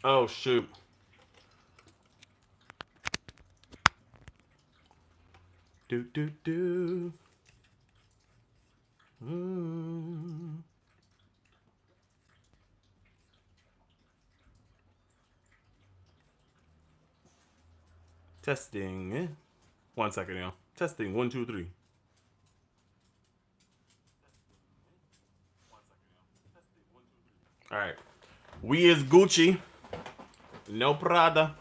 Oh, shoot. Do, do, do. Mm. Testing. 1 second, y'all. Testing. One, two, three. All right. We is Gucci. No Prada.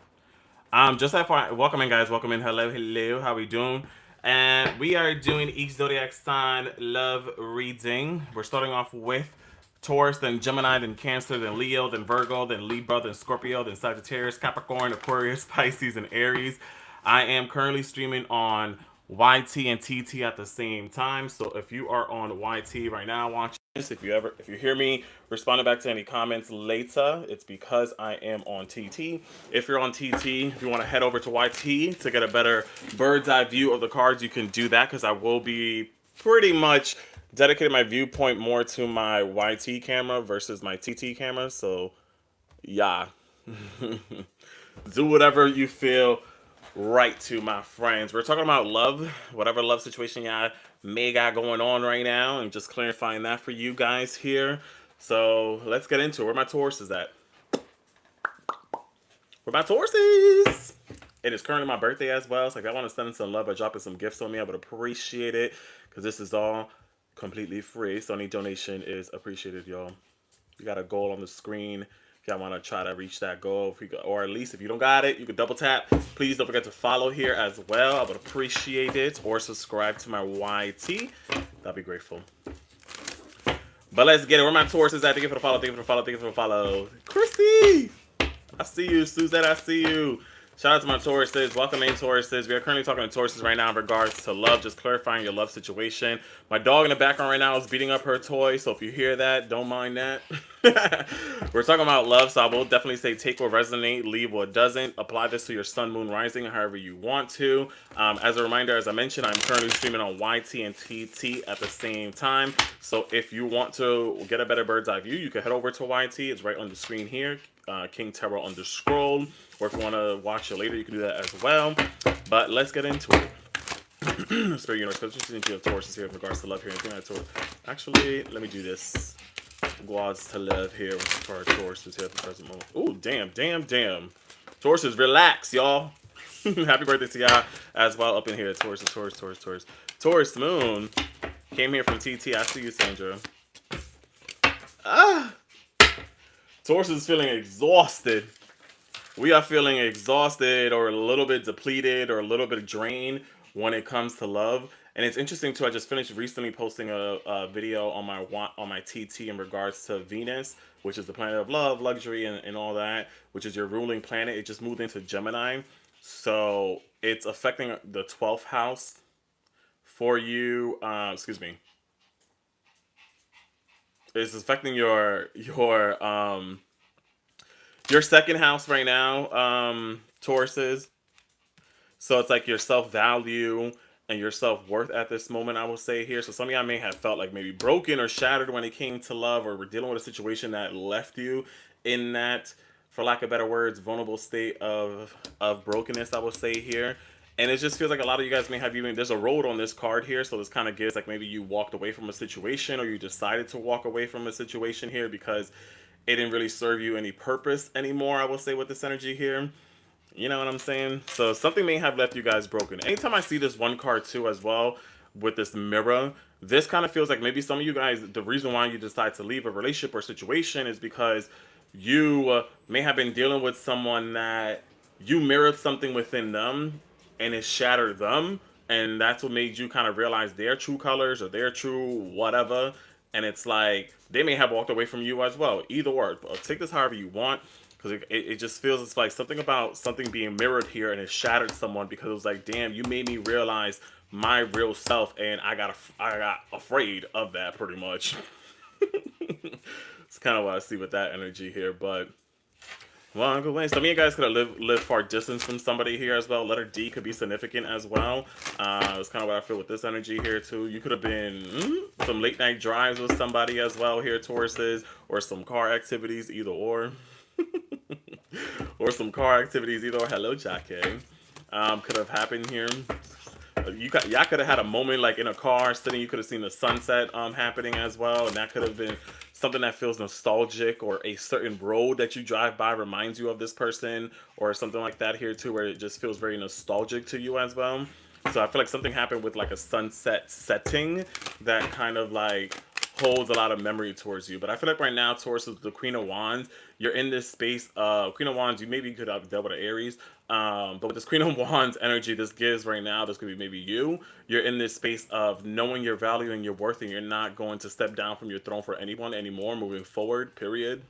Just like for welcome in, guys. Welcome in. Hello, hello. How we doing? And we are doing each zodiac sign love reading. We're starting off with Taurus, then Gemini, then Cancer, then Leo, then Virgo, then Libra, then Scorpio, then Sagittarius, Capricorn, Aquarius, Pisces, and Aries. I am currently streaming on YT and TT at the same time. So if you are on YT right now watching this, if you hear me responding back to any comments later, it's because I am on TT. If you're on TT, if you want to head over to YT to get a better bird's eye view of the cards, you can do that because I will be pretty much dedicating my viewpoint more to my YT camera versus my TT camera. So yeah. Do whatever you feel right to, my friends. We're talking about love, whatever love situation y'all may got going on right now, and just clarifying that for you guys here. So let's get into it. Where my Taurus is at? Where my Taurus is? It is currently my birthday as well. So if y'all want to send some love or dropping some gifts on me, I would appreciate it because this is all completely free. So any donation is appreciated, y'all. You got a goal on the screen. If y'all want to try to reach that goal, or at least if you don't got it, you can double tap. Please don't forget to follow here as well. I would appreciate it. Or subscribe to my YT. That'd be grateful. But let's get it. Where my Taurus is at? Thank you for the follow. Thank you for the follow. Thank you for the follow. Chrissy! I see you. Suzette, I see you. Shout out to my Tauruses. Welcome in, Tauruses. We are currently talking to Tauruses right now in regards to love, just clarifying your love situation. My dog in the background right now is beating up her toy, so if you hear that, don't mind that. We're talking about love, so I will definitely say take what resonates, leave what doesn't. Apply this to your sun, moon, rising, however you want to. As a reminder, as I mentioned, I'm currently streaming on YT and TT at the same time. So if you want to get a better bird's eye view, you can head over to YT. It's right on the screen here. King Tarot _scroll, or if you want to watch it later, you can do that as well. But let's get into it. Spirit Universe, because you have Taurus here in regards to love here. Actually, let me do this. Guads to love here for our Taurus here at the present moment. Oh, damn. Taurus, relax, y'all. Happy birthday to y'all as well up in here. Taurus. Taurus Moon came here from TT. I see you, Sandra. Taurus is feeling exhausted. We are feeling exhausted or a little bit depleted or a little bit drained when it comes to love. And it's interesting too. I just finished recently posting a video on my TT in regards to Venus, which is the planet of love, luxury, and all that, which is your ruling planet. It just moved into Gemini, so it's affecting the 12th house for you. Excuse me. It's affecting your second house right now, Tauruses. So it's like your self-value and your self-worth at this moment, I will say here. So some of y'all may have felt like maybe broken or shattered when it came to love, or were dealing with a situation that left you in that, for lack of better words, vulnerable state of brokenness, I will say here. And it just feels like a lot of you guys may have there's a road on this card here. So this kind of gives like maybe you walked away from a situation, or you decided to walk away from a situation here because it didn't really serve you any purpose anymore, I will say, with this energy here. You know what I'm saying? So something may have left you guys broken. Anytime I see this one card too as well with this mirror, this kind of feels like maybe some of you guys, the reason why you decide to leave a relationship or situation is because you may have been dealing with someone that you mirrored something within them and it shattered them. And that's what made you kind of realize their true colors or their true whatever. And it's like they may have walked away from you as well. Either or. Take this however you want. Because it just feels it's like something about something being mirrored here and it shattered someone because it was like, damn, you made me realize my real self, and I got afraid of that pretty much. It's kind of what I see with that energy here, but well, good way. Some of you guys could have lived far distance from somebody here as well. Letter D could be significant as well. It's kind of what I feel with this energy here too. You could have been some late night drives with somebody as well here, Tauruses, or some car activities, either or. or some car activities either. Hello, Jackie. Could have happened here. Y'all could have had a moment like in a car sitting. You could have seen the sunset happening as well, and that could have been something that feels nostalgic, or a certain road that you drive by reminds you of this person, or something like that here too, where it just feels very nostalgic to you as well. So I feel like something happened with like a sunset setting that kind of like holds a lot of memory towards you. But I feel like right now, Taurus is the Queen of Wands. You're in this space. Queen of Wands, you maybe could have dealt with an Aries. But with this Queen of Wands energy, this gives right now, this could be maybe you. You're in this space of knowing your value and your worth, and you're not going to step down from your throne for anyone anymore moving forward, period.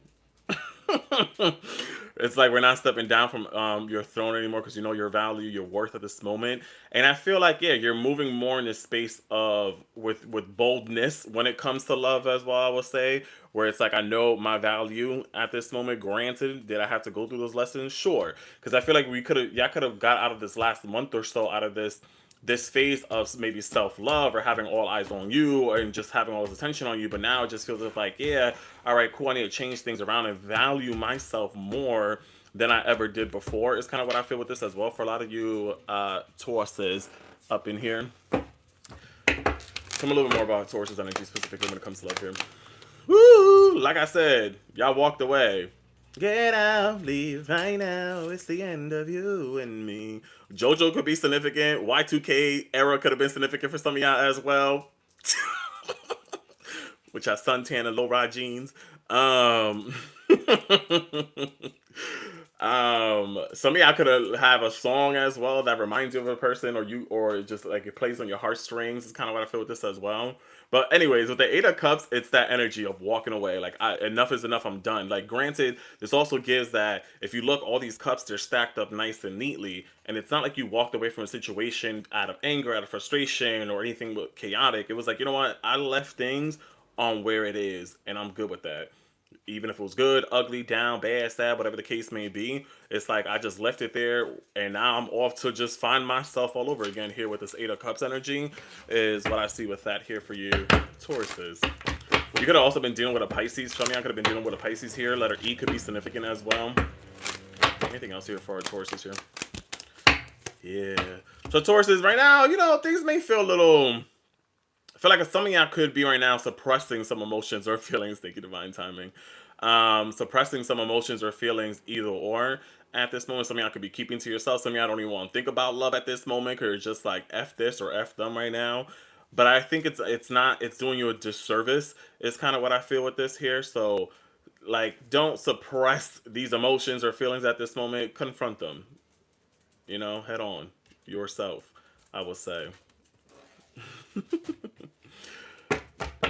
It's like we're not stepping down from your throne anymore because you know your value, your worth at this moment. And I feel like, yeah, you're moving more in this space of with boldness when it comes to love as well, I will say, where it's like I know my value at this moment. Granted, did I have to go through those lessons? Sure. Because I feel like y'all could have got out of this last month or so, out of this phase of maybe self-love or having all eyes on you and just having all this attention on you, but now it just feels like, yeah, all right, cool, I need to change things around and value myself more than I ever did before, is kind of what I feel with this as well for a lot of you Tauruses up in here. Tell me a little bit more about Taurus's energy specifically when it comes to love here. Woo! Like I said, y'all walked away. Get out, leave right now. It's the end of you and me. JoJo could be significant. Y2K era could have been significant for some of y'all as well. Which are suntan and low ride jeans. Some of y'all could have a song as well that reminds you of a person, or just like it plays on your heartstrings. Is kind of what I feel with this as well. But anyways, with the Eight of Cups, it's that energy of walking away. Like enough is enough. I'm done. Like granted, this also gives that if you look, all these cups, they're stacked up nice and neatly, and it's not like you walked away from a situation out of anger, out of frustration, or anything but chaotic. It was like, you know what, I left things on where it is, and I'm good with that. Even if it was good, ugly, down, bad, sad, whatever the case may be, it's like I just left it there, and now I'm off to just find myself all over again here with this Eight of Cups energy, is what I see with that here for you, Tauruses. You could have also been dealing with a Pisces. Show me, I could have been dealing with a Pisces here. Letter E could be significant as well. Anything else here for our Tauruses here? Yeah. So Tauruses, right now, you know, things may feel a little... I feel like some of y'all could be right now suppressing some emotions or feelings. Thank you, divine timing. Suppressing some emotions or feelings, either or. At this moment, some of y'all could be keeping to yourself. Some of y'all don't even want to think about love at this moment, because it's just like F this or F them right now. But I think it's doing you a disservice. Is kind of what I feel with this here. So, like, don't suppress these emotions or feelings at this moment. Confront them. You know, head on yourself, I will say.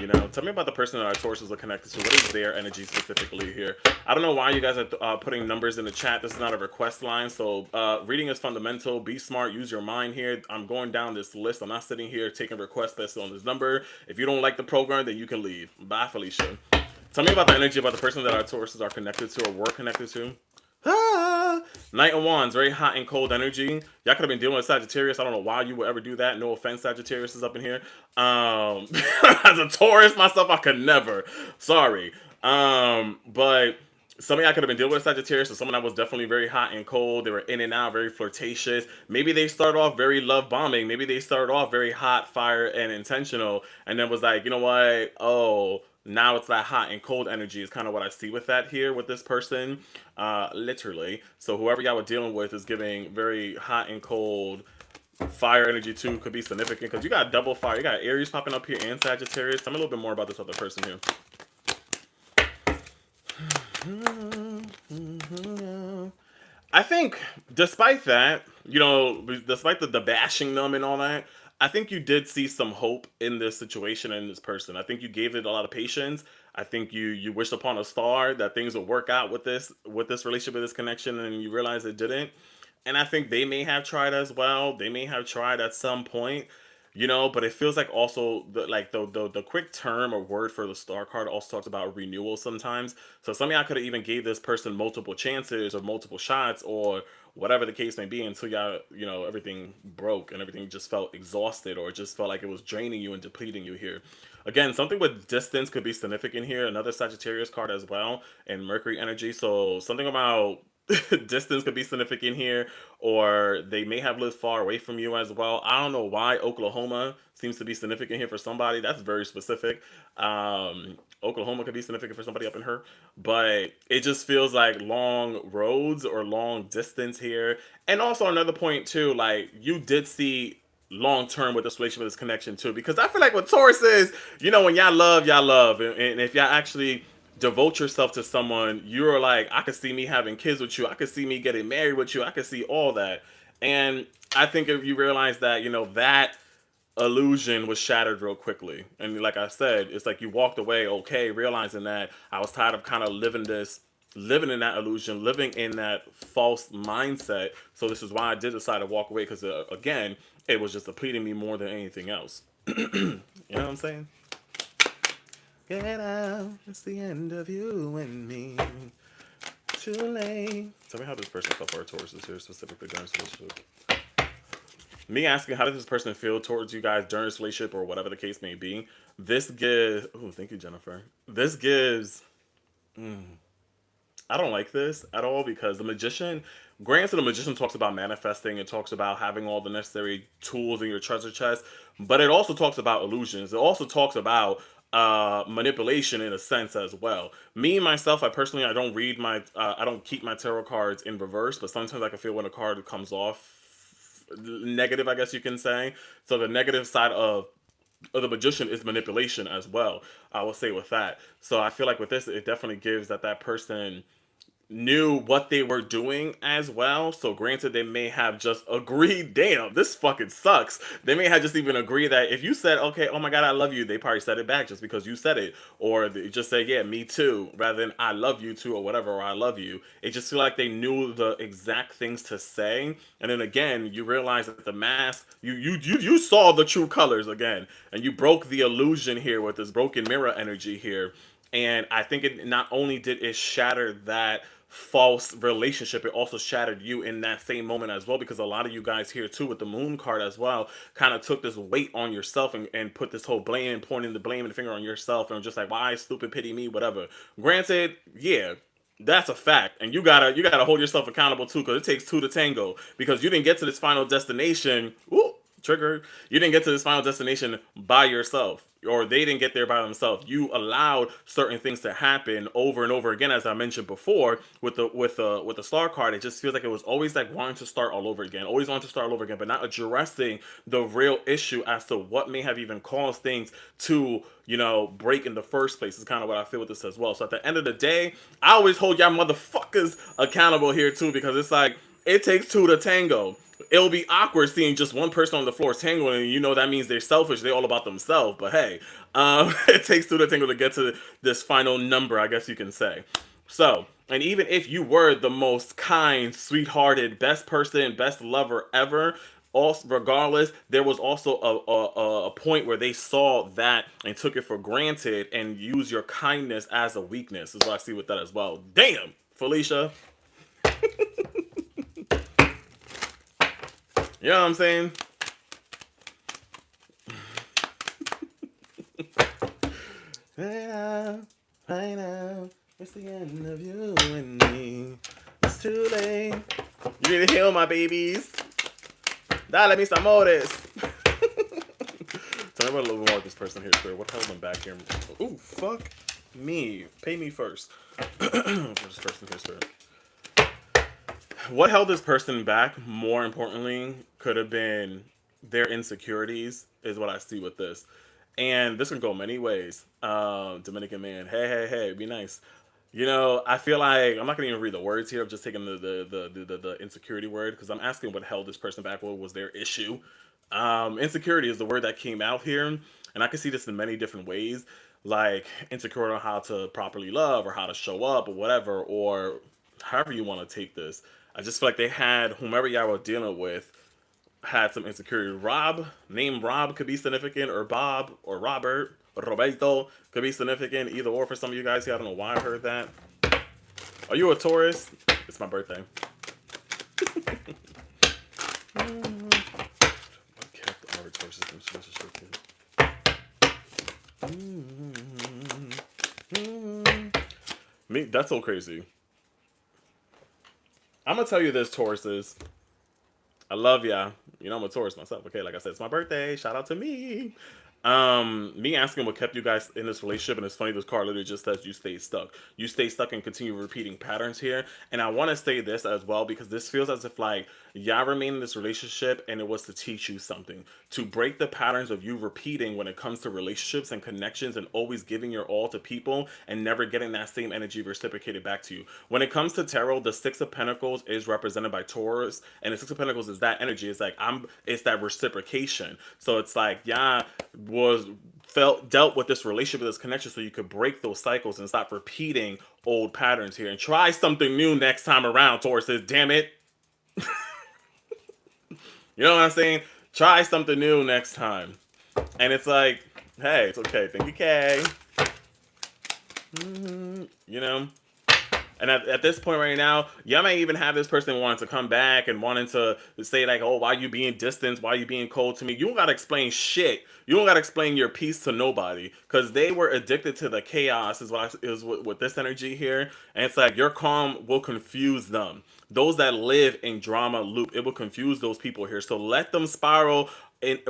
You know, tell me about the person that our Tauruses are connected to. What is their energy specifically here? I don't know why you guys are putting numbers in the chat. This is not a request line. So reading is fundamental. Be smart. Use your mind here. I'm going down this list. I'm not sitting here taking requests based on this number. If you don't like the program, then you can leave. Bye, Felicia. Tell me about the energy about the person that our Tauruses are connected to or were connected to. Knight of Wands, very hot and cold energy. Y'all could have been dealing with Sagittarius. I don't know why you would ever do that. No offense, Sagittarius is up in here. As a Taurus myself, I could never. Sorry. But some of y'all could have been dealing with Sagittarius, so someone that was definitely very hot and cold. They were in and out, very flirtatious. Maybe they started off very love bombing. Maybe they started off very hot, fire, and intentional, and then was like, you know what? Oh, now it's that hot and cold energy is kind of what I see with that here with this person, literally. So whoever y'all were dealing with is giving very hot and cold fire energy too. Could be significant because you got double fire. You got Aries popping up here and Sagittarius. Tell me a little bit more about this other person here. I think despite that, you know, despite the bashing them and all that, I think you did see some hope in this situation and this person. I think you gave it a lot of patience. I think you wished upon a star that things would work out with this relationship, with this connection, and you realize it didn't. And I think they may have tried as well. They may have tried at some point, you know, but it feels like also the quick term or word for the star card also talks about renewal sometimes. So some of y'all could have even gave this person multiple chances or multiple shots or whatever the case may be until y'all, you know, everything broke and everything just felt exhausted or just felt like it was draining you and depleting you here. Again, something with distance could be significant here. Another Sagittarius card as well and Mercury energy. So something about Distance could be significant here, or they may have lived far away from you as well. I don't know why Oklahoma seems to be significant here for somebody. That's very specific. Oklahoma could be significant for somebody up in her, but it just feels like long roads or long distance here. And also another point too, like you did see long term with this relationship, this connection too, because I feel like what Taurus is, when y'all love, and if y'all actually devote yourself to someone, you're like, I could see me having kids with you, I could see me getting married with you, I could see all that. And I think if you realize that, that illusion was shattered real quickly. And like I said, it's like you walked away okay, realizing that I was tired of kind of living in that illusion, living in that false mindset. So this is why I did decide to walk away, because again, it was just depleting me more than anything else. You know what I'm saying? Get out, it's the end of you and me. Too late. Tell me how this person felt for our Taurus is here, specifically during this relationship. Me asking how does this person feel towards you guys during this relationship or whatever the case may be. This gives. Oh, thank you, Jennifer. This gives. I don't like this at all, because the magician, granted, the magician talks about manifesting, it talks about having all the necessary tools in your treasure chest, but it also talks about illusions. It also talks about manipulation in a sense as well. Me myself, I don't read I don't keep my tarot cards in reverse, but sometimes I can feel when a card comes off negative, I guess you can say. So the negative side of the magician is manipulation as well, I will say, with that. So I feel like with this, it definitely gives that person knew what they were doing as well. So granted, they may have just agreed, damn, this fucking sucks. They may have just even agreed that if you said, okay, oh my God, I love you, they probably said it back just because you said it. Or they just say, yeah, me too, rather than I love you too, or whatever, or I love you. It just feel like they knew the exact things to say. And then again, you realize that the mask, you saw the true colors again. And you broke the illusion here with this broken mirror energy here. And I think it not only did it shatter that false relationship, it also shattered you in that same moment as well, because a lot of you guys here too with the moon card as well kind of took this weight on yourself, and put this whole blame and pointing the blame and the finger on yourself, and just like, why stupid, pity me, whatever. Granted, yeah, that's a fact, and you gotta hold yourself accountable too, because it takes two to tango, because you didn't get to this final destination. Ooh, triggered. You didn't get to this final destination by yourself, or they didn't get there by themselves. You allowed certain things to happen over and over again, as I mentioned before with the star card. It just feels like it was always like wanting to start all over again, always wanting to start all over again, but not addressing the real issue as to what may have even caused things to break in the first place. Is kind of what I feel with this as well. So at the end of the day, I always hold y'all motherfuckers accountable here too, because it's like it takes two to tango. It'll be awkward seeing just one person on the floor tangling, and that means they're selfish, they're all about themselves. But hey, it takes two to tangle to get to this final number, I guess you can say. So, and even if you were the most kind, sweethearted, best person, best lover ever, also, regardless, there was also a point where they saw that and took it for granted and used your kindness as a weakness, is what I see with that as well. Damn, Felicia. You know what I'm saying? I know, it's the end of you and me. It's too late. You need to heal, my babies. Dale mis amores. Tell me about a little bit more of this person here, Spirit. What held them back here? Ooh, fuck me. Pay me first. This person here, Spirit. What held this person back, more importantly, could have been their insecurities, is what I see with this. And this can go many ways. Dominican man, hey, be nice. I feel like I'm not gonna even read the words here. I'm just taking the insecurity word, because I'm asking what held this person back. What was their issue? Insecurity is the word that came out here, and I can see this in many different ways, like insecure on how to properly love, or how to show up, or whatever, or however you want to take this. I just feel like they had, whomever y'all were dealing with, had some insecurity. Name Rob could be significant, or Bob, or Robert, or Roberto could be significant, either or for some of you guys here. I don't know why I heard that. Are you a Taurus? It's my birthday. What kept our Tauruses in relationship? Me, that's so crazy. I'm gonna tell you this, Tauruses. I love ya. You know I'm a Taurus myself. Okay, like I said, it's my birthday. Shout out to me. Me asking what kept you guys in this relationship, and it's funny. This card literally just says you stay stuck. You stay stuck and continue repeating patterns here. And I want to say this as well because this feels as if like y'all remain in this relationship, and it was to teach you something, to break the patterns of you repeating when it comes to relationships and connections, and always giving your all to people and never getting that same energy reciprocated back to you. When it comes to tarot, the Six of Pentacles is represented by Taurus, and the Six of Pentacles is that energy. It's like it's that reciprocation. So it's like was dealt with this relationship, with this connection, so you could break those cycles and stop repeating old patterns here and try something new next time around. Taurus says, "Damn it." You know what I'm saying? Try something new next time. And it's like, hey, it's okay. Thank you, Kay. You know? And at this point right now, you may even have this person wanting to come back and wanting to say like, oh, why you being distant? Why you being cold to me? You don't got to explain shit. You don't got to explain your piece to nobody because they were addicted to the chaos is with this energy here. And it's like your calm will confuse them. Those that live in drama loop, it will confuse those people here. So let them spiral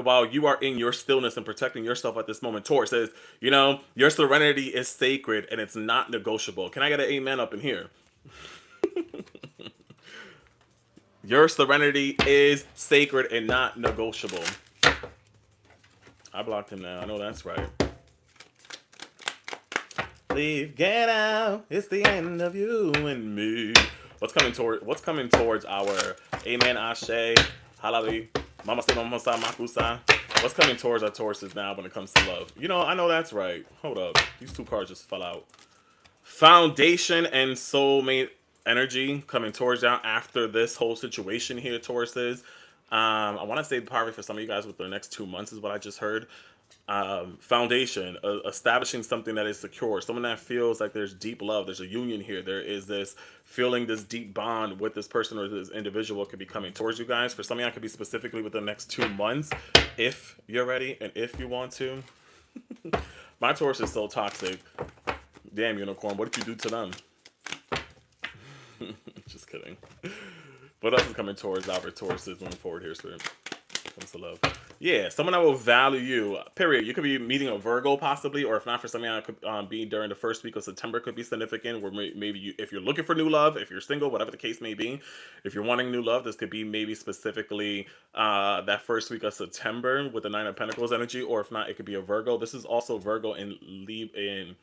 while you are in your stillness and protecting yourself at this moment. Taurus says, your serenity is sacred and it's not negotiable. Can I get an amen up in here? Your serenity is sacred and not negotiable. I blocked him now. I know that's right. Leave, get out. It's the end of you and me. What's coming towards our amen, ashe, halali, mama say, mama sa, makusa. What's coming towards our Tauruses now when it comes to love? I know that's right. Hold up. These two cards just fell out. Foundation and soulmate energy coming towards y'all after this whole situation here, Tauruses. I want to say probably for some of you guys with the next 2 months is what I just heard. Foundation, establishing something that is secure, someone that feels like there's deep love, there's a union here, there is this feeling, this deep bond with this person or this individual could be coming towards you guys. For some of y'all, it could be specifically within the next 2 months if you're ready and if you want to. My Taurus is so toxic. Damn, unicorn, what did you do to them? Just kidding. What else is coming towards our Tauruses moving forward here, sir? Comes to love. Yeah, someone that will value you. Period. You could be meeting a Virgo possibly, or if not, for some of y'all, it could be during the first week of September. Could be significant. Where maybe if you're looking for new love, if you're single, whatever the case may be, if you're wanting new love, this could be maybe specifically that first week of September with the Nine of Pentacles energy, or if not, it could be a Virgo. This is also Virgo in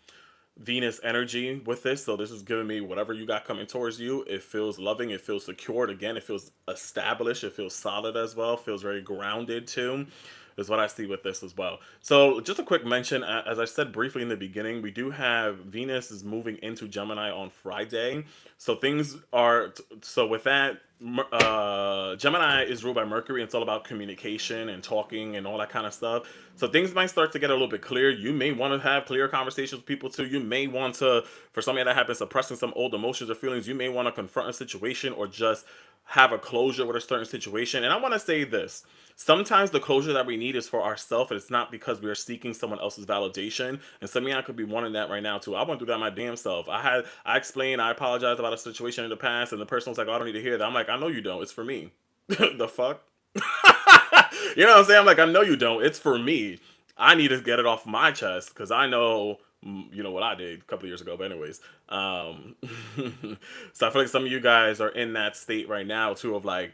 Venus energy with this, so this is giving me whatever you got coming towards you. It feels loving, it feels secured. Again, it feels established, it feels solid as well, feels very grounded too, is what I see with this as well. So just a quick mention, as I said briefly in the beginning, we do have Venus is moving into Gemini on Friday. So things are, so with that, Gemini is ruled by Mercury. It's all about communication and talking and all that kind of stuff. So things might start to get a little bit clear. You may want to have clear conversations with people too. You may want to, for somebody that have been suppressing some old emotions or feelings, you may want to confront a situation or just have a closure with a certain situation. And I want to say this. Sometimes the closure that we need is for ourselves, and it's not because we are seeking someone else's validation. And some of y'all could be wanting that right now too. I went through that my damn self. I explained, I apologized about a situation in the past, and the person was like, oh, I don't need to hear that. I'm like, I know you don't. It's for me. The fuck? You know what I'm saying? I'm like, I know you don't. It's for me. I need to get it off my chest because I know, what I did a couple of years ago. But anyways, so I feel like some of you guys are in that state right now too of like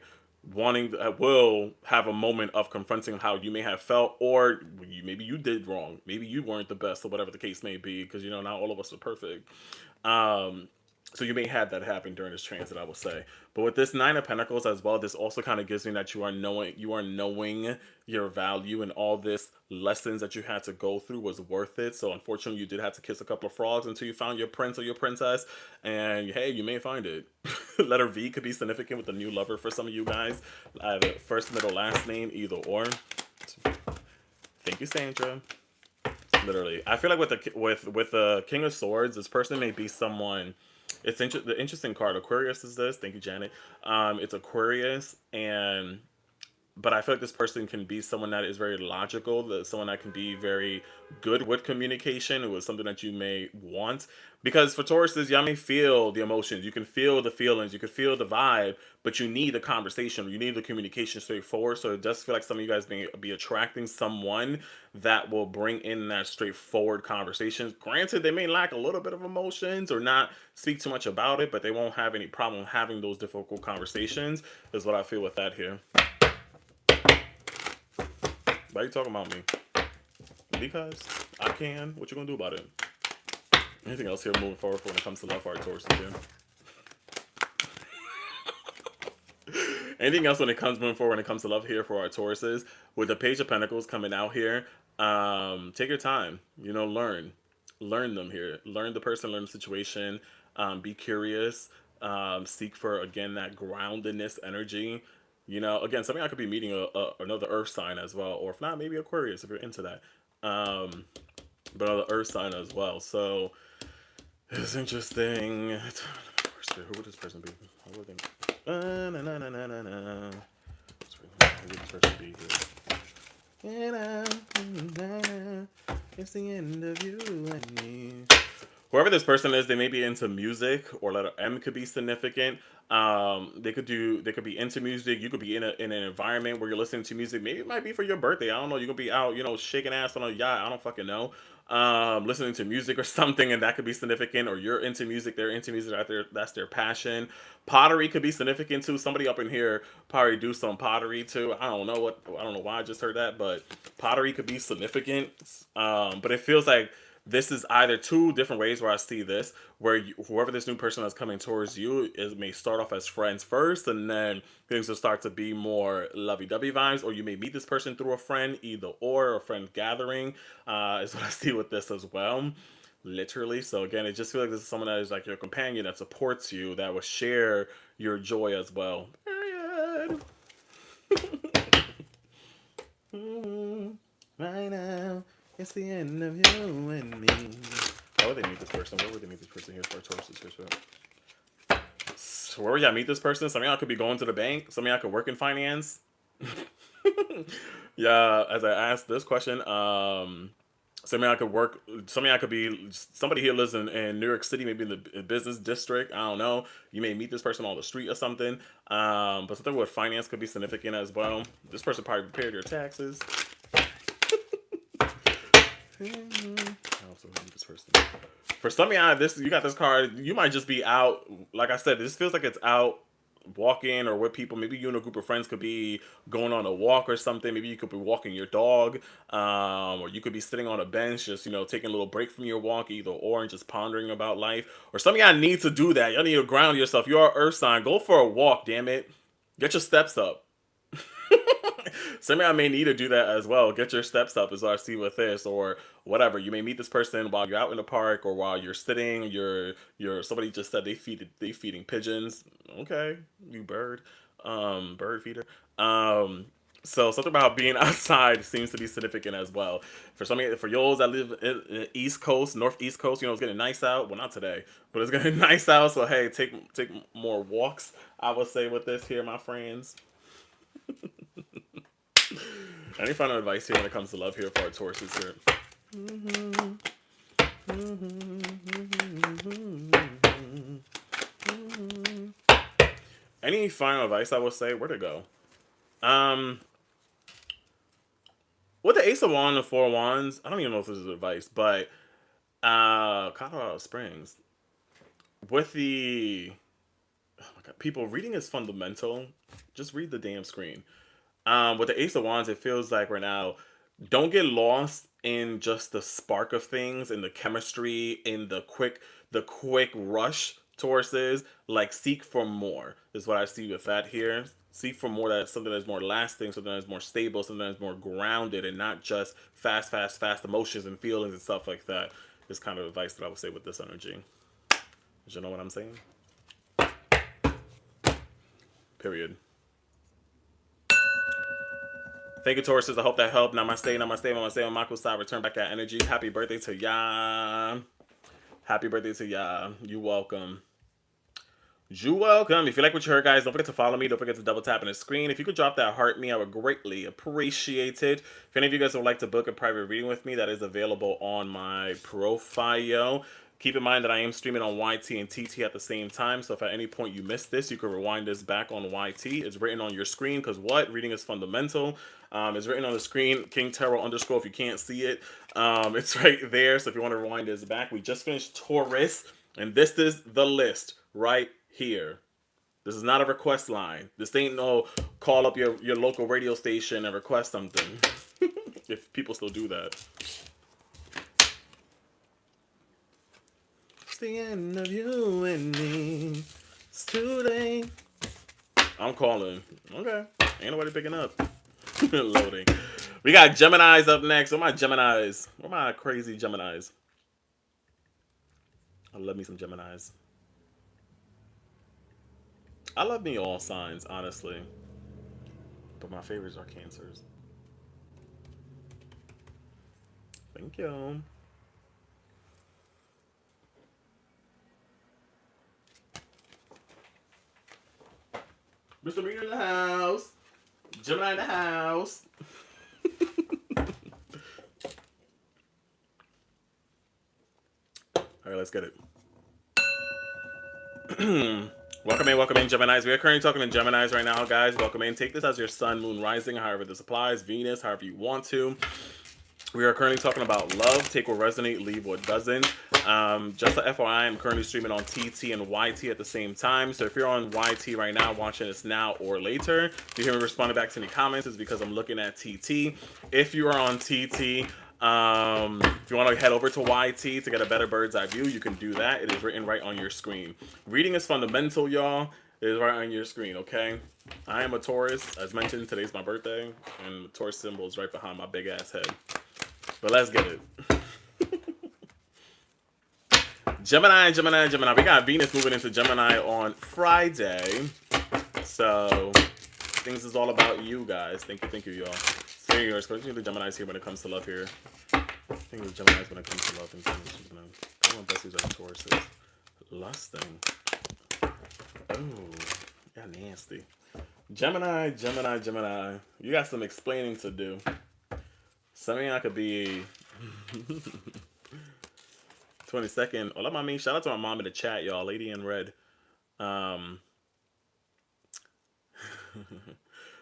wanting will have a moment of confronting how you may have felt, or maybe you did wrong, maybe you weren't the best, or whatever the case may be, because not all of us are perfect. So you may have that happen during this transit, I will say. But with this Nine of Pentacles as well, this also kind of gives me that you are knowing your value, and all this lessons that you had to go through was worth it. So unfortunately, you did have to kiss a couple of frogs until you found your prince or your princess. And hey, you may find it. Letter V could be significant with a new lover for some of you guys. Either first, middle, last name, either or. Thank you, Sandra. Literally, I feel like with the King of Swords, this person may be someone. It's the interesting card. Aquarius is this. Thank you, Janet. It's Aquarius, and but I feel like this person can be someone that is very logical, someone that can be very good with communication. It was something that you may want. Because for Tauruses, y'all may feel the emotions, you can feel the feelings, you can feel the vibe, but you need the conversation, you need the communication straightforward. So it does feel like some of you guys may be attracting someone that will bring in that straightforward conversations. Granted, they may lack a little bit of emotions or not speak too much about it, but they won't have any problem having those difficult conversations, is what I feel with that here. Why are you talking about me? Because I can. What you gonna do about it? Anything else here moving forward when it comes to love for our Tauruses here? Anything else when it comes moving forward when it comes to love here for our Tauruses? With the Page of Pentacles coming out here, take your time. You know, learn them here. Learn the person, learn the situation. Be curious. Seek for, again, that groundedness energy. You know, again, something I could be meeting another Earth sign as well, or if not, maybe Aquarius if you're into that. But another Earth sign as well. So it's interesting. Who would this person be? Who would this person be here? It's the end of you and me. Whoever this person is, they may be into music, or letter M could be significant. They could be into music. You could be in an environment where you're listening to music. Maybe it might be for your birthday. I don't know. You could be out, you know, shaking ass on a yacht. I don't fucking know. Listening to music or something, and that could be significant. Or you're into music, they're into music. That's their passion. Pottery could be significant too. Somebody up in here probably do some pottery too. I don't know why I just heard that, but pottery could be significant. But it feels like this is either two different ways where I see this, where whoever this new person that's coming towards you may start off as friends first, and then things will start to be more lovey-dovey vibes, or you may meet this person through a friend, either or a friend gathering, is what I see with this as well. Literally. So again, it just feels like this is someone that is like your companion, that supports you, that will share your joy as well. Period. Right now. It's the end of you and me. Why would they meet this person? Where would they meet this person? Here's for Taurus. So where would y'all meet this person? Some of y'all could be going to the bank. Some of y'all could work in finance. Yeah, as I asked this question, some of y'all could work. Some of y'all could be somebody here lives in New York City, maybe in the business district. I don't know. You may meet this person on the street or something. But something with finance could be significant as well. This person probably prepared your taxes. This person. For some of y'all, you got this card. You might just be out. Like I said, this feels like it's out walking or with people. Maybe you and a group of friends could be going on a walk or something. Maybe you could be walking your dog, or you could be sitting on a bench, just taking a little break from your walk, either or, and just pondering about life. Or some of y'all need to do that. Y'all need to ground yourself. You are an Earth sign. Go for a walk. Damn it, get your steps up. Some of y'all may need to do that as well. Get your steps up, as I see with this, or whatever. You may meet this person while you're out in the park, or while you're sitting. Somebody just said they feeding pigeons. Okay, you bird feeder. So something about being outside seems to be significant as well. For y'all that live in the East Coast, Northeast Coast, it's getting nice out. Well, not today, but it's getting nice out. So hey, take more walks, I would say, with this here, my friends. Any final advice here when it comes to love here for our Tauruses here? Any final advice I would say? Where'd it go? With the Ace of Wands and Four of Wands, I don't even know if this is advice, but Colorado Springs. With the people, reading is fundamental. Just read the damn screen. With the Ace of Wands, it feels like right now, don't get lost in just the spark of things, in the chemistry, in the quick rush Tauruses. Like, seek for more is what I see with that here. Seek for more, that's something that's more lasting, something that's more stable, something that's more grounded, and not just fast emotions and feelings and stuff like that. Is kind of advice that I would say with this energy. You know what I'm saying? Period. Thank you, Tauruses. I hope that helped. Namaste, Mako Sai. Return back that energy. Happy birthday to ya. Happy birthday to ya. You welcome. You welcome. If you like what you heard, guys, don't forget to follow me. Don't forget to double tap on the screen. If you could drop that heart me, I would greatly appreciate it. If any of you guys would like to book a private reading with me, that is available on my profile. Keep in mind that I am streaming on YT and TT at the same time, so if at any point you missed this, you can rewind this back on YT. It's written on your screen, because what? Reading is fundamental. It's written on the screen, King Tarot _ if you can't see it. It's right there, so if you want to rewind this back, we just finished Taurus, and this is the list right here. This is not a request line. This ain't no call up your local radio station and request something. If people still do that. It's the end of you and me. It's too late. I'm calling. Okay. Ain't nobody picking up. Loading. We got Geminis up next. Where my Geminis? Where my crazy Geminis? I love me some Geminis. I love me all signs, honestly. But my favorites are Cancers. Thank you. Mr. Reader in the house. Gemini in the house. All right, let's get it. Welcome in, Geminis. We are currently talking to Geminis right now, guys. Welcome in. Take this as your sun, moon, rising, however this applies. Venus, however you want to. We are currently talking about love. Take what resonate, leave what doesn't. Just a FYI, I'm currently streaming on TT and YT at the same time. So if you're on YT right now, watching this now or later, if you hear me responding back to any comments, it's because I'm looking at TT. If you are on TT, if you want to head over to YT to get a better bird's eye view, you can do that. It is written right on your screen. Reading is fundamental, y'all. It is right on your screen, okay? I am a Taurus. As mentioned, today's my birthday, and the Taurus symbol is right behind my big ass head. But let's get it. Gemini. We got Venus moving into Gemini on Friday. So things is all about you guys. Thank you, y'all. So here, especially the Geminis here when it comes to love here. I think the Geminis when it comes to love. I want besties are Tauruses. Lusting. Oh, yeah, nasty. Gemini. You got some explaining to do. Some of y'all could be 22nd. Hola, mommy. Shout out to my mom in the chat, y'all. Lady in red.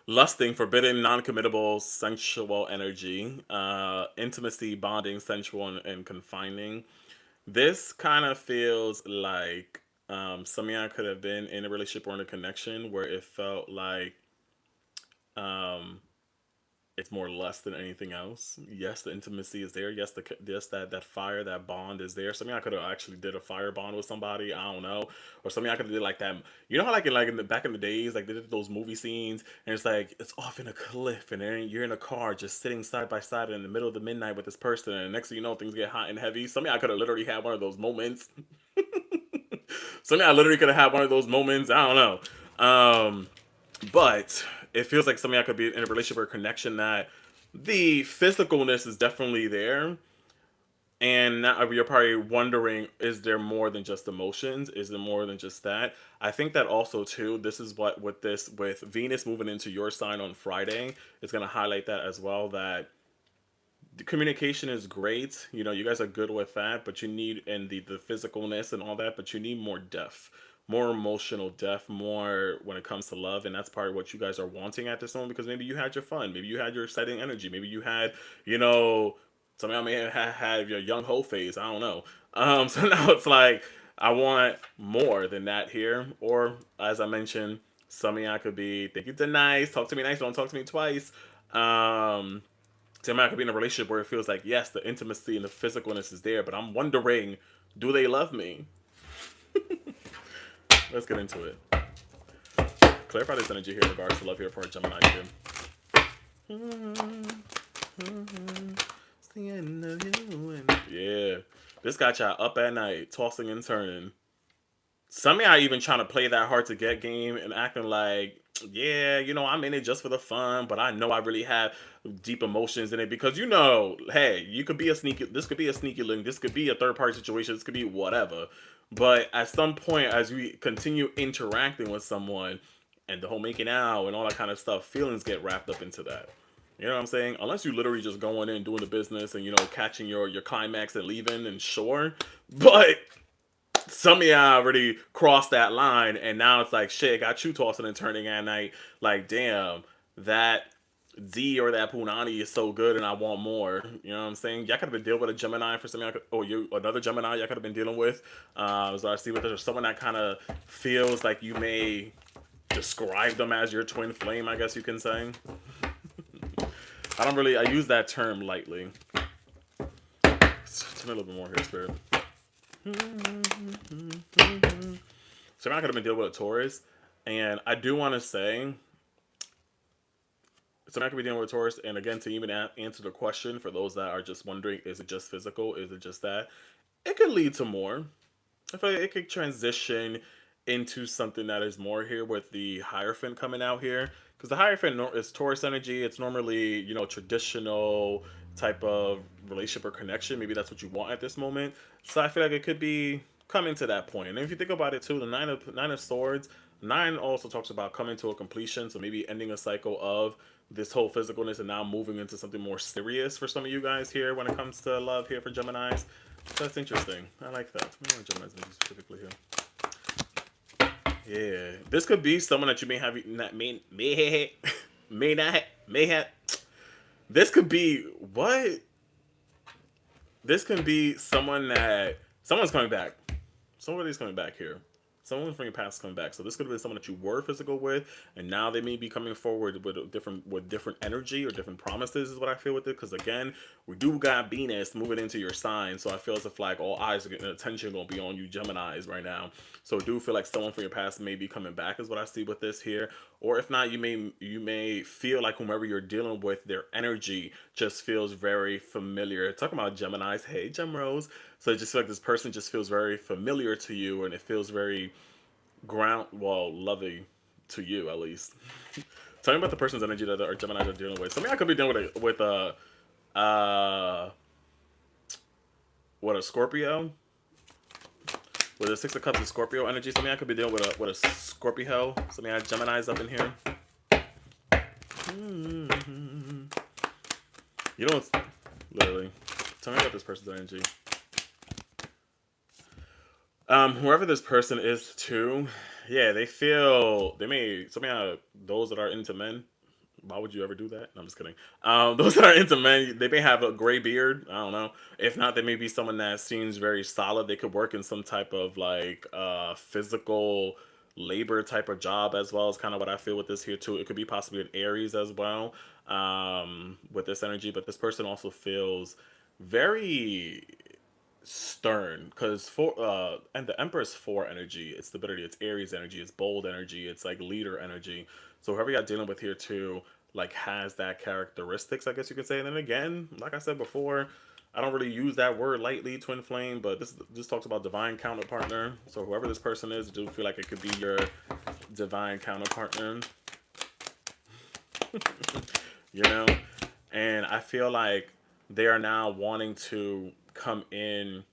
Lusting, forbidden, non-committable, sensual energy. Intimacy, bonding, sensual, and confining. This kind of feels like some of y'all could have been in a relationship or in a connection where it felt like it's more lust than anything else. Yes, the intimacy is there. Yes, that fire, that bond is there. Some of y'all could have actually did a fire bond with somebody. I don't know. Or some of y'all could have did like that. You know how like in the back in the days, like they did those movie scenes, and it's like it's off in a cliff, and then you're in a car just sitting side by side in the middle of the midnight with this person, and next thing you know, things get hot and heavy. Some of y'all could have literally had one of those moments. Some of y'all literally could have had one of those moments. I don't know. But it feels like some of y'all could be in a relationship or a connection that the physicalness is definitely there. And now you're probably wondering, is there more than just emotions? Is there more than just that? I think that also too, this is what with Venus moving into your sign on Friday, it's gonna highlight that as well, that the communication is great. You know, you guys are good with that, but you need and the physicalness and all that, but you need more depth, more emotional depth, more when it comes to love, and that's part of what you guys are wanting at this moment, because maybe you had your fun, maybe you had your exciting energy, maybe you had, you know, some of y'all may have had your young hoe phase. I don't know. So now it's like I want more than that here, or as I mentioned, some of y'all could be think you're nice, talk to me nice, don't talk to me twice. Tim, I could be in a relationship where it feels like, yes, the intimacy and the physicalness is there, but I'm wondering, do they love me? Let's get into it. Clarify this energy here in regards to love here for a Gemini here. Yeah. This got y'all up at night, tossing and turning. Some of y'all even trying to play that hard to get game and acting like, yeah, you know, I'm in it just for the fun, but I know I really have deep emotions in it, because you know, hey, you could be a sneaky, this could be a sneaky link, this could be a third party situation, this could be whatever. But at some point, as we continue interacting with someone and the whole making out and all that kind of stuff, feelings get wrapped up into that. You know what I'm saying? Unless you literally just going in, doing the business, and catching your climax and leaving and sure. But some of y'all already crossed that line, and now it's like shit. Got you tossing and turning at night. Like damn, that Z or that Punani is so good, and I want more. You know what I'm saying? Y'all could have been dealing with a Gemini for something, or you another Gemini y'all could have been dealing with. So I see with there's someone that kind of feels like you may describe them as your twin flame. I guess you can say. I don't really. I use that term lightly. Tell me a little bit more here, Spirit. So I could have been dealing with a Taurus, and I do want to say, so I could be dealing with a Taurus, and again, to even answer the question for those that are just wondering, is it just physical? Is it just that? It could lead to more. I feel like it could transition into something that is more here with the Hierophant coming out here. Because the Hierophant is Taurus energy. It's normally, traditional type of relationship or connection. Maybe that's what you want at this moment. So I feel like it could be coming to that point. And if you think about it too, the Nine of Swords, Nine also talks about coming to a completion. So maybe ending a cycle of this whole physicalness and now moving into something more serious for some of you guys here when it comes to love here for Geminis. That's interesting. I like that. I want Gemini's specifically here. Yeah, this could be someone that you may have not may have. This could be what? This could be someone that someone's coming back. Somebody's coming back here. Someone from your past is coming back. So this could have been someone that you were physical with, and now they may be coming forward with different energy or different promises. Is what I feel with it. Because again, we do got Venus moving into your sign, so I feel as if like all eyes are getting attention gonna be on you, Gemini's, right now. So I do feel like someone from your past may be coming back. Is what I see with this here. Or if not, you may feel like whomever you're dealing with, their energy just feels very familiar. Talking about Gemini's, hey Gem Rose. So it just feel like this person just feels very familiar to you, and it feels very loving to you at least. Tell me about the person's energy that our Gemini are dealing with. Something I could be dealing uh, a Scorpio. With a Six of Cups of Scorpio energy. Something I could be dealing with a Scorpio. Something I have Gemini's up in here. You know what's literally. Tell me about this person's energy. Whoever this person is too, yeah, those that are into men. Why would you ever do that? No, I'm just kidding. Those that are into men, they may have a gray beard. I don't know. If not, they may be someone that seems very solid. They could work in some type of like physical labor type of job as well. Is kind of what I feel with this here too. It could be possibly an Aries as well, with this energy. But this person also feels very stern because for and the Empress 4 energy, it's stability, it's Aries energy, it's bold energy, it's like leader energy. So whoever you're dealing with here too, like has that characteristics, I guess you could say. And then again, like I said before, I don't really use that word lightly, twin flame, but this talks about divine counterpartner. So whoever this person is, do feel like it could be your divine counterpartner. you know? And I feel like they are now wanting to come in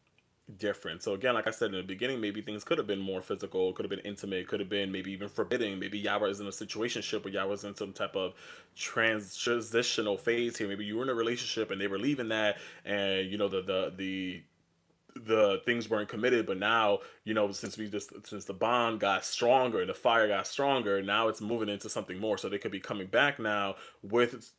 different. So again, like I said in the beginning, maybe things could have been more physical, could have been intimate, could have been maybe even forbidding. Maybe y'all was in a situationship or y'all was in some type of transitional phase here. Maybe you were in a relationship and they were leaving that, and the things weren't committed, but now since the bond got stronger, the fire got stronger, now it's moving into something more. So they could be coming back now with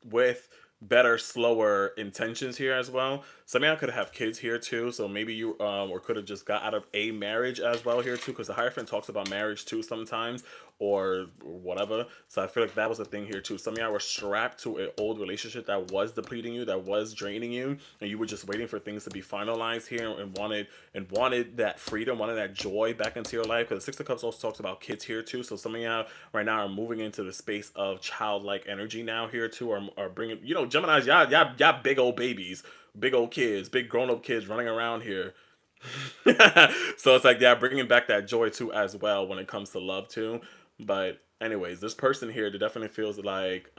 better, slower intentions here as well. Some of y'all could have kids here too, so maybe you or could have just got out of a marriage as well here too, because the Hierophant talks about marriage too sometimes, or whatever. So I feel like that was a thing here too. Some of y'all were strapped to an old relationship that was depleting you, that was draining you, and you were just waiting for things to be finalized here, and wanted that freedom, wanted that joy back into your life. Because the Six of Cups also talks about kids here too. So some of y'all right now are moving into the space of childlike energy now here too, or are bringing, Gemini's, y'all big old babies, big old kids, big grown up kids running around here. So it's like, yeah, bringing back that joy too as well when it comes to love too. But anyways, this person here, that definitely feels like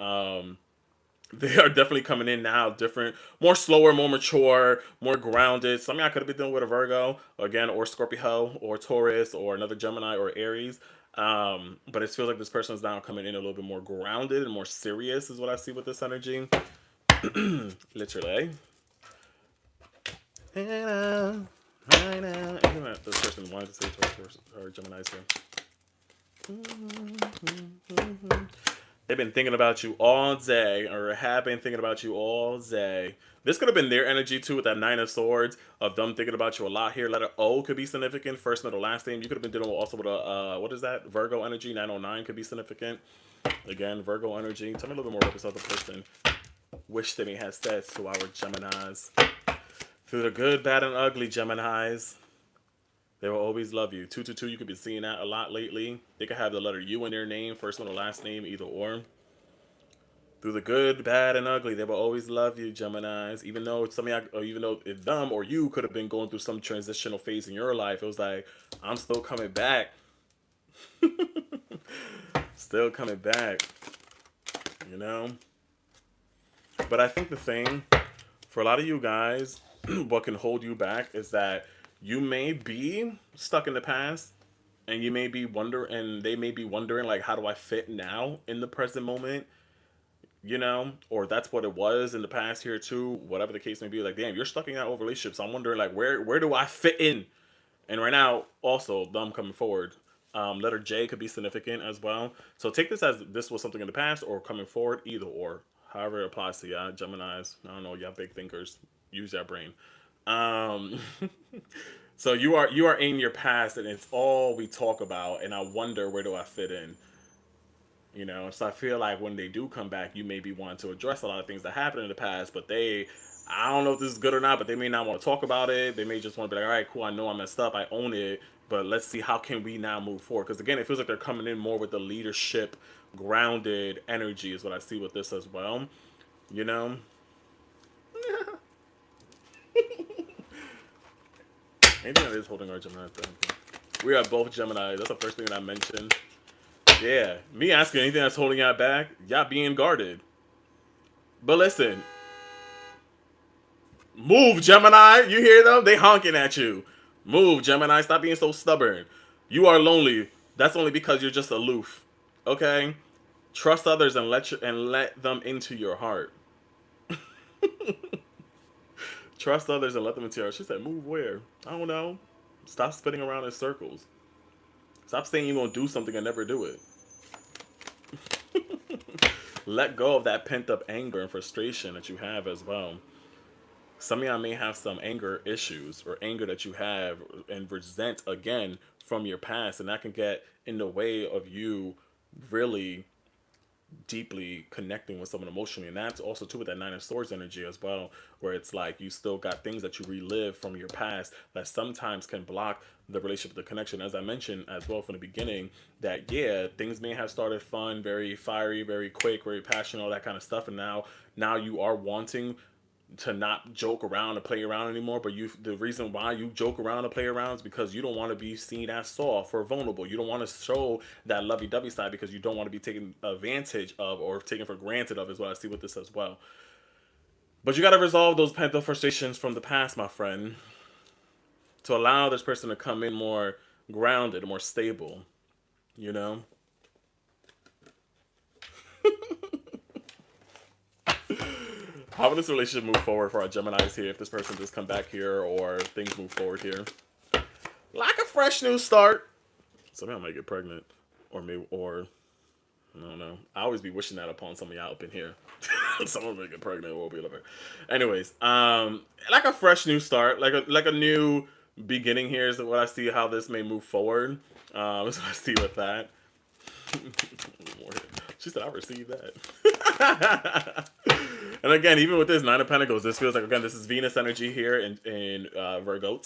They are definitely coming in now, different, more slower, more mature, more grounded. Some of y'all could have been dealing with a Virgo, again, or Scorpio, or Taurus, or another Gemini, or Aries. But it feels like this person is now coming in a little bit more grounded and more serious, is what I see with this energy. Literally. Right now. Even that this person wanted to say Taurus or Gemini's here. They've been thinking about you all day, or have been thinking about you all day. This could have been their energy too, with that Nine of Swords, of them thinking about you a lot here. Letter O could be significant. First, middle, last name. You could have been dealing with also with a what is that? Virgo energy. 909 could be significant. Again, Virgo energy. Tell me a little bit more about this other person. Wish they may have said to our Geminis. Through the good, bad, and ugly, Geminis. They will always love you. 222, you could be seeing that a lot lately. They could have the letter U in their name, first one or last name, either or. Through the good, bad, and ugly, they will always love you, Geminis. Even though some of y'all, or even though if them or you could have been going through some transitional phase in your life, it was like, I'm still coming back. Still coming back. You know? But I think the thing, for a lot of you guys, what can hold you back is that you may be stuck in the past, and you may be wondering, and they may be wondering, like, how do I fit now in the present moment? You know, or that's what it was in the past here too. Whatever the case may be, like, damn, you're stuck in that old relationship. So I'm wondering, like, where do I fit in? And right now, also them coming forward. Letter J could be significant as well. So take this as this was something in the past or coming forward, either or. However it applies to y'all, Geminis. I don't know, y'all big thinkers. Use your brain. Um, so you are in your past, and it's all we talk about. And I wonder, where do I fit in? You know, so I feel like when they do come back, you may be wanting to address a lot of things that happened in the past, but I don't know if this is good or not, but they may not want to talk about it. They may just want to be like, all right, cool, I know I messed up, I own it, but let's see how can we now move forward. Because again, it feels like they're coming in more with the leadership, grounded energy is what I see with this as well. You know, anything that is holding our Gemini thing. We are both Gemini. That's the first thing that I mentioned. Yeah, me asking anything that's holding y'all back, y'all being guarded. But listen, move, Gemini. You hear them? They honking at you. Move, Gemini. Stop being so stubborn. You are lonely. That's only because you're just aloof. Okay? Trust others and let them into your heart. Trust others and let them into your heart. She said, move where? I don't know. Stop spinning around in circles. Stop saying you're gonna do something and never do it. Let go of that pent up anger and frustration that you have as well. Some of y'all may have some anger issues or anger that you have and resent again from your past, and that can get in the way of you really deeply connecting with someone emotionally. And that's also too with that Nine of Swords energy as well, where it's like you still got things that you relive from your past that sometimes can block the relationship, the connection. As I mentioned as well from the beginning, that yeah, things may have started fun, very fiery, very quick, very passionate, all that kind of stuff, and now you are wanting to not joke around and play around anymore. But the reason why you joke around and play around is because you don't want to be seen as soft or vulnerable. You don't want to show that lovey-dovey side because you don't want to be taken advantage of or taken for granted of, is what I see with this as well. But you got to resolve those pent-up frustrations from the past, my friend, to allow this person to come in more grounded, more stable, you know? How will this relationship move forward for our Geminis here if this person does come back here or things move forward here? Like a fresh new start. Somebody might get pregnant. Or I don't know. I always be wishing that upon some of y'all up in here. Someone may get pregnant or whatever. Anyways, like a fresh new start, like a new beginning here is what I see how this may move forward. That's what I see with that. She said, I received that. And again, even with this Nine of Pentacles, this feels like, again, this is Venus energy here in Virgo.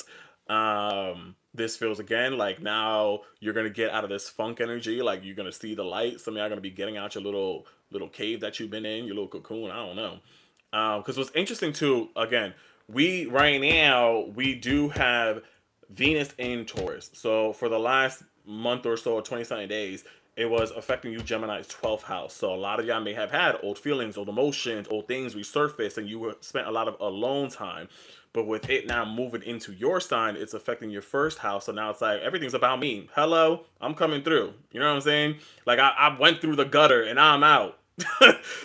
This feels, again, like now you're going to get out of this funk energy. Like you're going to see the light. Some of y'all are going to be getting out your little cave that you've been in, your little cocoon. I don't know. Because what's interesting, too, again, right now, we do have Venus in Taurus. So for the last month or so, or 20-something days, it was affecting you, Gemini's 12th house. So a lot of y'all may have had old feelings, old emotions, old things resurface, and you spent a lot of alone time. But with it now moving into your sign, it's affecting your first house. So now it's like everything's about me. Hello, I'm coming through. You know what I'm saying? Like I went through the gutter and I'm out.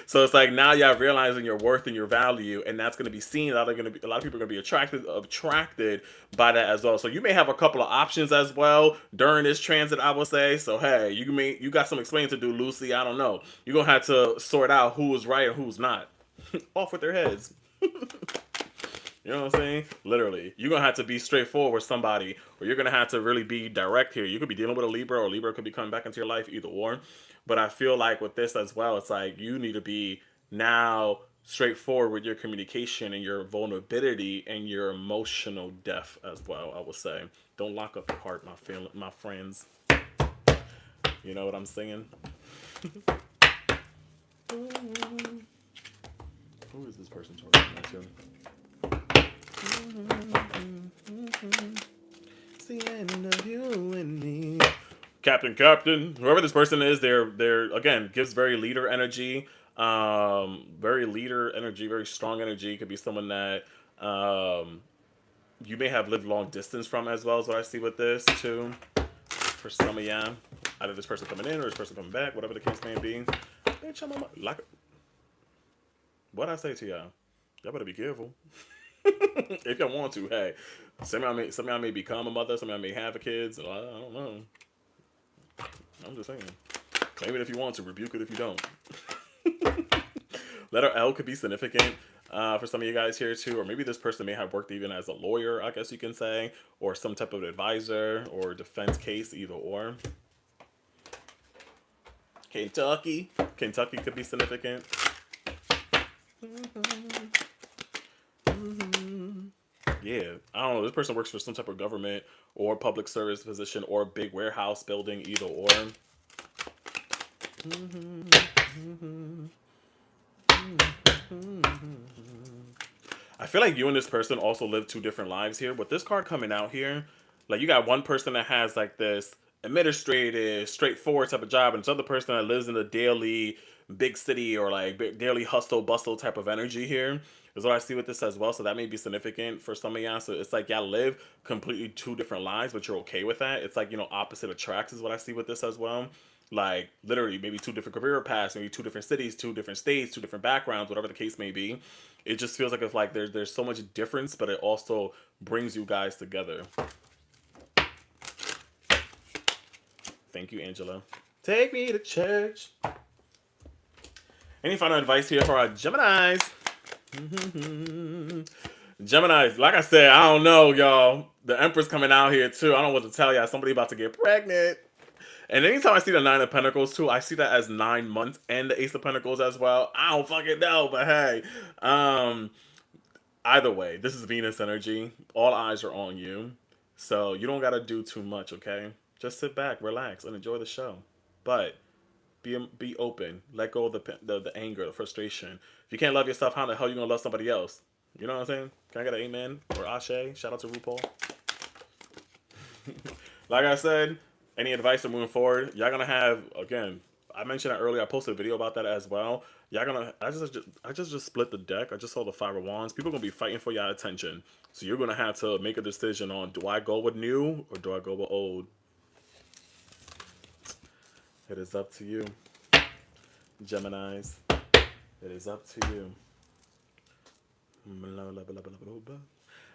So it's like now y'all realizing your worth and your value, and that's going to be seen. A lot of people are going to be attracted by that as well. So you may have a couple of options as well during this transit, I would say. So hey, you got some explaining to do, Lucy. I don't know. You're gonna have to sort out who is right and who's not. Off with their heads. You know what I'm saying? Literally. You're going to have to be straightforward with somebody, or you're going to have to really be direct here. You could be dealing with a Libra, or Libra could be coming back into your life, either or. But I feel like with this as well, it's like you need to be now straightforward with your communication and your vulnerability and your emotional depth as well, I would say. Don't lock up your heart, my friends. You know what I'm saying? Who is this person talking to? It's the end of you and me. Captain, whoever this person is, they're again gives very leader energy, very strong energy. Could be someone that you may have lived long distance from as well. Is what I see with this too. For some of y'all, either this person coming in or this person coming back, whatever the case may be. Bitch, what I say to y'all? Y'all better be careful. If y'all want to, hey, some of y'all may become a mother, some of y'all may have a kids. I don't know. I'm just saying. Claim it if you want to, rebuke it if you don't. Letter L could be significant for some of you guys here too, or maybe this person may have worked even as a lawyer, I guess you can say, or some type of advisor or defense case, either or. Kentucky could be significant. Yeah, I don't know. This person works for some type of government or public service position or big warehouse building, either or. I feel like you and this person also live two different lives here. With this card coming out here, like you got one person that has like this administrative, straightforward type of job, and this other person that lives in a daily big city or like daily hustle bustle type of energy here is what I see with this as well. So that may be significant for some of y'all. So it's like y'all live completely two different lives, but you're okay with that. It's like, you know, opposite attracts is what I see with this as well. Like literally maybe two different career paths, maybe two different cities, two different states, two different backgrounds, whatever the case may be. It just feels like it's like there's so much difference, but it also brings you guys together. Thank you, Angela. Take me to church. Any final advice here for our Geminis? Geminis, like I said, I don't know, y'all. The Empress coming out here too. I don't know what to tell y'all. Somebody about to get pregnant. And anytime I see the Nine of Pentacles too, I see that as 9 months and the Ace of Pentacles as well. I don't fucking know, but hey. Either way, this is Venus energy. All eyes are on you. So you don't got to do too much, okay? Just sit back, relax, and enjoy the show. But be open. Let go of the anger, the frustration. If you can't love yourself, how the hell are you going to love somebody else? You know what I'm saying? Can I get an amen or ashe? Shout out to RuPaul. Like I said, any advice for moving forward? Y'all gonna have, again, I mentioned that earlier. I posted a video about that as well. Y'all gonna, I just split the deck. I just saw the Five of Wands. People gonna be fighting for y'all attention. So you're gonna have to make a decision on, do I go with new or do I go with old? It is up to you, Geminis. It is up to you.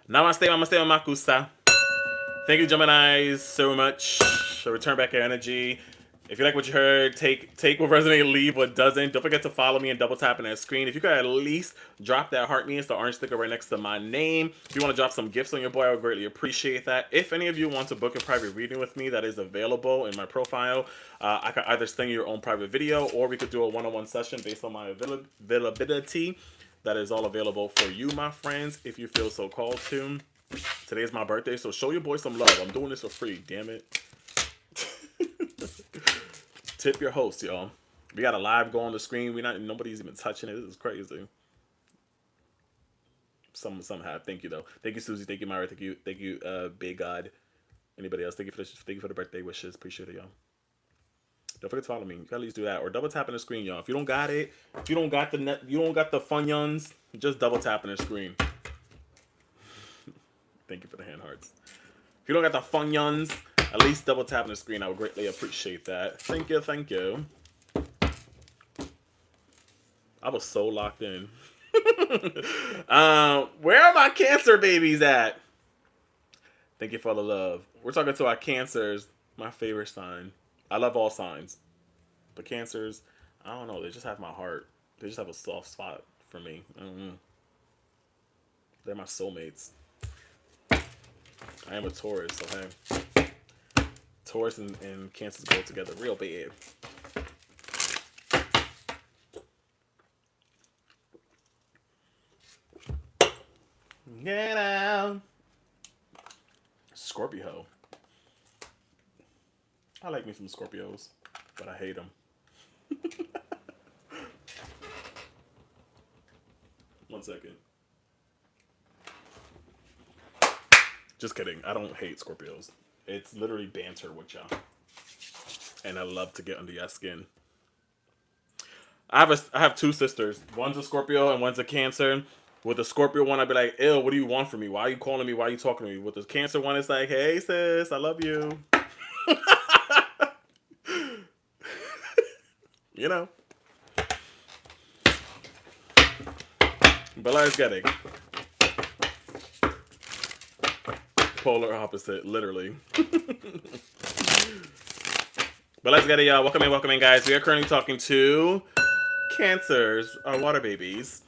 Namaste, makusa. Thank you, Geminis, so much. So return back your energy. If you like what you heard, take what resonates, leave what doesn't. Don't forget to follow me and double tap on that screen. If you could at least drop that heart means the orange sticker right next to my name. If you want to drop some gifts on your boy, I would greatly appreciate that. If any of you want to book a private reading with me, that is available in my profile. I can either send you your own private video, or we could do a one-on-one session based on my availability. That is all available for you, my friends, if you feel so called to. Today's my birthday, so show your boy some love. I'm doing this for free, damn it. Tip your host, y'all. We got a live go on the screen. Nobody's even touching it. This is crazy. Some have. Thank you though. Thank you, Susie. Thank you, Myra. Thank you, Big God. Anybody else? Thank you for the birthday wishes. Appreciate it, y'all. Don't forget to follow me. You gotta at least do that, or double tap on the screen, y'all. If you don't got it, if you don't got the net, you don't got the funyuns, just double tap on the screen. Thank you for the hand hearts. If you don't got the funyuns, at least double tap on the screen. I would greatly appreciate that. Thank you, thank you. I was so locked in. Where are my Cancer babies at? Thank you for the love. We're talking to our Cancers, my favorite sign. I love all signs, but Cancers, I don't know. They just have my heart. They just have a soft spot for me. I don't know. They're my soulmates. I am a Taurus, so hey. Taurus and Cancers go together real bad. Get out. Scorpio. I like me some Scorpios, but I hate them. 1 second. Just kidding. I don't hate Scorpios. It's literally banter with y'all. And I love to get under your skin. I have 2 sisters. One's a Scorpio and one's a Cancer. With the Scorpio one, I'd be like, ew, what do you want from me? Why are you calling me? Why are you talking to me? With the Cancer one, it's like, hey, sis, I love you. You know. But let's get it. Polar opposite, literally. But let's get it, y'all. Welcome in, guys. We are currently talking to Cancers, our water babies.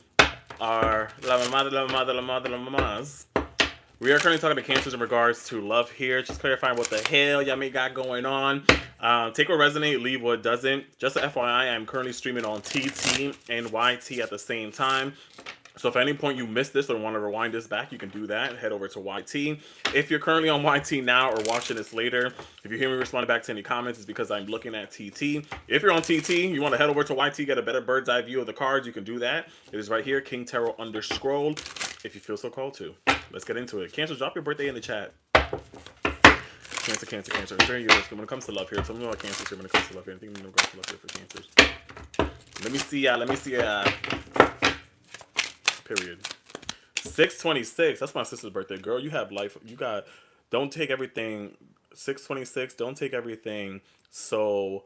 Our la mamas. We are currently talking to Cancers in regards to love here. Just clarifying what the hell y'all may got going on. Take what resonate, leave what doesn't. Just a FYI, I'm currently streaming on TT and YT at the same time. So if at any point you missed this or want to rewind this back, you can do that. Head over to YT. If you're currently on YT now or watching this later, if you hear me responding back to any comments, it's because I'm looking at TT. If you're on TT, you want to head over to YT, get a better bird's eye view of the cards, you can do that. It is right here, King Tarot _ if you feel so called to. Let's get into it. Cancer, drop your birthday in the chat. Cancer. It's very useful when it comes to love here. Tell me about Cancers here when it comes to love here. I think I'm going to go to love here for Cancers. Let me see. Period. 6/26. That's my sister's birthday, girl. You have life. You got. Don't take everything. 6/26. Don't take everything so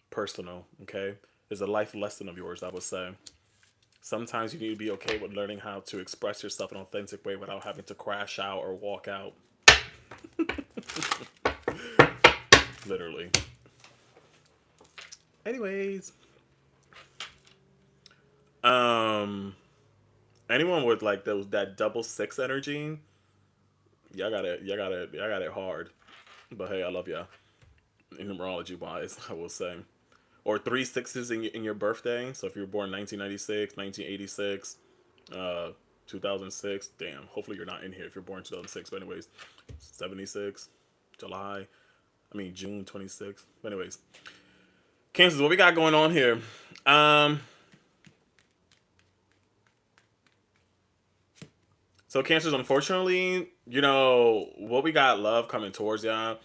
personal. Okay, it's a life lesson of yours, I would say. Sometimes you need to be okay with learning how to express yourself in an authentic way without having to crash out or walk out. Literally. Anyways. Anyone with like that double 6 energy, y'all got it hard. But hey, I love y'all. In numerology wise, I will say. Or 3 6s in your birthday. So if you were born 1996, 1986, 2006, damn. Hopefully you're not in here if you're born 2006. But anyways, 76, June 26th. But anyways, Cancers, what we got going on here? So Cancers, unfortunately, you know, what we got love coming towards y'all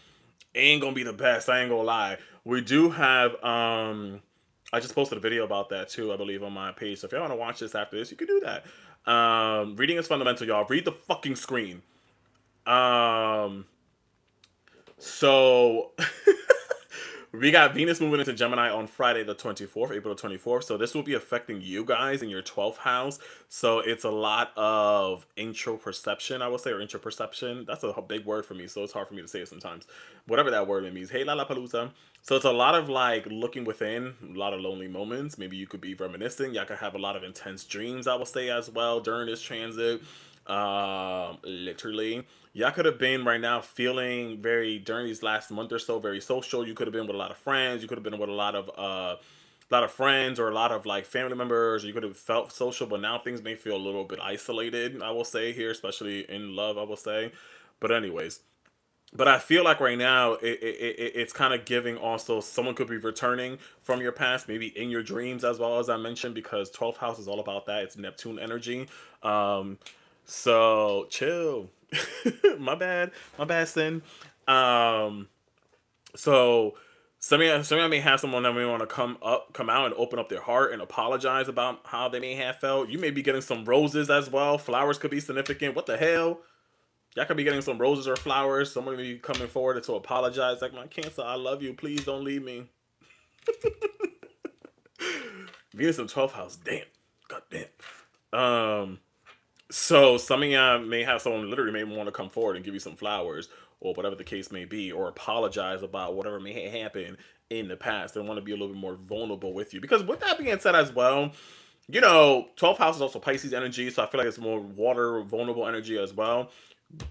ain't gonna be the best. I ain't gonna lie. We do have, I just posted a video about that too, I believe, on my page. So if y'all want to watch this after this, you can do that. Reading is fundamental, y'all. Read the fucking screen. So we got Venus moving into Gemini on Friday the 24th, April 24th. So this will be affecting you guys in your 12th house. So it's a lot of introperception, I would say, or introperception. That's a big word for me, so it's hard for me to say it sometimes. Whatever that word means. Hey, Lollapalooza. So it's a lot of like looking within, a lot of lonely moments. Maybe you could be reminiscing. Y'all could have a lot of intense dreams, I will say, as well during this transit. Literally, y'all could have been right now feeling very, during these last month or so, very social. You could have been with a lot of friends. You could have been with a lot of friends or a lot of like family members. You could have felt social, but now things may feel a little bit isolated, I will say here, especially in love, I will say. But anyways, but I feel like right now it's kind of giving also someone could be returning from your past, maybe in your dreams as well, as I mentioned, because 12th house is all about that. It's Neptune energy. So chill. My bad sin. So Some of you may have someone that may want to come out and open up their heart and apologize about how they may have felt. You may be getting some roses as well. Flowers could be significant. What the hell? Y'all could be getting some roses or flowers. Someone may be coming forward to apologize. Like, my Cancer, I love you. Please don't leave me. Venus in 12th house. Damn. God damn. So some of y'all may have someone literally may want to come forward and give you some flowers or whatever the case may be, or apologize about whatever may have happened in the past. They want to be a little bit more vulnerable with you. Because with that being said as well, 12th house is also Pisces energy, so I feel like it's more water vulnerable energy as well.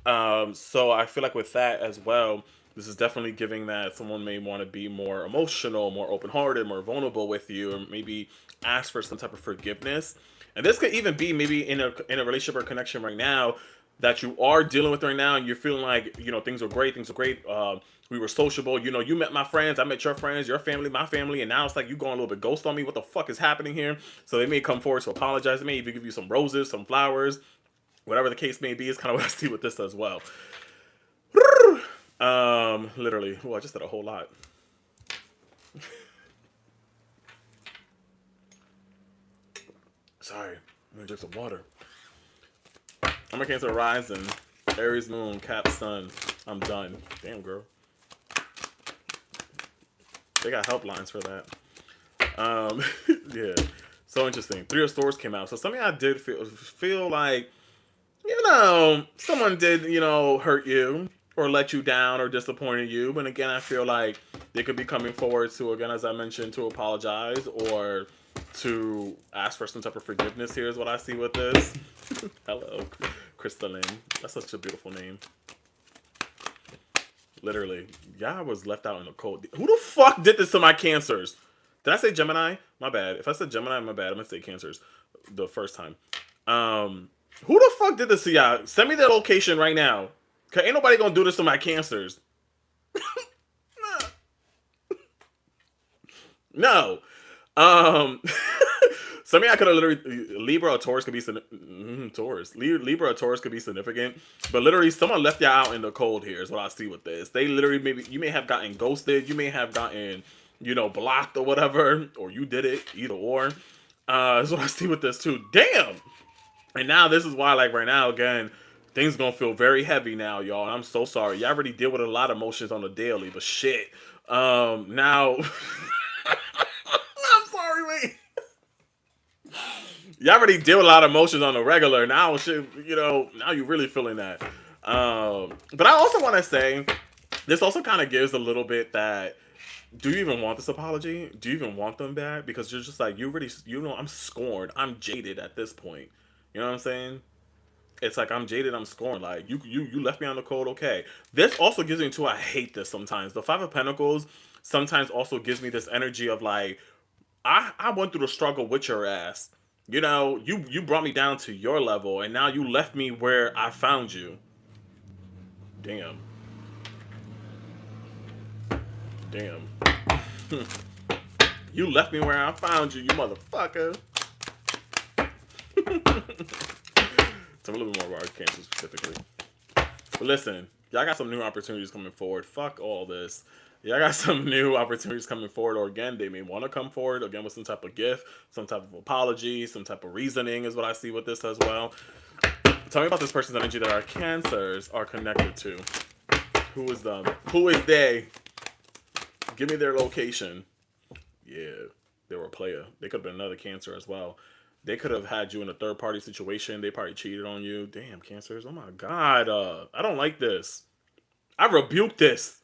So I feel like with that as well, this is definitely giving that someone may want to be more emotional, more open hearted, more vulnerable with you, or maybe ask for some type of forgiveness. And this could even be maybe in a relationship or connection right now that you are dealing with right now, and you're feeling like things are great, we were sociable. You met my friends, I met your friends, your family, my family, and now it's like you going a little bit ghost on me. What the fuck is happening here? So they may come forward to apologize. They may even give you some roses, some flowers, whatever the case may be. Is kind of what I see with this as well. Literally. Oh, I just did a whole lot. Sorry, I'm gonna drink some water. I'm a Cancer rising, Aries moon, Cap sun. I'm done. Damn, girl. They got helplines for that. Yeah. So interesting. Three of Swords came out. So some of y'all did feel like, someone did, hurt you or let you down or disappointed you. But again, I feel like they could be coming forward to, again, as I mentioned, to apologize or to ask for some type of forgiveness. Here's what I see with this. Hello, Crystalline. That's such a beautiful name. Literally, y'all was left out in the cold. Who the fuck did this to my Cancers? Did I say Gemini? My bad. If I said Gemini, my bad. I'm gonna say Cancers the first time. Who the fuck did this to y'all? Send me their location right now. Cause ain't nobody gonna do this to my Cancers. No. Some of y'all could have literally Libra or Taurus could be Taurus. Libra or Taurus could be significant, but literally someone left y'all out in the cold. Here is what I see with this. They literally you may have gotten ghosted, you may have gotten blocked or whatever, or you did it, either or. Is what I see with this too. Damn. And now this is why, like right now, again, things gonna feel very heavy now, y'all. I'm so sorry. Y'all already deal with a lot of emotions on the daily, but shit. Now. I'm sorry, wait. Y'all already deal with a lot of emotions on the regular. Now, shit, now you're really feeling that. But I also want to say, this also kind of gives a little bit that, do you even want this apology? Do you even want them back? Because you're just like, I'm scorned. I'm jaded at this point. You know what I'm saying? It's like, I'm jaded, I'm scorned. Like, you left me on the cold, okay. This also gives me too, I hate this sometimes. The Five of Pentacles sometimes also gives me this energy of like, I went through the struggle with your ass. You brought me down to your level, and now you left me where I found you. Damn. Damn. You left me where I found you, you motherfucker. So a little bit more about Cancer specifically. But listen, y'all got some new opportunities coming forward. Fuck all this. Y'all got some new opportunities coming forward, or again, they may want to come forward again with some type of gift, some type of apology, some type of reasoning is what I see with this as well. Tell me about this person's energy that our Cancers are connected to. Who is them? Who is they? Give me their location. Yeah, they were a player. They could have been another Cancer as well. They could have had you in a third-party situation. They probably cheated on you. Damn, Cancers. Oh my God. I don't like this. I rebuke this.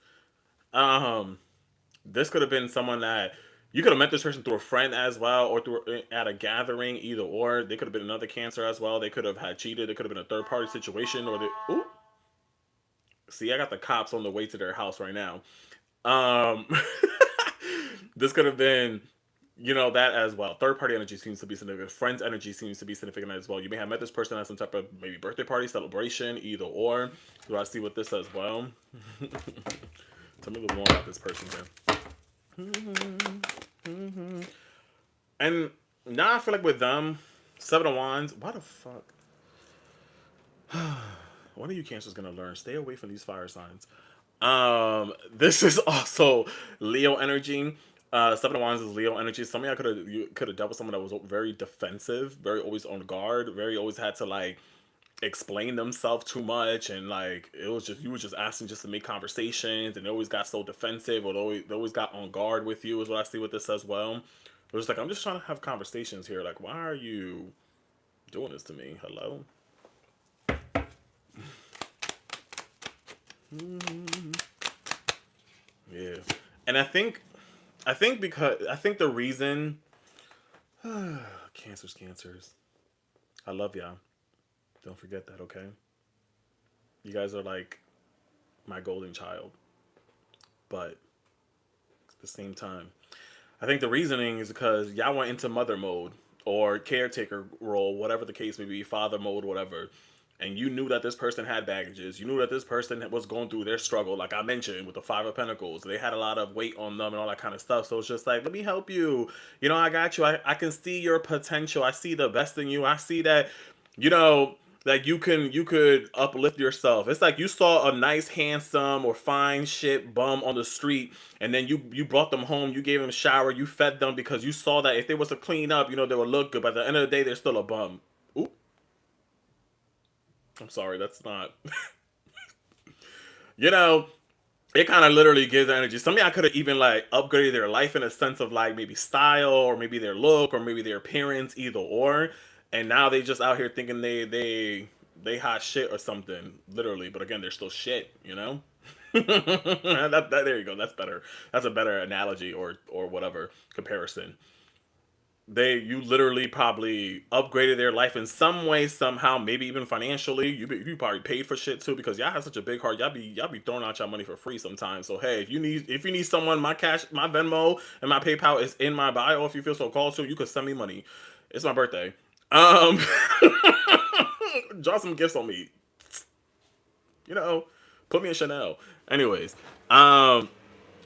This could have been someone that you could have met this person through a friend as well, or through at a gathering, either or. They could have been another Cancer as well. They could have had cheated. It could have been a third-party situation, or ooh. See, I got the cops on the way to their house right now. This could have been, that as well. Third party energy seems to be significant. Friends energy seems to be significant as well. You may have met this person at some type of maybe birthday party, celebration, either or. Do I see with this as well? Tell me a little more about this person then. And now I feel like with them, Seven of Wands, why the fuck? One of you Cancers gonna learn. Stay away from these fire signs. This is also Leo energy. Seven of Wands is Leo energy. Some of y'all could have dealt with someone that was very defensive, very always on guard, very always had to like explain themselves too much, and like it was just you were just asking just to make conversations, and they always got so defensive, or they always got on guard with you. Is what I see with this as well. It was like I'm just trying to have conversations here. Like, why are you doing this to me? Hello. Yeah, and I think the reason cancers. I love y'all. Don't forget that, okay? You guys are like my golden child, but at the same time, I think the reasoning is because y'all went into mother mode or caretaker role, whatever the case may be, father mode, whatever. And you knew that this person had baggages. You knew that this person was going through their struggle, like I mentioned with the Five of Pentacles. They had a lot of weight on them and all that kind of stuff. So it's just like, let me help you. You know, I got you. I can see your potential. I see the best in you. I see that, you know, like you could uplift yourself. It's like you saw a nice, handsome or fine shit bum on the street, and then you brought them home. You gave them a shower. You fed them because you saw that if they was to clean up, you know, they would look good. But at the end of the day, they're still a bum. Ooh, I'm sorry, that's not. You know, it kind of literally gives the energy. Some of y'all could have even like upgraded their life in a sense of like maybe style or maybe their look or maybe their appearance, either or. And now they just out here thinking they hot shit or something, literally. But again, they're still shit, you know. There you go. That's better. That's a better analogy or whatever comparison. You literally probably upgraded their life in some way somehow, maybe even financially. You probably paid for shit too, because y'all have such a big heart. Y'all be throwing out y'all money for free sometimes. So hey, if you need someone, my Venmo and my PayPal is in my bio. If you feel so called to, you could send me money. It's my birthday. um Draw some gifts on me, you know. Put me in Chanel. Anyways, um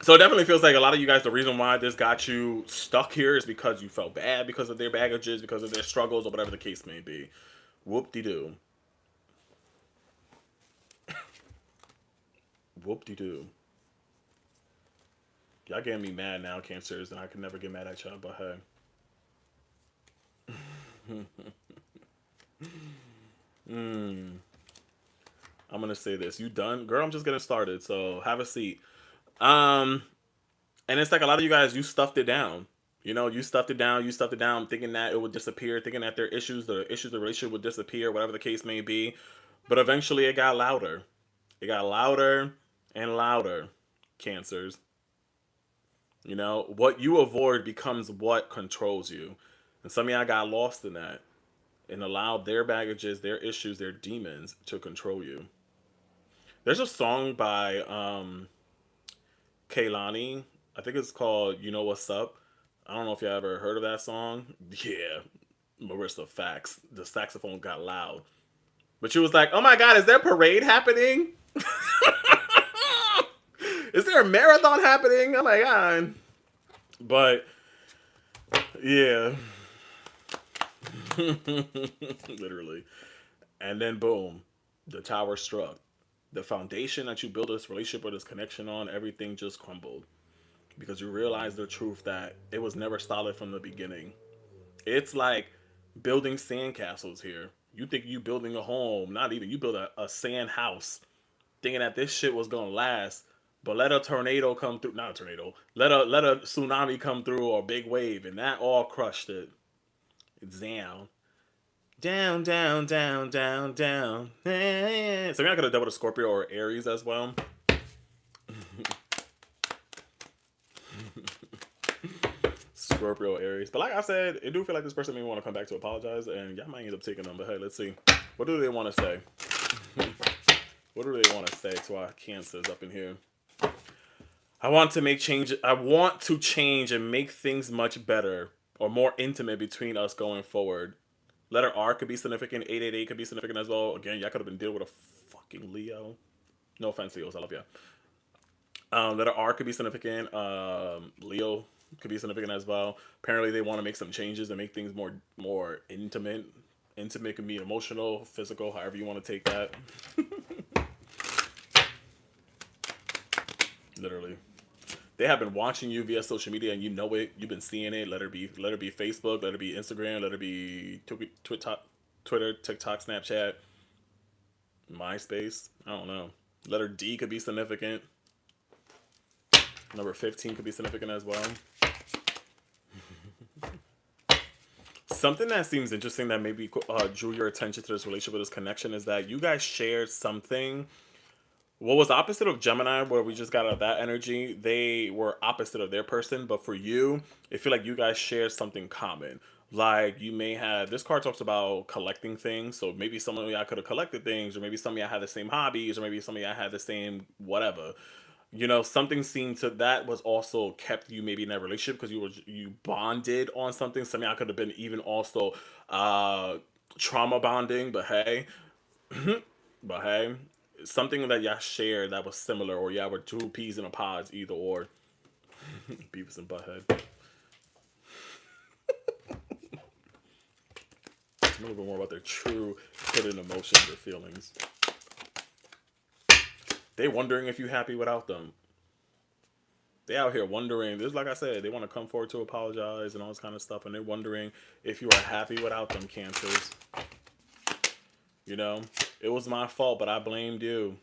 so it definitely feels like a lot of you guys, the reason why this got you stuck here is because you felt bad because of their baggages, because of their struggles, or whatever the case may be. Whoop de doo. Whoop de doo. Y'all getting me mad now, Cancers, and I can never get mad at y'all, but hey. I'm gonna say this. You done? Girl, I'm just getting started, so have a seat. Um, and it's like a lot of you guys, you stuffed it down. You know, you stuffed it down, thinking that it would disappear, thinking that the issues of the relationship would disappear, whatever the case may be. But eventually it got louder. It got louder and louder, Cancers. You know, what you avoid becomes what controls you. And some of y'all got lost in that and allowed their baggages, their issues, their demons to control you. There's a song by Kaylani. I think it's called "You Know What's Up." I don't know if you ever heard of that song. Yeah, Marissa Facts. The saxophone got loud, but she was like, "Oh my God, is there a parade happening? Is there a marathon happening?" I'm like, but yeah, literally. And then boom, the tower struck. The foundation that you build this relationship or this connection on, everything just crumbled because you realize the truth that it was never solid from the beginning. It's like building sandcastles here. You think you building a home, not even, you build a sand house, thinking that this shit was gonna last. But let a tornado come through, not a tornado, let a tsunami come through or a big wave, and that all crushed it. It's down. Down, down, down, down, down. So we're not gonna double the Scorpio or Aries as well. Scorpio, Aries. But like I said, it do feel like this person may want to come back to apologize, and y'all might end up taking them. But hey, let's see. What do they want to say? What do they want to say to our Cancers up in here? I want to make change. I want to change and make things much better or more intimate between us going forward. Letter R could be significant. 888 could be significant as well. Again, y'all could have been dealing with a fucking Leo. No offense, Leos. I love you. Letter R could be significant. Leo could be significant as well. Apparently, they want to make some changes and make things more intimate. Intimate can be emotional, physical, however you want to take that. Literally. They have been watching you via social media, and you know it. You've been seeing it. Let it be Facebook, let it be Instagram, let it be Twitter, TikTok, Snapchat, MySpace. I don't know. Letter D could be significant. Number 15 could be significant as well. Something that seems interesting that maybe drew your attention to this relationship, this connection, is that you guys shared something. What was opposite of Gemini, where we just got out of that energy, they were opposite of their person. But for you, I feel like you guys shared something common. Like you may have, this card talks about collecting things. So maybe some of y'all could have collected things, or maybe some of y'all had the same hobbies, or maybe some of y'all had the same whatever. You know, something seemed to that was also kept you maybe in that relationship because you bonded on something. Some of y'all could have been even also trauma bonding, but hey, but hey, something that y'all shared that was similar, or y'all were two peas in a pod, either or. Beavis and Butthead. A little bit more about their true hidden emotions or feelings. They wondering if you happy without them. They out here wondering. This, like I said, they want to come forward to apologize and all this kind of stuff, and they're wondering if you are happy without them, Cancers. You know, it was my fault, but I blamed you.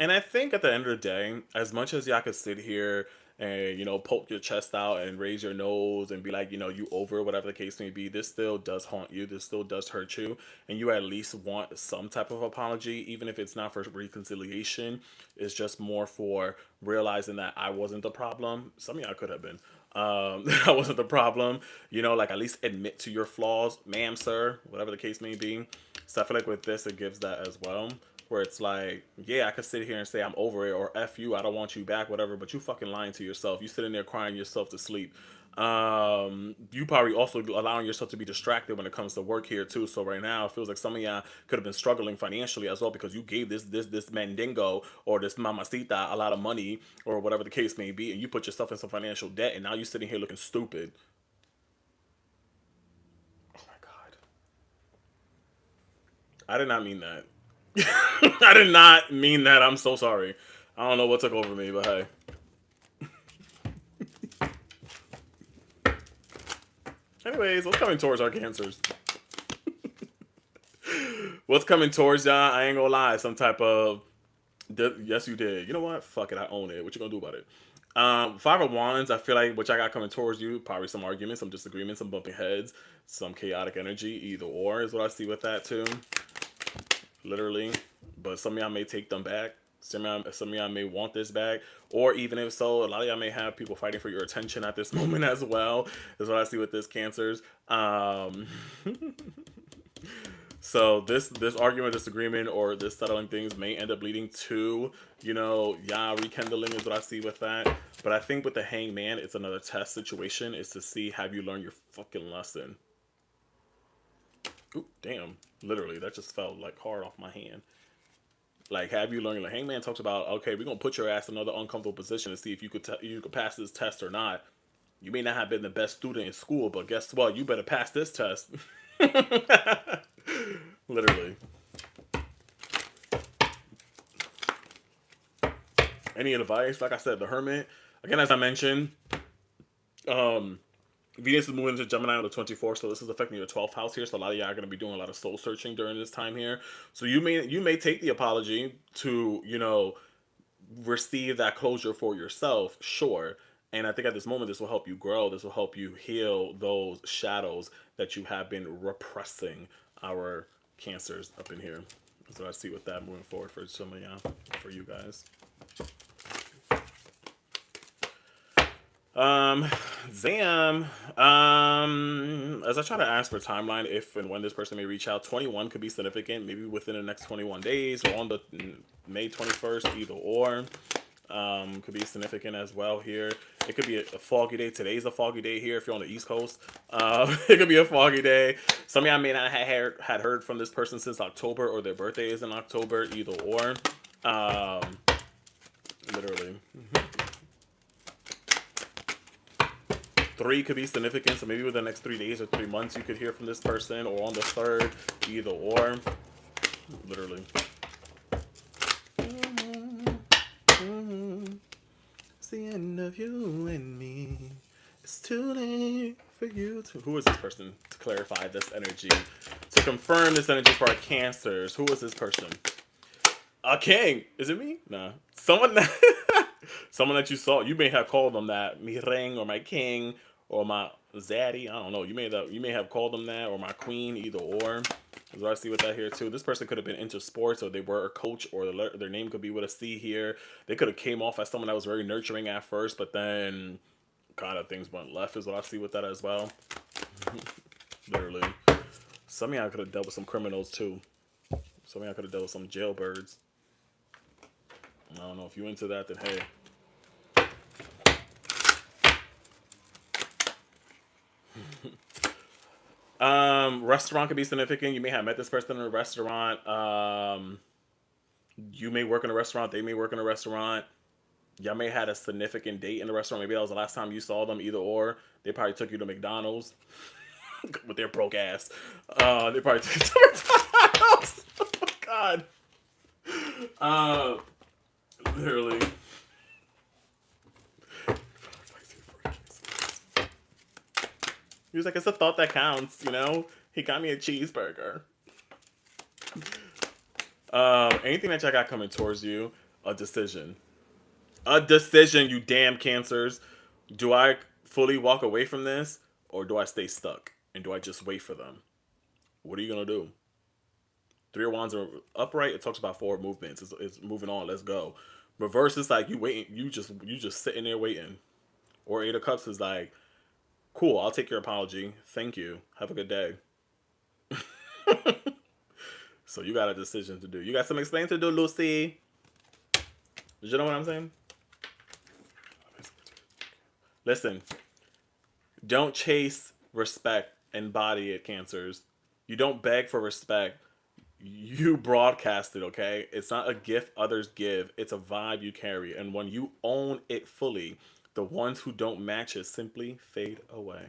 And I think at the end of the day, as much as y'all could sit here and, you know, poke your chest out and raise your nose and be like, you know, you over, whatever the case may be, this still does haunt you. This still does hurt you. And you at least want some type of apology, even if it's not for reconciliation. It's just more for realizing that I wasn't the problem. Some of y'all could have been. I wasn't the problem. You know, like at least admit to your flaws, ma'am, sir, whatever the case may be. So I feel like with this, it gives that as well. Where it's like, yeah, I could sit here and say I'm over it, or F you, I don't want you back, whatever, but you fucking lying to yourself. You sitting there crying yourself to sleep. You probably also allowing yourself to be distracted when it comes to work here too. So right now it feels like some of y'all could have been struggling financially as well, because you gave this mandingo or this mamacita a lot of money or whatever the case may be, and you put yourself in some financial debt, and now you're sitting here looking stupid. Oh my God. I did not mean that. I did not mean that. I'm so sorry. I don't know what took over me, but hey. Anyways, what's coming towards our Cancers? What's coming towards y'all? I ain't gonna lie. Some type of... Yes, you did. You know what? Fuck it. I own it. What you gonna do about it? Five of Wands, I feel like what I got coming towards you, probably some arguments, some disagreements, some bumping heads, some chaotic energy. Either or is what I see with that too. Literally. But some of y'all may take them back. Some of y'all may want this back. Or even if so, a lot of y'all may have people fighting for your attention at this moment as well. Is what I see with this, Cancers. So this argument, disagreement, or this settling things may end up leading to, you know, y'all rekindling is what I see with that. But I think with the Hangman, it's another test situation. Is to see, have you learned your fucking lesson? Ooh, damn. Literally, that just fell like hard off my hand. Like, have you learned? The Hangman talks about, okay, we're gonna put your ass in another uncomfortable position to see if you could pass this test or not. You may not have been the best student in school, but guess what? You better pass this test. Literally. Any advice? Like I said, the Hermit. Again, as I mentioned, Venus is moving into Gemini on the 24th, so this is affecting your 12th house here. So a lot of y'all are going to be doing a lot of soul searching during this time here. So you may take the apology to, you know, receive that closure for yourself, sure. And I think at this moment, this will help you grow. This will help you heal those shadows that you have been repressing, our Cancers up in here. So I see with that moving forward for some of y'all, for you guys. Zam. As I try to ask for timeline, if and when this person may reach out, 21 could be significant, maybe within the next 21 days or on the May 21st, either or. Could be significant as well here. It could be a foggy day. Today's a foggy day here if you're on the East Coast. It could be a foggy day. Some of y'all may not have heard from this person since October, or their birthday is in October, either or. Literally. 3 could be significant, so maybe within the next 3 days or 3 months you could hear from this person, or on the 3rd, either or. Literally. you and me. It's too late for you to. Who is this person to clarify this energy? To confirm this energy for our Cancers. Who is this person? A king. Is it me? Nah. Someone that someone that you saw. You may have called them that. Mi ring or my king or my zaddy. I don't know. You may have called them that or my queen. Either or. So I see with that here too. This person could have been into sports, or they were a coach, or their name could be with a C here. They could have came off as someone that was very nurturing at first, but then kind of things went left. Is what I see with that as well. Literally, some of y'all could have dealt with some criminals too. Some of y'all could have dealt with some jailbirds. I don't know if you into that. Then hey. Restaurant could be significant. You may have met this person in a restaurant. You may work in a restaurant. They may work in a restaurant. Y'all may have had a significant date in the restaurant. Maybe that was the last time you saw them. Either or. They probably took you to McDonald's with their broke ass. They probably took you to McDonald's. Oh God. Literally. He was like, it's a thought that counts, you know? He got me a cheeseburger. Anything that y'all got coming towards you, a decision. A decision, you damn Cancers. Do I fully walk away from this, or do I stay stuck? And do I just wait for them? What are you going to do? Three of Wands are upright. It talks about forward movements. It's moving on. Let's go. Reverse is like you waiting. You just sitting there waiting. Or Eight of Cups is like, cool, I'll take your apology. Thank you. Have a good day. So you got a decision to do. You got some explaining to do, Lucy. Did you know what I'm saying? Listen. Don't chase respect, embody it, Cancers. You don't beg for respect. You broadcast it, okay? It's not a gift others give. It's a vibe you carry. And when you own it fully, the ones who don't match it simply fade away.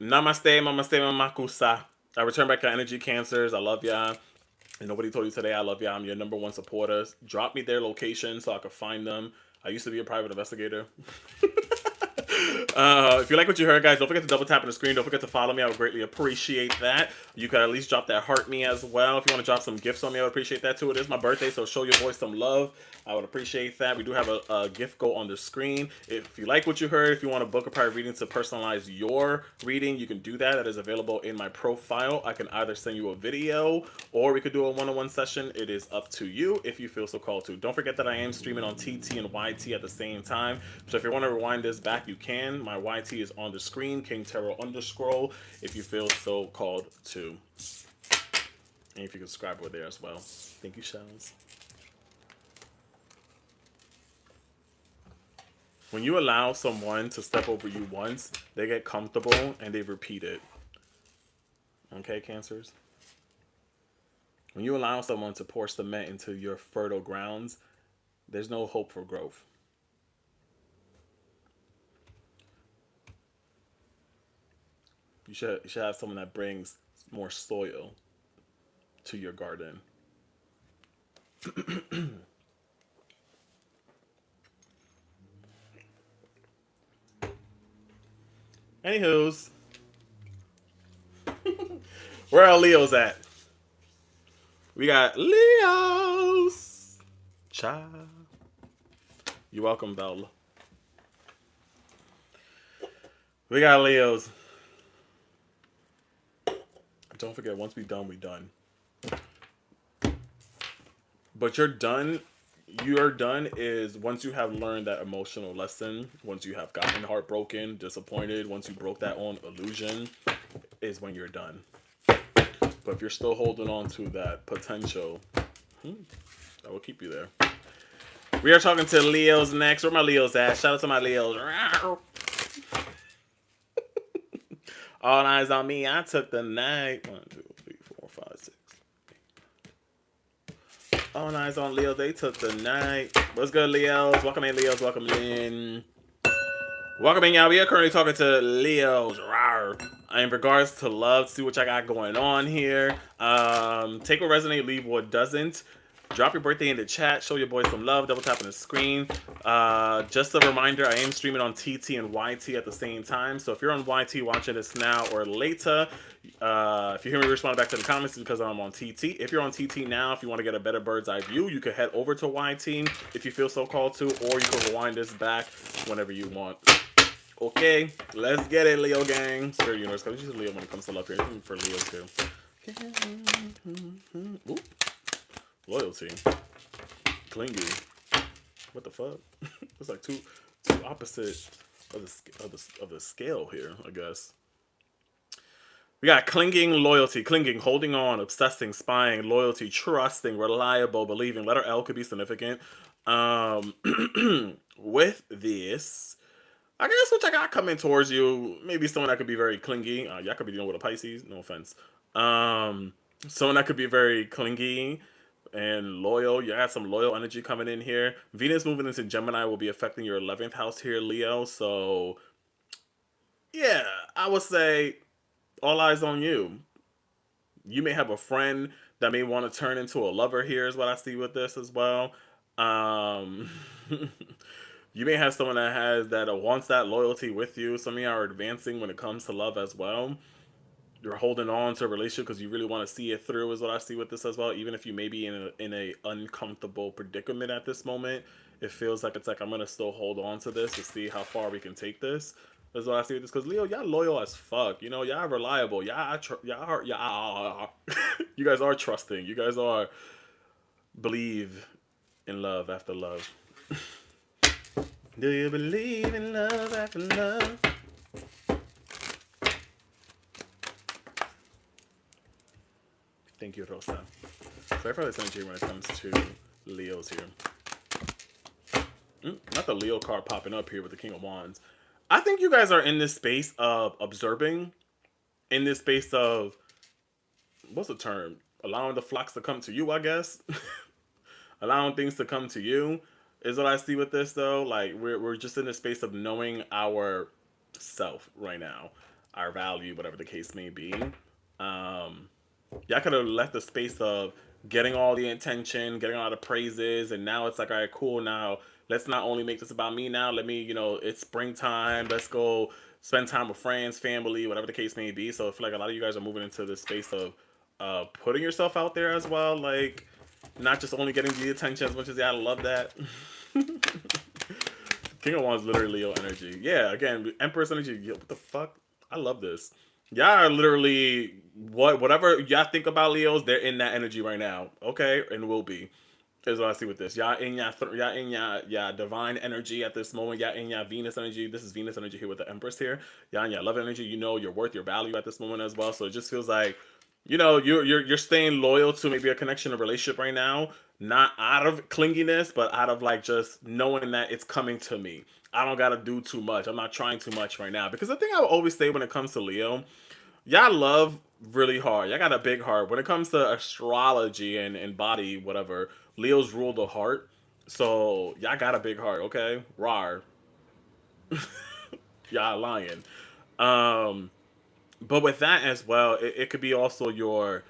Namaste, namaste, mamakusa. I return back to energy, Cancers. I love y'all. And nobody told you today I love y'all. I'm your #1 supporter. Drop me their location so I can find them. I used to be a private investigator. If you like what you heard, guys, don't forget to double tap on the screen. Don't forget to follow me. I would greatly appreciate that. You could at least drop that heart me as well. If you want to drop some gifts on me, I would appreciate that too. It is my birthday, so show your boy some love. I would appreciate that. We do have a gift go on the screen. If you like what you heard, if you want to book a private reading to personalize your reading, you can do that. That is available in my profile. I can either send you a video or we could do a one-on-one session. It is up to you if you feel so called to. Don't forget that I am streaming on TT and YT at the same time. So if you want to rewind this back, you can. My YT is on the screen, King Tarot _ if you feel so called to. And if you can subscribe over there as well. Thank you, Shells. When you allow someone to step over you once, they get comfortable and they repeat it. Okay, Cancers? When you allow someone to pour cement into your fertile grounds, there's no hope for growth. You should have someone that brings more soil to your garden. Anywho's. Where are Leos at? We got Leos. Cha. You're welcome, Bella. We got Leos. Don't forget, once we done, we done. But you're done is once you have learned that emotional lesson, once you have gotten heartbroken, disappointed, once you broke that own illusion, is when you're done. But if you're still holding on to that potential, that will keep you there. We are talking to Leos next. Where my Leos at? Shout out to my Leos. All eyes on me. I took the night. 1, 2, 3, 4, 5, 6. All eyes on Leo. They took the night. What's good, Leos? Welcome in, Leos. Welcome in. Welcome in, y'all. We are currently talking to Leos. In regards to love, see what y'all got going on here. Take what resonates, leave what doesn't. Drop your birthday in the chat. Show your boys some love. Double tap on the screen. Just a reminder, I am streaming on TT and YT at the same time. So if you're on YT watching this now or later, if you hear me respond back to the comments, it's because I'm on TT. If you're on TT now, if you want to get a better bird's eye view, you can head over to YT if you feel so called to, or you can rewind this back whenever you want. Okay, let's get it, Leo gang. Spirit universe, because usually Leo when it comes to love here. Anything for Leo too. Ooh. Loyalty. Clingy. What the fuck? It's like two opposite of the scale here, I guess. We got clinging, loyalty, clinging, holding on, obsessing, spying, loyalty, trusting, reliable, believing. Letter L could be significant. With this, I guess which I got coming towards you, maybe someone that could be very clingy. Y'all could be dealing with a Pisces, no offense. Someone that could be very clingy and loyal. You have some loyal energy coming in here. Venus moving into Gemini will be affecting your 11th house here, Leo. So, yeah, I would say all eyes on you. You may have a friend that may want to turn into a lover here, is what I see with this as well. Um, you may have someone that has that wants that loyalty with you. Some of you are advancing when it comes to love as well. You're holding on to a relationship because you really want to see it through, is what I see with this as well. Even if you may be in a uncomfortable predicament at this moment, it feels like it's like I'm gonna still hold on to this to see how far we can take this. That's what I see with this, because Leo, y'all loyal as fuck. You know, y'all reliable. You guys are trusting. You guys are believe in love after love. Do you believe in love after love? Thank you, Rosa. Sorry for this energy when it comes to Leos here. Not the Leo card popping up here with the King of Wands. I think you guys are in this space of observing, in this space of, what's the term? Allowing the flocks to come to you, I guess. Allowing things to come to you is what I see with this, though. Like, we're just in the space of knowing our self right now, our value, whatever the case may be. Y'all could have left the space of getting all the attention, getting all the praises, and now it's like, all right, cool. Now let's not only make this about me. Now let me, it's springtime. Let's go spend time with friends, family, whatever the case may be. So I feel like a lot of you guys are moving into this space of putting yourself out there as well, like not just only getting the attention as much as y'all love that. King of Wands literally Leo energy. Yeah, again, Empress energy. Yo, what the fuck? I love this. Y'all are literally whatever y'all think about Leos, they're in that energy right now. Okay, and will be. Is what I see with this. Y'all in y'all divine energy at this moment. Y'all in y'all Venus energy. This is Venus energy here with the Empress here. Y'all in y'all love energy. You know your worth, your value at this moment as well. So it just feels like, you're staying loyal to maybe a connection, a relationship right now, not out of clinginess, but out of like just knowing that it's coming to me. I don't gotta do too much. I'm not trying too much right now. Because the thing I would always say when it comes to Leo, y'all love really hard. Y'all got a big heart. When it comes to astrology and body, whatever, Leos rule the heart. So y'all got a big heart, okay? Rar. Y'all lying. Um, but with that as well, it could be also your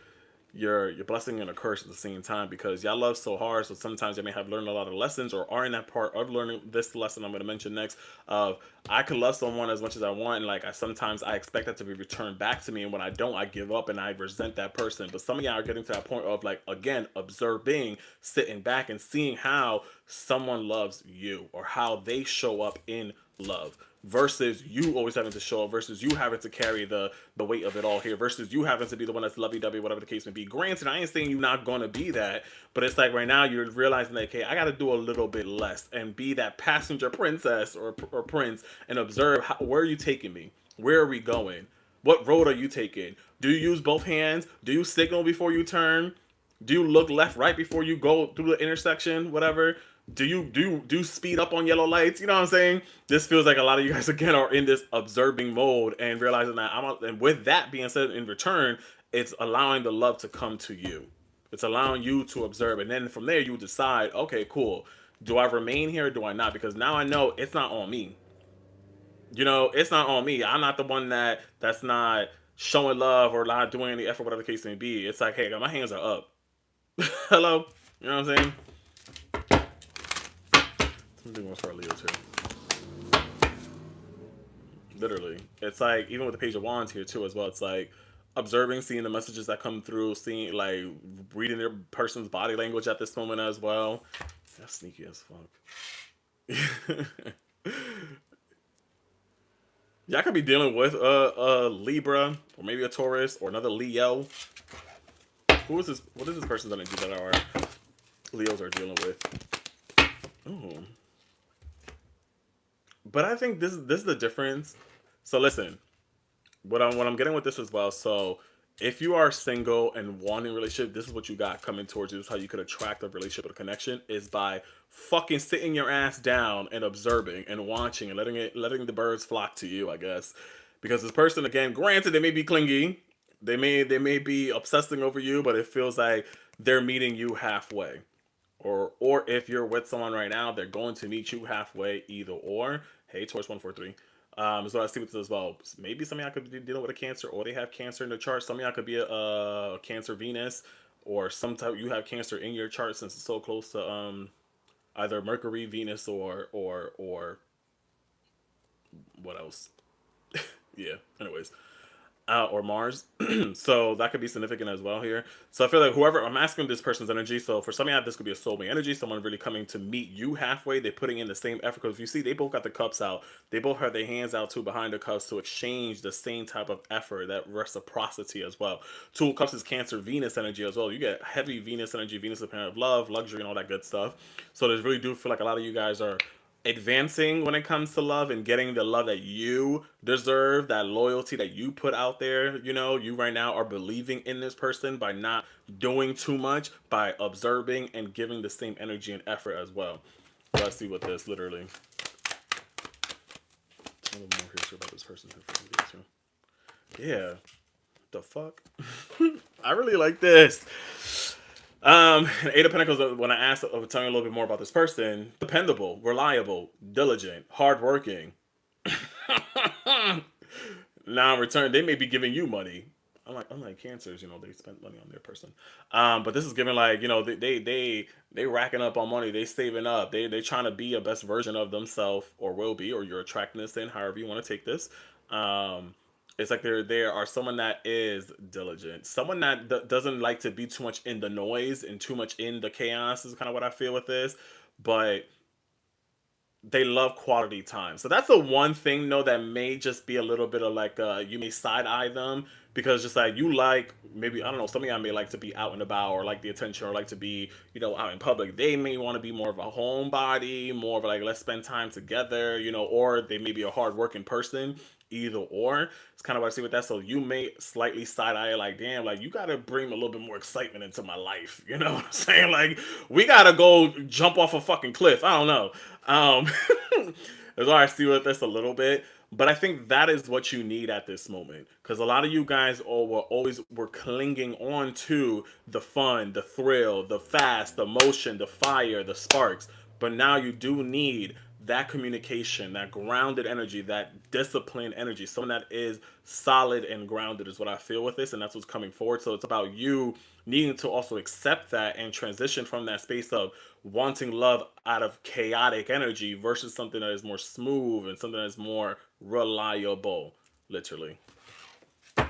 blessing and a curse at the same time, because y'all love so hard. So sometimes you may have learned a lot of lessons or are in that part of learning this lesson I'm going to mention next of, I could love someone as much as I want, and like sometimes I expect that to be returned back to me, and when I don't, I give up and I resent that person. But some of y'all are getting to that point of like, again, observing, sitting back and seeing how someone loves you or how they show up in love, versus you always having to show up, versus you having to carry the weight of it all here, versus you having to be the one that's lovey-dovey, whatever the case may be. Granted, I ain't saying you're not going to be that, but it's like right now you're realizing that, okay, I got to do a little bit less and be that passenger princess or prince and observe where are you taking me? Where are we going? What road are you taking? Do you use both hands? Do you signal before you turn? Do you look left, right before you go through the intersection? Whatever. Do you speed up on yellow lights? You know what I'm saying? This feels like a lot of you guys again are in this observing mode and realizing that and with that being said, in return, it's allowing the love to come to you. It's allowing you to observe, and then from there you decide, okay, cool. Do I remain here or do I not? Because now I know it's not on me. It's not on me. I'm not the one that's not showing love or not doing any effort, whatever the case may be. It's like, hey, my hands are up. Hello. You know what I'm saying? Something else for our Leo too. Literally, it's like even with the Page of Wands here too as well. It's like observing, seeing the messages that come through, seeing like reading their person's body language at this moment as well. That's sneaky as fuck. Y'all could be dealing with a Libra or maybe a Taurus or another Leo. Who is this? What is this person's energy that our Leos are dealing with? Ooh. But I think this is the difference. So listen, what I'm getting with this as well. So if you are single and wanting a relationship, this is what you got coming towards you. This is how you could attract a relationship or a connection is by fucking sitting your ass down and observing and watching and letting the birds flock to you, I guess. Because this person, again, granted they may be clingy, they may be obsessing over you, but it feels like they're meeting you halfway. Or if you're with someone right now, they're going to meet you halfway, either or. Hey, Taurus 143. So I see with this as well. Maybe some of y'all could be dealing with a Cancer, or they have Cancer in the chart. Some of y'all could be a Cancer Venus, or some type you have Cancer in your chart since it's so close to either Mercury, Venus, or what else? Yeah. Anyways, or Mars. So that could be significant as well here. So I feel like whoever I'm asking this person's energy. So for some of you, this could be a soulmate energy. Someone really coming to meet you halfway. They're putting in the same effort. Because if you see, they both got the cups out. They both have their hands out too behind the cups to exchange the same type of effort, that reciprocity as well. Two of Cups is Cancer Venus energy as well. You get heavy Venus energy. Venus is a planet of love, luxury, and all that good stuff. So there's really do feel like a lot of you guys are advancing when it comes to love and getting the love that you deserve, that loyalty that you put out there. You know, you right now are believing in this person by not doing too much, by observing and giving the same energy and effort as well. Let's see what this literally. A little more here about this person. Yeah. The fuck? I really like this. Eight of Pentacles, when I asked, tell me a little bit more about this person. Dependable, reliable, diligent, hardworking. Now in return, they may be giving you money. Unlike Cancers, you know, they spend money on their person. But this is giving like, you know, they racking up on money, they saving up, they trying to be a best version of themselves, or will be, or you're attracting this in, however you want to take this. It's like there are someone that is diligent, someone that doesn't like to be too much in the noise and too much in the chaos is kind of what I feel with this, but they love quality time. So that's the one thing, though, that may just be a little bit of like you may side eye them because just like you like maybe I don't know, some of y'all may like to be out and about or like the attention or like to be, you know, out in public. They may want to be more of a homebody, more of like let's spend time together, you know, or they may be a hardworking person. Either or, it's kind of what I see with that. So you may slightly side eye like, damn, like you gotta bring a little bit more excitement into my life. You know what I'm saying? Like we gotta go jump off a fucking cliff. I don't know. Um, that's why I see with this a little bit. But I think that is what you need at this moment. Because a lot of you guys all were clinging on to the fun, the thrill, the fast, the motion, the fire, the sparks. But now you do need that communication, that grounded energy, that disciplined energy. Someone that is solid and grounded is what I feel with this, and that's what's coming forward. So it's about you needing to also accept that and transition from that space of wanting love out of chaotic energy versus something that is more smooth and something that is more reliable, literally. So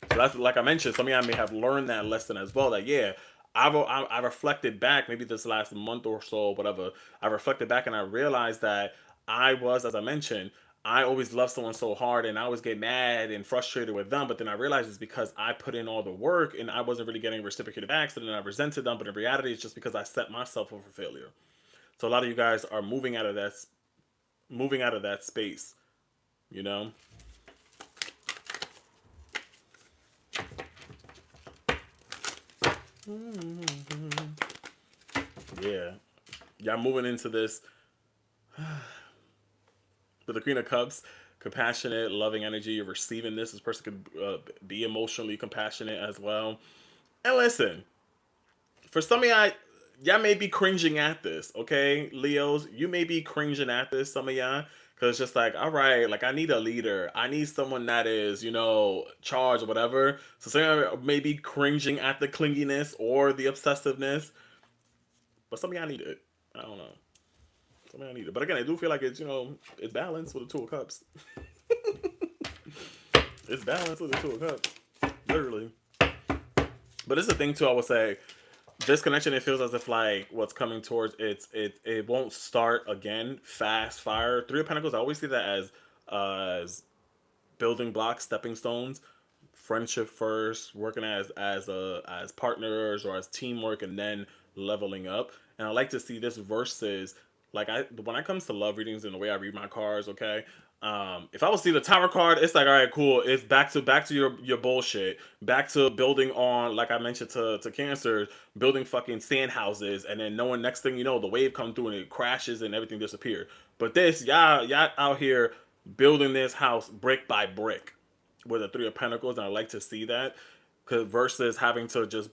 that's like I mentioned, some of y'all may have learned that lesson as well. That yeah, I reflected back maybe this last month or so, whatever. I reflected back and I realized that I was, as I mentioned, I always love someone so hard and I always get mad and frustrated with them. But then I realized it's because I put in all the work and I wasn't really getting reciprocated back. So then I resented them. But in reality, it's just because I set myself up for failure. So a lot of you guys are moving out of that space, you know. Yeah, y'all moving into this with the Queen of Cups, compassionate, loving energy. You're receiving this. This person could be emotionally compassionate as well. And listen, for some of y'all may be cringing at this, okay, Leos. You may be cringing at this, some of y'all, Cause it's just like, all right, like I need a leader. I need someone that is, you know, charged or whatever. So some may be cringing at the clinginess or the obsessiveness, but some of y'all need it. I don't know. Some of y'all need it. But again, I do feel like it's, you know, it's balanced with the Two of Cups. It's balanced with the Two of Cups. Literally. But it's the thing too, I would say, this connection, it feels as if like what's coming towards it won't start again fast fire. Three of Pentacles, I always see that as building blocks, stepping stones, friendship first, working as partners or as teamwork, and then leveling up. And I like to see this versus like when it comes to love readings and the way I read my cards, okay. If I would see the Tower card, it's like, all right, cool. It's back to your bullshit. Back to building on, like I mentioned to Cancer, building fucking sand houses, and then knowing next thing you know, the wave comes through and it crashes and everything disappears. But this, y'all out here building this house brick by brick with a Three of Pentacles, and I like to see that. Versus having to just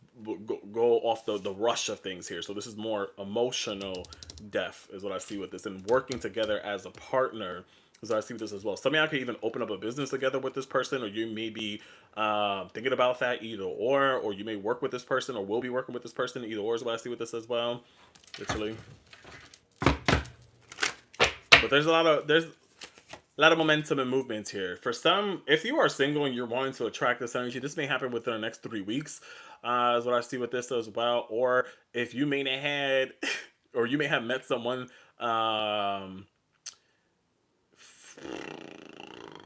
go off the rush of things here. So this is more emotional depth is what I see with this, and working together as a partner is what I see with this as well. Some of y'all could even open up a business together with this person, or you may be thinking about that either or you may work with this person or will be working with this person either or is what I see with this as well. Literally. But there's a lot of momentum and movement here. For some, if you are single and you're wanting to attract this energy, this may happen within the next 3 weeks, is what I see with this as well. Or if you may have had, or you may have met someone,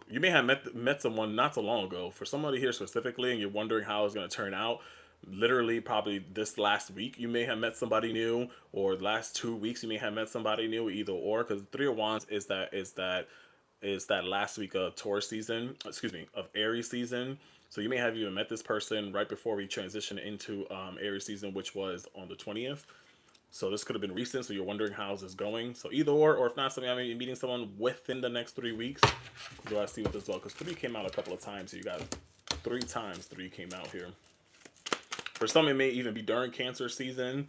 you may have met someone not so long ago. For somebody here specifically, and you're wondering how it's going to turn out, literally probably this last week you may have met somebody new, or the last 2 weeks you may have met somebody new, either or. Because Three of Wands is that last week of Taurus season, excuse me, of Aries season. So you may have even met this person right before we transition into Aries season, which was on the 20th. So this could have been recent, so you're wondering how's this going. So either or if not, something I may be meeting someone within the next 3 weeks. Do I see with this well? Because 3 came out a couple of times, so you got 3 times 3 came out here. For some, it may even be during Cancer season,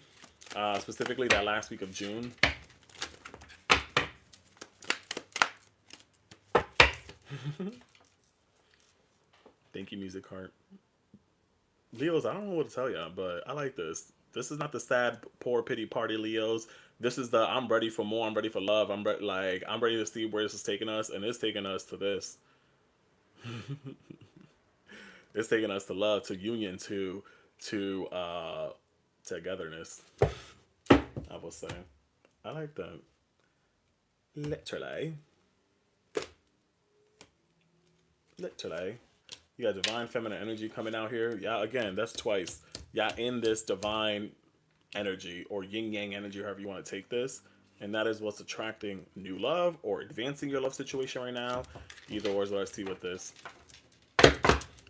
specifically that last week of June. Thank you, music heart. Leos, I don't know what to tell you, but I like this. This is not the sad, poor, pity party Leos. This is the I'm ready for more. I'm ready for love. I'm ready to see where this is taking us, and it's taking us to this. It's taking us to love, to union, to togetherness. I will say, I like that. Literally. You got divine feminine energy coming out here. Yeah, again, that's twice. Yeah, in this divine energy or yin yang energy, however you want to take this. And that is what's attracting new love or advancing your love situation right now. Either or is what I see with this.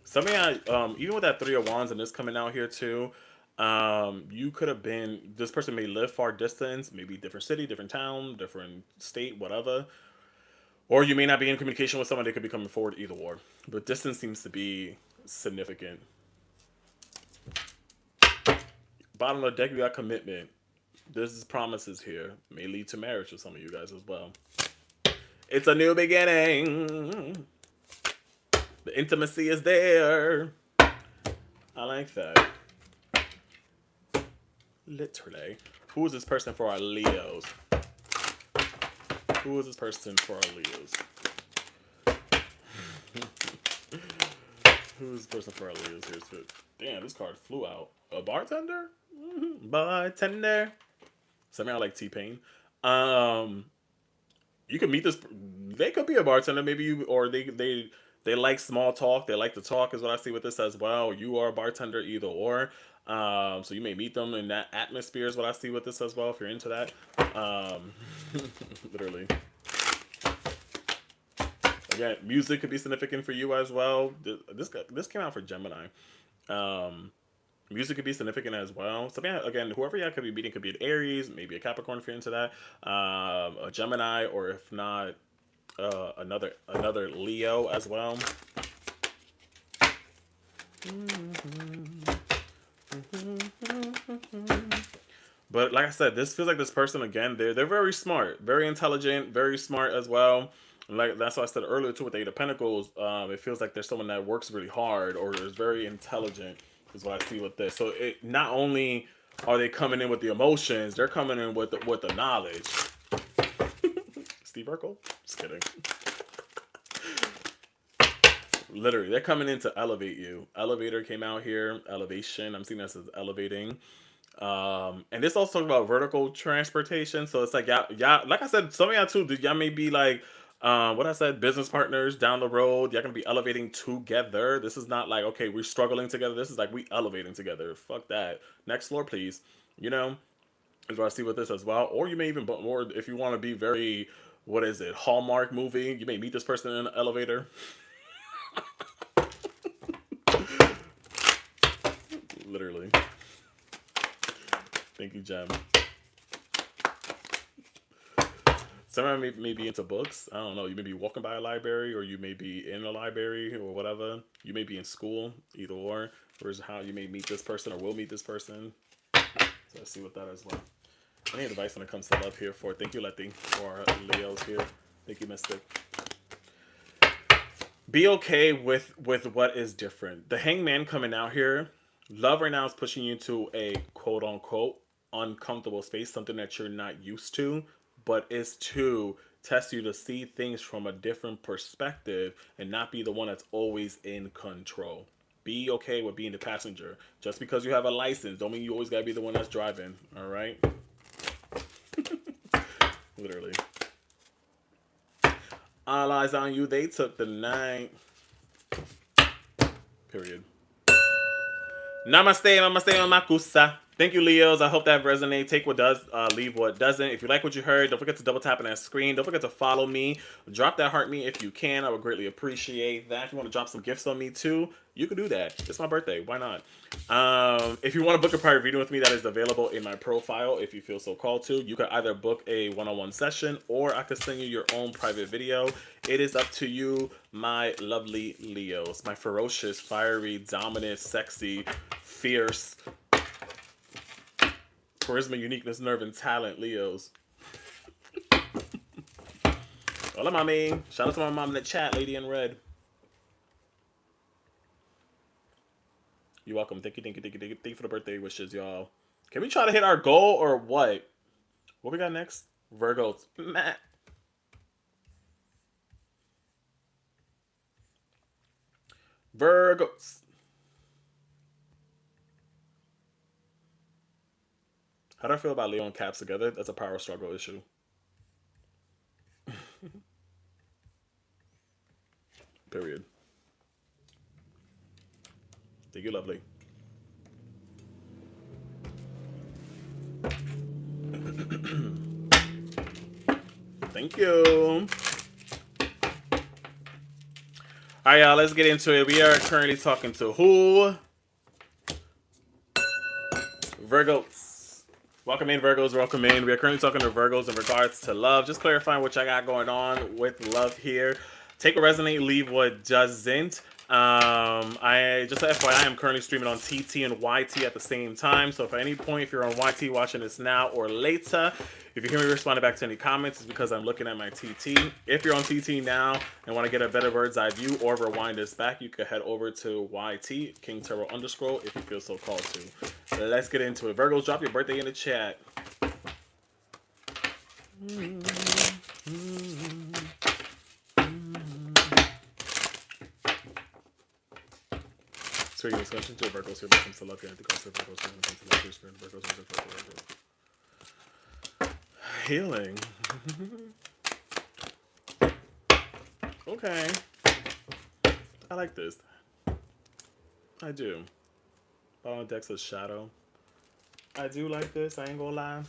Some of y'all, even with that Three of Wands and this coming out here too, you could have been, this person may live far distance, maybe different city, different town, different state, whatever. Or you may not be in communication with someone, they could be coming forward, either or. But distance seems to be significant. Bottom of the deck, we got commitment. This is promises here. May lead to marriage for some of you guys as well. It's a new beginning. The intimacy is there. I like that. Literally. Who is this person for our Leos? Who is this person for our Leos? Who is this person for our Leos here? Damn, this card flew out. A bartender? Mm-hmm. Bartender. Some of y'all like T-Pain. You could meet this. They could be a bartender, maybe you, or they like small talk. They like to talk, is what I see with this as well. You are a bartender, either or. So you may meet them in that atmosphere, is what I see with this as well. If you're into that, literally. Again, music could be significant for you as well. This came out for Gemini. Music could be significant as well. So yeah, again, whoever y'all could be meeting could be an Aries, maybe a Capricorn if you're into that, a Gemini, or if not, another Leo as well. But like I said, this feels like this person again. They're very smart, very intelligent, very smart as well. Like that's what I said earlier too with the Eight of Pentacles. It feels like there's someone that works really hard or is very intelligent. Is what I see with this. So it not only are they coming in with the emotions, they're coming in with the knowledge. Steve Urkel? Just kidding. Literally, they're coming in to elevate you. Elevator came out here. Elevation. I'm seeing this as elevating. And this also talks about vertical transportation. So it's like y'all, like I said, some of y'all too, y'all may be like, what I said, business partners down the road. Y'all gonna be elevating together. This is not like, okay, we're struggling together. This is like we elevating together. Fuck that. Next floor, please. You know, is what I see with this as well. Or you may even, or if you want to be very, what is it, Hallmark movie, you may meet this person in an elevator. Literally. Thank you, Jem. Someone may be into books. I don't know. You may be walking by a library, or you may be in a library, or whatever. You may be in school, either or. Or is how you may meet this person, or will meet this person. So let's see what that as well. Any advice when it comes to love here for? Thank you, Letty, for Leo's here. Thank you, Mystic. Be okay with what is different. The Hangman coming out here. Love right now is pushing you to a quote unquote uncomfortable space, something that you're not used to, but it's to test you to see things from a different perspective and not be the one that's always in control. Be okay with being the passenger. Just because you have a license don't mean you always gotta be the one that's driving. All right. Literally. All eyes on you. They took the night. Period. Namaste, namaste, namakusa. Thank you, Leos. I hope that resonates. Take what does, leave what doesn't. If you like what you heard, don't forget to double tap on that screen. Don't forget to follow me. Drop that heart me if you can. I would greatly appreciate that. If you want to drop some gifts on me too, you can do that. It's my birthday. Why not? If you want to book a private reading with me, that is available in my profile if you feel so called to. You could either book a one-on-one session or I could send you your own private video. It is up to you, my lovely Leos. My ferocious, fiery, dominant, sexy, fierce, charisma, uniqueness, nerve, and talent, Leos. Hola, mommy. Shout out to my mom in the chat, Lady in Red. You're welcome. Thank you, thank you, thank you, thank you. Thank you for the birthday wishes, y'all. Can we try to hit our goal or what? What we got next? Virgos. Matt. Virgos. How do I feel about Leo and Caps together? That's a power struggle issue. Period. Thank you, lovely. Thank you. All right, y'all, let's get into it. We are currently talking to who? Virgos. Welcome in, Virgos. Welcome in. We are currently talking to Virgos in regards to love. Just clarifying what I got going on with love here. Take what resonate, leave what doesn't. I just FYI, I am currently streaming on TT and YT at the same time. So if at any point, if you're on YT watching this now or later, if you hear me responding back to any comments, it's because I'm looking at my TT. If you're on TT now and want to get a better bird's eye view or rewind this back, you can head over to YT, King Tarot _ if you feel so called to. Let's get into it. Virgos, drop your birthday in the chat. So your discussion to Virgos here becomes to love you. I think also Virgos when it comes to love your spirit. Virgos. Healing. Okay. I like this. I do. Bottom deck says shadow. I do like this. I ain't gonna lie.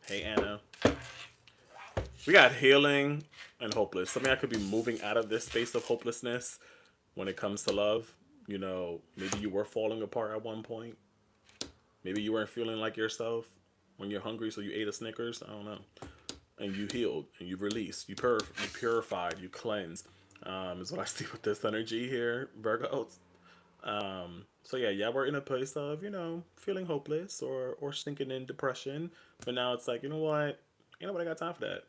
Hey Anna. We got healing and hopeless. Something I could be moving out of this space of hopelessness when it comes to love. You know, maybe you were falling apart at one point. Maybe you weren't feeling like yourself when you're hungry, so you ate a Snickers. I don't know. And you healed, and you released, you purified, you cleansed. Is what I see with this energy here, Virgos. So yeah, we're in a place of, you know, feeling hopeless or sinking in depression. But now it's like, you know what? Ain't nobody got time for that.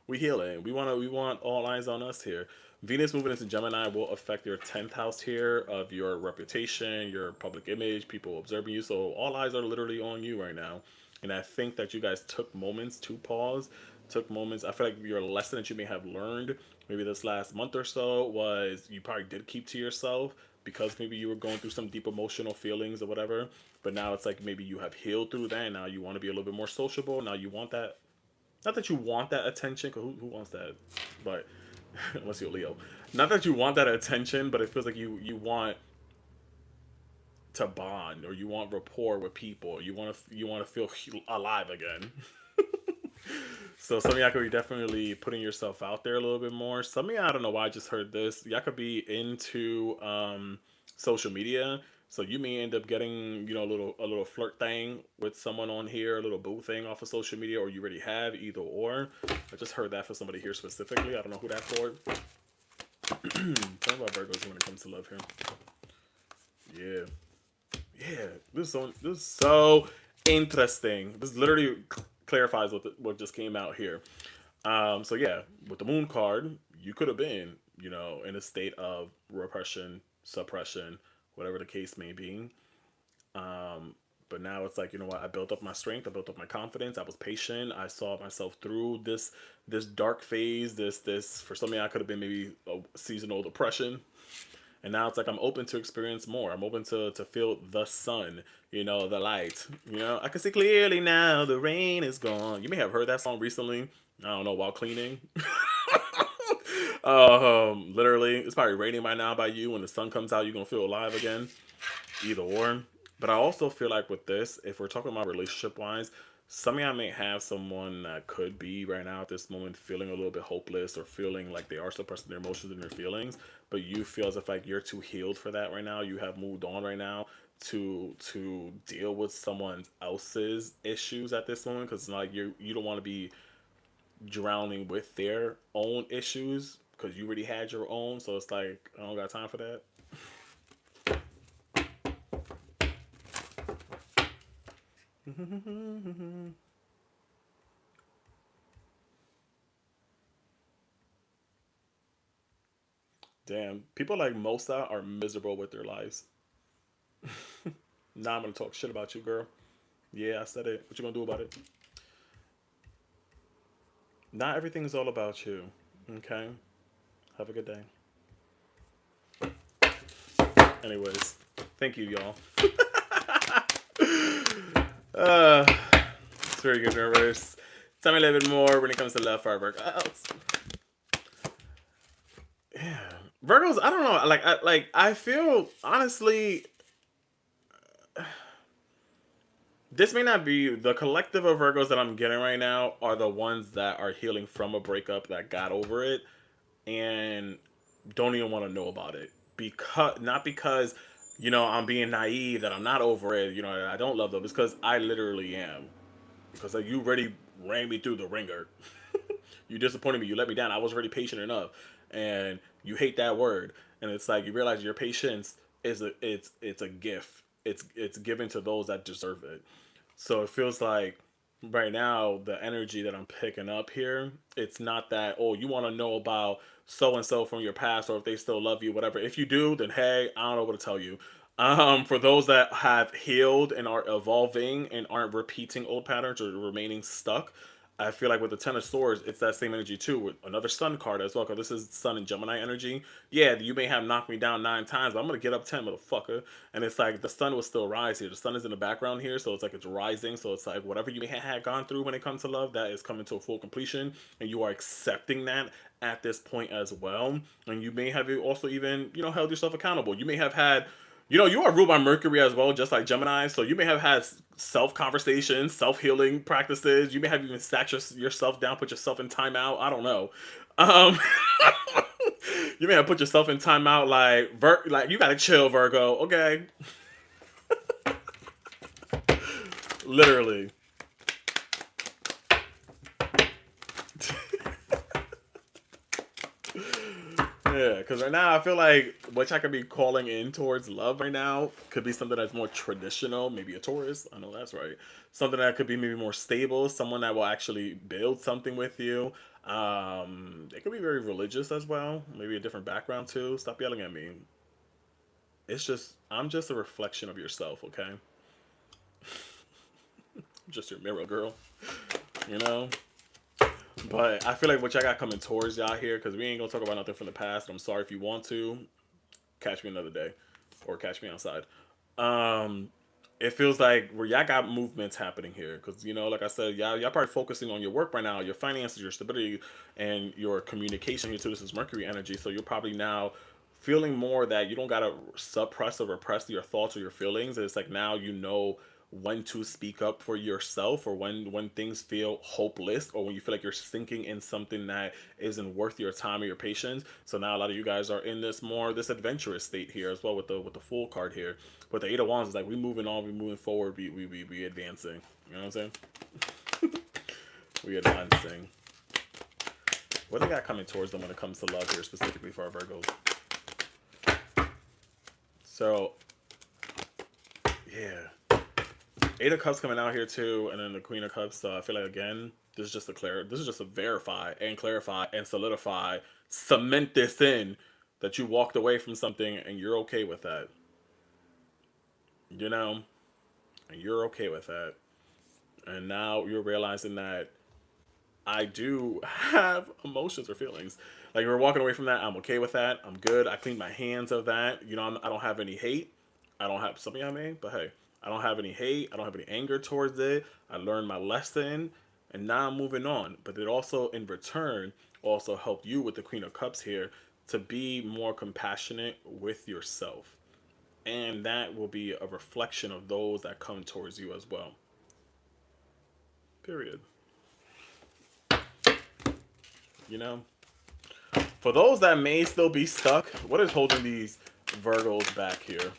We healing. We want all eyes on us here. Venus moving into Gemini will affect your 10th house here of your reputation, your public image, people observing you. So all eyes are literally on you right now. And I think that you guys took moments to pause, took moments. I feel like your lesson that you may have learned maybe this last month or so was you probably did keep to yourself because maybe you were going through some deep emotional feelings or whatever. But now it's like maybe you have healed through that and now you want to be a little bit more sociable. Now you want that, not that you want that attention, because who wants that? But unless you're Leo. Not that you want that attention, but it feels like you want to bond or you want rapport with people. You want to feel alive again. So some of y'all could be definitely putting yourself out there a little bit more. Some of y'all, I don't know why I just heard this. Y'all could be into social media. So you may end up getting, a little flirt thing with someone on here, a little boo thing off of social media, or you already have either or. I just heard that for somebody here specifically. I don't know who that's for. Talk about Virgos when it comes to love here. Yeah. Yeah. This is so interesting. This literally clarifies what just came out here. So yeah, with the moon card, you could have been, in a state of repression, suppression, whatever the case may be. But now it's like, you know what? I built up my strength. I built up my confidence. I was patient. I saw myself through this dark phase. This for some of you, I could have been maybe a seasonal depression. And now it's like I'm open to experience more. I'm open to feel the sun, the light. I can see clearly now. The rain is gone. You may have heard that song recently. I don't know, while cleaning. Literally, it's probably raining by now by you. When the sun comes out, you're gonna feel alive again. Either or. But I also feel like with this, if we're talking about relationship wise, some of y'all may have someone that could be right now at this moment feeling a little bit hopeless or feeling like they are suppressing their emotions and their feelings, but you feel as if like you're too healed for that right now. You have moved on right now to deal with someone else's issues at this moment because like you don't want to be drowning with their own issues because you already had your own. So it's like I don't got time for that. Damn, people like Mosa are miserable with their lives. Now I'm gonna talk shit about you, girl. Yeah, I said it. What you gonna do about it? Not everything is all about you. Okay. Have a good day. Anyways, thank you, y'all. uh, it's very good, universe. Tell me a little bit more when it comes to love for Virgo. Yeah, Virgos. I don't know. I feel honestly, this may not be the collective of Virgos that I'm getting right now are the ones that are healing from a breakup that got over it and don't even want to know about it because not because I'm being naive that I'm not over it. I don't love them. It's because I literally am. Because like, you already ran me through the ringer. You disappointed me. You let me down. I was already patient enough, and you hate that word. And it's like you realize your patience is it's a gift. It's given to those that deserve it. So it feels like right now the energy that I'm picking up here, it's not that oh you want to know about so and so from your past or if they still love you, whatever. If you do, then hey, I don't know what to tell you. For those that have healed and are evolving and aren't repeating old patterns or remaining stuck, I feel like with the Ten of Swords, it's that same energy too. With another Sun card as well, because this is Sun and Gemini energy. Yeah, you may have knocked me down 9 times, but I'm gonna get up 10, motherfucker. And it's like the sun will still rise here. The sun is in the background here, so it's like it's rising. So it's like whatever you may have gone through when it comes to love, that is coming to a full completion, and you are accepting that at this point as well. And you may have also even held yourself accountable. You may have had you are ruled by Mercury as well, just like Gemini. So you may have had self conversations, self healing practices. You may have even sat yourself down, put yourself in timeout. I don't know. Um, you may have put yourself in timeout, like you gotta chill, Virgo. Okay, literally. Yeah, because right now I feel like which I could be calling in towards love right now could be something that's more traditional, maybe a Taurus. I know that's right. Something that could be maybe more stable, someone that will actually build something with you. They could be very religious as well. Maybe a different background too. Stop yelling at me. It's just I'm just a reflection of yourself, okay? I'm just your mirror, girl. You know. But I feel like what y'all got coming towards y'all here, because we ain't gonna talk about nothing from the past. I'm sorry if you want to. Catch me another day, or catch me outside. Um, it feels like where y'all got movements happening here, because like I said, y'all probably focusing on your work right now, your finances, your stability, and your communication here too. This is Mercury energy, so you're probably now feeling more that you don't gotta suppress or repress your thoughts or your feelings. It's like now when to speak up for yourself, or when things feel hopeless, or when you feel like you're sinking in something that isn't worth your time or your patience. So now a lot of you guys are in this adventurous state here as well, with the Fool card here. But the Eight of Wands is like we moving on, we moving forward, we advancing. You know what I'm saying? We advancing. What they got coming towards them when it comes to love here, specifically for our Virgos? So yeah, Eight of Cups coming out here too, and then the Queen of Cups. So I feel like again, this is just to verify and clarify and solidify, cement this in that you walked away from something and you're okay with that. You know, and you're okay with that. And now you're realizing that I do have emotions or feelings. Like you're walking away from that, I'm okay with that. I'm good. I cleaned my hands of that. I don't have any hate. I don't have something I made, but hey, I don't have any hate. I don't have any anger towards it. I learned my lesson, and now I'm moving on. But it also, in return, also helped you with the Queen of Cups here to be more compassionate with yourself, and that will be a reflection of those that come towards you as well. Period. You know, for those that may still be stuck, what is holding these Virgos back here?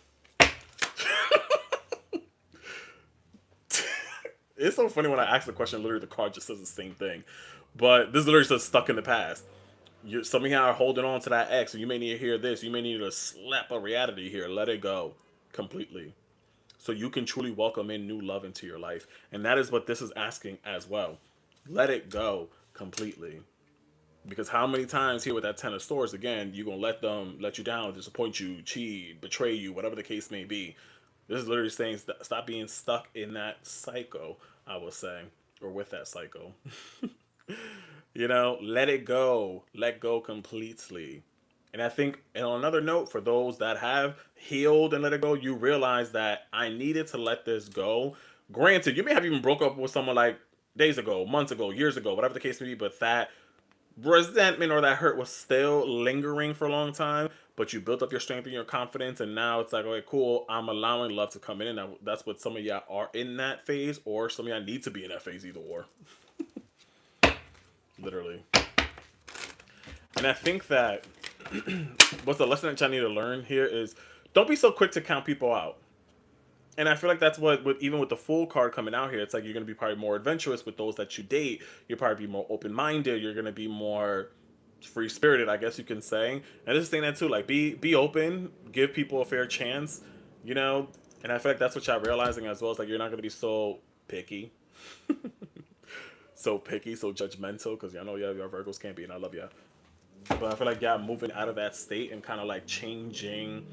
It's so funny when I ask the question, literally the card just says the same thing. But this literally says stuck in the past. Some of you are holding on to that ex, and you may need to hear this. You may need to slap a reality here. Let it go completely, so you can truly welcome in new love into your life. And that is what this is asking as well. Let it go completely. Because how many times here with that Ten of Swords, again, you're going to let them let you down, disappoint you, cheat, betray you, whatever the case may be. This is literally saying stop being stuck in that cycle, I will say, or with that cycle. Let it go. Let go completely. And I think, and on another note, for those that have healed and let it go, you realize that I needed to let this go. Granted, you may have even broke up with someone like days ago, months ago, years ago, whatever the case may be, but that resentment or that hurt was still lingering for a long time. But you built up your strength and your confidence, and now it's like, okay, cool, I'm allowing love to come in. And that's what some of y'all are in that phase, or some of y'all need to be in that phase, either or. Literally. And I think that what's the lesson that y'all need to learn here is don't be so quick to count people out. And I feel like that's what, even with the Fool card coming out here, it's like you're going to be probably more adventurous with those that you date. You'll probably be more open-minded. You're going to be more free-spirited, I guess you can say. And this is saying that too, like be open, give people a fair chance, And I feel like that's what y'all realizing as well. It's like you're not going to be so picky. So picky, so judgmental, because y'all know y'all Virgos can't be, and I love y'all. But I feel like y'all moving out of that state and kind of like changing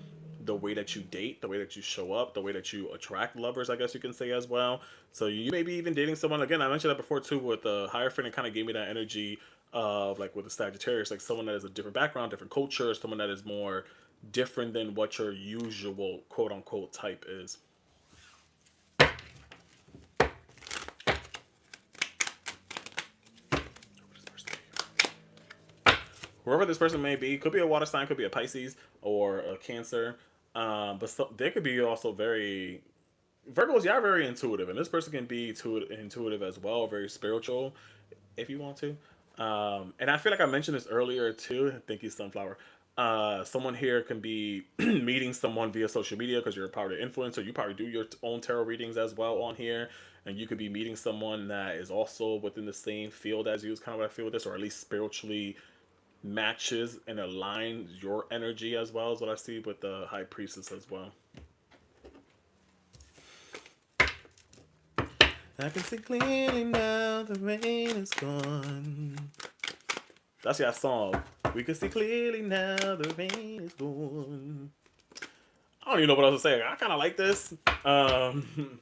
the way that you date, the way that you show up, the way that you attract lovers, I guess you can say as well. So you may be even dating someone, again, I mentioned that before too, with the Hierophant, it kind of gave me that energy of like with the Sagittarius, like someone that has a different background, different culture, someone that is more different than what your usual quote unquote type is. Whoever this person may be, could be a water sign, could be a Pisces or a Cancer, they could be also very Virgos. Y'all are very intuitive, and this person can be intuitive as well, very spiritual, if you want to. And I feel like I mentioned this earlier too. Thank you, Sunflower. Someone here can be meeting someone via social media because you're a power influencer. You probably do your own tarot readings as well on here, and you could be meeting someone that is also within the same field as you. Is kind of what I feel with this, or at least spiritually matches and aligns your energy as well as what I see with the High Priestess as well. I can see clearly now the rain is gone. That's your song. We can see clearly now the rain is gone. I don't even know what else to say. I kind of like this. Azu.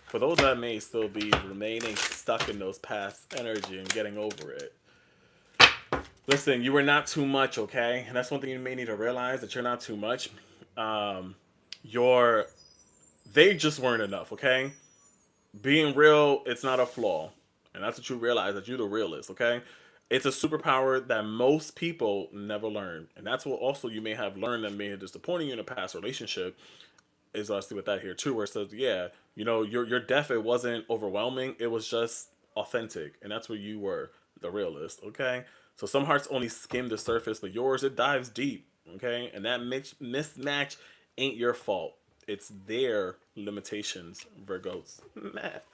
For those that may still be remaining stuck in those past energy and getting over it. Listen, you were not too much, okay? And that's one thing you may need to realize, that you're not too much. Um, you're they just weren't enough, okay? Being real, it's not a flaw. And that's what you realize, that you're the realist, okay? It's a superpower that most people never learn. And that's what also you may have learned that may have disappointed you in a past relationship, is I see with that here too, where it says, yeah, your death, it wasn't overwhelming, it was just authentic. And that's where you were the realist, okay? So some hearts only skim the surface, but yours, it dives deep, okay? And that mismatch ain't your fault. It's their limitations, Virgos. Matt.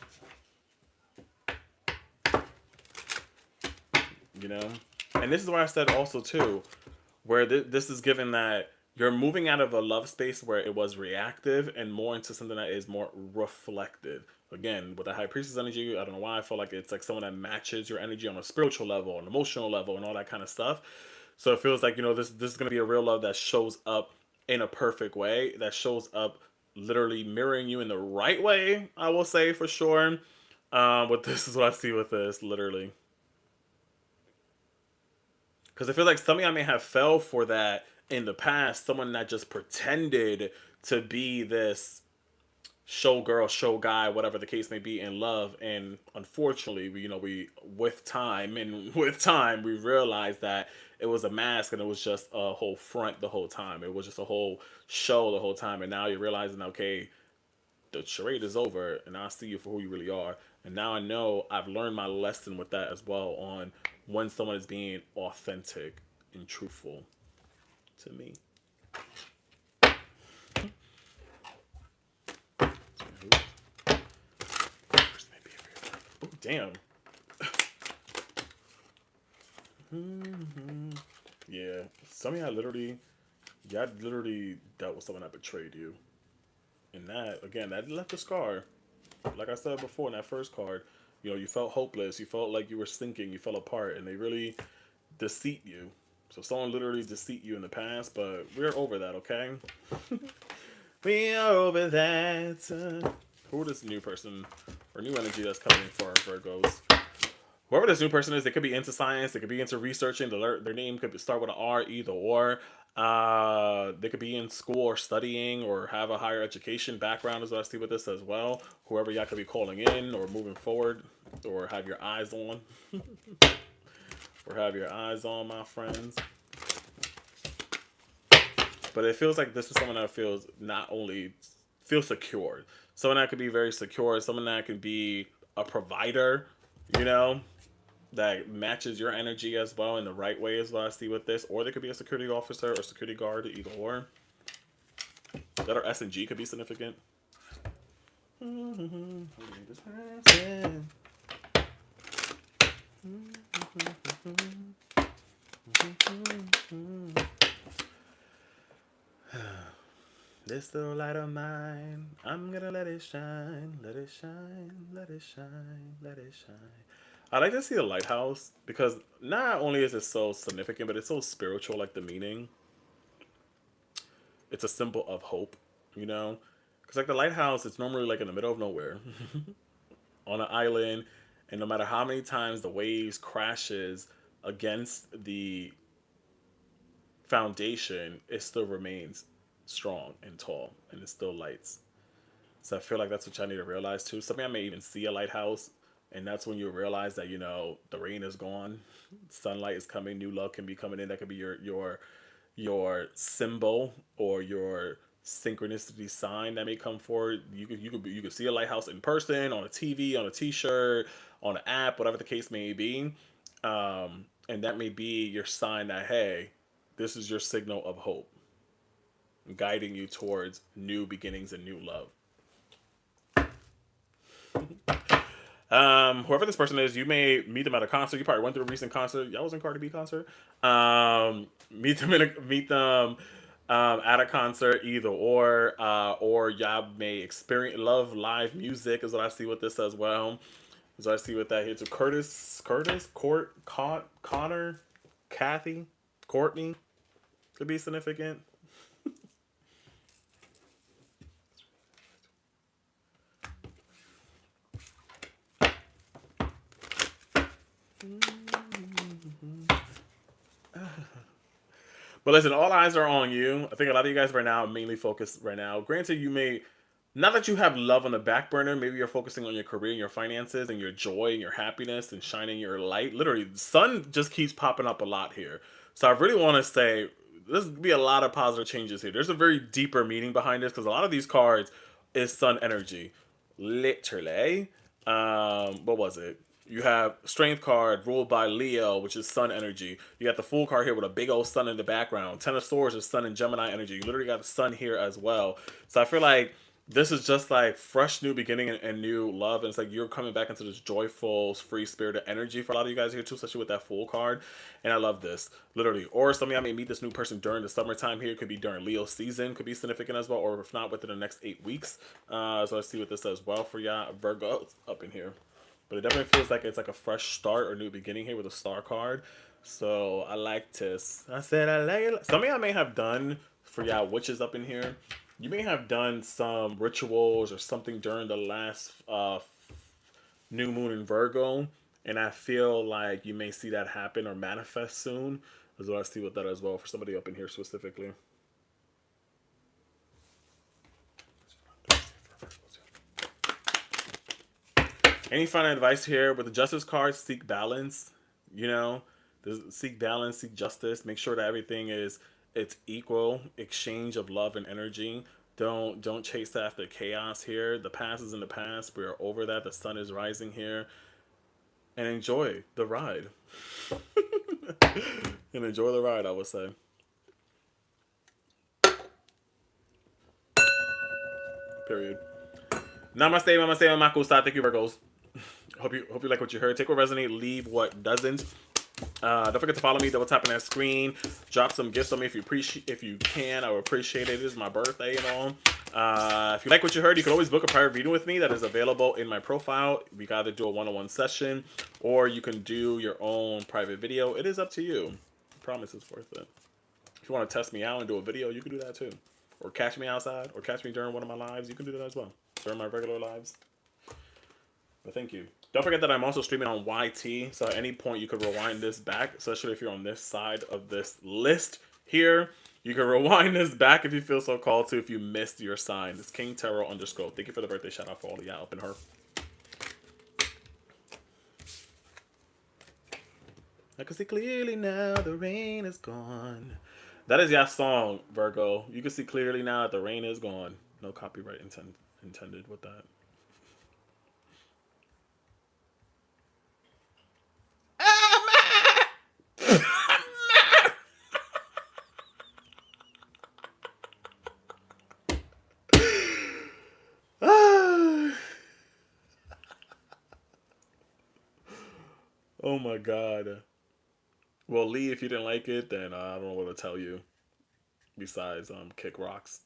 you know and this is why I said also too, where this is given that you're moving out of a love space where it was reactive and more into something that is more reflective. Again, with the high priestess energy, I don't know why I feel like it's like someone that matches your energy on a spiritual level, an emotional level, and all that kind of stuff. So it feels like, this is going to be a real love that shows up in a perfect way, that shows up literally mirroring you in the right way, I will say for sure. But this is what I see with this, literally. Because I feel like some of y'all may have fell for that in the past. Someone that just pretended to be this show girl, show guy, whatever the case may be, in love. And unfortunately, we with time, we realized that it was a mask, and it was just a whole front the whole time. It was just a whole show the whole time. And now you're realizing, okay, the charade is over, and I see you for who you really are. And now I know I've learned my lesson with that as well, on when someone is being authentic and truthful to me. Oh, damn. Yeah. Some of y'all literally dealt with someone that betrayed you. And that, again, that left a scar. Like I said before in that first card, you felt hopeless. You felt like you were sinking. You fell apart. And they really deceit you. So someone literally deceit you in the past, but we're over that, okay? We are over that. Who this new person or new energy that's coming for our Virgos? Whoever this new person is, they could be into science, they could be into researching. Their name could start with an R, either or. They could be in school or studying or have a higher education background, as what I see with this as well. Whoever y'all could be calling in or moving forward or have your eyes on. Or have your eyes on, my friends. But it feels like this is someone that feels secure. Someone that could be very secure. Someone that could be a provider, you know, that matches your energy as well in the right way, as what I see with this. Or they could be a security officer or security guard, either or. That or S and G could be significant. This little light of mine, I'm gonna let it shine, let it shine, let it shine, let it shine. I like to see the lighthouse because not only is it so significant, but it's so spiritual, like the meaning. It's a symbol of hope, you know? Because, like, the lighthouse, it's normally, like, in the middle of nowhere on an island, and no matter how many times the waves crashes against the foundation, it still remains strong and tall, and it still lights. So I feel like that's what y'all need to realize too. Some of y'all may even see a lighthouse, and that's when you realize that the rain is gone, sunlight is coming, new love can be coming in. That could be your symbol or your synchronicity sign that may come forward. You could see a lighthouse in person, on a TV, on a T-shirt, on an app, whatever the case may be, and that may be your sign that, hey, this is your signal of hope, guiding you towards new beginnings and new love. Whoever this person is, you may meet them at a concert. You probably went through a recent concert. Y'all was in Cardi B concert. Meet them at a concert, either or y'all may experience love live music, is what I see with this as well. So I see with that here to Connor, Kathy, Courtney could be significant. But listen, all eyes are on you. I think a lot of you guys right now are mainly focused right now. Granted, you may not that you have love on the back burner. Maybe you're focusing on your career and your finances and your joy and your happiness and shining your light. Literally, the sun just keeps popping up a lot here. So I really want to say there's be a lot of positive changes here. There's a very deeper meaning behind this because a lot of these cards is sun energy, literally. What was it? You have Strength card ruled by Leo, which is Sun energy. You got the Fool card here with a big old sun in the background. Ten of Swords is Sun and Gemini energy. You literally got the Sun here as well. So I feel like this is just like fresh new beginning and new love. And it's like you're coming back into this joyful, free spirited energy for a lot of you guys here too, especially with that Fool card. And I love this, literally. Or some of y'all may meet this new person during the summertime here. Could be during Leo season, could be significant as well. Or if not, within the next 8 weeks. So I see what this says well for y'all. Virgo up in here. But it definitely feels like it's like a fresh start or new beginning here with a star card. So I like this. I said I like it. Some of y'all may have done, for y'all witches up in here, you may have done some rituals or something during the last new moon in Virgo. And I feel like you may see that happen or manifest soon. As well, I see with that as well for somebody up in here specifically. Any final advice here with the Justice card? Seek balance. You know, seek balance, seek justice. Make sure that everything is it's equal exchange of love and energy. Don't chase after chaos here. The past is in the past. We are over that. The sun is rising here, and enjoy the ride. And enjoy the ride, I would say. Period. Namaste, namaste, namakusa. Thank you, Virgos. Hope you like what you heard. Take what resonate, leave what doesn't. Don't forget to follow me. Double tap on that screen. Drop some gifts on me if you can. I would appreciate it. It is my birthday and all. If you like what you heard, you can always book a private reading with me. That is available in my profile. We can either do a one-on-one session, or you can do your own private video. It is up to you. I promise it's worth it. If you want to test me out and do a video, you can do that too. Or catch me outside, or catch me during one of my lives. You can do that as well. During my regular lives. But thank you. Don't forget that I'm also streaming on YT, so at any point you could rewind this back, especially if you're on this side of this list here. You can rewind this back if you feel so called to, if you missed your sign. It's King Tarot _. Thank you for the birthday shout out for all of y'all up in her. I can see clearly now the rain is gone. That is your song, Virgo. You can see clearly now that the rain is gone. No copyright intended with that. Oh my god. Well, Lee, if you didn't like it, then I don't know what to tell you. Besides, kick rocks.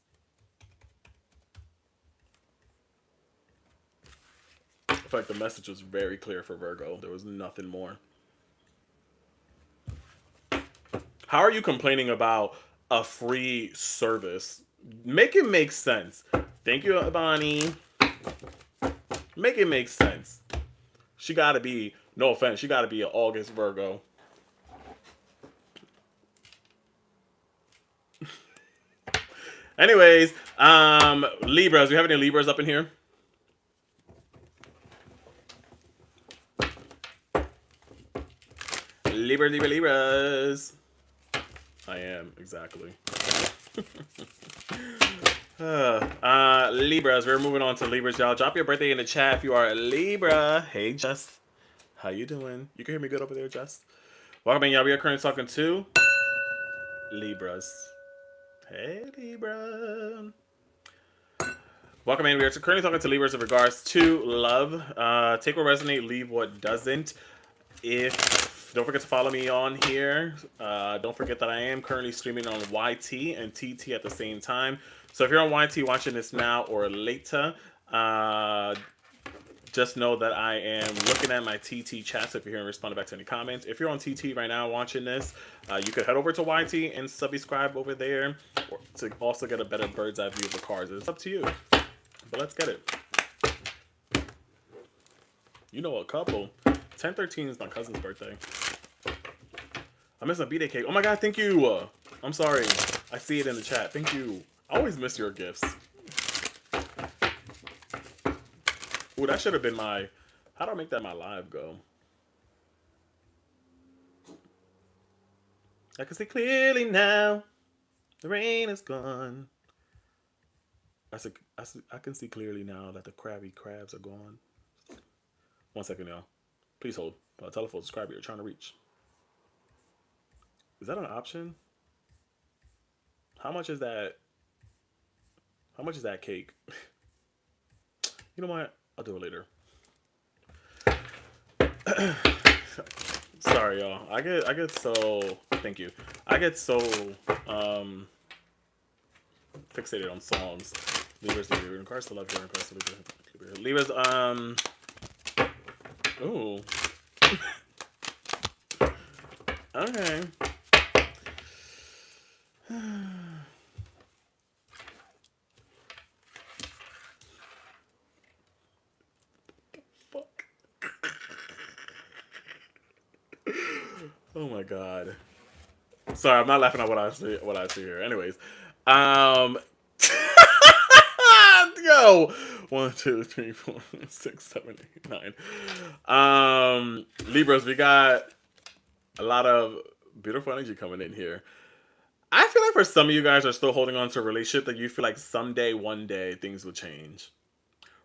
In fact, the message was very clear for Virgo. There was nothing more. How are you complaining about a free service? Make it make sense. Thank you, Bonnie. Make it make sense. She gotta be, no offense, she gotta be an August Virgo. Anyways, Libras. Do you have any Libras up in here? Libras. I am, exactly. Libras. We're moving on to Libras, y'all. Drop your birthday in the chat if you are a Libra. Hey, Jess. How you doing? You can hear me good over there, Jess? Welcome in, y'all. We are currently talking to Libras. Hey, Libra. Welcome in. We are currently talking to Libras in regards to love. Take what resonate, leave what doesn't. Don't forget to follow me on here. Don't forget that I am currently streaming on YT and TT at the same time. So if you're on YT watching this now or later, just know that I am looking at my TT chat. So if you're here and responding back to any comments, if you're on TT right now watching this, you could head over to YT and subscribe over there to also get a better bird's eye view of the cards. It's up to you, but let's get it. You know a couple. 10/13 is my cousin's birthday. I missed a B-Day cake. Oh my god, thank you. I'm sorry. I see it in the chat. Thank you. I always miss your gifts. Ooh, that should have been my... How do I make that my live go? I can see clearly now. The rain is gone. I can see clearly now that the crabby crabs are gone. 1 second, y'all. Please hold. Telephone subscriber you're trying to reach. Is that an option? How much is that? How much is that cake? You know what? I'll do it later. Sorry, y'all. I get so... Thank you. I get so fixated on songs. Libra's the Libra. Cards to love here. Cards to Libra. Libra's Ooh. Okay. Fuck. Oh my god. Sorry, I'm not laughing at what I see here. Anyways, yo, 1, 2, 3, 4, 6, 7, 8, 9. Libras, we got a lot of beautiful energy coming in here. I feel like for some of you guys are still holding on to a relationship that you feel like someday, one day, things will change.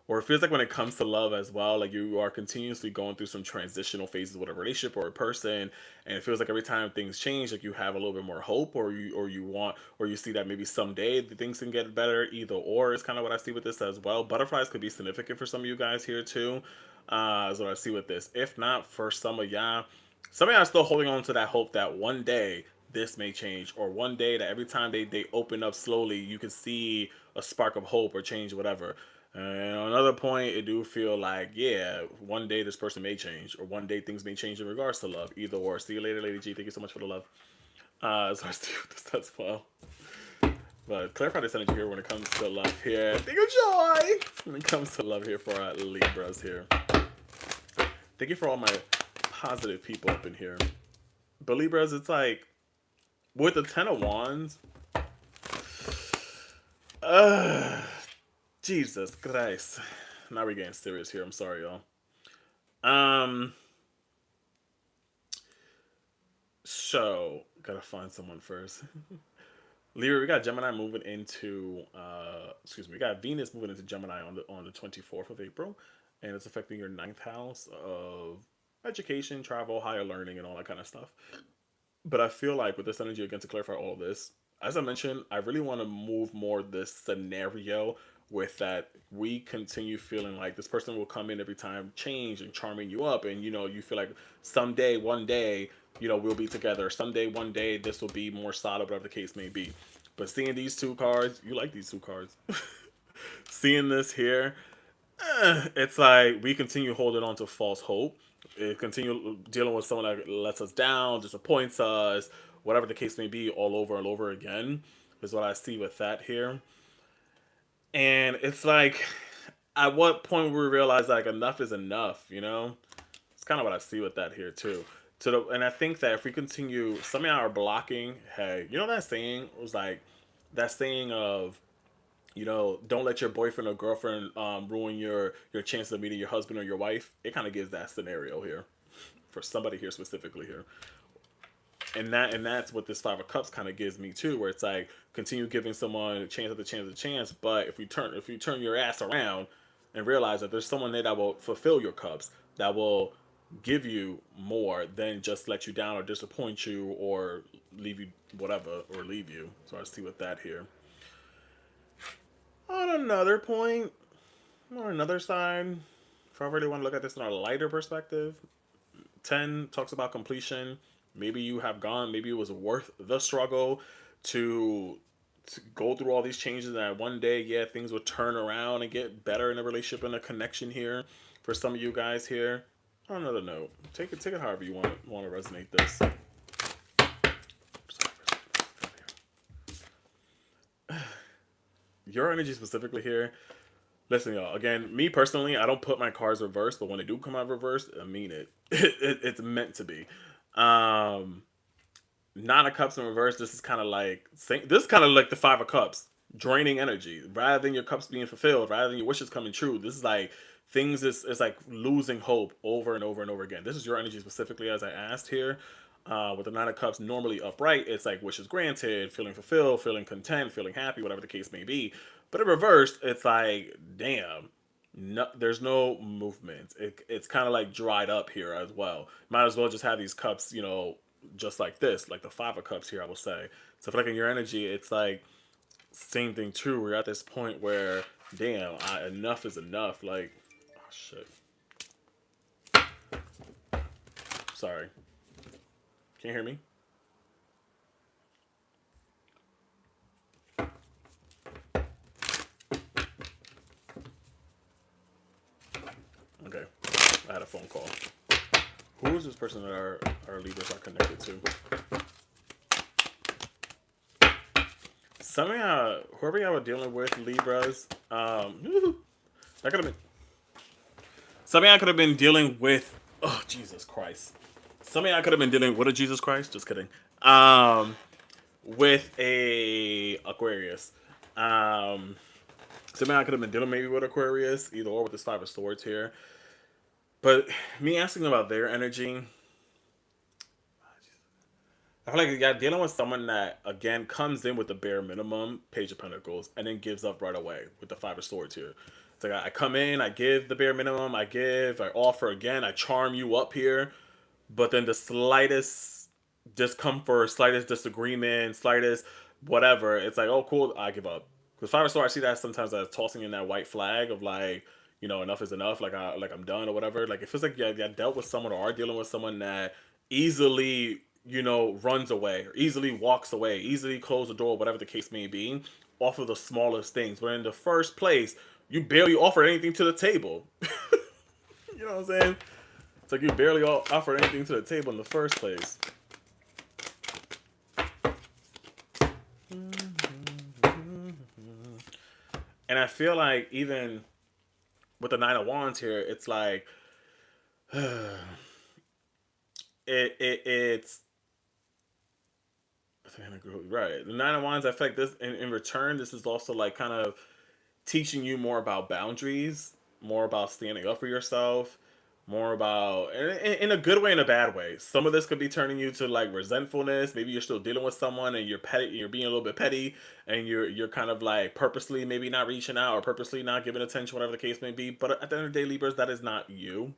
Or it feels like when it comes to love as well, like you are continuously going through some transitional phases with a relationship or a person, and it feels like every time things change, like you have a little bit more hope, or you see that maybe someday the things can get better. Either or is kind of what I see with this as well. Butterflies could be significant for some of you guys here too. Is what I see with this. If not, for some of y'all are still holding on to that hope that one day this may change, or one day that every time they open up slowly, you can see a spark of hope or change, whatever. And on another point, it do feel like, yeah, one day this person may change, or one day things may change in regards to love. Either or. See you later, Lady G. Thank you so much for the love. So I see this as well. But clarify this energy here when it comes to love here. Thank you, Joy! When it comes to love here for our Libras here. Thank you for all my positive people up in here. But Libras, it's like, with the 10 of Wands, Jesus Christ. Now we're getting serious here. I'm sorry, y'all. So, gotta find someone first. Libra, we got Gemini moving into, we got Venus moving into Gemini on the 24th of April. And it's affecting your 9th house of education, travel, higher learning, and all that kind of stuff. But I feel like with this energy, again, to clarify all of this, as I mentioned, I really want to move more this scenario with that we continue feeling like this person will come in every time, change and charming you up. And, you feel like someday, one day, we'll be together. Someday, one day, this will be more solid, whatever the case may be. But seeing these two cards, you like these two cards. Seeing this here, it's like we continue holding on to false hope. It continue dealing with someone that lets us down, disappoints us, whatever the case may be, all over and over again, is what I see with that here. And it's like, at what point we realize like enough is enough, It's kind of what I see with that here too. And I think that if we continue, some of y'all are blocking. Hey, that saying? It was like that saying of, don't let your boyfriend or girlfriend ruin your chance of meeting your husband or your wife. It kind of gives that scenario here for somebody here specifically here. And that's what this 5 of Cups kind of gives me too, where it's like continue giving someone a chance after chance after chance, but if you turn your ass around and realize that there's someone there that will fulfill your cups, that will give you more than just let you down or disappoint you or leave you whatever or leave you. So I see with that here. On another point, or another side, if I really want to look at this in a lighter perspective, 10 talks about completion. Maybe you have gone, maybe it was worth the struggle to go through all these changes, and one day, yeah, things will turn around and get better in a relationship and a connection here. for some of you guys here. On another note, take it however you want to resonate this. Your energy specifically here. Listen, y'all. Again, me personally, I don't put my cards reversed, but when they do come out reversed, I mean it. It's meant to be. Nine of Cups in reverse. This is kind of like the Five of Cups, draining energy. Rather than your cups being fulfilled, rather than your wishes coming true, this is like things is like losing hope over and over and over again. This is your energy specifically, as I asked here. With the Nine of Cups normally upright, it's like wishes granted, feeling fulfilled, feeling content, feeling happy, whatever the case may be. But in reverse, it's like, damn, no, there's no movement. It's kind of like dried up here as well. Might as well just have these cups, just like this, like the Five of Cups here, I will say. So I feel like in your energy, it's like same thing too. We're at this point where, damn, enough is enough. Like, oh shit. Sorry. Can you hear me? Okay. I had a phone call. Who is this person that our Libras are connected to? Whoever y'all were dealing with, Libras, that could have been something I could have been dealing with. Oh, Jesus Christ. Something I could have been dealing with a Jesus Christ. Just kidding. With a Aquarius. Something I could have been dealing maybe with Aquarius, either or with this Five of Swords here. But me asking about their energy, I feel like you're dealing with someone that, again, comes in with the bare minimum, Page of Pentacles, and then gives up right away with the Five of Swords here. It's like, I come in, I give the bare minimum, I offer again, I charm you up here, but then the slightest discomfort, slightest disagreement, slightest whatever, it's like, oh, cool, I give up. Because Five of Swords, I see that sometimes as tossing in that white flag of like, enough is enough, like I'm done or whatever. Like, it feels like you dealt with someone or are dealing with someone that easily runs away or easily walks away, easily close the door, whatever the case may be, off of the smallest things. But in the first place, you barely offered anything to the table. You know what I'm saying? It's like you barely offered anything to the table in the first place. And I feel like even with the Nine of Wands here, it's like it's right. The Nine of Wands, I feel like this in return, this is also like kind of teaching you more about boundaries, more about standing up for yourself, more about in a good way and a bad way. Some of this could be turning you to like resentfulness. Maybe you're still dealing with someone and you're petty, you're being a little bit petty, and you're kind of like purposely maybe not reaching out or purposely not giving attention, whatever the case may be. But at the end of the day, Libras, that is not you.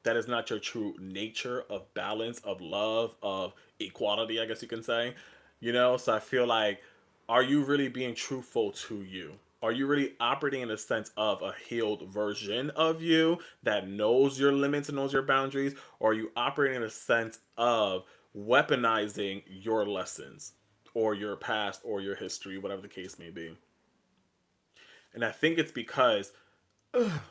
That is not your true nature of balance, of love, of equality, I guess you can say. So I feel like, are you really being truthful to you? Are you really operating in a sense of a healed version of you that knows your limits and knows your boundaries? Or are you operating in a sense of weaponizing your lessons or your past or your history, whatever the case may be? And I think it's because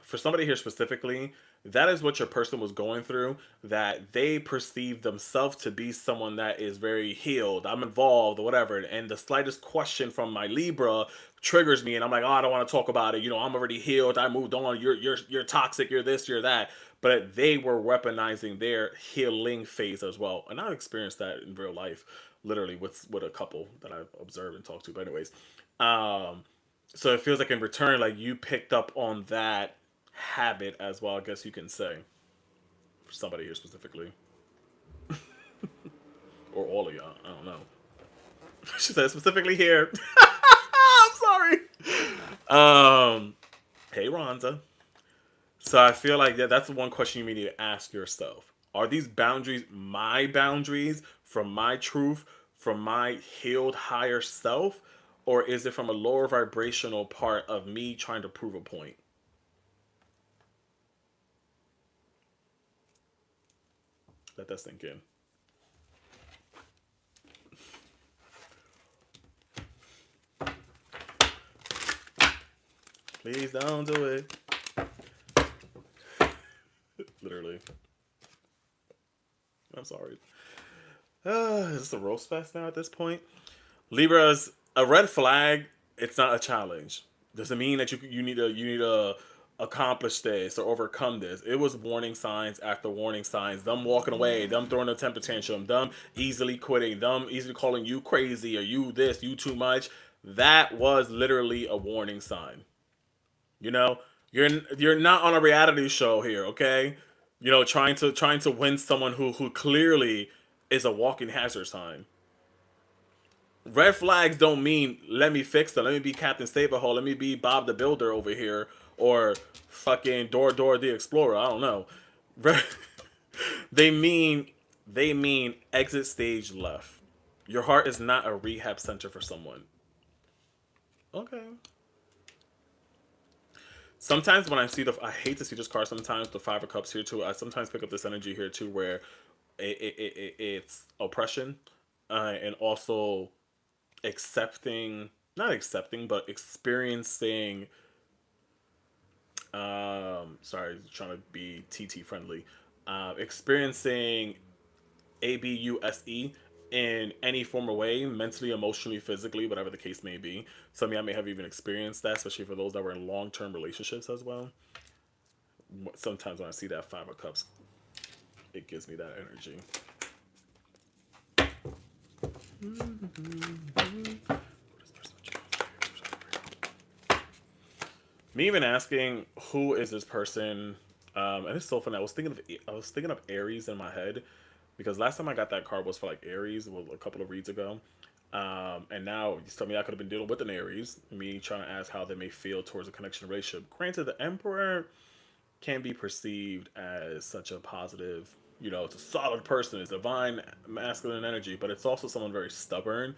for somebody here specifically, that is what your person was going through, that they perceive themselves to be someone that is very healed. I'm involved or whatever. And the slightest question from my Libra triggers me. And I'm like, oh, I don't want to talk about it. I'm already healed. I moved on. You're toxic. You're this, you're that. But they were weaponizing their healing phase as well. And I've experienced that in real life, literally with a couple that I've observed and talked to. But anyways, so it feels like in return, like you picked up on that habit as well, I guess you can say. For somebody here specifically. Or all of y'all. I don't know. She said specifically here. I'm sorry. Hey, Rhonda. So I feel like that's the one question you need to ask yourself. Are these boundaries my boundaries from my truth, from my healed higher self? Or is it from a lower vibrational part of me trying to prove a point? Let that sink in. Please don't do it. literally. I'm sorry. Is this a roast fest now at this point? Libras, a red flag, it's not a challenge. Doesn't mean that you need to accomplish this or overcome this. It was warning signs after warning signs. Them walking away, them throwing a temper tantrum, them easily quitting, them easily calling you crazy or you this, you too much. That was literally a warning sign. You know, you're not on a reality show here, okay? You know, trying to win someone who clearly is a walking hazard sign. Red flags don't mean let me fix them. Let me be Captain Saberhole. Let me be Bob the Builder over here, or fucking Dora the Explorer. I don't know. they mean they mean exit stage left. Your heart is not a rehab center for someone. Okay. Sometimes when I see I hate to see this card. Sometimes the Five of Cups here too. I sometimes pick up this energy here too, where it's oppression, and also accepting, not accepting, but experiencing. Sorry, trying to be TT friendly. Experiencing abuse in any form of way, mentally, emotionally, physically, whatever the case may be. Some of y'all may have even experienced that, especially for those that were in long-term relationships as well. Sometimes when I see that Five of Cups, it gives me that energy. Me even asking who is this person, and it's so funny. I was thinking of Aries in my head, because last time I got that card was for like Aries, was a couple of reads ago. And now you tell me I could have been dealing with an Aries. Me trying to ask how they may feel towards a connection relationship. Granted, the Emperor can be perceived as such a positive, you know, it's a solid person, it's divine masculine energy, but it's also someone very stubborn,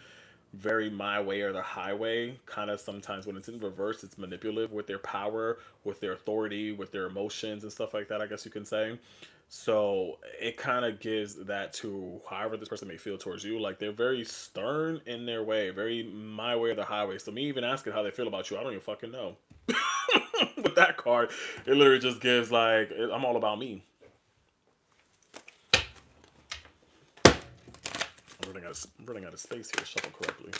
very my way or the highway. Kind of sometimes when it's in reverse, it's manipulative with their power, with their authority, with their emotions and stuff like that, I guess you can say. So it kind of gives that to however this person may feel towards you. Like they're very stern in their way, very my way or the highway. So me even asking how they feel about you, I don't even fucking know. With that card, it literally just gives like, I'm all about me. I'm running out of space here. Shuffle correctly.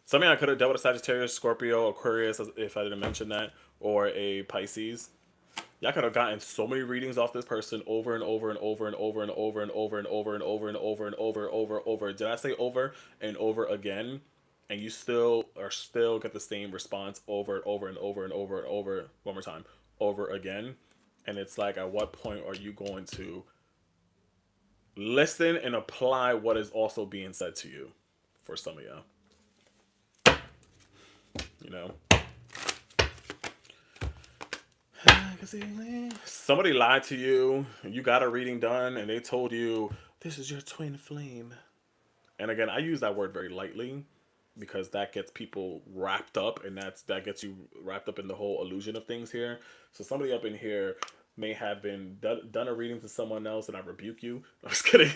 Something I could have dealt with a Sagittarius, Scorpio, Aquarius, if I didn't mention that, or a Pisces. Y'all could have gotten so many readings off this person over and over and over and over and over and over and over and over and over and over. Did I say over and over again? And you still get the same response over and over and over and over and over one more time, over again. And it's like, at what point are you going to listen and apply what is also being said to you? For some of y'all, you know. Somebody lied to you, you got a reading done, and they told you this is your twin flame. And again, I use that word very lightly because that gets people wrapped up, and that gets you wrapped up in the whole illusion of things here. So somebody up in here may have been done a reading to someone else, and I rebuke you. I was kidding.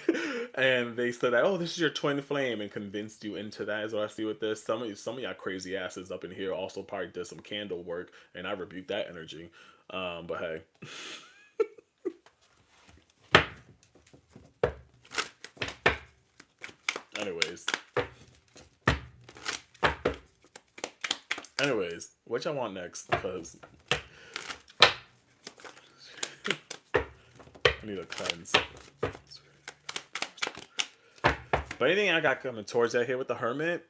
And they said that, oh, this is your twin flame, and convinced you into that. Is what I see with this. Some of y'all crazy asses up in here also probably did some candle work, and I rebuke that energy. But hey. Anyways, what y'all want next? Because I need a cleanse. But anything I got coming towards that here with the Hermit,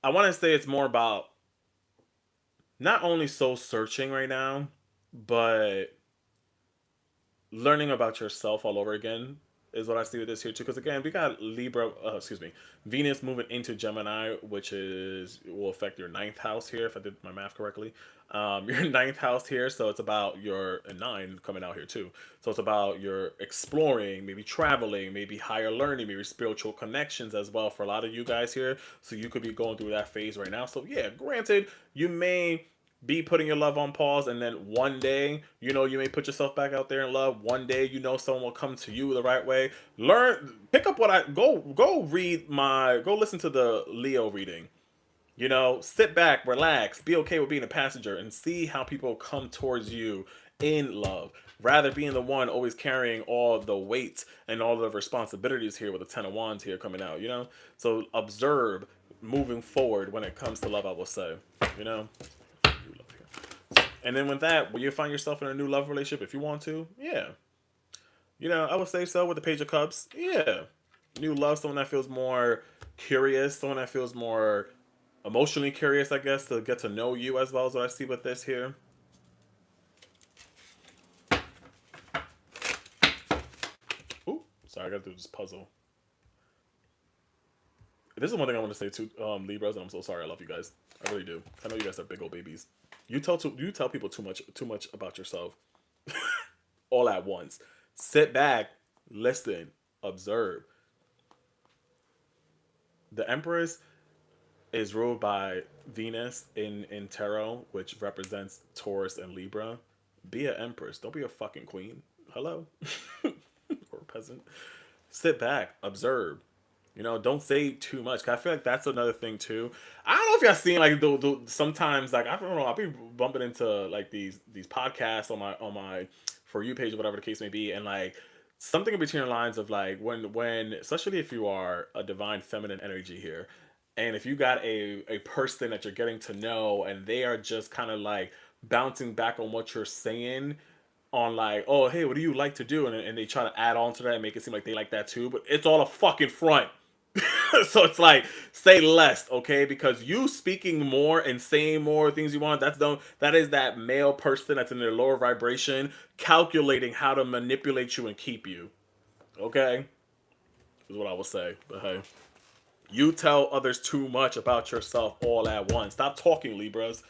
I want to say it's more about not only soul searching right now, but learning about yourself all over again is what I see with this here too. Because again, we got Venus moving into Gemini, which will affect your ninth house here, if I did my math correctly. Your ninth house here, so it's about your and 9 coming out here too. So it's about your exploring, maybe traveling, maybe higher learning, maybe spiritual connections as well for a lot of you guys here. So you could be going through that phase right now. So yeah, granted, you may be putting your love on pause, and then one day, you know, you may put yourself back out there in love. One day, you know, someone will come to you the right way. Pick up what go listen to the Leo reading. You know, sit back, relax, be okay with being a passenger, and see how people come towards you in love. Rather being the one always carrying all the weight and all the responsibilities here with the Ten of Wands here coming out, you know? So observe moving forward when it comes to love, I will say, you know? And then with that, when you find yourself in a new love relationship, if you want to, yeah. You know, I would say so with the Page of Cups. Yeah. New love, someone that feels more curious, someone that feels more emotionally curious, I guess, to get to know you as well as what I see with this here. Ooh, sorry, I gotta do this puzzle. This is one thing I want to say to Libras, and I'm so sorry. I love you guys. I really do. I know you guys are big old babies. You tell people too much about yourself all at once. Sit back, listen, observe. The Empress is ruled by Venus in tarot, which represents Taurus and Libra. Be an empress. Don't be a fucking queen. Hello, or a peasant. Sit back, observe. You know, don't say too much. 'Cause I feel like that's another thing too. I don't know if y'all seen like sometimes like I don't know. I'll be bumping into like these podcasts on my for you page or whatever the case may be, and like something in between the lines of like when especially if you are a divine feminine energy here, and if you got a person that you're getting to know and they are just kind of like bouncing back on what you're saying on like, oh hey, what do you like to do, and they try to add on to that and make it seem like they like that too, but it's all a fucking front. So it's like say less, okay? Because you speaking more and saying more things you want, that is that male person that's in their lower vibration calculating how to manipulate you and keep you. Okay? Is what I will say. But hey. You tell others too much about yourself all at once. Stop talking, Libras.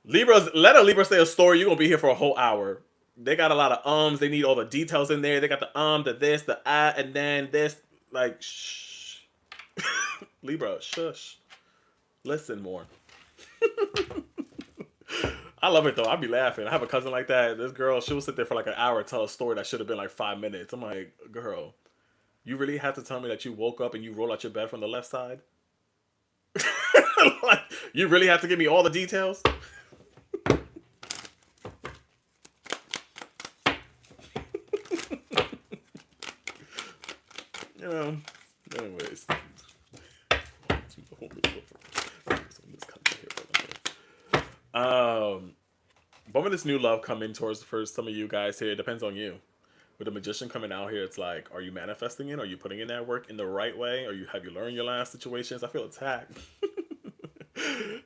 Libras, let a Libra say a story, you're gonna be here for a whole hour. They got a lot of ums, they need all the details in there. They got the this, the and then this. Like, shh. Libra, shush. Listen more. I love it though. I'd be laughing. I have a cousin like that. This girl, she'll sit there for like an hour and tell a story that should have been like 5 minutes. I'm like, girl, you really have to tell me that you woke up and you roll out your bed from the left side? Like, you really have to give me all the details? You know, anyways. But when this new love coming towards for some of you guys here, it depends on you. With the Magician coming out here, it's like, are you manifesting it? Are you putting in that work in the right way? Have you learned your last situations? I feel attacked.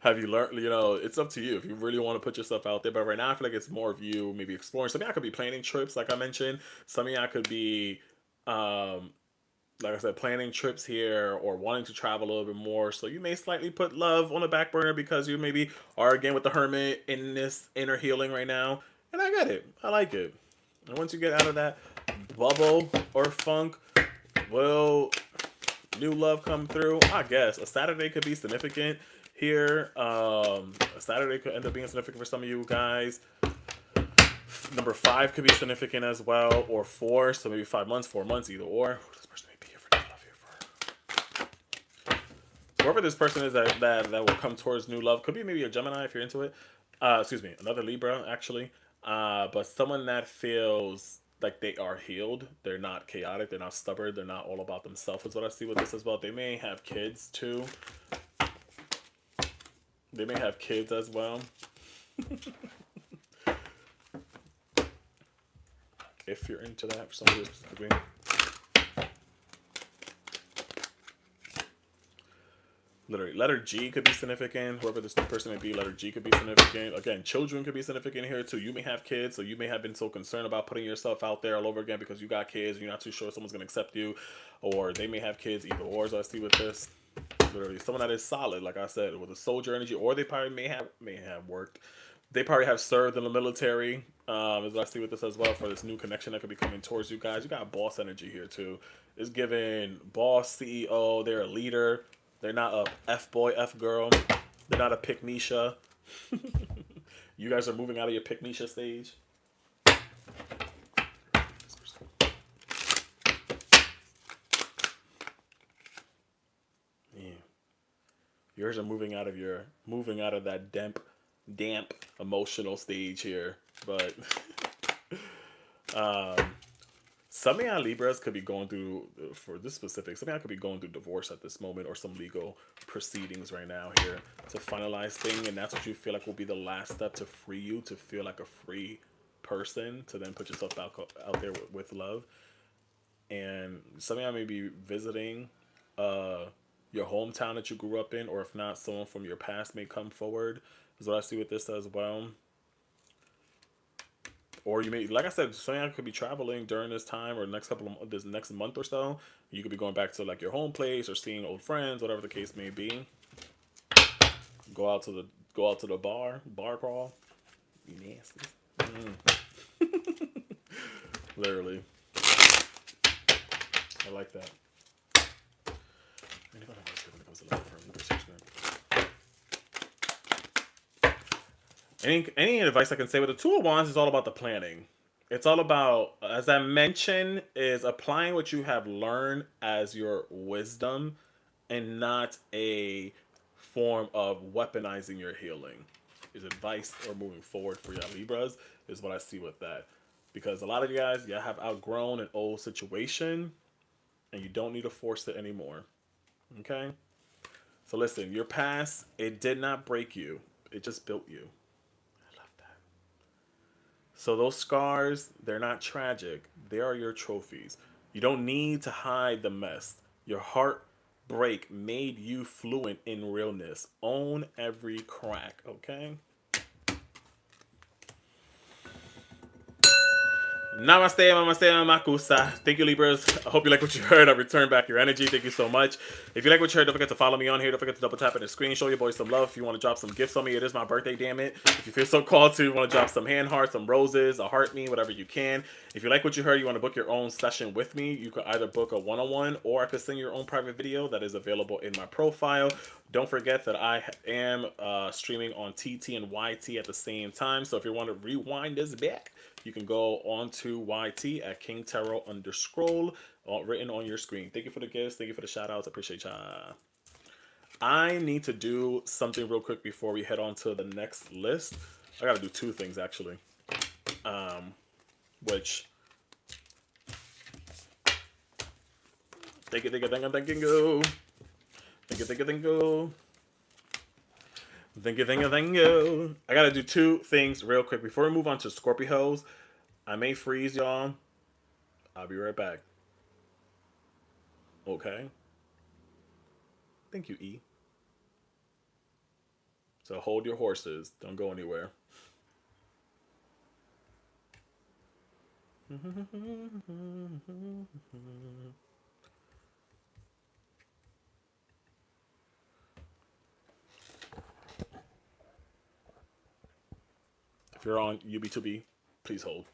Have you learned? You know, it's up to you if you really want to put yourself out there. But right now, I feel like it's more of you maybe exploring. Some of y'all could be planning trips, like I mentioned. Some of y'all could be, like I said, planning trips here or wanting to travel a little bit more. So you may slightly put love on the back burner because you maybe are again with the Hermit in this inner healing right now. And I get it. I like it. And once you get out of that bubble or funk, will new love come through? I guess a Saturday could be significant here. A Saturday could end up being significant for some of you guys. Number 5 could be significant as well, or 4. So maybe 5 months, 4 months, either or. This person may be here for new love here for whoever this person is that will come towards new love. Could be maybe a Gemini if you're into it. Excuse me, another Libra actually. But someone that feels like they are healed. They're not chaotic. They're not stubborn. They're not all about themselves. Is what I see with this as well. They may have kids too. They may have kids as well. If you're into that for some reason specifically. Literally, letter G could be significant. Whoever this new person may be, letter G could be significant. Again, children could be significant here too. You may have kids, so you may have been so concerned about putting yourself out there all over again because you got kids and you're not too sure someone's going to accept you. Or they may have kids, either or, as I see with this. Literally, someone that is solid, like I said, with a soldier energy, or they probably may have worked. They probably have served in the military, as I see with this as well, for this new connection that could be coming towards you guys. You got boss energy here too. It's giving boss, CEO, they're a leader. They're not a F-boy, F-girl. They're not a pick-Misha. You guys are moving out of your pick-Misha stage. Yeah. Yours are moving out of that damp emotional stage here. But um, some of y'all Libras could be going through, for this specific, some of y'all could be going through divorce at this moment or some legal proceedings right now here to finalize thing, and that's what you feel like will be the last step to free you to feel like a free person to then put yourself out there with love. And some of y'all may be visiting your hometown that you grew up in, or if not, someone from your past may come forward. Is what I see with this as well. Or you may, like I said, some of y'all could be traveling during this time or this next month or so. You could be going back to like your home place or seeing old friends, whatever the case may be. Go out to the bar crawl. You nasty. Literally. I like that. Any advice I can say with the Two of Wands is all about the planning. It's all about, as I mentioned, is applying what you have learned as your wisdom and not a form of weaponizing your healing. Is advice or moving forward for your Libras is what I see with that. Because a lot of you guys, you have outgrown an old situation and you don't need to force it anymore. Okay? So listen, your past, it did not break you. It just built you. I love that. So those scars, they're not tragic. They are your trophies. You don't need to hide the mess. Your heartbreak made you fluent in realness. Own every crack, okay? Namaste, namaste, namakusa. Thank you, Libras. I hope you like what you heard. I return back your energy. Thank you so much. If you like what you heard, don't forget to follow me on here. Don't forget to double tap in the screen. Show your boys some love. If you want to drop some gifts on me, it is my birthday, damn it. If you feel so called to, you want to drop some hand hearts, some roses, a heart me, whatever you can. If you like what you heard, you want to book your own session with me, you can either book a one-on-one or I could send your own private video that is available in my profile. Don't forget that I am streaming on TT and YT at the same time. So if you want to rewind this back, you can go on to YT at King Tarot _ written on your screen. Thank you for the gifts. Thank you for the shout outs. Appreciate y'all. I need to do something real quick before we head on to the next list. I got to do two things actually. Which thank you. Thank you. I gotta do two things real quick before we move on to Scorpios. I may freeze y'all. I'll be right back. Okay. Thank you, E. So hold your horses. Don't go anywhere. If you're on UB2B, please hold.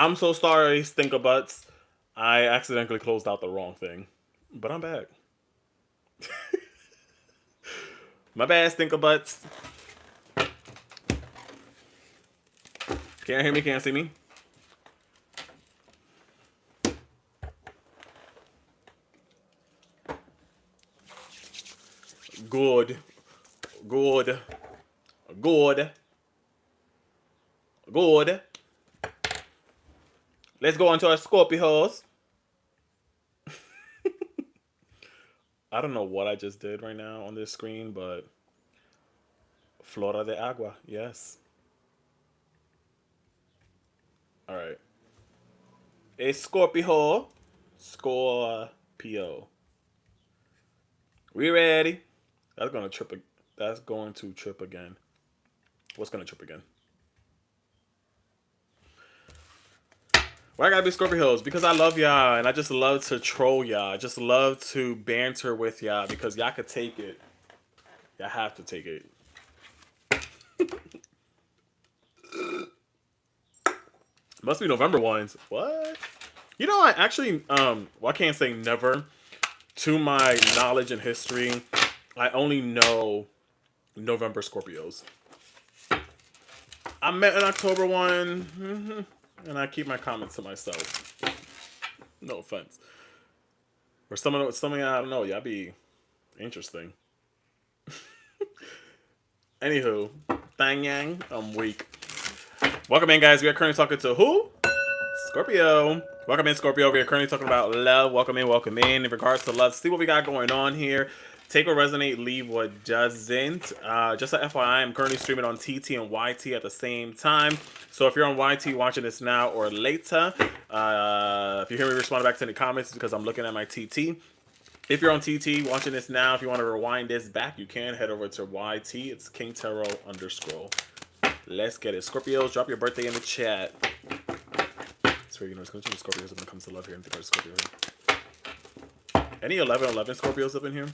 I'm so sorry, Stinker Butts. I accidentally closed out the wrong thing. But I'm back. My bad, Stinker Butts. Can't hear me, can't see me. Good. Good. Good. Good. Let's go on to our Scorpios. I don't know what I just did right now on this screen, but Flora de Agua, yes. All right. A Scorpio. Scorpio. We ready? That's gonna trip. That's going to trip again. What's gonna trip again? Why I gotta be Scorpios? Because I love y'all and I just love to troll y'all. I just love to banter with y'all because y'all could take it. Y'all have to take it. Must be November ones. What? You know, I actually, well, I can't say never. To my knowledge and history, I only know November Scorpios. I met an October one, and I keep my comments to myself. No offense. Or some of y'all, I don't know, y'all be interesting. Anywho, Thang Yang, I'm weak. Welcome in, guys. We are currently talking to who? Scorpio. Welcome in, Scorpio. We are currently talking about love. Welcome in, welcome in. In regards to love, see what we got going on here. Take what resonate, leave what doesn't. Just a FYI, I'm currently streaming on TT and YT at the same time. So if you're on YT watching this now or later, if you hear me respond back to any comments, it's because I'm looking at my TT. If you're on TT watching this now, if you want to rewind this back, you can head over to YT. It's King Tarot _. Let's get it. Scorpios, drop your birthday in the chat. That's where you know it's going to be Scorpios when it comes to love here in regards to Scorpio. Any 11/11 Scorpios up in here?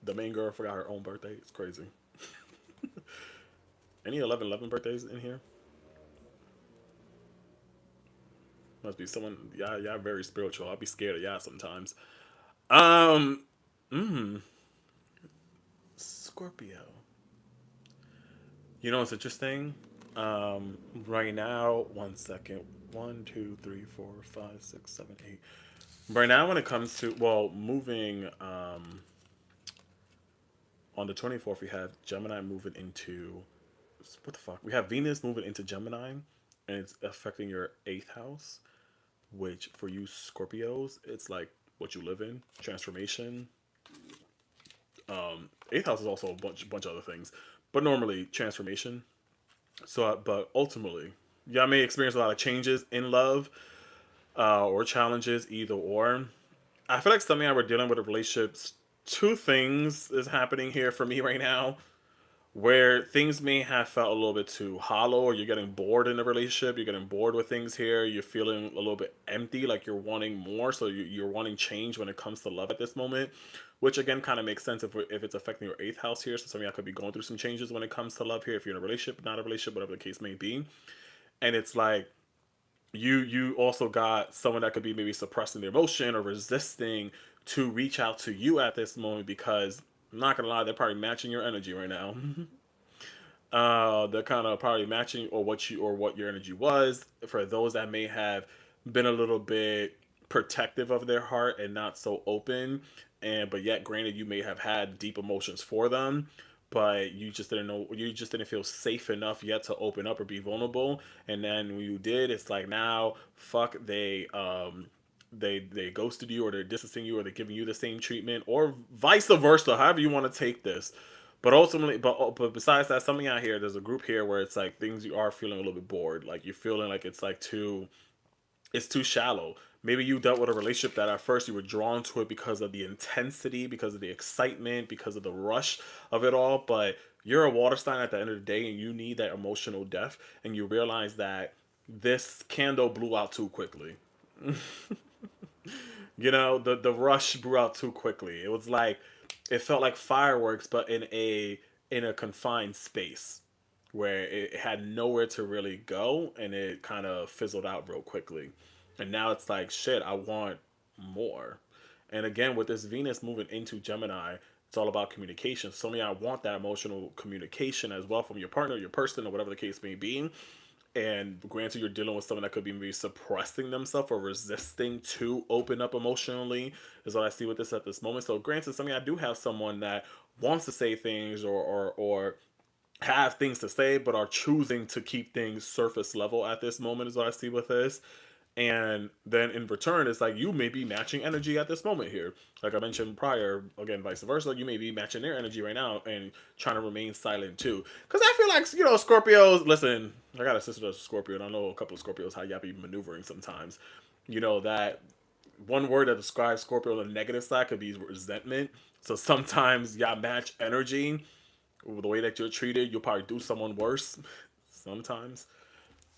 The main girl forgot her own birthday. It's crazy. Any 11/11 birthdays in here? Must be someone. Y'all very spiritual. I'll be scared of y'all sometimes. Scorpio. You know what's interesting? Right now, 1 second. 1, 2, 3, 4, 5, 6, 7, 8. Right now, when it comes to moving, on the 24th, we have Gemini moving into what the fuck? We have Venus moving into Gemini, and it's affecting your 8th house. Which for you Scorpios, it's like what you live in, transformation. 8th house is also a bunch of other things, but normally transformation. So, but ultimately, y'all may experience a lot of changes in love, or challenges, either or. I feel like something I were dealing with in relationships. Two things is happening here for me right now, where things may have felt a little bit too hollow, or you're getting bored in a relationship, you're getting bored with things here, you're feeling a little bit empty, like you're wanting more, so you're wanting change when it comes to love at this moment, which again kind of makes sense if it's affecting your 8th house here, so some of y'all could be going through some changes when it comes to love here, if you're in a relationship, not a relationship, whatever the case may be, and it's like, you also got someone that could be maybe suppressing their emotion or resisting to reach out to you at this moment because, I'm not gonna lie, they're probably matching your energy right now. They're kind of probably matching or what your energy was. For those that may have been a little bit protective of their heart and not so open, but yet granted you may have had deep emotions for them, but you just didn't feel safe enough yet to open up or be vulnerable. And then when you did, it's like now fuck they ghosted you, or they're distancing you, or they're giving you the same treatment, or vice versa, however you want to take this. But ultimately, but besides that, something out here, there's a group here where it's like things, you are feeling a little bit bored, like you're feeling like it's like it's too shallow. Maybe you dealt with a relationship that at first you were drawn to it because of the intensity, because of the excitement, because of the rush of it all, but you're a water sign at the end of the day, and you need that emotional depth, and you realize that this candle blew out too quickly. You know, the rush blew out too quickly. It was like it felt like fireworks, but in a confined space where it had nowhere to really go, and it kind of fizzled out real quickly. And now it's like, shit, I want more. And again, with this Venus moving into Gemini, it's all about communication. So I want that emotional communication as well from your partner, your person, or whatever the case may be. And granted, you're dealing with someone that could be maybe suppressing themselves or resisting to open up emotionally, is what I see with this at this moment. So granted, I do have someone that wants to say things, or have things to say, but are choosing to keep things surface level at this moment, is what I see with this. And then in return, it's like you may be matching energy at this moment here. Like I mentioned prior, again, vice versa. You may be matching their energy right now and trying to remain silent too. Because I feel like, Scorpios, listen, I got a sister that's a Scorpio, and I know a couple of Scorpios, how y'all be maneuvering sometimes. That one word that describes Scorpio on the negative side could be resentment. So sometimes y'all match energy. The way that you're treated, you'll probably do someone worse sometimes.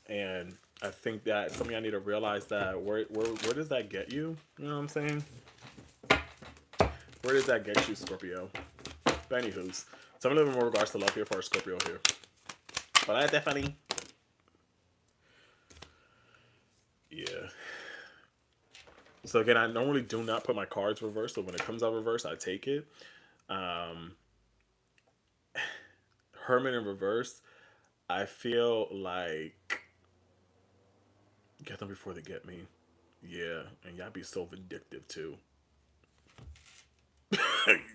And I think that some of y'all need to realize that where does that get you? You know what I'm saying? Where does that get you, Scorpio? But anywho's, tell me a little bit more regards to love here for our Scorpio here. But I definitely, yeah. So again, I normally do not put my cards reversed, so when it comes out reverse, I take it. Hermit in reverse, I feel like get them before they get me. Yeah, and y'all be so vindictive too.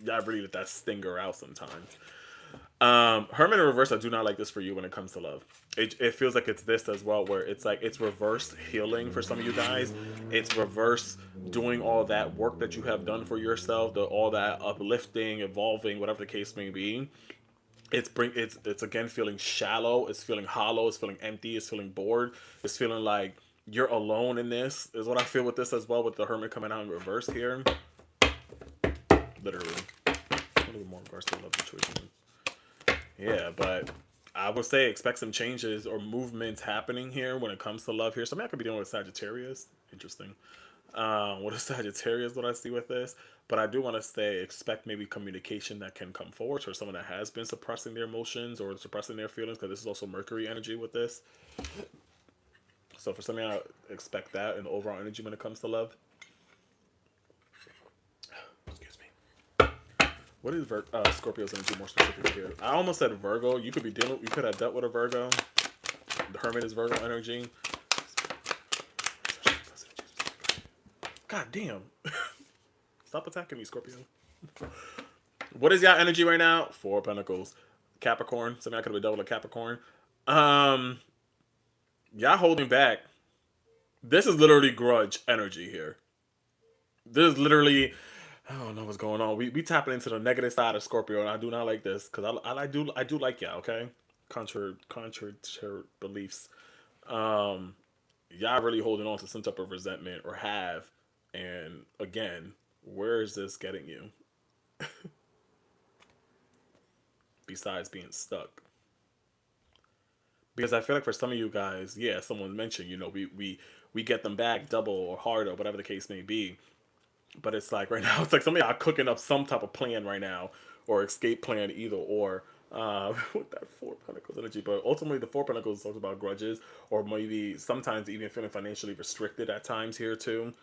Y'all really let that stinger out sometimes. Hermit in reverse, I do not like this for you when it comes to love. It feels like it's this as well, where it's like it's reverse healing for some of you guys. It's reverse doing all that work that you have done for yourself, all that uplifting, evolving, whatever the case may be. It's again feeling shallow. It's feeling hollow. It's feeling empty. It's feeling bored. It's feeling like you're alone in this. Is what I feel with this as well, with the Hermit coming out in reverse here. Literally, a little more in regards to the love situation. Yeah, but I would say expect some changes or movements happening here when it comes to love here. Something I could be dealing with Sagittarius. Interesting. What is Sagittarius, what I see with this? But I do want to say expect maybe communication that can come forward for someone that has been suppressing their emotions or suppressing their feelings, because this is also Mercury energy with this. So for some of y'all, expect that in the overall energy when it comes to love. Excuse me. What is Scorpio's energy more specifically here? I almost said Virgo. You could have dealt with a Virgo. The Hermit is Virgo energy. God damn. Stop attacking me, Scorpio. What is y'all energy right now? Four of Pentacles. Capricorn. Something I could have dealt with a Capricorn. Y'all holding back. This is literally grudge energy here. This is literally, I don't know what's going on. We tapping into the negative side of Scorpio, and I do not like this, because I do like y'all, okay? Contra beliefs. Y'all really holding on to some type of resentment, or have. And again, where is this getting you? Besides being stuck. Because I feel like for some of you guys, yeah, someone mentioned, we get them back double or harder, whatever the case may be. But it's like right now, it's like some of y'all cooking up some type of plan right now, or escape plan, either or. With that Four Pentacles energy, but ultimately the Four Pentacles talks about grudges, or maybe sometimes even feeling financially restricted at times here too.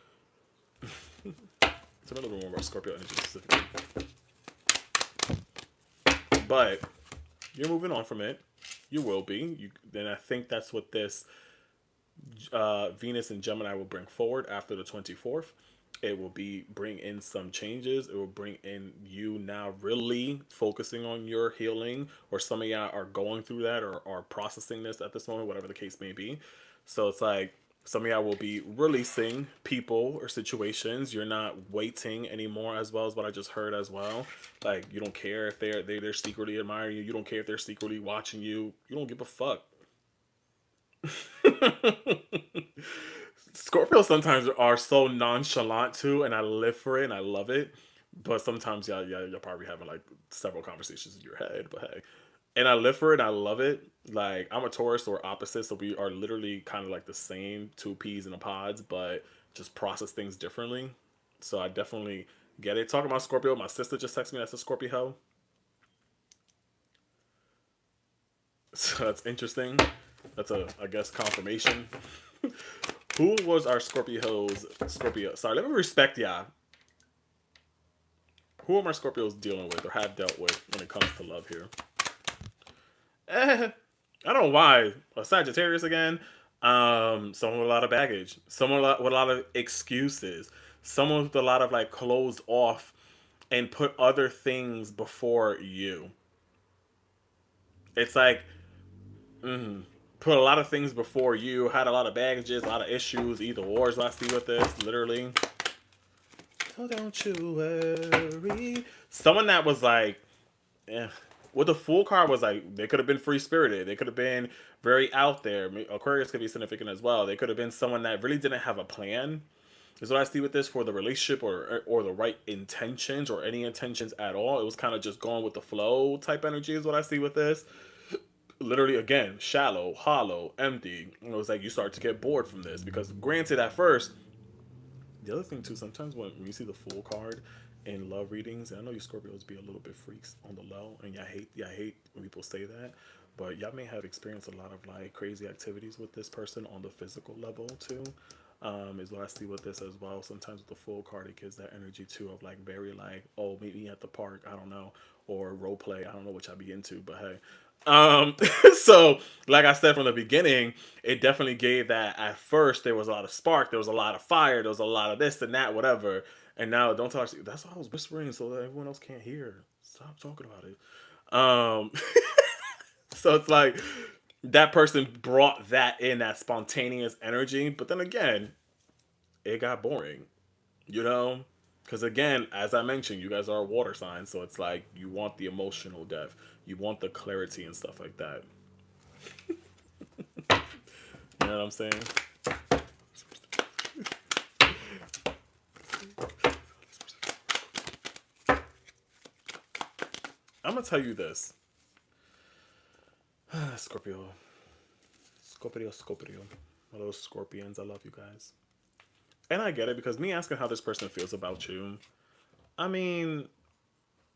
It's a little bit more about Scorpio energy specifically. But you're moving on from it. You will be. Then I think that's what this Venus and Gemini will bring forward after the 24th. It will bring in some changes. It will bring in you now really focusing on your healing, or some of y'all are going through that, or are processing this at this moment, whatever the case may be. So it's like some of y'all will be releasing people or situations. You're not waiting anymore, as well as what I just heard as well. Like, you don't care if they're secretly admiring you. You don't care if they're secretly watching you. You don't give a fuck. Scorpio sometimes are so nonchalant too, and I live for it and I love it. But sometimes you're probably having like several conversations in your head. But hey, and I live for it. I love it. Like, I'm a Taurus, or opposite, so we are literally kind of like the same two peas in a pods, but just process things differently. So I definitely Get it? Talking about Scorpio. My sister just texted me. That's a Scorpio. So that's interesting. That's a, I guess, confirmation. Who was our Scorpio's Scorpio? Sorry, let me respect y'all. Who are my Scorpios dealing with or have dealt with when it comes to love here? I don't know why. A Sagittarius again. Someone with a lot of baggage. Someone with a lot of excuses. Someone with a lot of like closed off and put other things before you. It's like put a lot of things before you. Had a lot of baggages, a lot of issues. Either wars. I see with this literally. So don't you worry. Someone that was like, eh. With the Fool card was like, they could have been free spirited. They could have been very out there. Aquarius could be significant as well. They could have been someone that really didn't have a plan. Is what I see with this for the relationship or the right intentions or any intentions at all. It was kind of just going with the flow type energy is what I see with this. Literally, again, shallow, hollow, empty. And it was like you start to get bored from this because granted at first, the other thing too, sometimes when you see the Fool card in love readings, and I know you Scorpios be a little bit freaks on the low, and y'all hate when people say that, but y'all may have experienced a lot of like crazy activities with this person on the physical level too. Is what I see with this as well. Sometimes with the Fool card, it gives that energy too of like very like, oh, meet me at the park, I don't know, or role play, I don't know what y'all be into, but hey. So like I said from the beginning, it definitely gave that at first there was a lot of spark, there was a lot of fire, there was a lot of this and that, whatever. And now don't talk. That's why I was whispering so that everyone else can't hear. Stop talking about it. So it's like that person brought that in, that spontaneous energy, but then again, it got boring, you know? Because again, as I mentioned, you guys are a water sign, so it's like you want the emotional depth, you want the clarity and stuff like that. You know what I'm saying? I'm gonna tell you this, Scorpio, Scorpio. All those scorpions, I love you guys. And I get it because me asking how this person feels about you, I mean,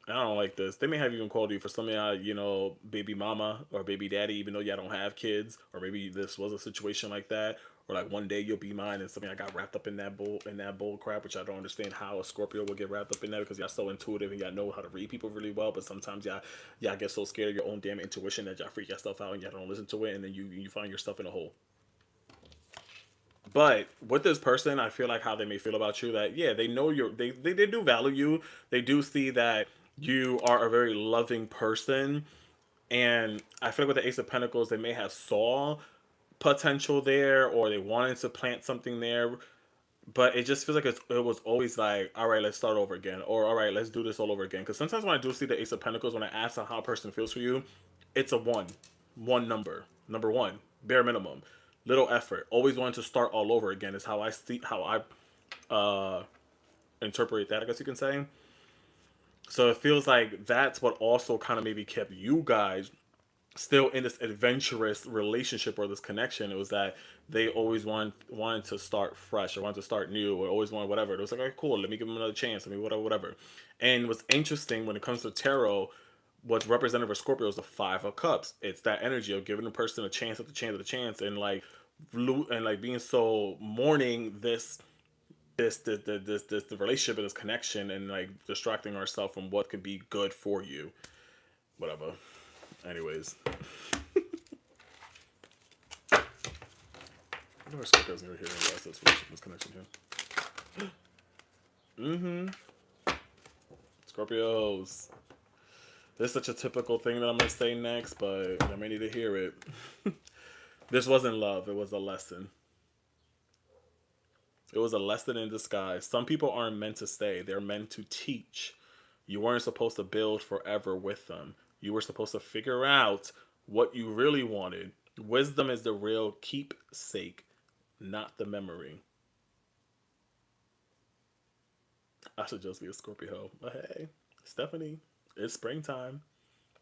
I don't like this. They may have even called you for some of y'all, you know, baby mama or baby daddy, even though y'all don't have kids, or maybe this was a situation like that, or like one day you'll be mine, and something I got wrapped up in that bull crap, which I don't understand how a Scorpio will get wrapped up in that because y'all so intuitive and y'all know how to read people really well, but sometimes y'all get so scared of your own damn intuition that y'all freak yourself out and y'all don't listen to it, and then you find yourself in a hole. But with this person, I feel like how they may feel about you that yeah, they know they do value you. They do see that you are a very loving person. And I feel like with the Ace of Pentacles, they may have saw potential there or they wanted to plant something there. But it just feels like it was always like, all right, let's start over again. Or all right, let's do this all over again. Because sometimes when I do see the Ace of Pentacles, when I ask how a person feels for you, it's a one. One number. Number one. Bare minimum. Little effort. Always wanting to start all over again is how I see how I interpret that, I guess you can say. So it feels like that's what also kind of maybe kept you guys still in this adventurous relationship or this connection. It was that they always wanted to start fresh or wanted to start new or always wanted whatever. It was like, okay, cool, let me give them another chance. I mean, whatever, whatever. And what's interesting when it comes to tarot, what's represented for Scorpio is the Five of Cups. It's that energy of giving a person a chance at the chance at the chance, and like being so mourning this the relationship and this connection, and like distracting ourselves from what could be good for you. Whatever. Anyways. I know our Scorpio's near here and this connection here. Scorpios. This is such a typical thing that I'm gonna say next, but I may need to hear it. This wasn't love, it was a lesson. It was a lesson in disguise. Some people aren't meant to stay, they're meant to teach. You weren't supposed to build forever with them. You were supposed to figure out what you really wanted. Wisdom is the real keepsake, not the memory. I should just be a Scorpio. But hey, Stephanie, it's springtime.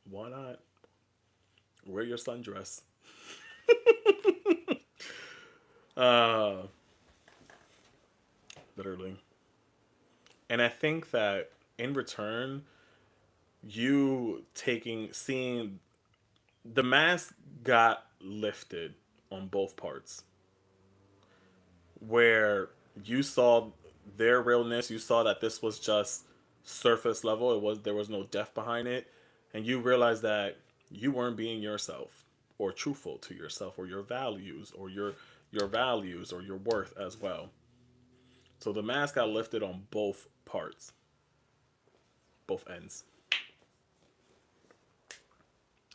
Why not? Wear your sundress. uh, Literally. And I think that in return, you seeing the mask got lifted on both parts, where you saw their realness, you saw that this was just surface level. There was no depth behind it, and you realized that you weren't being yourself or truthful to yourself or your values or your values or your worth as well. So the mask got lifted on both parts, both ends.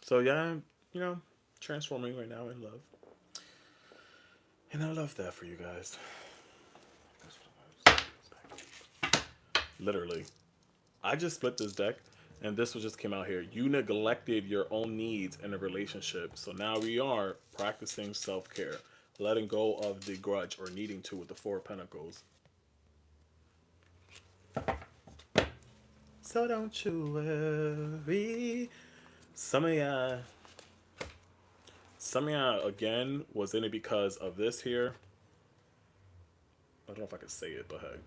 So yeah, you know, transforming right now in love. And I love that for you guys. Literally. I just split this deck and this just came out here. You neglected your own needs in a relationship. So now we are practicing self-care, letting go of the grudge or needing to with the Four of Pentacles. So don't you worry. Some of y'all again was in it because of this here. I don't know if I can say it, but hey.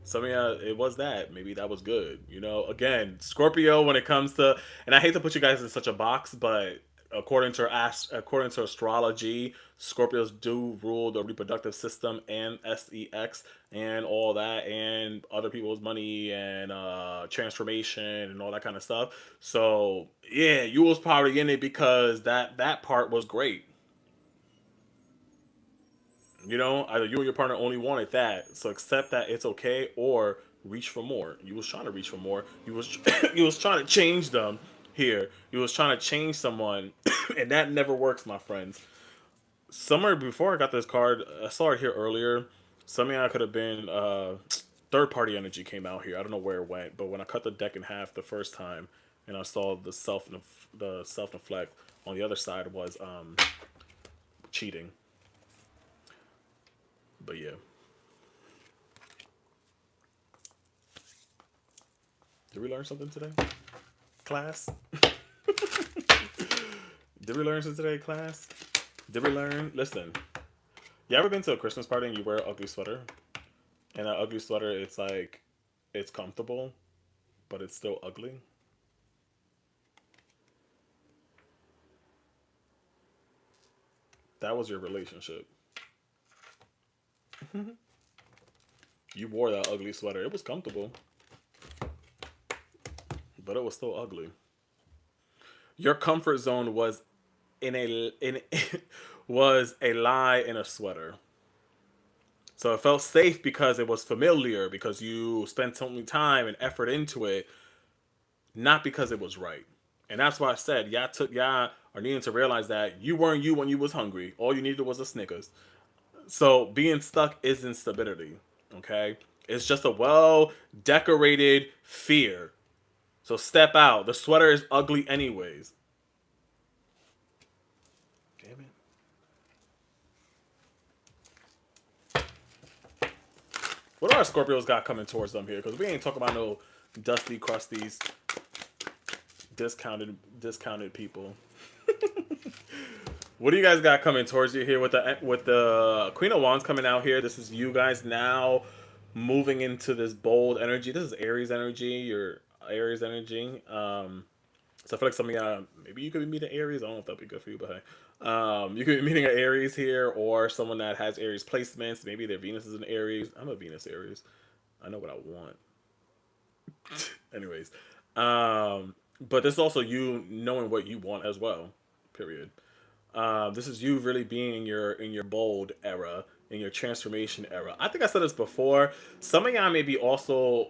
Some of y'all, it was that. Maybe that was good. You know, again, Scorpio when it comes to, and I hate to put you guys in such a box, but according to astrology, Scorpios do rule the reproductive system and sex and all that, and other people's money and transformation and all that kind of stuff. So yeah, you was probably in it because that part was great. You know, either you or your partner only wanted that, so accept that it's okay, or reach for more. You was trying to reach for more. You was you was trying to change them here. You was trying to change someone, and that never works, my friends. Somewhere before I got this card, I saw it here earlier. Something I could have been third party energy came out here. I don't know where it went, but when I cut the deck in half the first time, and I saw the self neglect on the other side was cheating. But yeah. Did we learn something today? Class? Did we learn something today, class? Did we learn? Listen. You ever been to a Christmas party and you wear an ugly sweater? And that ugly sweater, it's like, it's comfortable, but it's still ugly? That was your relationship. You wore that ugly sweater. It was comfortable, but it was still ugly. Your comfort zone was in was a lie in a sweater. So it felt safe because it was familiar, because you spent so much time and effort into it, not because it was right. And that's why I said y'all are needing to realize that you weren't you when you was hungry. All you needed was a Snickers. So being stuck isn't stability. Okay? It's just a well decorated fear. So step out. The sweater is ugly anyways. Damn it. What do our Scorpios got coming towards them here? Because we ain't talking about no dusty, crusties, discounted people. What do you guys got coming towards you here with the Queen of Wands coming out here? This is you guys now moving into this bold energy. This is Aries energy, your Aries energy. So I feel like some of y'all, maybe you could be meeting Aries. I don't know if that'd be good for you, but hey. You could be meeting an Aries here, or someone that has Aries placements. Maybe their Venus is an Aries. I'm a Venus Aries. I know what I want. Anyways. But this is also you knowing what you want as well. Period. This is you really being in your bold era, in your transformation era. I think I said this before. Some of y'all may be also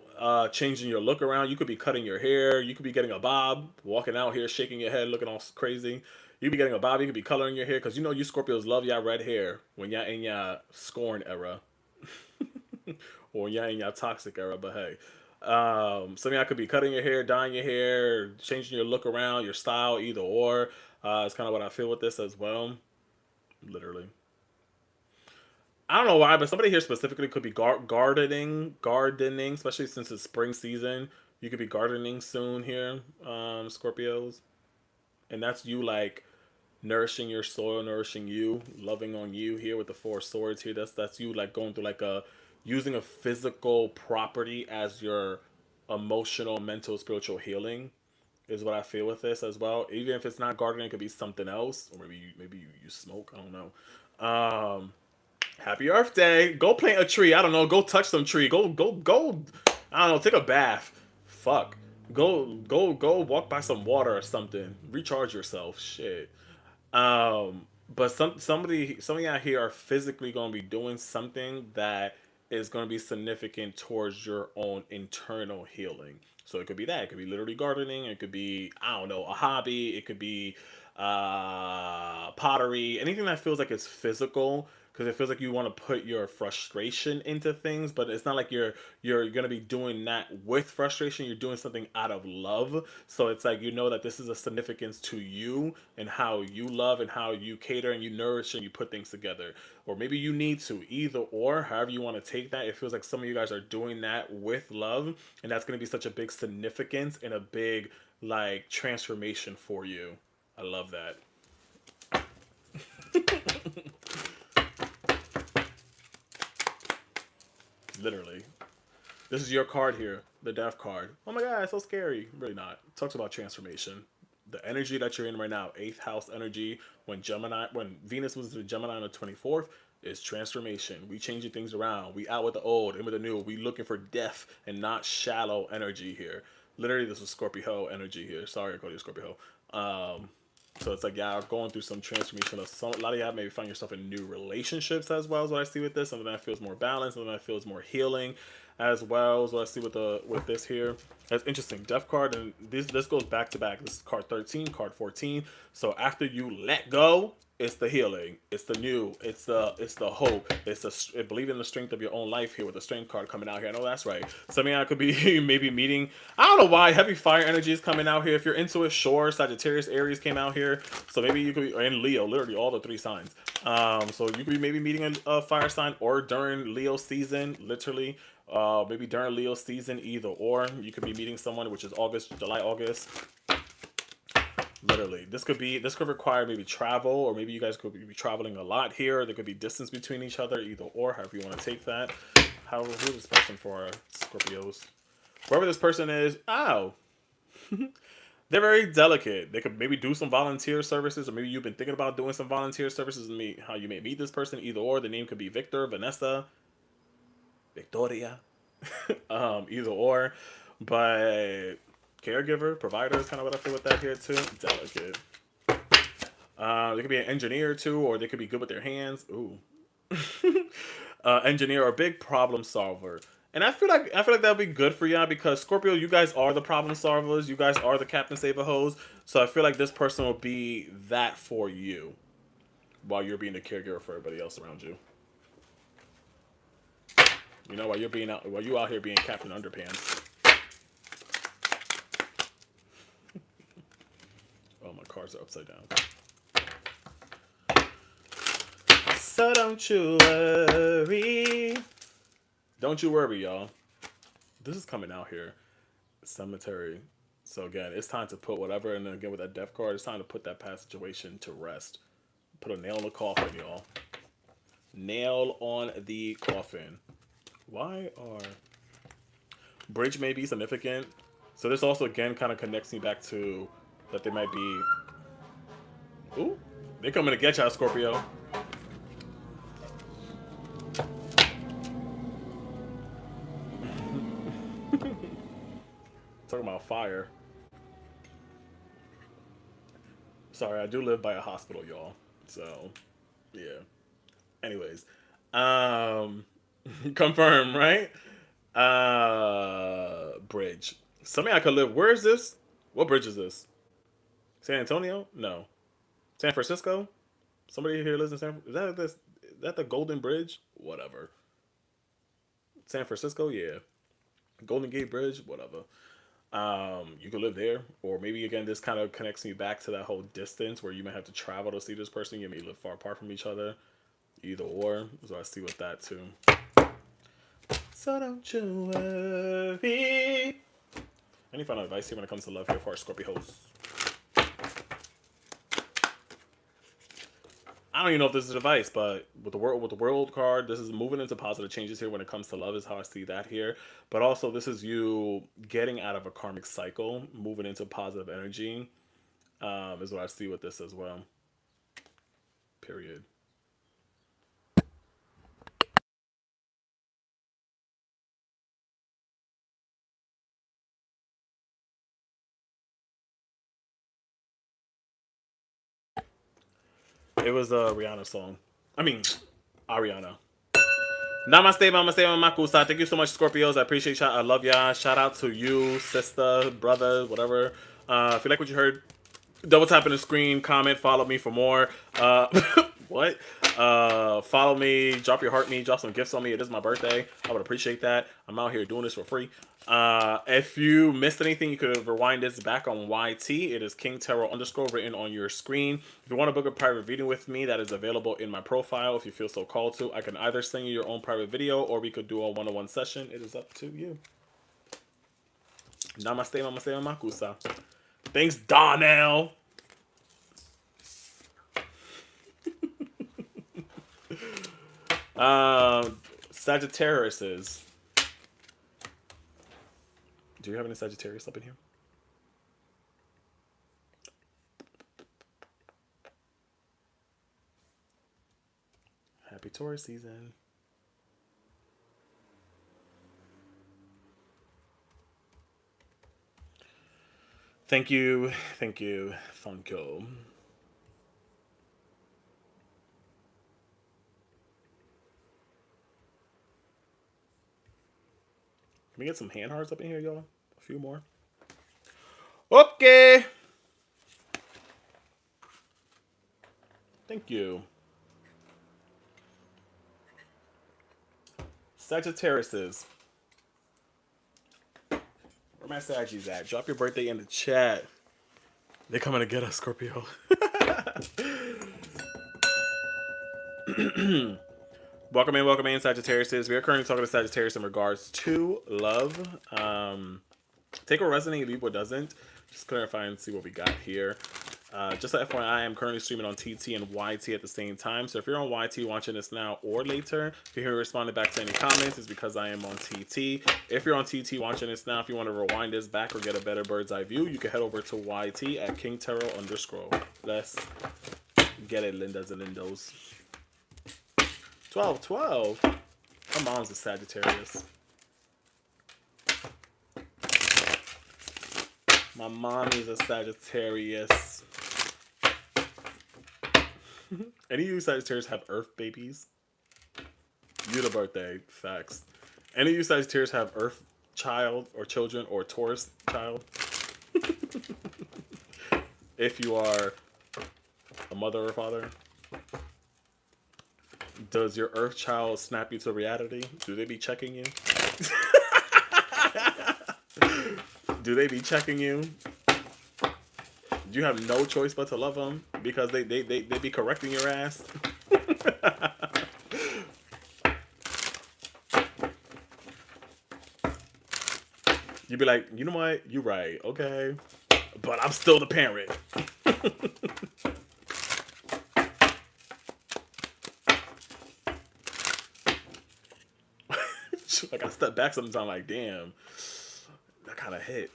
changing your look around. You could be cutting your hair. You could be getting a bob, walking out here shaking your head, looking all crazy. You could be getting a bob. You could be coloring your hair because you know you Scorpios love y'all red hair when y'all in y'all scorn era or y'all in y'all toxic era. But hey. Some of y'all could be cutting your hair, dyeing your hair, changing your look around, your style, either or. It's kind of what I feel with this as well. Literally. I don't know why, but somebody here specifically could be gardening, especially since it's spring season. You could be gardening soon here, Scorpios. And that's you like nourishing your soil, nourishing you, loving on you here with the Four of Swords here. That's you like going through like a using a physical property as your emotional, mental, spiritual healing is what I feel with this as well. Even if it's not gardening, it could be something else, or maybe you smoke. I don't know. Happy Earth Day. Go plant a tree. I don't know. Go touch some tree. Go. I don't know. Take a bath. Fuck. Go. Walk by some water or something. Recharge yourself. Shit. But some of y'all here are physically going to be doing something that is going to be significant towards your own internal healing. So it could be that. It could be literally gardening. It could be, I don't know, a hobby. It could be pottery. Anything that feels like it's physical, because it feels like you want to put your frustration into things, but it's not like you're gonna be doing that with frustration. You're doing something out of love. So it's like, you know that this is a significance to you and how you love and how you cater and you nourish and you put things together. Or maybe you need to, either or, however you want to take that. It feels like some of you guys are doing that with love, and that's gonna be such a big significance and a big like transformation for you. I love that. Literally. This is your card here, the death card. Oh my god, it's so scary. Really not. It talks about transformation. The energy that you're in right now, 8th house energy, when Venus was in Gemini on the 24th, is transformation. We changing things around. We out with the old, in with the new. We looking for depth and not shallow energy here. Literally, this is Scorpio energy here. Sorry, I called you Scorpio. So it's like y'all going through some transformation. A lot of y'all maybe find yourself in new relationships as well, as what I see with this. Something that feels more balanced, something that feels more healing as well, as what I see with this here. That's interesting. Death card, and this goes back to back. This is card 13, card 14. So after you let go, it's the healing, it's the new, it's the hope, it's the believe in the strength of your own life here with the strength card coming out here. I know that's right. Some of y'all could be maybe meeting, I don't know why heavy fire energy is coming out here. If you're into it, sure. Sagittarius, Aries came out here, so maybe you could be in Leo, literally all the 3 signs. So you could be maybe meeting a fire sign, or during Leo season, literally. Maybe during Leo season, either or. You could be meeting someone, which is July, August. Literally, this could require maybe travel, or maybe you guys could be traveling a lot here. There could be distance between each other, either or, however you want to take that. Who is this person for Scorpios? Whoever this person is, they're very delicate. They could maybe do some volunteer services, or maybe you've been thinking about doing some volunteer services, and how you may meet this person, either or. The name could be Victor, Vanessa, Victoria, either or. But caregiver, provider is kind of what I feel with that here too. Delicate. They could be an engineer too, or they could be good with their hands. Ooh. Engineer or big problem solver. And I feel like that'll be good for y'all, because Scorpio, you guys are the problem solvers. You guys are the Captain Save a Hose. So I feel like this person will be that for you, while you're being the caregiver for everybody else around you. You know, while you out here being Captain Underpants. Oh, my cards are upside down. So don't you worry. Don't you worry, y'all. This is coming out here. Cemetery. So again, it's time to put whatever, and then again with that death card, it's time to put that past situation to rest. Put a nail in the coffin, y'all. Nail on the coffin. Why are... Bridge may be significant. So this also, again, kind of connects me back to that they might be... Ooh, they're coming to get y'all, Scorpio. Talking about fire. Sorry, I do live by a hospital, y'all. So, yeah. Anyways. Confirm, right? Bridge. Something I could live. Where is this? What bridge is this? San Antonio? No. San Francisco? Somebody here lives in San Francisco? Is that the Golden Bridge? Whatever. San Francisco? Yeah. Golden Gate Bridge? Whatever. You could live there. Or maybe, again, this kind of connects me back to that whole distance where you might have to travel to see this person. You may live far apart from each other. Either or. So I see with that, too. So don't you worry. Any final advice here when it comes to love here for our Scorpios? don't even know if this is advice, but with the world card, this is moving into positive changes here when it comes to love is how I see that here. But also this is you getting out of a karmic cycle, moving into positive energy, is what I see with this as well. Period. It was a Rihanna song. I mean, Ariana. Namaste, namaste, mamakusa. Thank you so much, Scorpios. I appreciate y'all. I love y'all. Shout out to you, sister, brother, whatever. If you like what you heard, double tap in the screen, comment, follow me for more. What? Follow me, drop your heart me, drop some gifts on me. It is my birthday. I would appreciate that. I'm out here doing this for free. If you missed anything, you could rewind this back on YT. It is King Tarot _ written on your screen. If you want to book a private reading with me, that is available in my profile. If you feel so called to, I can either send you your own private video or we could do a one-on-one session. It is up to you. Namaste, namaste, makusa. Thanks, Donnell. Sagittarius. Do you have any Sagittarius up in here? Happy Taurus season. Thank you. Thank you. Thank you. Can we get some hand hearts up in here, y'all? A few more. Okay. Thank you. Sagittarius. Where my Saggies at? Drop your birthday in the chat. They're coming to get us, Scorpio. Welcome in, Sagittarius. We are currently talking to Sagittarius in regards to love. Take what resonates, leave what doesn't. Just clarify and see what we got here. Just like FYI, I am currently streaming on TT and YT at the same time. So if you're on YT watching this now or later, if you hear me responding back to any comments, it's because I am on TT. If you're on TT watching this now, if you want to rewind this back or get a better bird's eye view, you can head over to YT at King Tarot _ Let's get it, Lindas and Lindos. 12. My mom's a Sagittarius. My mommy's a Sagittarius. Any of you Sagittarius have Earth babies? You the birthday. Facts. Any of you Sagittarius have Earth child or children or Taurus child? If you are a mother or father. Does your Earth child snap you to reality? Do they be checking you? Do they be checking you? You have no choice but to love them because they be correcting your ass. You'd be like, you know what? You're right. Okay. But I'm still the parent. Like I step back sometimes like, damn, that kind of hit.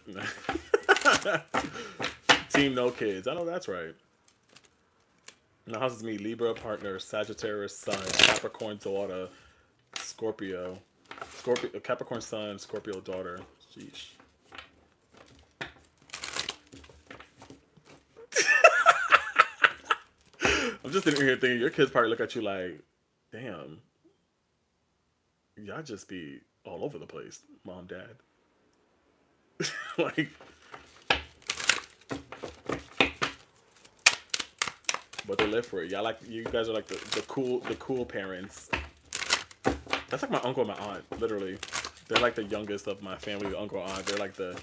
Team no kids. I know that's right. Now house is me, Libra partner, Sagittarius sun, Capricorn daughter, Scorpio, Capricorn sun, Scorpio daughter. Sheesh. I'm just sitting here thinking your kids probably look at you like, damn, y'all just be all over the place, mom, dad. Like, but they live for it. Y'all like, you guys are like the cool parents. That's like my uncle and my aunt, literally. They're like the youngest of my family, the uncle and aunt. They're like the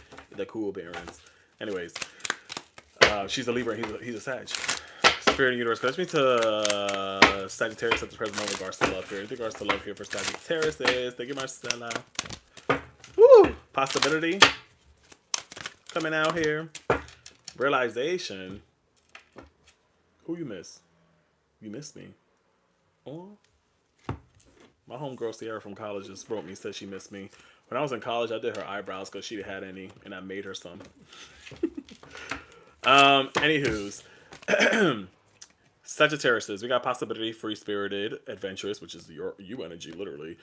cool parents. Anyways, she's a Libra and he's a Sag. Spirit and universe, connect me to Sagittarius at the present moment in regards to love here. In regards to love here for Sagittarius is, thank you, Marcella. Woo! Possibility. Coming out here. Realization. Who you miss? You missed me. Oh, my homegirl Sierra from college just wrote me, said she missed me. When I was in college, I did her eyebrows because she had any, and I made her some. Anywho's, Sagittarius, we got possibility, free spirited, adventurous, which is your you energy, literally.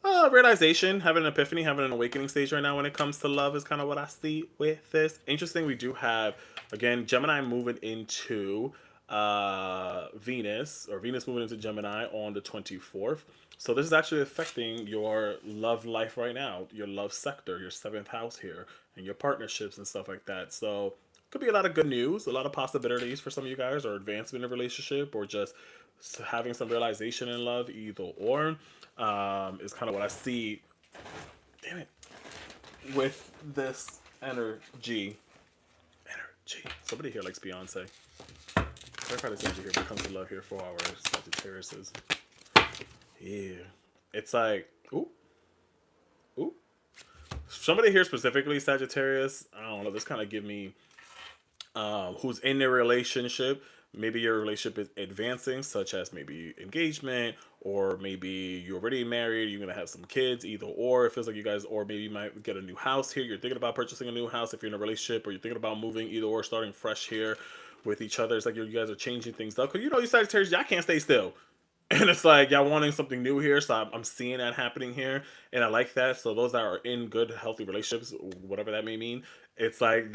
Realization, having an epiphany, having an awakening stage right now when it comes to love is kind of what I see with this. Interesting, we do have, again, Gemini moving into Venus, or Venus moving into Gemini on the 24th. So this is actually affecting your love life right now, your love sector, your seventh house here, and your partnerships and stuff like that. So could be a lot of good news, a lot of possibilities for some of you guys, or advancement in a relationship, or just having some realization in love, either or, is kind of what I see. Damn it, with this energy. Somebody here likes Beyonce. Clarify this energy here when it comes to love here for our Sagittariuses. Yeah, it's like ooh. Somebody here specifically Sagittarius. I don't know. This kind of give me who's in a relationship. Maybe your relationship is advancing, such as maybe engagement, or maybe you're already married, you're going to have some kids, either or. It feels like you guys, or maybe you might get a new house here. You're thinking about purchasing a new house if you're in a relationship, or you're thinking about moving, either or, starting fresh here with each other. It's like you guys are changing things up. Because, you Sagittarius, y'all can't stay still. And it's like y'all wanting something new here, so I'm seeing that happening here, and I like that. So those that are in good, healthy relationships, whatever that may mean, it's like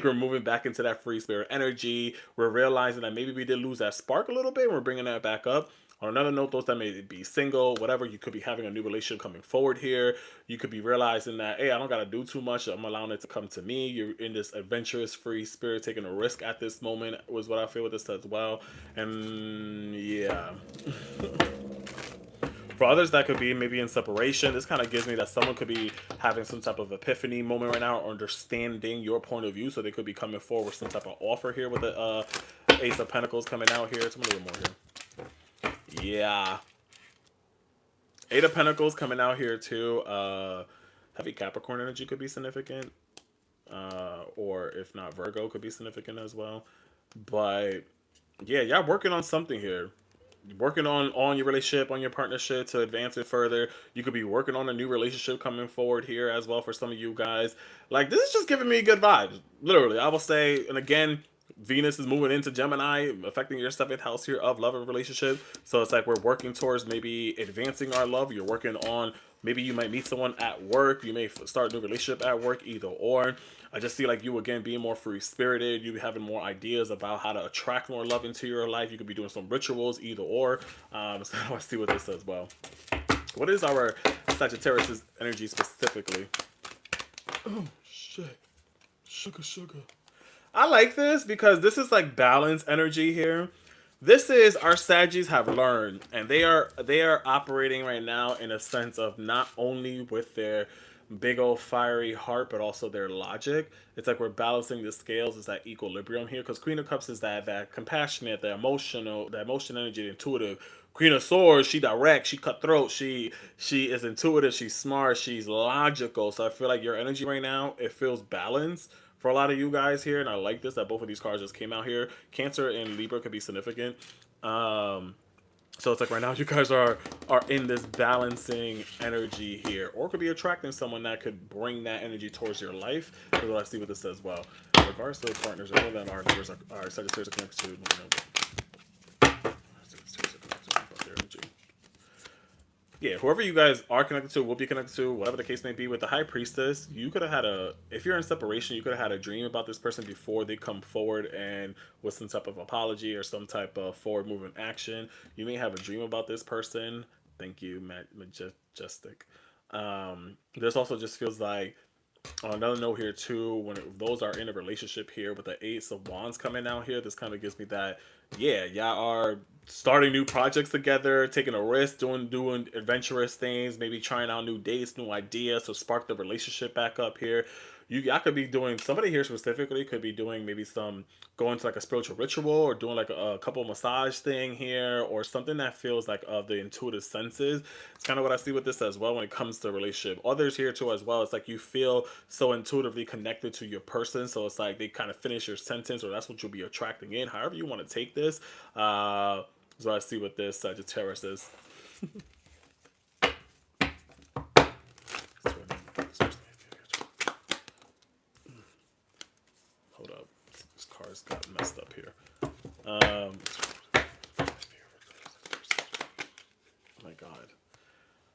we're moving back into that free spirit energy. We're realizing that maybe we did lose that spark a little bit. And we're bringing that back up. On another note, those that may be single, whatever, you could be having a new relationship coming forward here. You could be realizing that, hey, I don't got to do too much. I'm allowing it to come to me. You're in this adventurous, free spirit, taking a risk at this moment, was what I feel with this as well. And yeah. For others, that could be maybe in separation. This kind of gives me that someone could be having some type of epiphany moment right now, or understanding your point of view. So they could be coming forward with some type of offer here with the Ace of Pentacles coming out here. Tell me a little more here. Yeah. Eight of Pentacles coming out here too. Heavy Capricorn energy could be significant. Or if not, Virgo could be significant as well. But yeah, y'all working on something here. Working on your relationship, on your partnership to advance it further. You could be working on a new relationship coming forward here as well for some of you guys. Like, this is just giving me good vibes. Literally, I will say, and again, Venus is moving into Gemini, affecting your seventh house here of love and relationship. So it's like we're working towards maybe advancing our love. You're working on, maybe you might meet someone at work. You may start a new relationship at work, either or. I just see like you, again, being more free-spirited. You having more ideas about how to attract more love into your life. You could be doing some rituals, either or. So I see what this says. Well, what is our Sagittarius energy specifically? Oh, shit. Sugar. I like this because this is like balance energy here. This is our Saggies have learned, and they are operating right now in a sense of not only with their big old fiery heart, but also their logic. It's like we're balancing the scales. It's that equilibrium here, because Queen of Cups is that compassionate, the emotional, that emotion energy, the intuitive. Queen of Swords, she direct, she cutthroat, she is intuitive, she's smart, she's logical. So I feel like your energy right now, it feels balanced for a lot of you guys here, and I like this that both of these cards just came out here. Cancer and Libra could be significant. So it's like right now you guys are in this balancing energy here, or could be attracting someone that could bring that energy towards your life. Is what I see what this says. Well, in regards to partners, I know that our numbers are Sagittarius are connected to. Yeah, whoever you guys are connected to will be connected to, whatever the case may be. With the High Priestess, you could have had if you're in separation, you could have had a dream about this person before they come forward and with some type of apology or some type of forward movement action. You may have a dream about this person. Thank you, Majestic. This also just feels like, on another note here too, when those are in a relationship here with the Ace of Wands coming out here, this kind of gives me that, yeah, y'all are starting new projects together, taking a risk, doing adventurous things, maybe trying out new dates, new ideas to spark the relationship back up here. Y'all could be doing, somebody here specifically could be doing maybe some, going to like a spiritual ritual, or doing like a couple massage thing here, or something that feels like of the intuitive senses. It's kind of what I see with this as well when it comes to relationship. Others here too as well, it's like you feel so intuitively connected to your person, so it's like they kind of finish your sentence, or that's what you'll be attracting in, however you want to take this. So I see what this Sagittarius is. Hold up. This card's got messed up here. Oh my god.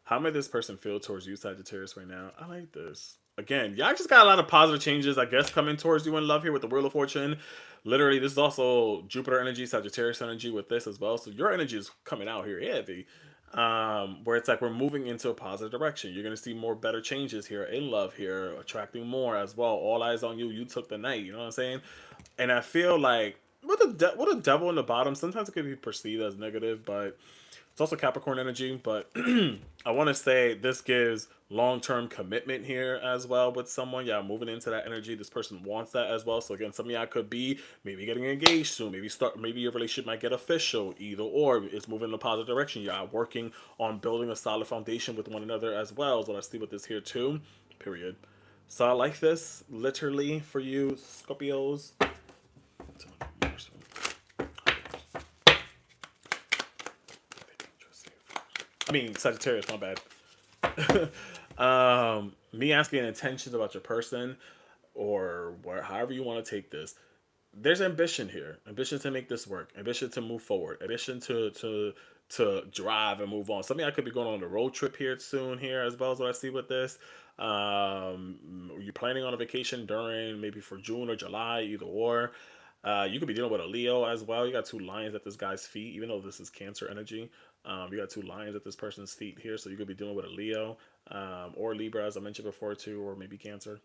How may this person feel towards you, Sagittarius, right now? I like this. Again, y'all just got a lot of positive changes, I guess, coming towards you in love here with the Wheel of Fortune. Literally, this is also Jupiter energy, Sagittarius energy with this as well. So your energy is coming out here heavy. Where it's like we're moving into a positive direction. You're going to see more better changes here in love here, attracting more as well. All eyes on you. You took the night. You know what I'm saying? And I feel like with a devil in the bottom, sometimes it could be perceived as negative, but it's also Capricorn energy, but I want to say this gives long-term commitment here as well with someone. Yeah, moving into that energy. This person wants that as well. So again, some of y'all could be maybe getting engaged soon. Maybe your relationship might get official. Either or, it's moving in a positive direction. Y'all working on building a solid foundation with one another as well. So let's see with this here too. Period. So I like this literally for you, Scorpios. I mean, Sagittarius, my bad. Me asking intentions about your person or however you want to take this. There's ambition here. Ambition to make this work. Ambition to move forward. Ambition to drive and move on. Something I could be going on a road trip here soon here as well as what I see with this. You're planning on a vacation during maybe for June or July, either or. You could be dealing with a Leo as well. You got two lions at this guy's feet, even though this is Cancer energy. You got two lions at this person's feet here, so you could be dealing with a Leo or Libra, as I mentioned before, too, or maybe Cancer.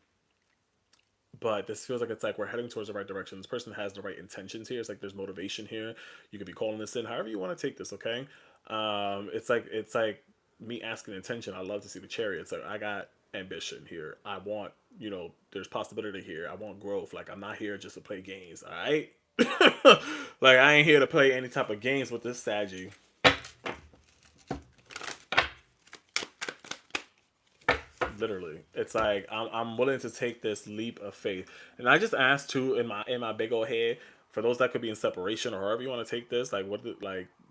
But this feels like it's like we're heading towards the right direction. This person has the right intentions here. It's like there's motivation here. You could be calling this in, however you want to take this. Okay, it's like me asking intention. I love to see the Chariot. It's like I got ambition here. I want there's possibility here. I want growth. Like I'm not here just to play games. All right, like I ain't here to play any type of games with this Saggy. Literally, it's like I'm willing to take this leap of faith. And I just asked too in my big old head for those that could be in separation or however you want to take this. Like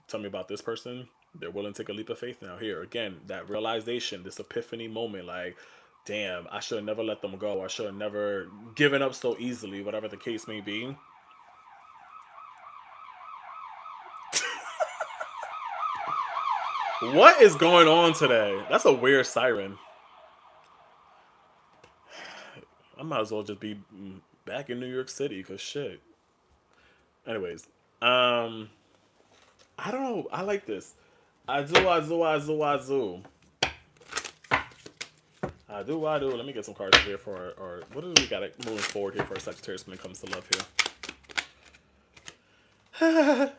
tell me about this person. They're willing to take a leap of faith now. Here again, that realization, this epiphany moment. Like, damn, I should have never let them go. I should have never given up so easily. Whatever the case may be. What is going on today? That's a weird siren. I might as well just be back in New York City because shit. Anyways, I don't know. I like this. I do. I do. Let me get some cards here for our what do we got moving forward here for our Sagittarius when it comes to love here.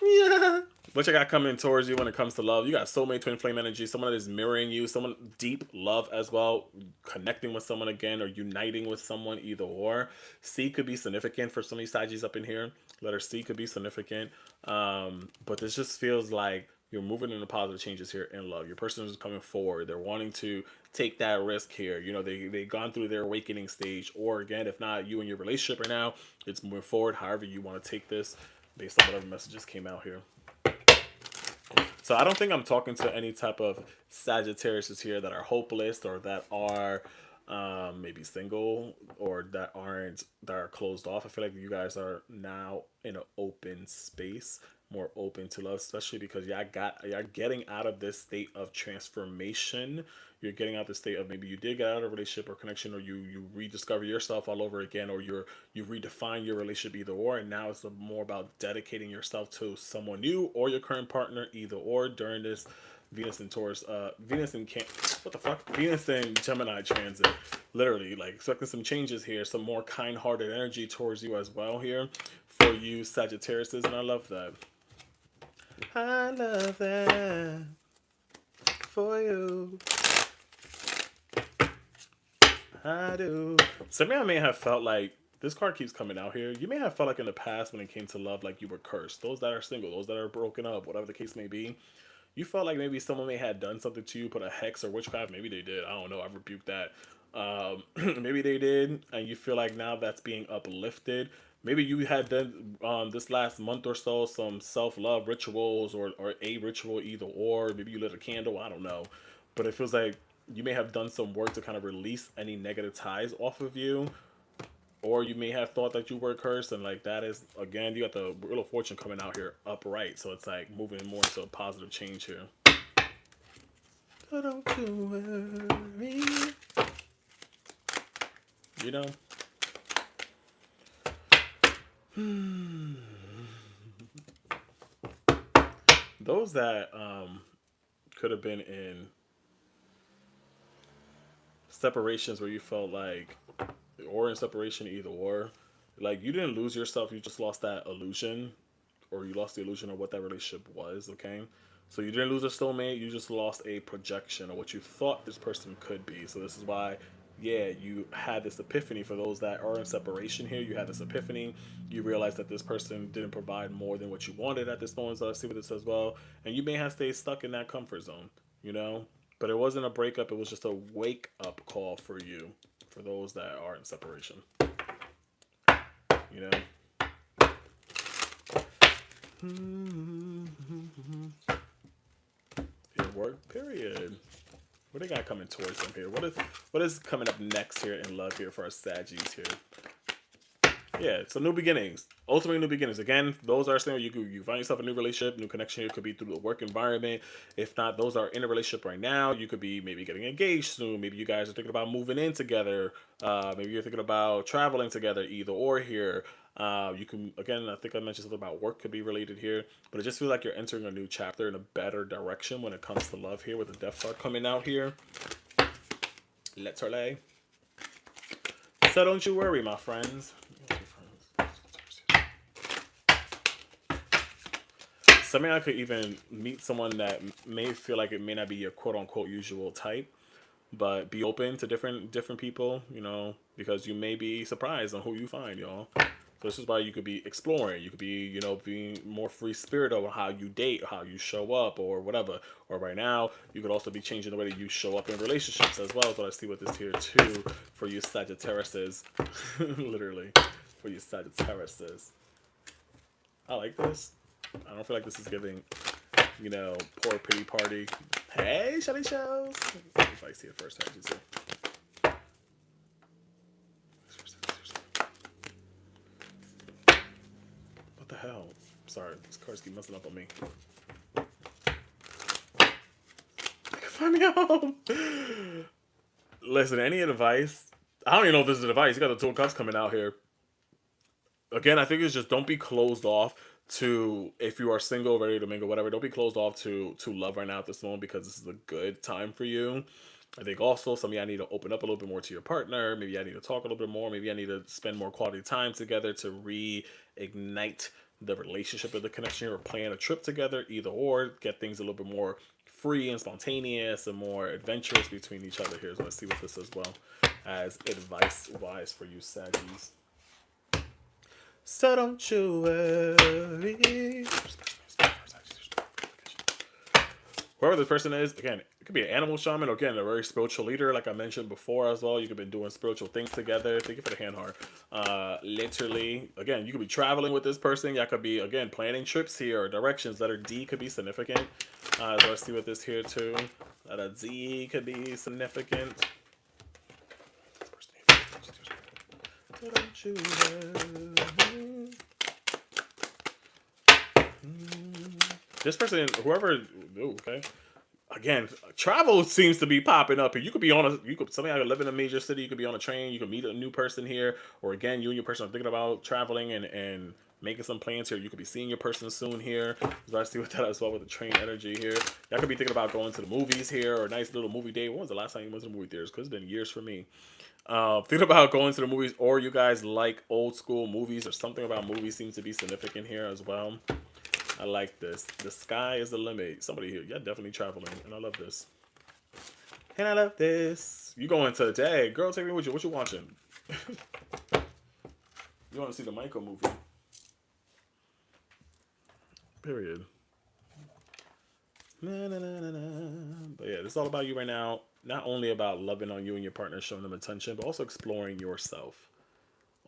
Yeah. What you got coming towards you when it comes to love? You got soulmate, twin flame energy, someone that is mirroring you, someone deep love as well, connecting with someone again or uniting with someone, either or. C could be significant for some of these Sagis up in here. Letter C could be significant. But this just feels like you're moving into positive changes here in love. Your person is coming forward. They're wanting to take that risk here. They've gone through their awakening stage. Or again, if not you and your relationship right now, it's moving forward. However you want to take this based on whatever messages came out here. So I don't think I'm talking to any type of Sagittarius here that are hopeless or that are maybe single or that are closed off. I feel like you guys are now in an open space, more open to love, especially because y'all getting out of this state of transformation. You're getting out the state of maybe you did get out of a relationship or connection, or you rediscover yourself all over again, or you redefine your relationship, either or, and now it's more about dedicating yourself to someone new or your current partner, either or, during this Venus and Taurus, Venus and Gemini transit. Literally, like expecting some changes here, some more kind-hearted energy towards you as well here for you Sagittarius, and I love that. I love that for you. I do. Some of y'all may have felt like this card keeps coming out here. You may have felt like in the past when it came to love, like you were cursed. Those that are single, those that are broken up, whatever the case may be, you felt like maybe someone may have done something to you, put a hex or witchcraft. Maybe they did. I don't know. I've rebuked that. Maybe they did, and you feel like now that's being uplifted. Maybe you had done this last month or so some self-love rituals, or a ritual, either or. Maybe you lit a candle. I don't know, but it feels like you may have done some work to kind of release any negative ties off of you, or you may have thought that you were cursed, and like that is again, you got the Wheel of Fortune coming out here upright, so it's like moving more into a positive change here. So don't you worry, you know. Those that could have been in separations where you felt like, or in separation, either or, like you didn't lose yourself, you just lost that illusion, or you lost the illusion of what that relationship was. Okay, so you didn't lose a soulmate, you just lost a projection of what you thought this person could be. So this is why, yeah, you had this epiphany. For those that are in separation here, you had this epiphany. You realized that this person didn't provide more than what you wanted at this moment. So I see what this says well, and you may have stayed stuck in that comfort zone, you know. But it wasn't a breakup, it was just a wake up call for you, for those that are in separation, you know. Your work, period. What they got coming towards them here? What is coming up next here in love here for our Saggies here? Yeah, so new beginnings. Ultimately, new beginnings. Again, those are saying you find yourself a new relationship, new connection. It could be through the work environment. If not, those are in a relationship right now. You could be maybe getting engaged soon. Maybe you guys are thinking about moving in together. Maybe you're thinking about traveling together. Either or here. You can, again, I think I mentioned something about work could be related here, but it just feels like you're entering a new chapter in a better direction when it comes to love here, with the Death card coming out here. Let's relay. So don't you worry, my friends. Some of y'all could even meet someone that may feel like it may not be your quote unquote usual type, but be open to different people, you know, because you may be surprised on who you find, y'all. So this is why you could be exploring. You could be, you know, being more free spirit over how you date, how you show up, or whatever. Or right now, you could also be changing the way that you show up in relationships as well. So I see what this here too for you Sagittariuses, literally for you Sagittariuses. I like this. I don't feel like this is giving, you know, poor pity party. Hey, Shelly shows. If I see it first, I just say. What the hell? Sorry, these cards keep messing up on me. Find me home. Listen, any advice? I don't even know if this is advice. You got the Two of Cups coming out here. Again, I think it's just don't be closed off to, if you are single, ready to mingle, whatever. Don't be closed off to love right now at this moment, because this is a good time for you. I think also some of y'all need to open up a little bit more to your partner. Maybe I need to talk a little bit more. Maybe I need to spend more quality time together to reignite the relationship or the connection, or plan a trip together, either or. Get things a little bit more free and spontaneous and more adventurous between each other here. So let's see what this as well as advice wise for you Saggies. So don't you worry. Whoever this person is, again, it could be an animal shaman, or again, a very spiritual leader, like I mentioned before as well. You could be doing spiritual things together. Thank you for the hand heart. Literally, again, you could be traveling with this person. Y'all could be, again, planning trips here, or directions. Letter D could be significant. So let's see what this here too. Letter Z could be significant. So don't you worry. This person, whoever, okay. Again, travel seems to be popping up here. You could be on somebody could live in a major city. You could be on a train. You could meet a new person here, or again, you and your person are thinking about traveling and making some plans here. You could be seeing your person soon here. So I see with that as well with the train energy here. Y'all could be thinking about going to the movies here, or a nice little movie day. When was the last time you went to the movie theaters? Because it's been years for me. Thinking about going to the movies, or you guys like old school movies, or something about movies seems to be significant here as well. I like this. The sky is the limit. Somebody here, yeah, definitely traveling, and I love this. And I love this. You going to the day, girl? Take me with you. What you watching? You want to see the Michael movie? Period. Na, na, na, na, na. But yeah, it's all about you right now. Not only about loving on you and your partner, showing them attention, but also exploring yourself.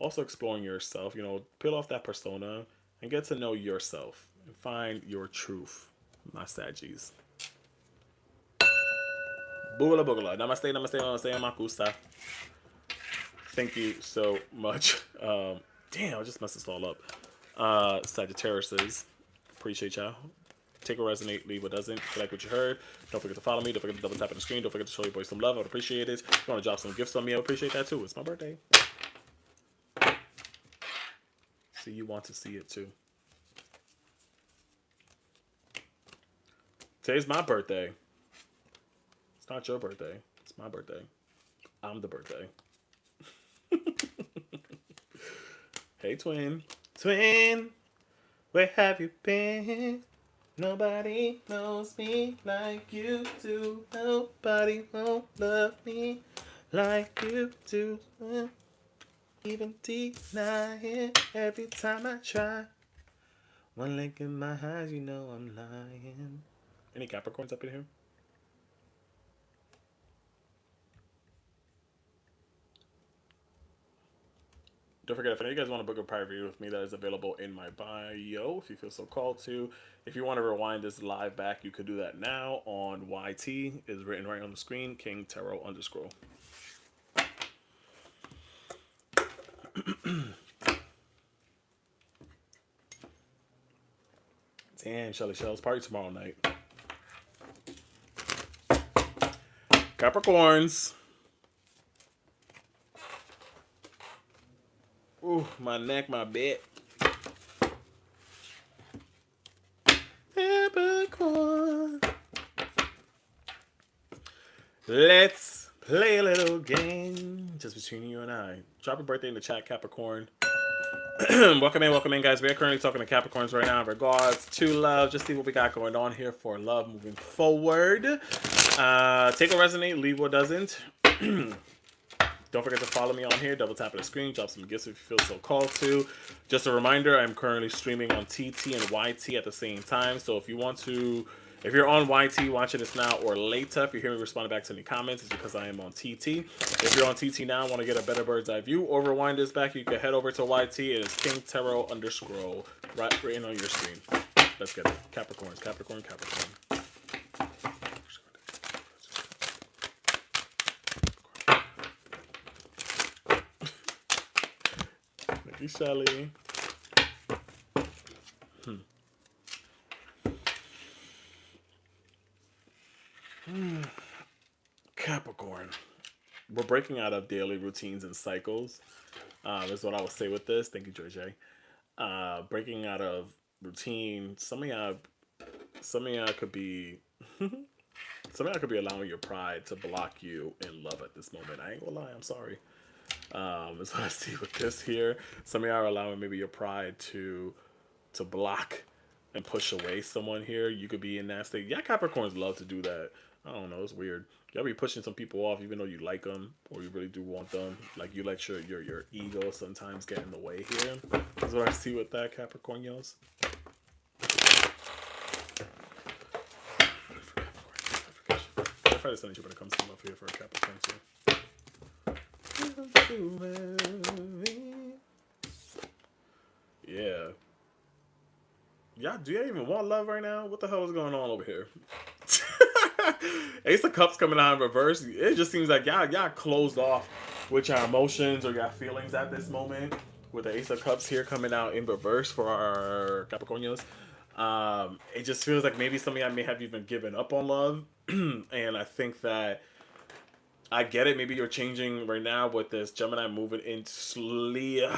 also exploring yourself. You know, peel off that persona and get to know yourself and find your truth, my Saggies. Boogala boogala. Namaste, namaste, namaste, makusa. Thank you so much. Damn, I just messed this all up. Sagittarius. Appreciate y'all. Take a resonate, leave what doesn't. If you like what you heard, don't forget to follow me. Don't forget to double tap on the screen. Don't forget to show your boy some love. I would appreciate it. If you want to drop some gifts on me, I would appreciate that too. It's my birthday. See, you want to see it too. Today's my birthday. It's not your birthday. It's my birthday. I'm the birthday. Hey, twin. Twin, where have you been? Nobody knows me like you do. Nobody won't love me like you do. Even deny it every time I try. One link in my eyes, you know I'm lying. Any Capricorns up in here? Don't forget, if any of you guys want to book a private reading with me, that is available in my bio if you feel so called to. If you want to rewind this live back, you could do that now on YT. Is written right on the screen, King Tarot _. Damn, Shelly Shell's party tomorrow night. Capricorns. Ooh, my neck, my back. Capricorn. Let's play a little game just between you and I. Drop a birthday in the chat, Capricorn. Welcome in, guys. We are currently talking to Capricorns right now in regards to love. Just see what we got going on here for love moving forward. Take what resonate, leave what doesn't. Don't forget to follow me on here. Double tap on the screen. Drop some gifts if you feel so called to. Just a reminder, I'm currently streaming on TT and YT at the same time. So if you want to, if you're on YT watching this now or later, if you hear me responding back to any comments, it's because I am on TT. If you're on TT now and want to get a better bird's eye view or rewind this back, you can head over to YT. It is King Tarot _ right in on your screen. Let's get it. Capricorns, Capricorn, Capricorn. Shelly. Capricorn. We're breaking out of daily routines and cycles. Is what I would say with this. Thank you, George. Breaking out of routine. Some of y'all could be some of y'all could be allowing your pride to block you in love at this moment. I ain't gonna lie, I'm sorry. Is what I see with this here. Some of y'all are allowing maybe your pride to block and push away someone here. You could be in that state. Yeah, Capricorns love to do that. I don't know, it's weird. Y'all be pushing some people off even though you like them or you really do want them. Like you let your ego sometimes get in the way here. That's what I see with that, Capricornios. I try to send you when it comes to love here for a Capricorn too. Yeah. Yeah, do you even want love right now? What the hell is going on over here? Ace of Cups coming out in reverse. It just seems like y'all closed off with your emotions or your feelings at this moment. With the Ace of Cups here coming out in reverse for our Capricornios. It just feels like maybe some of y'all may have even given up on love. And I think that I get it. Maybe you're changing right now with this Gemini moving into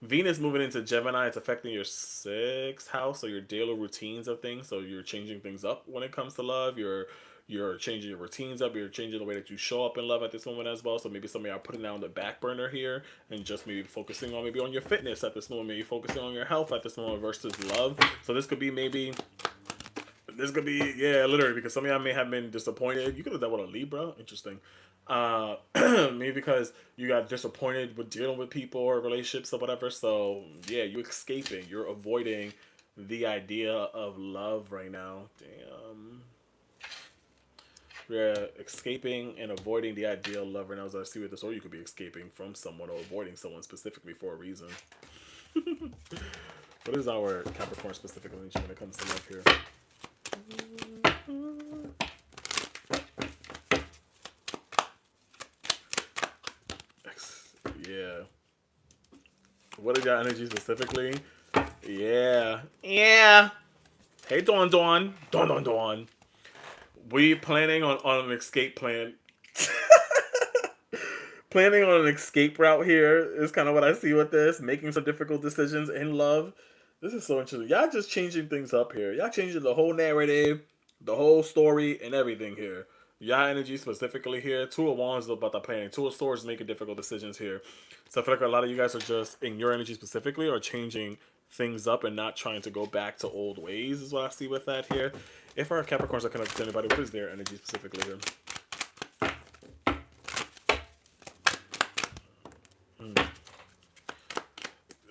Venus moving into Gemini. It's affecting your 6th house, or your daily routines of things. So you're changing things up when it comes to love. You're changing your routines up. You're changing the way that you show up in love at this moment as well. So maybe some of you are putting that on the back burner here and just maybe focusing on your fitness at this moment. Maybe focusing on your health at this moment versus love. So this could be literally, because some of y'all may have been disappointed. You could have done with a Libra. Interesting. Maybe because you got disappointed with dealing with people or relationships or whatever. So yeah, you're escaping. You're avoiding the idea of love right now. Damn. Yeah, escaping and avoiding the ideal lover. Now, as I see with this, or you could be escaping from someone or avoiding someone specifically for a reason. What is our Capricorn specifically when it comes to love here? Yeah. What is your energy specifically? Yeah. Yeah. Hey, Dawn Dawn. Dawn Dawn Dawn. We planning on an escape plan. Planning on an escape route here is kind of what I see with this. Making some difficult decisions in love. This is so interesting. Y'all just changing things up here. Y'all changing the whole narrative, the whole story, and everything here. Y'all energy specifically here. Two of Wands is about the planning. Two of Swords making difficult decisions here. So I feel like a lot of you guys are just, in your energy specifically, are changing things up and not trying to go back to old ways is what I see with that here. If our Capricorns are connected to anybody, what is their energy specifically here?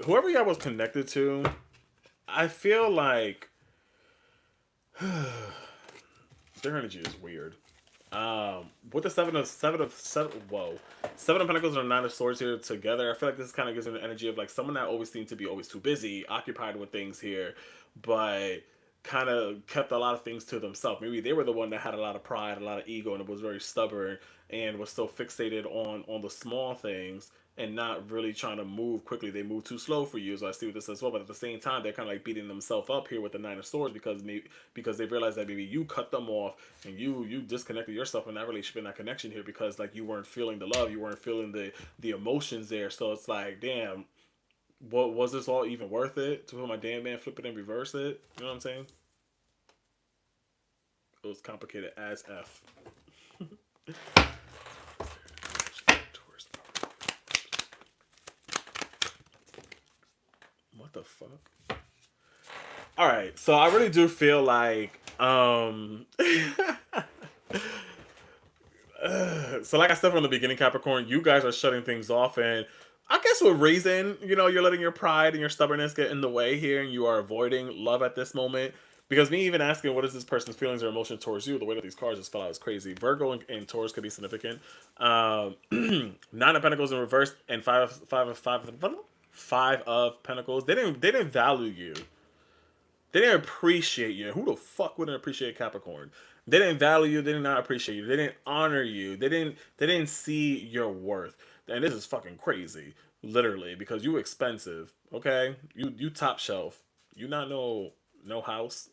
Whoever y'all was connected to, I feel like their energy is weird. With the seven of Pentacles and Nine of Swords here together, I feel like this kind of gives me the energy of like someone that always seemed to be always too busy, occupied with things here, but kind of kept a lot of things to themselves. Maybe they were the one that had a lot of pride, a lot of ego, and was very stubborn and was so fixated on the small things and not really trying to move quickly. They move too slow for you. So I see with this as well. But at the same time, they're kind of like beating themselves up here with the Nine of Swords because they realized that maybe you cut them off and you disconnected yourself in that relationship and that connection here because like you weren't feeling the love, you weren't feeling the emotions there. So it's like, damn, what was this all even worth it? To put my damn man flip it and reverse it? You know what I'm saying? It was complicated as F. What the fuck? All right, so I really do feel like so like I said from the beginning, Capricorn, you guys are shutting things off, and I guess with reason, you're letting your pride and your stubbornness get in the way here, and you are avoiding love at this moment. Because me even asking what is this person's feelings or emotion towards you, the way that these cards just fell out is crazy. Virgo and Taurus could be significant. Nine of Pentacles in reverse and five of Pentacles. They didn't value you. They didn't appreciate you. Who the fuck wouldn't appreciate Capricorn? They didn't value you. They did not appreciate you. They didn't honor you. They didn't see your worth. And this is fucking crazy, literally, because you expensive. Okay, you top shelf. You not no house.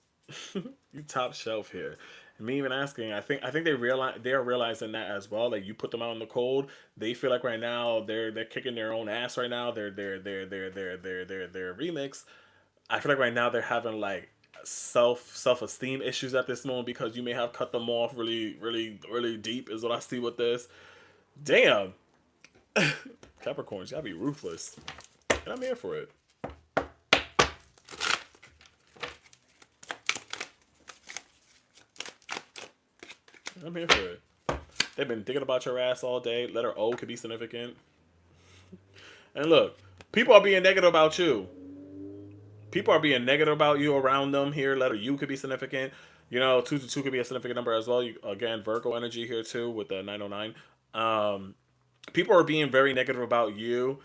You top shelf here. And me even asking, I think they're realizing that as well. Like you put them out in the cold. They feel like right now they're kicking their own ass right now. Their remix. I feel like right now they're having like self-esteem issues at this moment because you may have cut them off really really really deep is what I see with this. Damn. Capricorns, y'all be ruthless. And I'm here for it. I'm here for it. They've been thinking about your ass all day. Letter O could be significant. And look, people are being negative about you. People are being negative about you around them here. Letter U could be significant. 2 could be a significant number as well. Again, Virgo energy here too with the 909. People are being very negative about you.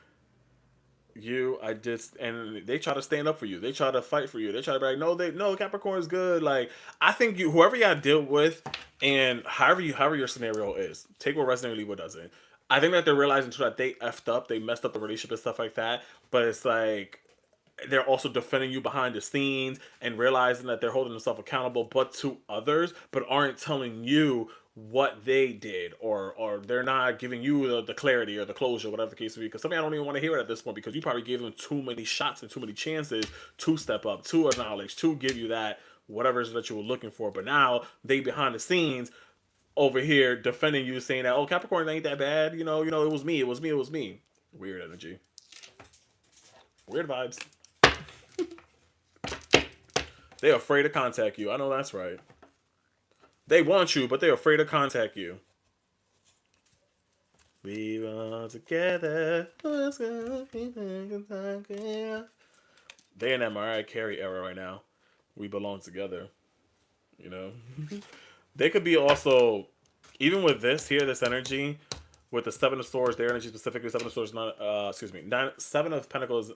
And they try to stand up for you. They try to fight for you. They try to be like, no, Capricorn is good. Like, I think whoever y'all deal with, and however your scenario is, take what resonates, leave what doesn't. I think that they're realizing too that they effed up, they messed up the relationship and stuff like that. But it's like they're also defending you behind the scenes and realizing that they're holding themselves accountable, but to others, but aren't telling you what they did, or they're not giving you the clarity or the closure, whatever the case may be. Because some of y'all don't even want to hear it at this point because you probably gave them too many shots and too many chances to step up, to acknowledge, to give you that whatever it is that you were looking for. But now they behind the scenes over here defending you, saying that, oh, Capricorn ain't that bad. It was me. It was me. It was me. Weird energy. Weird vibes. They're afraid to contact you. I know that's right. They want you, but they're afraid to contact you. We belong together. They in that Mariah Carey era right now. We belong together. They could be also Even with this here, this energy, with the Seven of Swords, their energy specifically, Seven of Swords, Seven of Pentacles,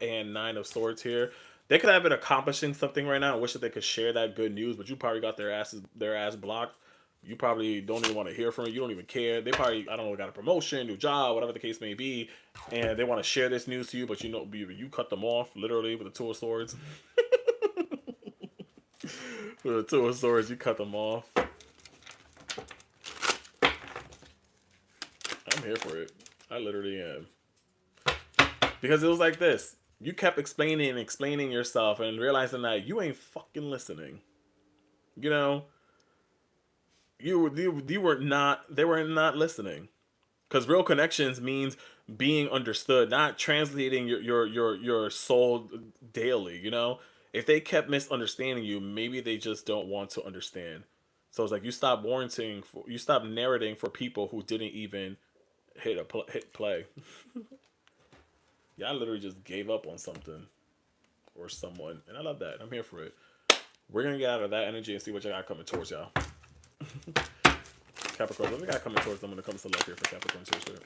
and Nine of Swords here. They could have been accomplishing something right now. I wish that they could share that good news, but you probably got their ass blocked. You probably don't even want to hear from it. You don't even care. They probably, I don't know, got a promotion, new job, whatever the case may be, and they want to share this news to you, but you cut them off literally with the Two of Swords. With the Two of Swords, you cut them off. I'm here for it. I literally am. Because it was like this. You kept explaining and explaining yourself and realizing that you ain't fucking listening. You know, they were not listening. Because real connections means being understood, not translating your soul daily, you know? If they kept misunderstanding you, maybe they just don't want to understand. So it's like you stop narrating for people who didn't even hit play. Yeah, I literally just gave up on something or someone, and I love that. I'm here for it. We're gonna get out of that energy and see what you got coming towards y'all. Capricorn, what we got coming towards them when it comes to love here for Capricorn? Seriously.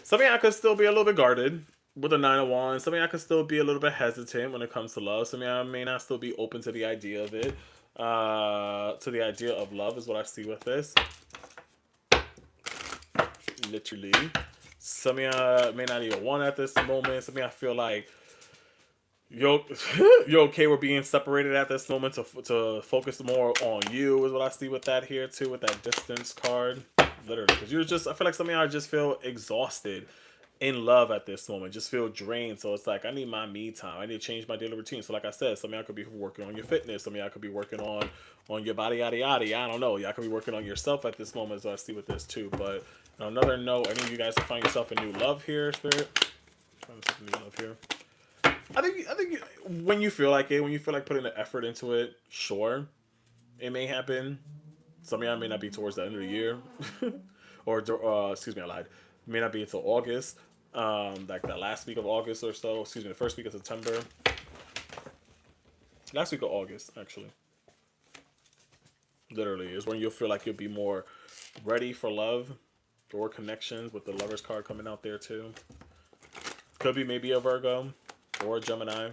Some of y'all could still be a little bit guarded with the Nine of Wands. Some of y'all could still be a little bit hesitant when it comes to love. Some of y'all may not still be open to the idea of it. To the idea of love is what I see with this. Literally. Some of y'all may not even want at this moment. Some of y'all feel like you're okay with being separated at this moment to focus more on you is what I see with that here too, with that distance card. Literally, because I feel like some of y'all just feel exhausted in love at this moment, just feel drained. So it's like, I need my me time. I need to change my daily routine. So like I said, some of y'all could be working on your fitness. Some of y'all could be working on your body, yada, yada. I don't know. Y'all could be working on yourself at this moment, so I see with this too. But on another note, any of you guys will find yourself a new love here, Spirit. Find yourself a new love here. I think when you feel like it, when you feel like putting the effort into it, sure, it may happen. Some of y'all may not be towards the end of the year, or excuse me, I lied. It may not be until August, like the last week of August or so. Excuse me, the first week of September. Last week of August, actually. Literally, is when you'll feel like you'll be more ready for love or connections, with the Lover's card coming out there too. Could be maybe a Virgo or a Gemini.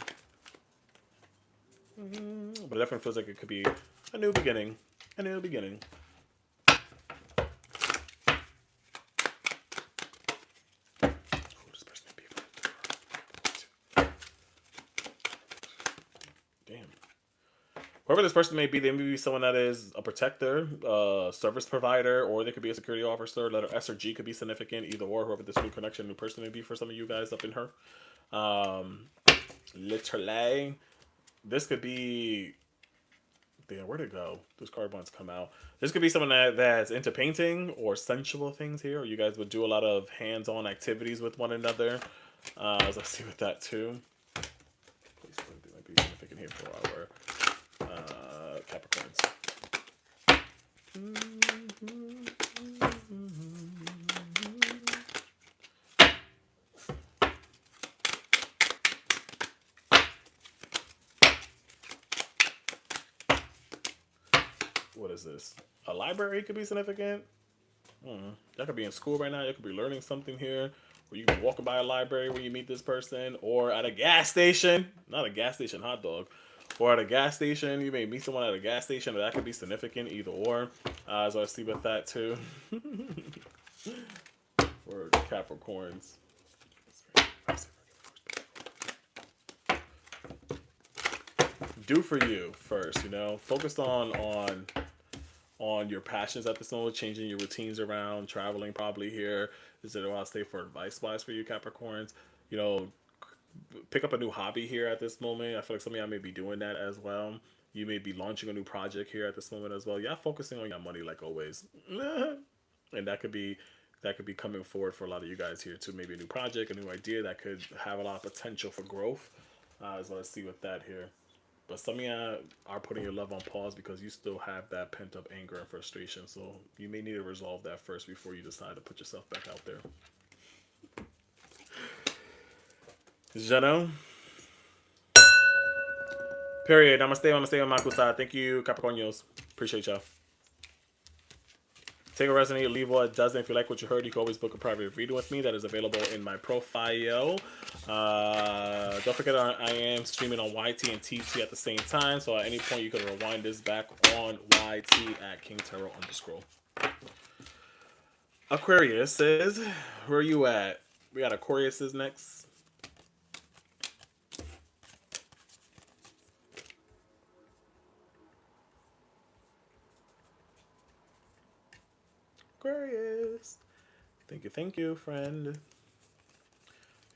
But it definitely feels like it could be a new beginning. A new beginning. Damn. Whoever this person may be, they may be someone that is a protector, service provider, or they could be a security officer. Letter S or G could be significant, either or. Whoever this new connection, new person may be for some of you guys up in her. Literally, this could be. Damn, where'd it go? Those card wants come out. This could be someone that's into painting or sensual things here, or you guys would do a lot of hands-on activities with one another. As I see with that too. Please, they might be significant here for our Capricorns. What is this? A library could be significant. That could be in school right now. You could be learning something here. Or you can be walking by a library when you meet this person. Or at a gas station. Not a gas station hot dog. Or at a gas station. You may meet someone at a gas station. That could be significant either or. So I see with that too. For Capricorns. Do for you first, you know. Focus on your passions at this moment, changing your routines around, traveling probably here. Is it I'll say for advice wise for you Capricorns? You know, pick up a new hobby here at this moment. I feel like some of y'all may be doing that as well. You may be launching a new project here at this moment as well. Yeah, focusing on your money like always. And that could be coming forward for a lot of you guys here too. Maybe a new project, a new idea that could have a lot of potential for growth. Is what I see with that here. But some of y'all are putting your love on pause because you still have that pent-up anger and frustration. So you may need to resolve that first before you decide to put yourself back out there. Jano. Period. Namaste, makusai. Thank you, Capricornios. Appreciate y'all. Take a resonate, leave what doesn't. If you like what you heard, you can always book a private reading with me. That is available in my profile. Don't forget, I am streaming on YT and TT at the same time. So at any point, you can rewind this back on YT at King Tarot _. Aquarius is, where are you at? We got Aquarius is next. Aquarius. Thank you, friend. If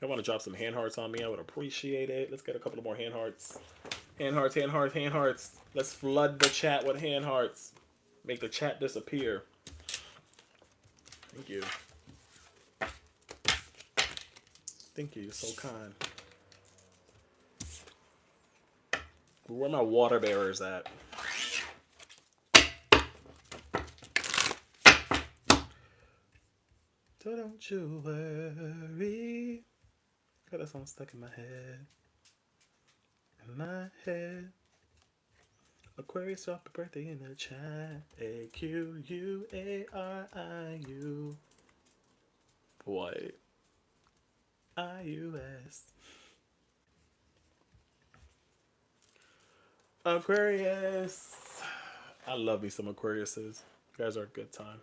you want to drop some hand hearts on me, I would appreciate it. Let's get a couple of more hand hearts. Hand hearts, hand hearts, hand hearts. Let's flood the chat with hand hearts. Make the chat disappear. Thank you. Thank you. You're so kind. Where are my water bearers at? So don't you worry. Got that song stuck in my head. In my head. Aquarius, drop a birthday in the chat. AQUARIU. What? IUS. Aquarius. I love me some Aquariuses. You guys are a good time.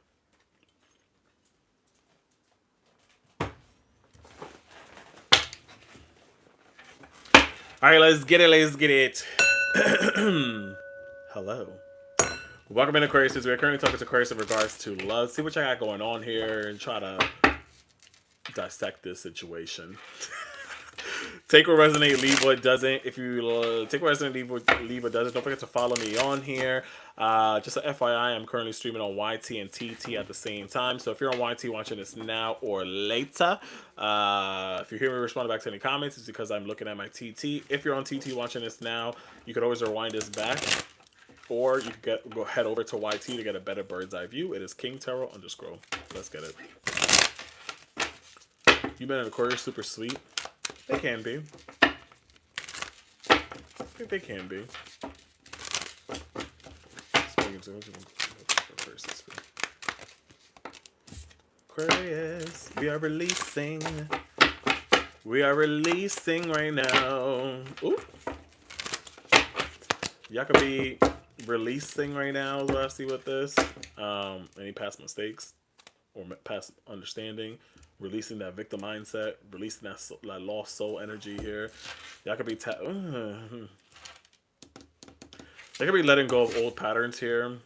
All right, let's get it. Let's get it. Hello. Welcome in, Aquarius. We are currently talking to Aquarius in regards to love. See what I got going on here and try to dissect this situation. Take what resonate, leave what doesn't. If you take what resonate, leave what doesn't. Don't forget to follow me on here. Just an FYI, I'm currently streaming on YT and TT at the same time. So if you're on YT watching this now or later, if you hear me respond back to any comments, it's because I'm looking at my TT. If you're on TT watching this now, you could always rewind this back. Or you could go head over to YT to get a better bird's eye view. It is King Tarot _. Let's get it. You've been an Aquarius super sweet. They can be. I think they can be. Aquarius, we are releasing. We are releasing right now. Ooh. Y'all could be releasing right now is what I see with this. Any past mistakes or past understanding. Releasing that victim mindset, releasing that lost soul energy here. Y'all could be they could be letting go of old patterns here.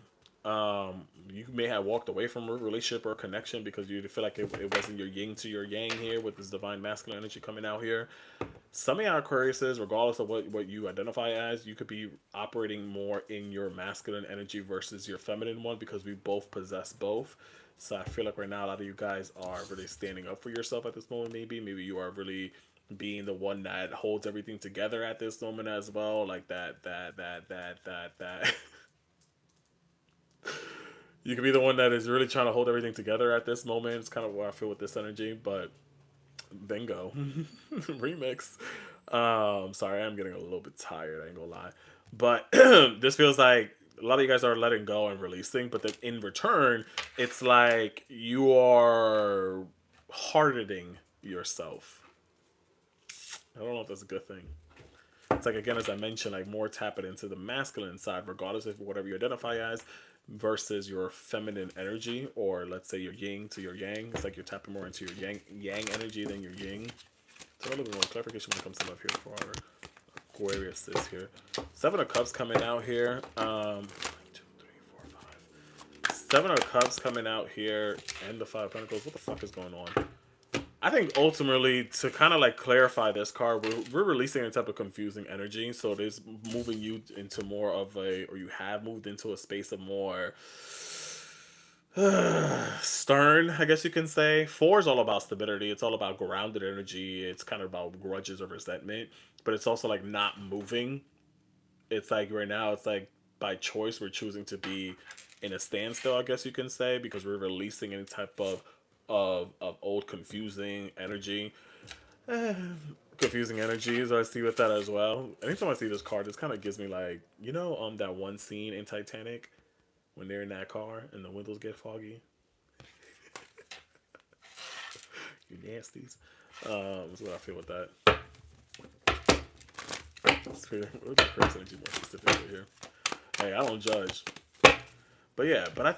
You may have walked away from a relationship or a connection because you feel like it wasn't your yin to your yang here with this divine masculine energy coming out here. Some of y'all Aquariuses, regardless of what you identify as, you could be operating more in your masculine energy versus your feminine one because we both possess both. So I feel like right now a lot of you guys are really standing up for yourself at this moment. Maybe you are really being the one that holds everything together at this moment as well. Like that. You could be the one that is really trying to hold everything together at this moment. It's kind of where I feel with this energy, but bingo. Remix. Sorry, I'm getting a little bit tired, I ain't gonna lie. But this feels like a lot of you guys are letting go and releasing, but then in return, it's like you are hardening yourself. I don't know if that's a good thing. It's like, again, as I mentioned, like more tapping into the masculine side, regardless of whatever you identify as, versus your feminine energy, or let's say your yin to your yang. It's like you're tapping more into your yang energy than your yin. So a little bit more clarification when it comes to love here for our Aquarius is here. 7 of Cups coming out here. 1, 2, 3, 4, 5. 7 of Cups coming out here, and the 5 of Pentacles. What the fuck is going on? I think ultimately, to kind of like clarify this card, we're releasing a type of confusing energy. So it is moving you into more of or you have moved into a space of more stern, I guess you can say. 4 is all about stability. It's all about grounded energy. It's kind of about grudges or resentment, but it's also like not moving. It's like right now, it's like by choice, we're choosing to be in a standstill, I guess you can say, because we're releasing any type of old confusing energy. Confusing energies I see with that as well. Anytime I see this card, this kind of gives me like, that one scene in Titanic when they're in that car and the windows get foggy. You nasties. That's what I feel with that. It's crazy. What's the Aquarius energy more specifically here? Hey, I don't judge. But yeah, but I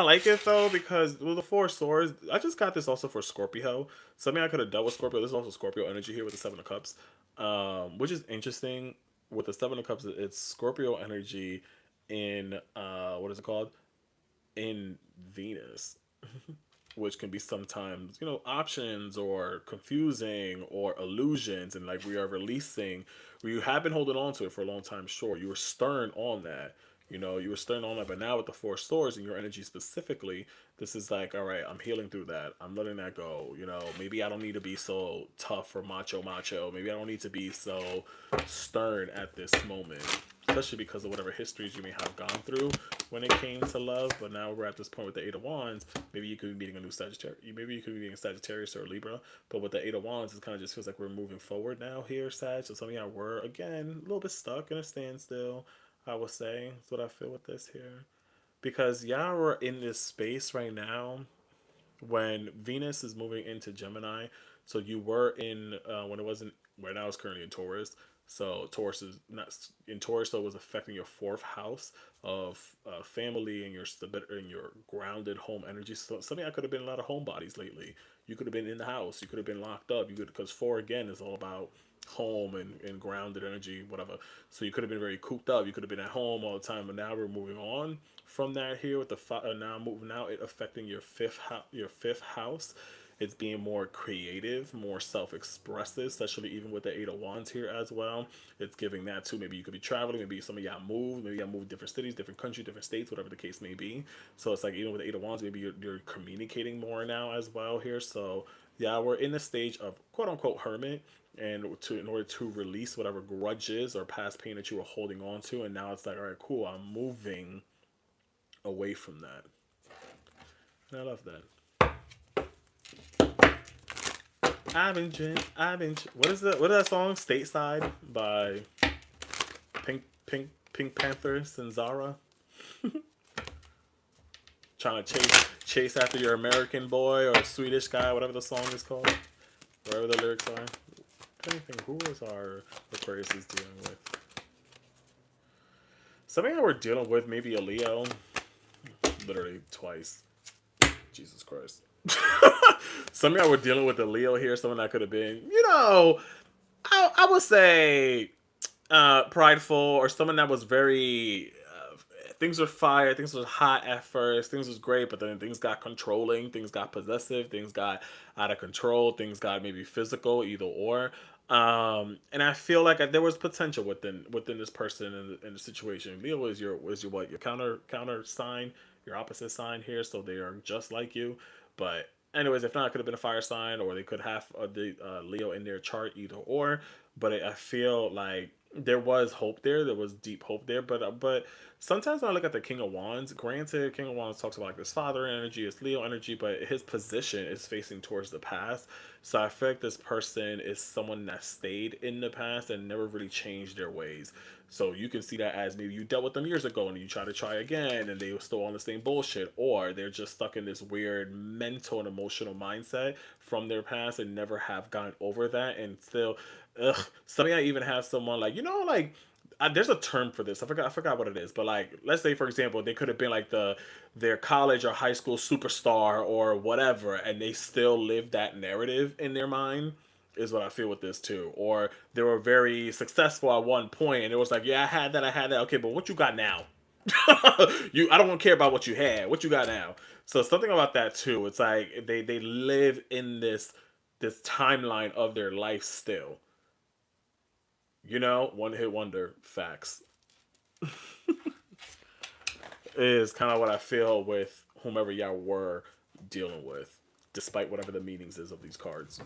like it though because with the Four Swords, I just got this also for Scorpio. Something I could have dealt with Scorpio. This is also Scorpio energy here with the Seven of Cups, which is interesting. With the Seven of Cups, it's Scorpio energy in what is it called? In Venus, which can be sometimes options or confusing or illusions, and like we are releasing. You have been holding on to it for a long time. Sure, you were stern on that. You were stern on that, but now with the Four Swords and your energy specifically, this is like, all right, I'm healing through that. I'm letting that go. Maybe I don't need to be so tough or macho. Maybe I don't need to be so stern at this moment, especially because of whatever histories you may have gone through when it came to love. But now we're at this point with the Eight of Wands. Maybe you could be meeting a new Sagittarius. Maybe you could be meeting a Sagittarius or a Libra. But with the Eight of Wands, it kind of just feels like we're moving forward now here, Sag. So some of y'all were, again, a little bit stuck in a standstill, I would say. That's what I feel with this here. Because y'all were in this space right now when Venus is moving into Gemini. So you were in, when it wasn't, right now it's currently in Taurus. So Taurus is not in Taurus, so it was affecting your fourth house of family and your grounded home energy. So something I could have been a lot of homebodies lately. You could have been in the house. You could have been locked up. You could, because four again is all about home and grounded energy, whatever. So you could have been very cooped up. You could have been at home all the time. But now we're moving on from that here with the now moving out, it affecting your fifth house. It's being more creative, more self-expressive, especially even with the Eight of Wands here as well. It's giving that too. Maybe you could be traveling. Maybe some of y'all move. Maybe y'all move different cities, different countries, different states, whatever the case may be. So it's like even with the Eight of Wands, maybe you're communicating more now as well here. So yeah, we're in the stage of quote unquote hermit, and in order to release whatever grudges or past pain that you were holding on to, and now it's like, all right, cool, I'm moving away from that. And I love that. What is that song? Stateside by Pink Panthers and Zara. Trying to chase after your American boy or Swedish guy, whatever the song is called, wherever the lyrics are. Anything. Who is our Aquarius is dealing with? Something that we're dealing with, maybe a Leo. Literally twice. Jesus Christ. Something that we're dealing with a Leo here. Someone that could have been, I would say prideful, or someone that was very things were fire, things was hot at first, things was great, but then things got controlling, things got possessive, things got out of control, things got maybe physical, either or. And I feel like there was potential within this person in the situation. Leo is your what, your counter sign, your opposite sign here, so they are just like you. But anyways, if not, it could have been a fire sign, or they could have the Leo in their chart, either or. But I feel like there was hope there. There was deep hope there. But sometimes when I look at the King of Wands, granted, King of Wands talks about like this father energy, his Leo energy, but his position is facing towards the past. So I feel like this person is someone that stayed in the past and never really changed their ways. So you can see that as maybe you dealt with them years ago and you try again and they were still on the same bullshit, or they're just stuck in this weird mental and emotional mindset from their past and never have gotten over that, and still, something I even have someone like, there's a term for this. I forgot what it is, but like, let's say for example, they could have been like their college or high school superstar or whatever, and they still live that narrative in their mind. Is what I feel with this too. Or they were very successful at one point, and it was like, yeah, I had that. Okay, but what you got now? I don't care about what you had. What you got now? So something about that too. It's like they live in this timeline of their life still. One hit wonder. Facts is kind of what I feel with whomever y'all were dealing with, despite whatever the meanings is of these cards.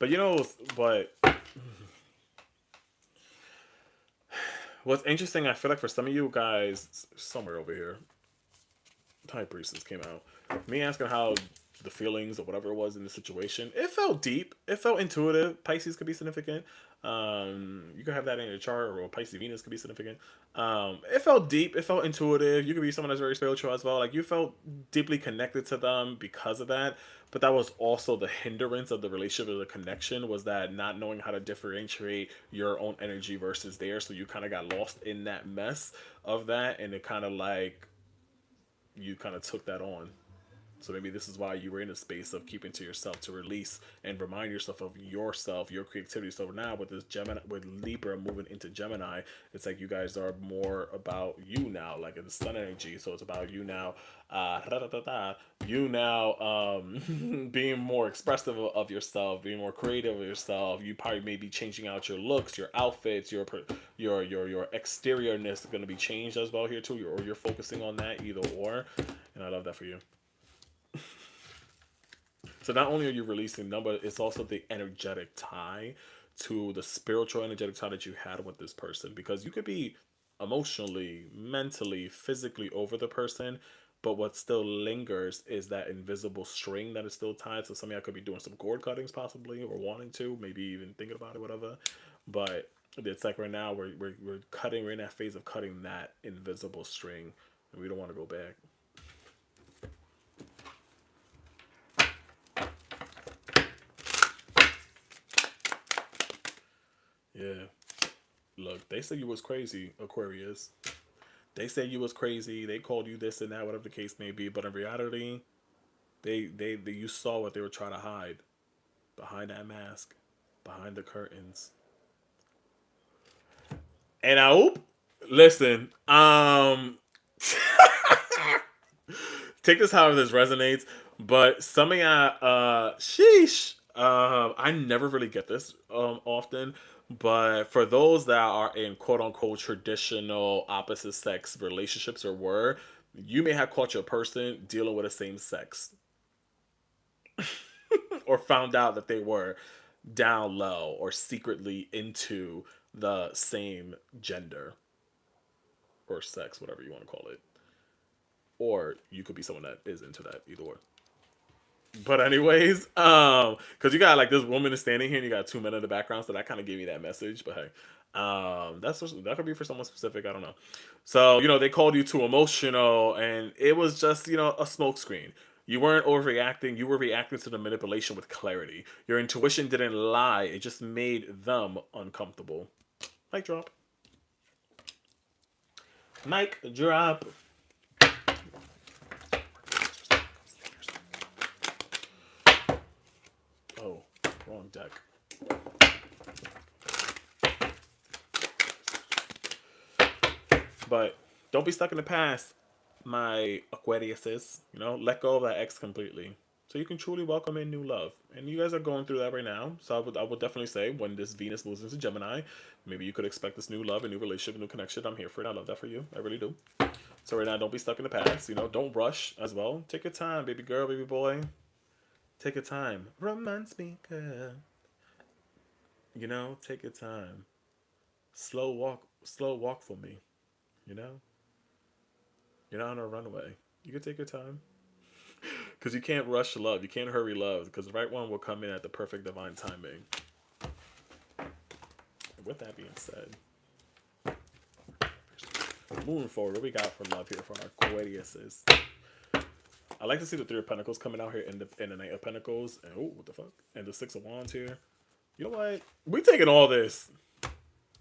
But what's interesting, I feel like for some of you guys, somewhere over here, High Priestess came out. Me asking how the feelings or whatever it was in the situation. It felt deep. It felt intuitive. Pisces could be significant. You could have that in your chart, or Pisces Venus could be significant. It felt deep. It felt intuitive. You could be someone that's very spiritual as well. Like you felt deeply connected to them because of that. But that was also the hindrance of the relationship, or the connection, was that not knowing how to differentiate your own energy versus theirs. So you kind of got lost in that mess of that, and it kind of like you kind of took that on. So maybe this is why you were in a space of keeping to yourself, to release and remind yourself, your creativity. So now with this Gemini, with Libra moving into Gemini, it's like you guys are more about you now, like in the sun energy. So it's about you now, you now being more expressive of yourself, being more creative of yourself. You probably may be changing out your looks, your outfits, your exteriorness is going to be changed as well here too, or you're focusing on that, either or. And I love that for you. So not only are you releasing them, but it's also the energetic tie, to the spiritual energetic tie that you had with this person. Because you could be emotionally, mentally, physically over the person, but what still lingers is that invisible string that is still tied. So some of y'all could be doing some cord cuttings possibly, or wanting to, maybe even thinking about it, whatever. But it's like right now we're cutting, we're in that phase of cutting that invisible string, and we don't want to go back. Yeah. Look, they say you was crazy, Aquarius. They say you was crazy. They called you this and that, whatever the case may be. But in reality, they you saw what they were trying to hide behind that mask, behind the curtains. And I hope, listen, take this however this resonates. But some of y'all, sheesh. I never really get this often, but for those that are in quote unquote traditional opposite sex relationships, or were, you may have caught your person dealing with the same sex, or found out that they were down low or secretly into the same gender or sex, whatever you want to call it. Or you could be someone that is into that, either or. But anyways, because you got like this woman is standing here and you got two men in the background, so that kind of gave me that message. But hey, that could be for someone specific. I don't know. So they called you too emotional, and it was just a smokescreen. You weren't overreacting. You were reacting to the manipulation with clarity. Your intuition didn't lie. It just made them uncomfortable. Mic drop. Mic drop. Oh, wrong deck. But don't be stuck in the past, my Aquariuses. Let go of that ex completely, so you can truly welcome in new love. And you guys are going through that right now. So I would definitely say when this Venus moves into Gemini, maybe you could expect this new love, a new relationship, a new connection. I'm here for it. I love that for you. I really do. So right now, don't be stuck in the past. Don't rush as well. Take your time, baby girl, baby boy. Take your time. Romance me, girl. Take your time. Slow walk for me. You're not on a runway. You can take your time. Because you can't rush love. You can't hurry love. Because the right one will come in at the perfect divine timing. And with that being said, moving forward, what we got for love here for our Aquariuses? I like to see the Three of Pentacles coming out here in the Knight of Pentacles. And what the fuck? And the Six of Wands here. You know what? We taking all this.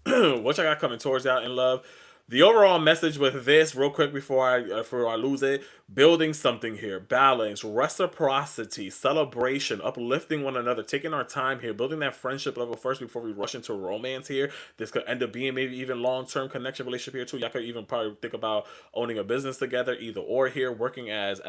What I got coming towards out in love? The overall message with this, real quick before I lose it, building something here, balance, reciprocity, celebration, uplifting one another, taking our time here, building that friendship level first before we rush into romance here. This could end up being maybe even long-term connection relationship here too. Y'all could even probably think about owning a business together, either or here, working as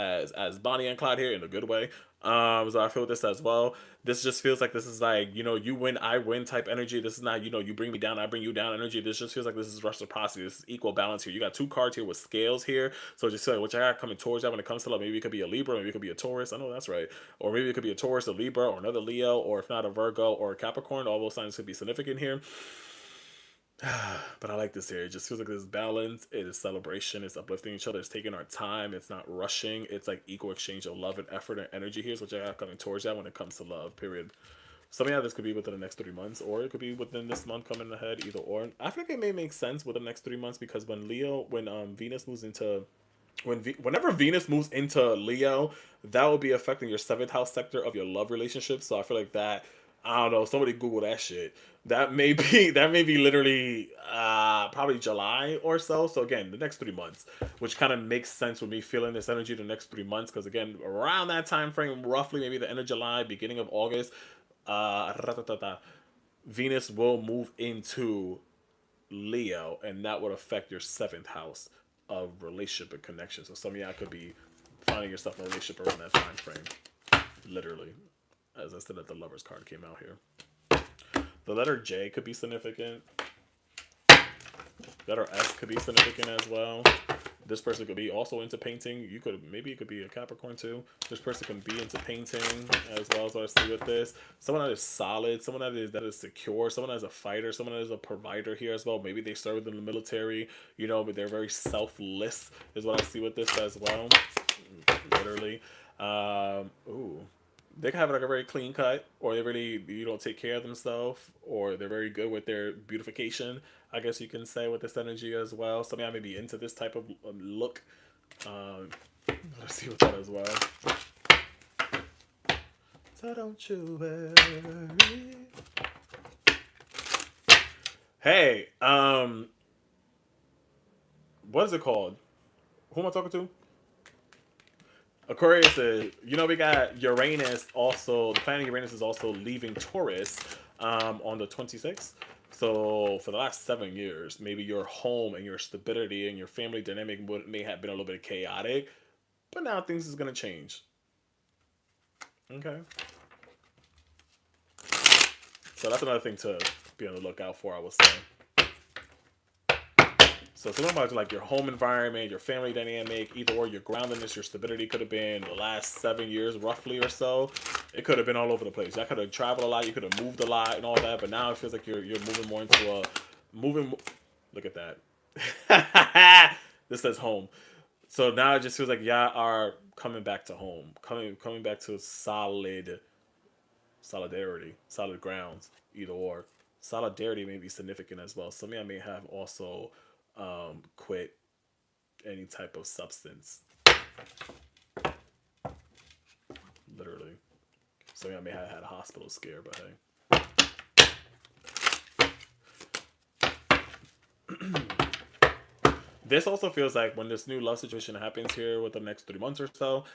Bonnie and Clyde here in a good way. So I feel this as well. This just feels like this is like, you win, I win type energy. This is not, you bring me down, I bring you down energy. This just feels like this is reciprocity. This is equal balance here. You got two cards here with scales here. So just like what you got coming towards that when it comes to love. Maybe it could be a Libra, maybe it could be a Taurus. I know that's right. Or maybe it could be a Taurus, a Libra, or another Leo, or if not a Virgo or a Capricorn. All those signs could be significant here. But I like this here. It just feels like there's balance. It is celebration. It's uplifting each other. It's taking our time. It's not rushing. It's like equal exchange of love and effort and energy. Here's what I got coming towards that when it comes to love, period. So yeah, this could be within the next 3 months, or it could be within this month coming ahead, either or. I think it may make sense within the next 3 months because when Venus moves into whenever Venus moves into Leo, that will be affecting your seventh house sector of your love relationship. So I feel like that. I don't know. Somebody Google that shit. That may be literally probably July or so. So again, the next 3 months, which kind of makes sense with me feeling this energy the next 3 months, because again, around that time frame, roughly maybe the end of July, beginning of August, uh, Venus will move into Leo, and that would affect your seventh house of relationship and connection. So some of y'all could be finding yourself in a relationship around that time frame. Literally. As I said that the Lovers card came out here. The letter J could be significant. Letter S could be significant as well. This person could be also into painting. Maybe it could be a Capricorn too. This person can be into painting as well, as what I see with this. Someone that is solid, someone that is secure, someone that is a fighter, someone that is a provider here as well. Maybe they served in the military, but they're very selfless is what I see with this as well. Literally. Ooh. They can have like a very clean cut, or they really take care of themselves, or they're very good with their beautification. I guess you can say with this energy as well. Some of y'all may be into this type of look. Let's see with that as well. So don't you worry. Hey, what is it called? Who am I talking to? Aquarius is, we got Uranus also, the planet Uranus is also leaving Taurus on the 26th. So for the last 7 years, maybe your home and your stability and your family dynamic may have been a little bit chaotic, but now things is going to change. Okay. So that's another thing to be on the lookout for, I would say. So something about like your home environment, your family dynamic, either or your groundedness, your stability could have been the last 7 years roughly or so. It could have been all over the place. I could have traveled a lot, you could have moved a lot and all that, but now it feels like you're moving more into a moving. Look at that. This says home. So now it just feels like y'all are coming back to home, coming back to solidarity, solid grounds, either or. Solidarity may be significant as well. Some of y'all may have also quit any type of substance. Literally. Some of y'all may have had a hospital scare, but hey. This also feels like when this new love situation happens here with the next 3 months or so,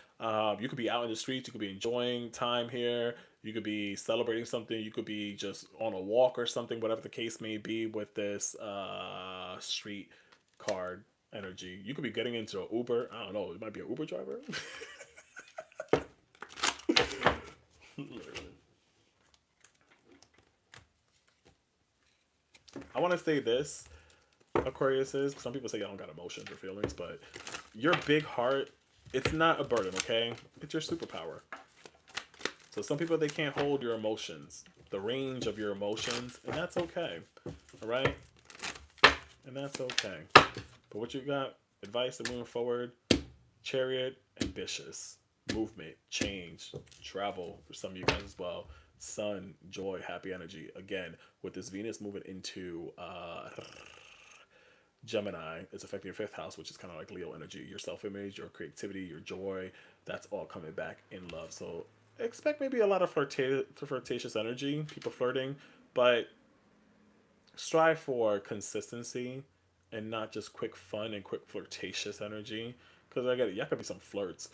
you could be out in the streets, you could be enjoying time here, you could be celebrating something, you could be just on a walk or something, whatever the case may be with this street card energy. You could be getting into an Uber. I don't know, it might be an Uber driver. Literally. I want to say this. Aquarius is, some people say I don't got emotions or feelings, but your big heart, it's not a burden, okay? It's your superpower. So some people, they can't hold your emotions, the range of your emotions, and that's okay. All right? And that's okay. But what you got, advice and moving forward, Chariot, ambitious, movement, change, travel for some of you guys as well. Sun, joy, happy energy. Again, with this Venus moving into Gemini, it's affecting your fifth house, which is kind of like Leo energy. Your self-image, your creativity, your joy, that's all coming back in love. So expect maybe a lot of flirtatious energy, people flirting, but strive for consistency and not just quick fun and quick flirtatious energy. Because I get it, y'all could be some flirts.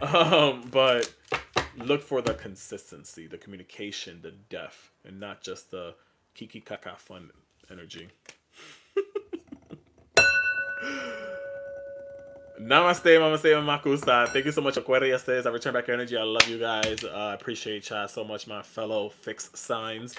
But look for the consistency, the communication, the depth, and not just the kiki kaka fun energy. Namaste, Mamaste, Makusa. Thank you so much, Aquarius. I return back your energy. I love you guys. I appreciate y'all so much, my fellow fixed signs.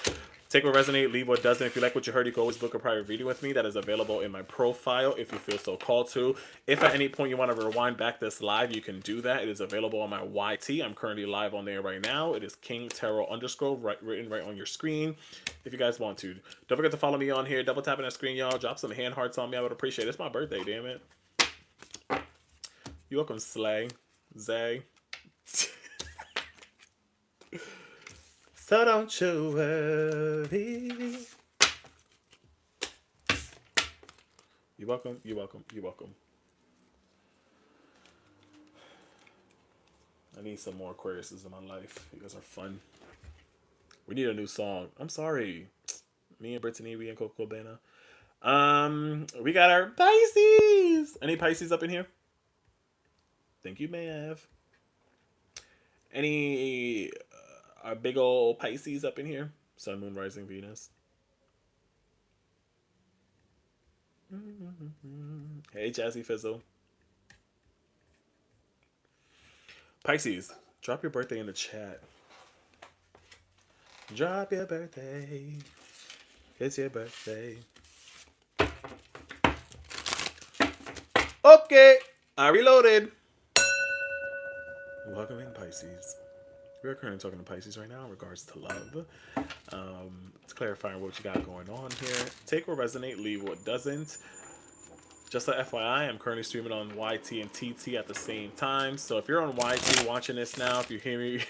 Take what resonate, leave what doesn't. If you like what you heard, you can always book a private reading with me. That is available in my profile if you feel so called to. If at any point you want to rewind back this live, you can do that. It is available on my YT. I'm currently live on there right now. It is King Tarot _ written right on your screen if you guys want to. Don't forget to follow me on here. Double tapping that screen, y'all. Drop some hand hearts on me. I would appreciate it. It's my birthday, damn it. You're welcome, Slay. Zay. So don't you worry. You're welcome. You're welcome. You're welcome. I need some more Aquariuses in my life. You guys are fun. We need a new song. I'm sorry. Me and Brittany, we and Coco Bana. We got our Pisces. Any Pisces up in here? Think you may have. Any big old Pisces up in here? Sun, Moon, Rising, Venus. Hey, Jazzy Fizzle. Pisces, drop your birthday in the chat. Drop your birthday. It's your birthday. Okay, I reloaded. Welcome in, Pisces. We're currently talking to Pisces right now in regards to love. It's clarifying what you got going on here. Take what resonate, leave what doesn't. Just a FYI, I'm currently streaming on YT and TT at the same time. So if you're on YT watching this now, if you hear me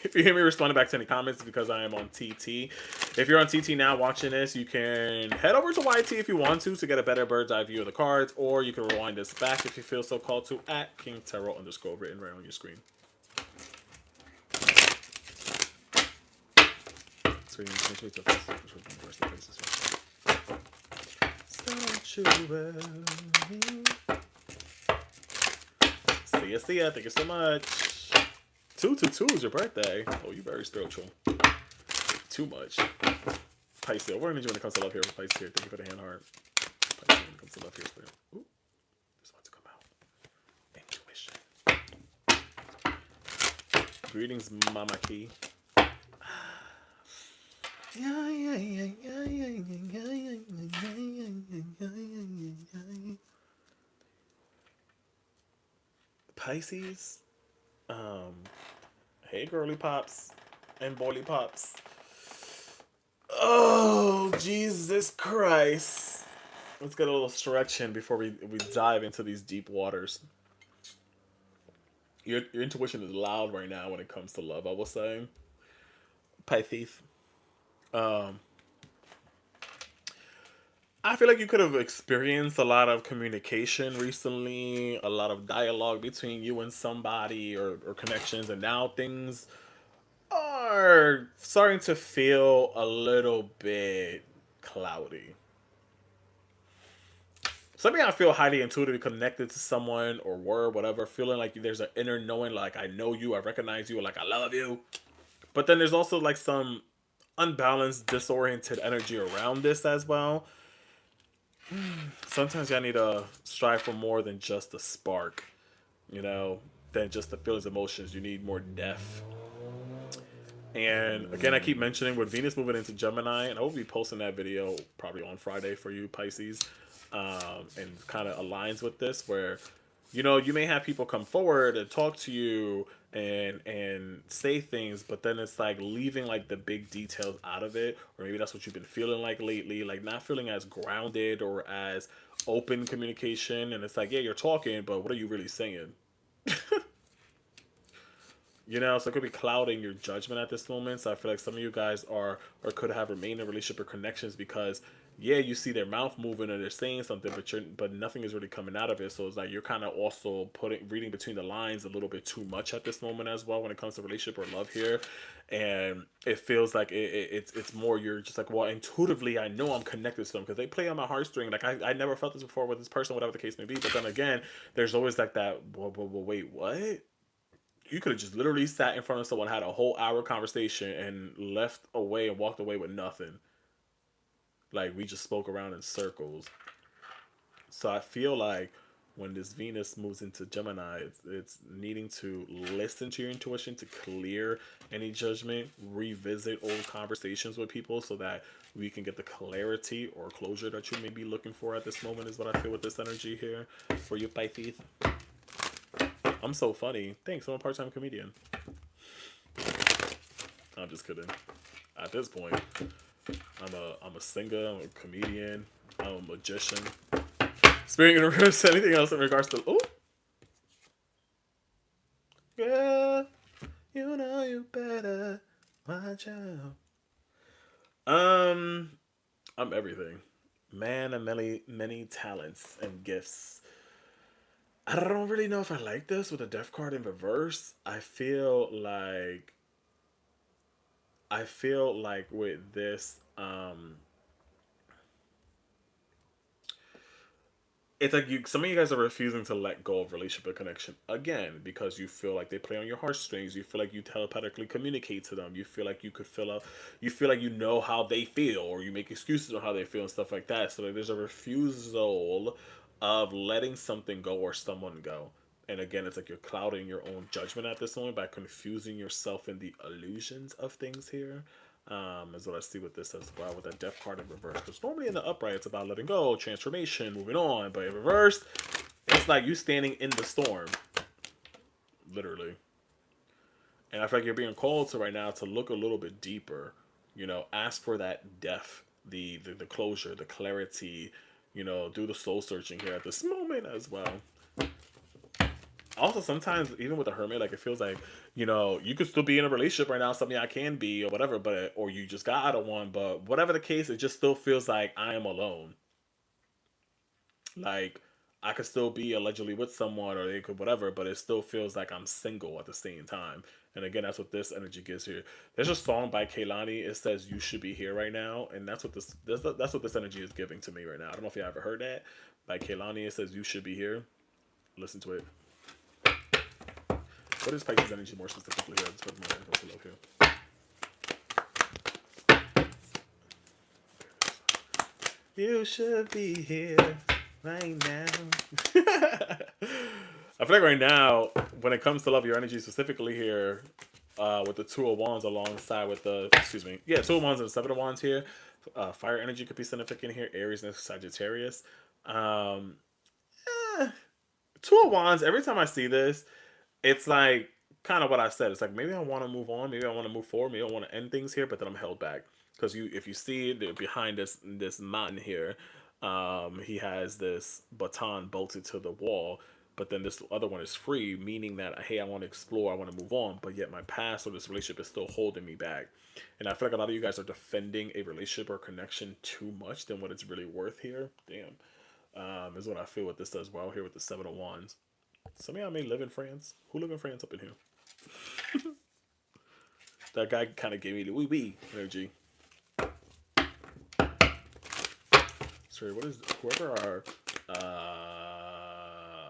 responding back to any comments, because I am on TT. If you're on TT now watching this, you can head over to YT if you want to get a better bird's eye view of the cards, or you can rewind this back if you feel so called to at King Tarot _ written right on your screen. See ya. Thank you so much. 222 is your birthday. Oh, you're very spiritual. Too much. Pisces. What energy when it comes to love here for Pisces here? Thank you for the hand heart. Pisces when it comes to love here. Ooh, this one's to come out. Intuition. Greetings, Mama Key. Pisces. Hey, girly pops and boily pops. Oh, Jesus Christ. Let's get a little stretching before we dive into these deep waters. Your intuition is loud right now when it comes to love, I will say. Pisces. I feel like you could have experienced a lot of communication recently, a lot of dialogue between you and somebody, or connections, and now things are starting to feel a little bit cloudy. Some of y'all feel highly intuitively connected to someone or whatever, feeling like there's an inner knowing, like I know you, I recognize you, like I love you. But then there's also like some unbalanced, disoriented energy around this as well. Sometimes y'all need to strive for more than just a spark, than just the feelings, emotions. You need more depth. And again, I keep mentioning with Venus moving into Gemini, and I will be posting that video probably on Friday for you, Pisces, and kind of aligns with this, where you may have people come forward and talk to you and say things, but then it's like leaving like the big details out of it, or maybe that's what you've been feeling like lately, like not feeling as grounded or as open communication. And it's like, yeah, you're talking, but what are you really saying? So it could be clouding your judgment at this moment. So I feel like some of you guys are or could have remained in relationship or connections because, yeah, you see their mouth moving and they're saying something, but nothing is really coming out of it. So it's like you're kind of also reading between the lines a little bit too much at this moment as well when it comes to relationship or love here. And it feels like it's more you're just like, well, intuitively I know I'm connected to them because they play on my heartstring. Like I never felt this before with this person, whatever the case may be. But then again, there's always like that, well, wait, what? You could have just literally sat in front of someone, had a whole hour conversation, and left away and walked away with nothing. Like, we just spoke around in circles. So I feel like when this Venus moves into Gemini, it's needing to listen to your intuition to clear any judgment, revisit old conversations with people so that we can get the clarity or closure that you may be looking for at this moment, is what I feel with this energy here for you, Pisces. I'm so funny. Thanks, I'm a part-time comedian. I'm just kidding. At this point, I'm a singer, I'm a comedian, I'm a magician. Spirit universe, anything else in regards to yeah, you know you better watch out. Um I'm everything. Man of many talents and gifts. I don't really know if I like this with a death card in reverse. I feel like with this, it's like some of you guys are refusing to let go of relationship connection again because you feel like they play on your heartstrings. You feel like you telepathically communicate to them. You feel like you could fill up. You feel like you know how they feel, or you make excuses on how they feel and stuff like that. So like, there's a refusal of letting something go or someone go. And again, it's like you're clouding your own judgment at this moment by confusing yourself in the illusions of things here. Is what I see with this as well, with that death card in reverse. Because normally in the upright, it's about letting go, transformation, moving on. But in reverse, it's like you standing in the storm, literally. And I feel like you're being called to right now to look a little bit deeper. Ask for that depth, the closure, the clarity. Do the soul searching here at this moment as well. Also, sometimes even with a hermit, like it feels like you could still be in a relationship right now, something I can be or whatever, but or you just got out of one, but whatever the case, it just still feels like I am alone. Like I could still be allegedly with someone or they could whatever, but it still feels like I'm single at the same time. And again, that's what this energy gives here. There's a song by Kaylani. It says "You should be here right now," and that's what this energy is giving to me right now. I don't know if you ever heard that by Kaylani. It says "You should be here." Listen to it. What is Pisces energy more specifically here? Let's put my info below here. You should be here right now. I feel like right now, when it comes to love, your energy specifically here, with the Two of Wands alongside with the, excuse me, yeah, Two of Wands and the Seven of Wands here. Fire energy could be significant here. Aries and Sagittarius. Um, eh, Two of Wands. Every time I see this, it's like kind of what I said. It's like maybe I want to move on, maybe I want to move forward, maybe I want to end things here, but then I'm held back because if you see behind this mountain here, he has this baton bolted to the wall, but then this other one is free, meaning that hey, I want to explore, I want to move on, but yet my past or this relationship is still holding me back. And I feel like a lot of you guys are defending a relationship or connection too much than what it's really worth here. Damn. Is what I feel with this as well here with the Seven of Wands. Some of y'all may live in France. Who live in France up in here? That guy kind of gave me the wee wee energy. Sorry, what is whoever our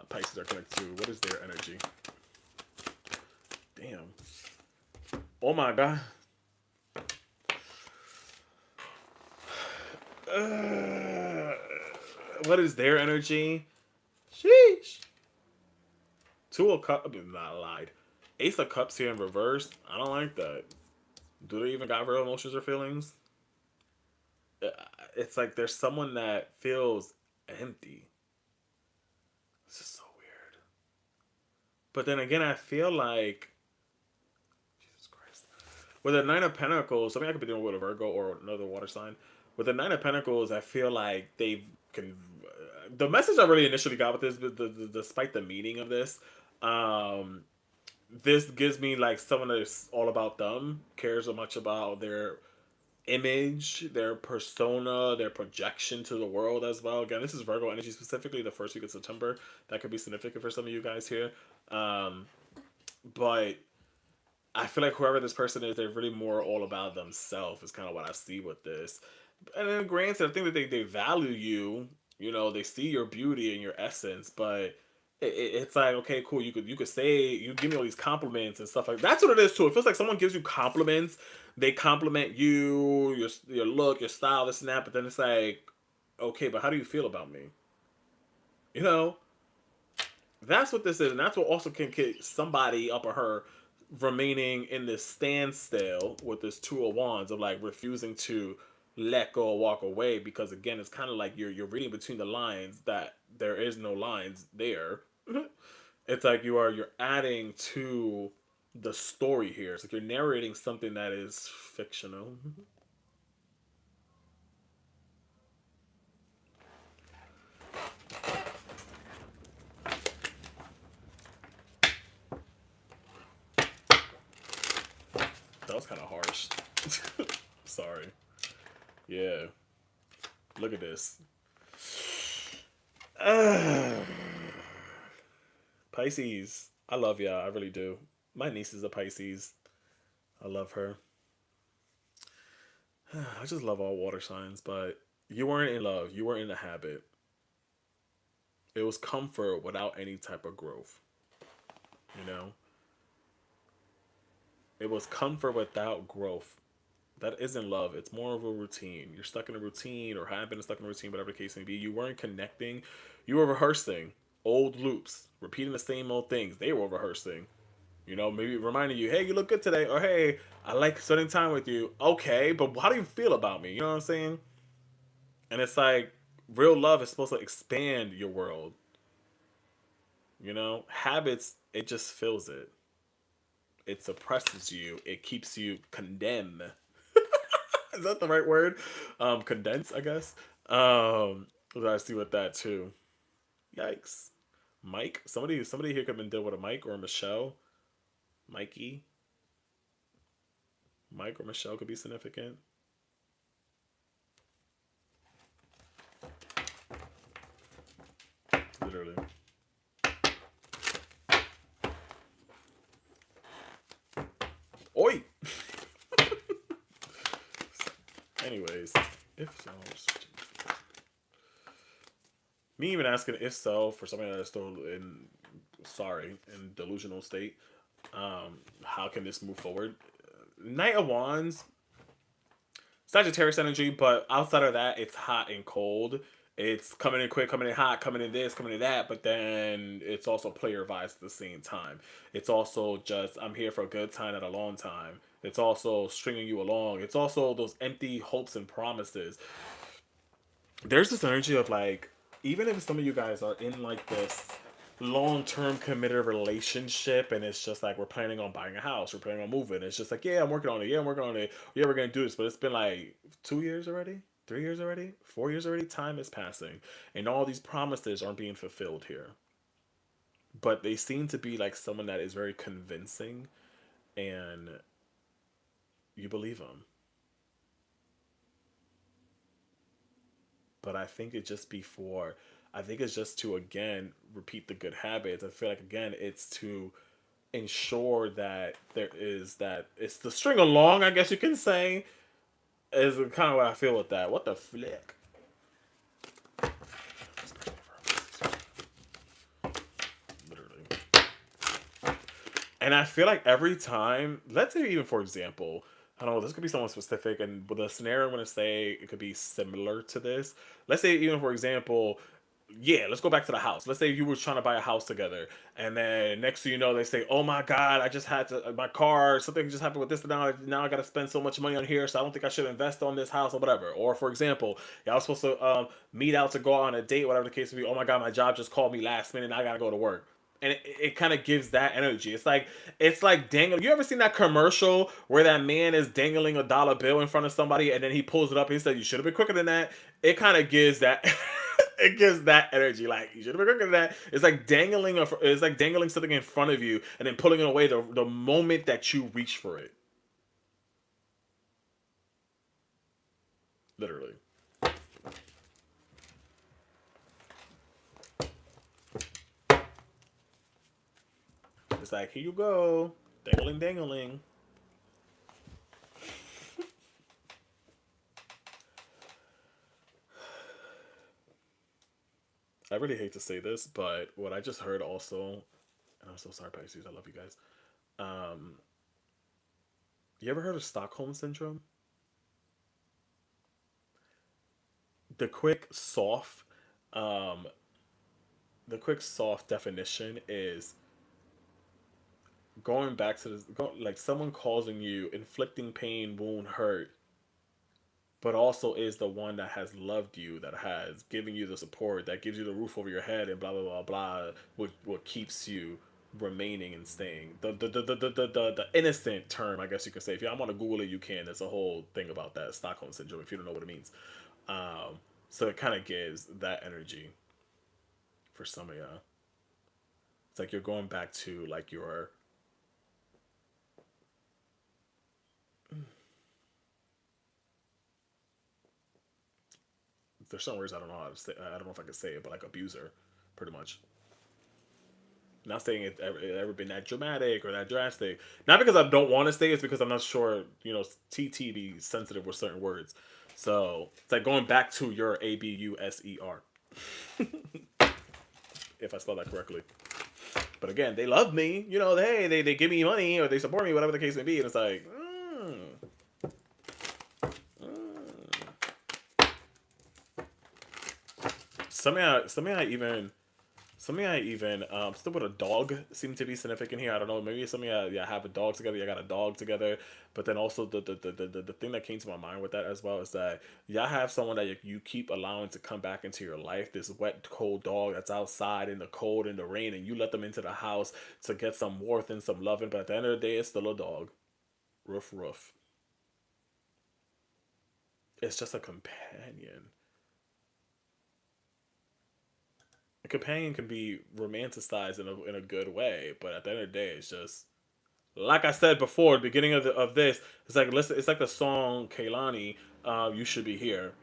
Pisces are connected to? What is their energy? Damn. Oh my god. What is their energy? Sheesh. Two of Cups. Not lied. Ace of Cups here in reverse. I don't like that. Do they even got real emotions or feelings? It's like there's someone that feels empty. This is so weird. But then again, I feel like Jesus Christ. With a Nine of Pentacles, something I could be doing with a Virgo or another water sign. With the Nine of Pentacles, I feel like they've can. The message I really initially got with this, despite the meaning of this, um, this gives me like someone that's all about them, cares so much about their image, their persona, their projection to the world as well. Again, this is Virgo energy specifically the first week of September. That could be significant for some of you guys here. But I feel like whoever this person is, they're really more all about themselves is kind of what I see with this. And then granted, I think that they value you. They see your beauty and your essence, but it's like okay, cool. You could say you give me all these compliments and stuff like that's what it is too. It feels like someone gives you compliments. They compliment you, your look, your style, this and that. But then it's like, okay, but how do you feel about me? You know, That's what this is, and that's what also can get somebody up or her remaining in this standstill with this Two of Wands of like refusing to let go or walk away, because again, it's kind of like you're reading between the lines that there is no lines there. It's like you're adding to the story here. It's like you're narrating something that is fictional. That was kind of harsh. Sorry. Yeah. Look at this. Pisces. I love y'all. I really do. My niece is a Pisces. I love her. I just love all water signs, but you weren't in love. You weren't in a habit. It was comfort without any type of growth. You know? It was comfort without growth. That isn't love. It's more of a routine. You're stuck in a routine or have been stuck in a routine, whatever the case may be. You weren't connecting. You were rehearsing old loops, repeating the same old things. They were rehearsing. You know, maybe reminding you, hey, you look good today, or hey, I like spending time with you. Okay, but how do you feel about me? You know what I'm saying? And it's like real love is supposed to expand your world. You know, habits, it just fills it. It suppresses you. It keeps you condemned. Is that the right word? Condense, I guess. I see with that too. Yikes. Mike. Somebody here could have been dealing with a Mike or a Michelle. Mikey. Mike or Michelle could be significant. Literally. Oi! Anyways, if so, me even asking if so for somebody that's still in delusional state, how can this move forward? Knight of Wands, Sagittarius energy, but outside of that, it's hot and cold. It's coming in quick, coming in hot, coming in this, coming in that, but then it's also player vibes at the same time. It's also just, I'm here for a good time and a long time. It's also stringing you along. It's also those empty hopes and promises. There's this energy of like, even if some of you guys are in like this long-term committed relationship and it's just like we're planning on buying a house, we're planning on moving, it's just like, yeah, I'm working on it, yeah, I'm working on it, yeah, we're gonna do this, but it's been like 2 years already, 3 years already, 4 years already. Time is passing and all these promises aren't being fulfilled here, but they seem to be like someone that is very convincing and you believe them. But I think it just before, I think it's just to again repeat the good habits. I feel like again it's to ensure that there is that it's the string along, I guess you can say, is kind of what I feel with that. What the flick? Literally. And I feel like every time, let's say even for example, I don't know, this could be someone specific, and with the scenario I'm going to say, it could be similar to this. Let's say even for example, yeah, let's go back to the house. Let's say you were trying to buy a house together, and then next thing you know, they say, "Oh my God, I just had to my car. Something just happened with this. Now I got to spend so much money on here, so I don't think I should invest on this house or whatever." Or for example, y'all was supposed to meet out to go on a date, whatever the case may be. Oh my God, my job just called me last minute. And I gotta go to work. And it kind of gives that energy. It's like dangling. You ever seen that commercial where that man is dangling a dollar bill in front of somebody, and then he pulls it up and he said, "You should have been quicker than that." It kind of gives that. It gives that energy. Like you should have been quicker than that. It's like dangling. It's like dangling something in front of you and then pulling it away the moment that you reach for it. Literally. It's like here you go, dangling, dangling. I really hate to say this, but what I just heard also, and I'm so sorry, Pisces. I love you guys. Um, you ever heard of Stockholm syndrome? The quick, soft, um, the quick soft definition is going back to this, like someone causing you, inflicting pain, wound, hurt, but also is the one that has loved you, that has given you the support, that gives you the roof over your head, and blah blah blah blah. What keeps you remaining and staying. The innocent term, I guess you could say. If you want to Google it, you can. There's a whole thing about that Stockholm syndrome. If you don't know what it means, so it kind of gives that energy for some of y'all. It's like you're going back to like your there's some words I don't know how to say. I don't know if I can say it, but like abuser, pretty much. Not saying it's ever been that dramatic or that drastic. Not because I don't want to say it, it's because I'm not sure, TT be sensitive with certain words. So it's like going back to your ABUSER. If I spell that correctly. But again, they love me. They give me money or they support me, whatever the case may be. And it's like, Something I even still with a dog seem to be significant here. I don't know. Maybe some of y'all have a dog together. You got a dog together. But then also the thing that came to my mind with that as well is that y'all have someone that you keep allowing to come back into your life. This wet, cold dog that's outside in the cold and the rain, and you let them into the house to get some warmth and some loving. But at the end of the day, it's still a dog. Roof, roof. It's just a companion. A companion can be romanticized in a good way, but at the end of the day, it's just like I said before, the beginning of this. It's like listen, it's like the song Kaylani, "You Should Be Here."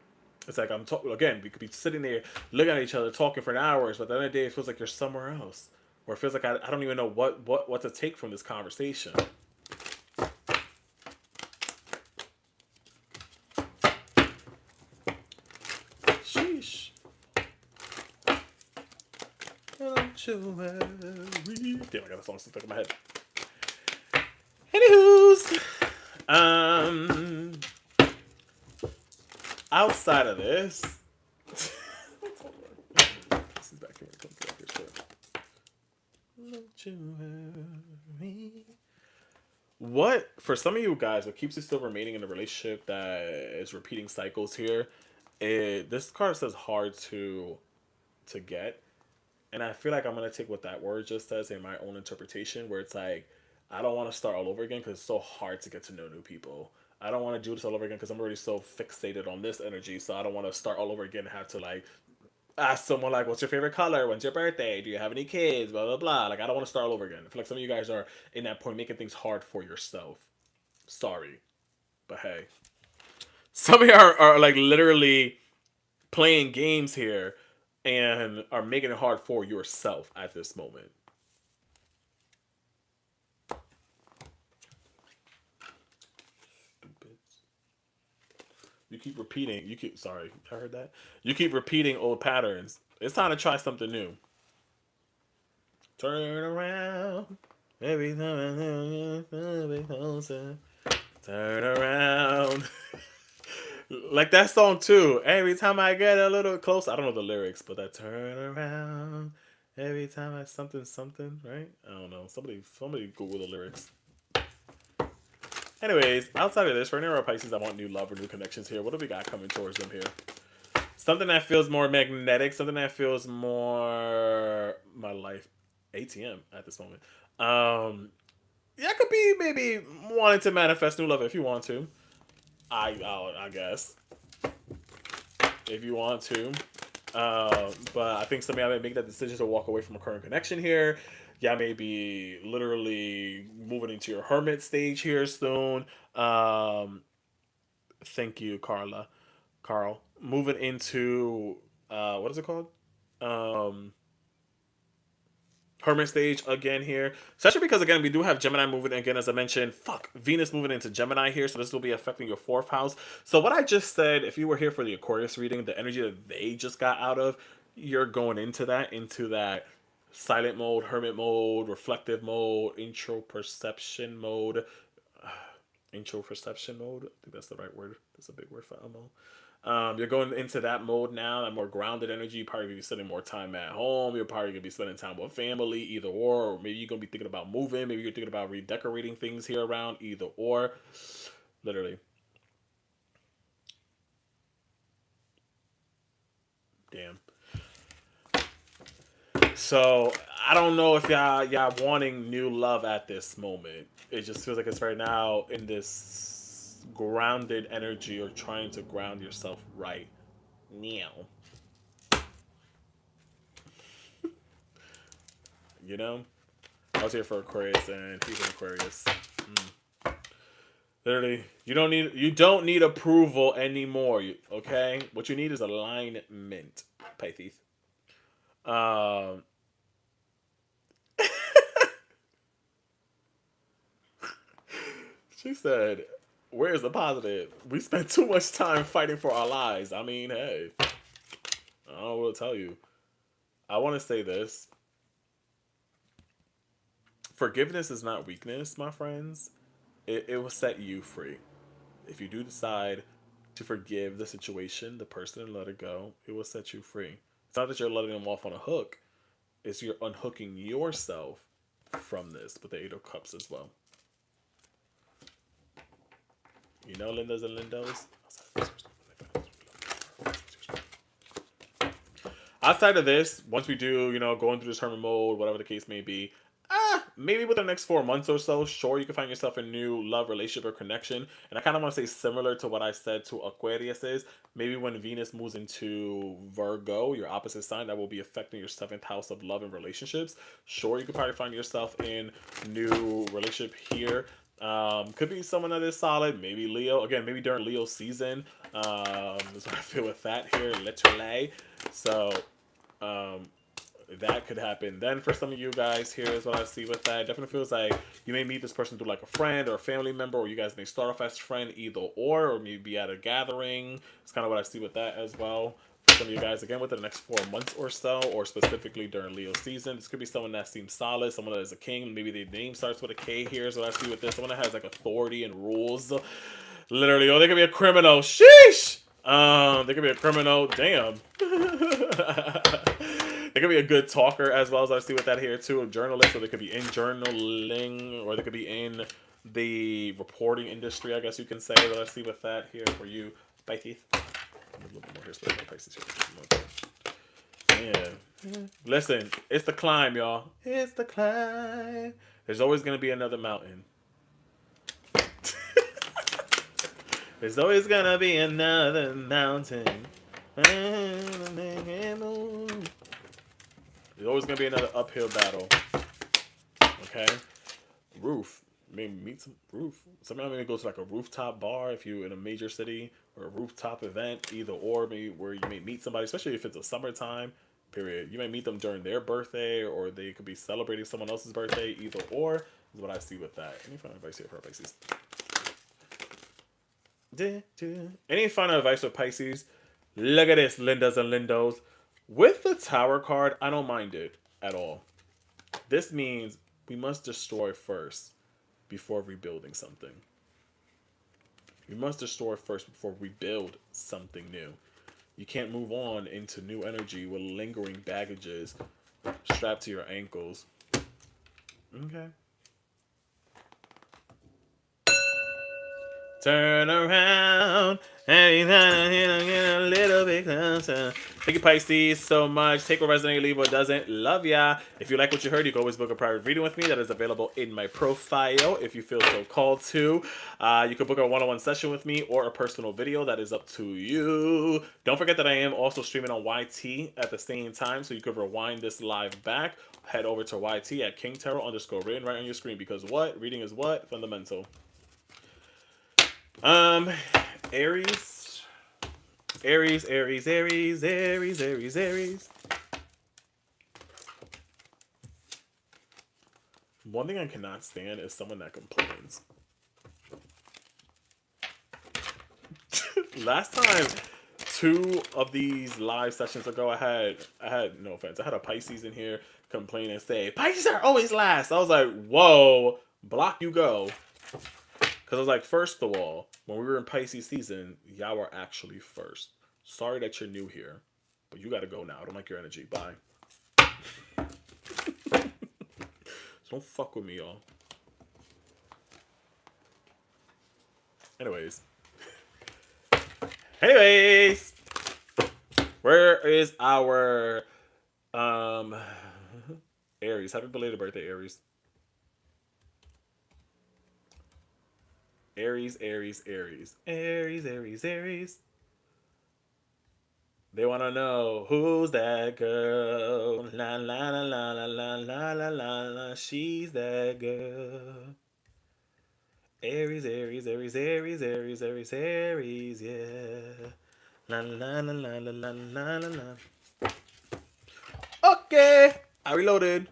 It's like I'm talking again. We could be sitting there looking at each other, talking for hours, but at the end of the day, it feels like you're somewhere else, or it feels like I don't even know what to take from this conversation. Sheesh. Damn, I got a song stuck in my head. Anywho's, outside of this, this is back here when it comes to like this shit. What for some of you guys? What keeps you still remaining in a relationship that is repeating cycles here? This card says hard to get. And I feel like I'm going to take what that word just says in my own interpretation, where it's like, I don't want to start all over again because it's so hard to get to know new people. I don't want to do this all over again because I'm already so fixated on this energy. So I don't want to start all over again and have to like ask someone like, what's your favorite color? When's your birthday? Do you have any kids? Blah, blah, blah. Like, I don't want to start all over again. I feel like some of you guys are in that point making things hard for yourself. Sorry. But hey. Some of you are like literally playing games here and are making it hard for yourself at this moment. Stupids. You keep repeating. Sorry, I heard that. You keep repeating old patterns. It's time to try something new. Turn around. Every time I closer. Turn around. Like that song too. Every time I get a little close, I don't know the lyrics, but that turn around. Every time I something, right? I don't know. Somebody Google the lyrics. Anyways, outside of this, for any of our Pisces, I want new love or new connections here. What do we got coming towards them here? Something that feels more magnetic. Something that feels more my life ATM at this moment. Yeah, it could be maybe wanting to manifest new love if you want to. I guess if you want to, but I think somebody may make that decision to walk away from a current connection here. Yeah, maybe literally moving into your hermit stage here soon. Thank you, Carl. Moving into what is it called? Hermit stage again here. Especially because, again, we do have Gemini moving again, as I mentioned. Venus moving into Gemini here. So this will be affecting your 4th house. So what I just said, if you were here for the Aquarius reading, the energy that they just got out of, you're going into that silent mode, hermit mode, reflective mode, introperception mode. Introperception mode. I think that's the right word. That's a big word for Elmo. You're going into that mode now, that more grounded energy. You're probably gonna be spending more time at home. You're probably gonna be spending time with family, either or maybe you're gonna be thinking about moving. Maybe you're thinking about redecorating things here around, either or. Literally, damn. So I don't know if y'all wanting new love at this moment. It just feels like it's right now in this grounded energy or trying to ground yourself right now. You know, I was here for Aquarius and he's an Aquarius. Literally, you don't need approval anymore. Okay, what you need is alignment, Pisces. Um, she said, "Where's the positive? We spent too much time fighting for our lives." I mean, hey, I don't know what to tell you. I want to say this: forgiveness is not weakness, my friends. It will set you free. If you do decide to forgive the situation, the person, and let it go, it will set you free. It's not that you're letting them off on a hook, it's you're unhooking yourself from this with the Eight of Cups as well. You know, Lindas and Lindos? Outside of this, once we do, going through this hermit mode, whatever the case may be, maybe within the next 4 months or so, sure, you can find yourself a new love, relationship, or connection. And I kind of want to say similar to what I said to Aquarius is, maybe when Venus moves into Virgo, your opposite sign, that will be affecting your 7th house of love and relationships. Sure, you could probably find yourself in new relationship here. Could be someone that is solid, maybe Leo. Again, maybe during Leo season. That's what I feel with that here, literally. So, that could happen. Then for some of you guys, here is what I see with that. It definitely feels like you may meet this person through like a friend or a family member, or you guys may start off as friend, either or maybe at a gathering. It's kind of what I see with that as well. For some of you guys, again, within the next 4 months or so, or specifically during Leo season, this could be someone that seems solid, someone that is a king. Maybe their name starts with a K. Here's what I see with this. Someone that has like authority and rules. Literally, or they could be a criminal. Sheesh! They could be a criminal. Damn. They could be a good talker as well, as I see with that here too. A journalist, or they could be in journaling, or they could be in the reporting industry, I guess you can say. But I see with that here for you, Pisces. A little bit more here, so Pisces here. Yeah. Listen, it's the climb, y'all. It's the climb. There's always gonna be another mountain. There's always gonna be another mountain. There's always gonna be another uphill battle. Okay? Roof. Maybe meet some roof. Sometimes maybe go to like a rooftop bar if you're in a major city, or a rooftop event, either or, maybe where you may meet somebody, especially if it's a summertime period. You may meet them during their birthday, or they could be celebrating someone else's birthday, either or is what I see with that. Any final advice here for Pisces? Any final advice for Pisces? Look at this, Lindas and Lindos. With the Tower card, I don't mind it at all. This means we must destroy first before rebuilding something. We must destroy first before we build something new. You can't move on into new energy with lingering baggages strapped to your ankles. Okay. Turn around. Every time I get a little bit closer. Thank you, Pisces, so much. Take what resonates, leave what doesn't. Love ya. If you like what you heard, you can always book a private reading with me. That is available in my profile if you feel so called to. You can book a one-on-one session with me or a personal video. That is up to you. Don't forget that I am also streaming on YT at the same time, so you can rewind this live back. Head over to YT at KingTarot_written right on your screen, because what? Reading is what? Fundamental. Aries. Aries, Aries, Aries, Aries, Aries, Aries. One thing I cannot stand is someone that complains. Last time, 2 of these live sessions ago, I had no offense, I had a Pisces in here complain and say, Pisces are always last. I was like, whoa, block you go. Because I was like, first of all, when we were in Pisces season, y'all were actually first. Sorry that you're new here, but you got to go now. I don't like your energy. Bye. So don't fuck with me, y'all. Anyways. Where is our Aries? Happy belated birthday, Aries. Aries, Aries, Aries. Aries, Aries, Aries. They want to know who's that girl. La la la la la la la la la la. She's that girl. Aries, Aries, Aries, Aries, Aries, Aries, Aries, yeah. La la la la la la la la la. Okay, I reloaded.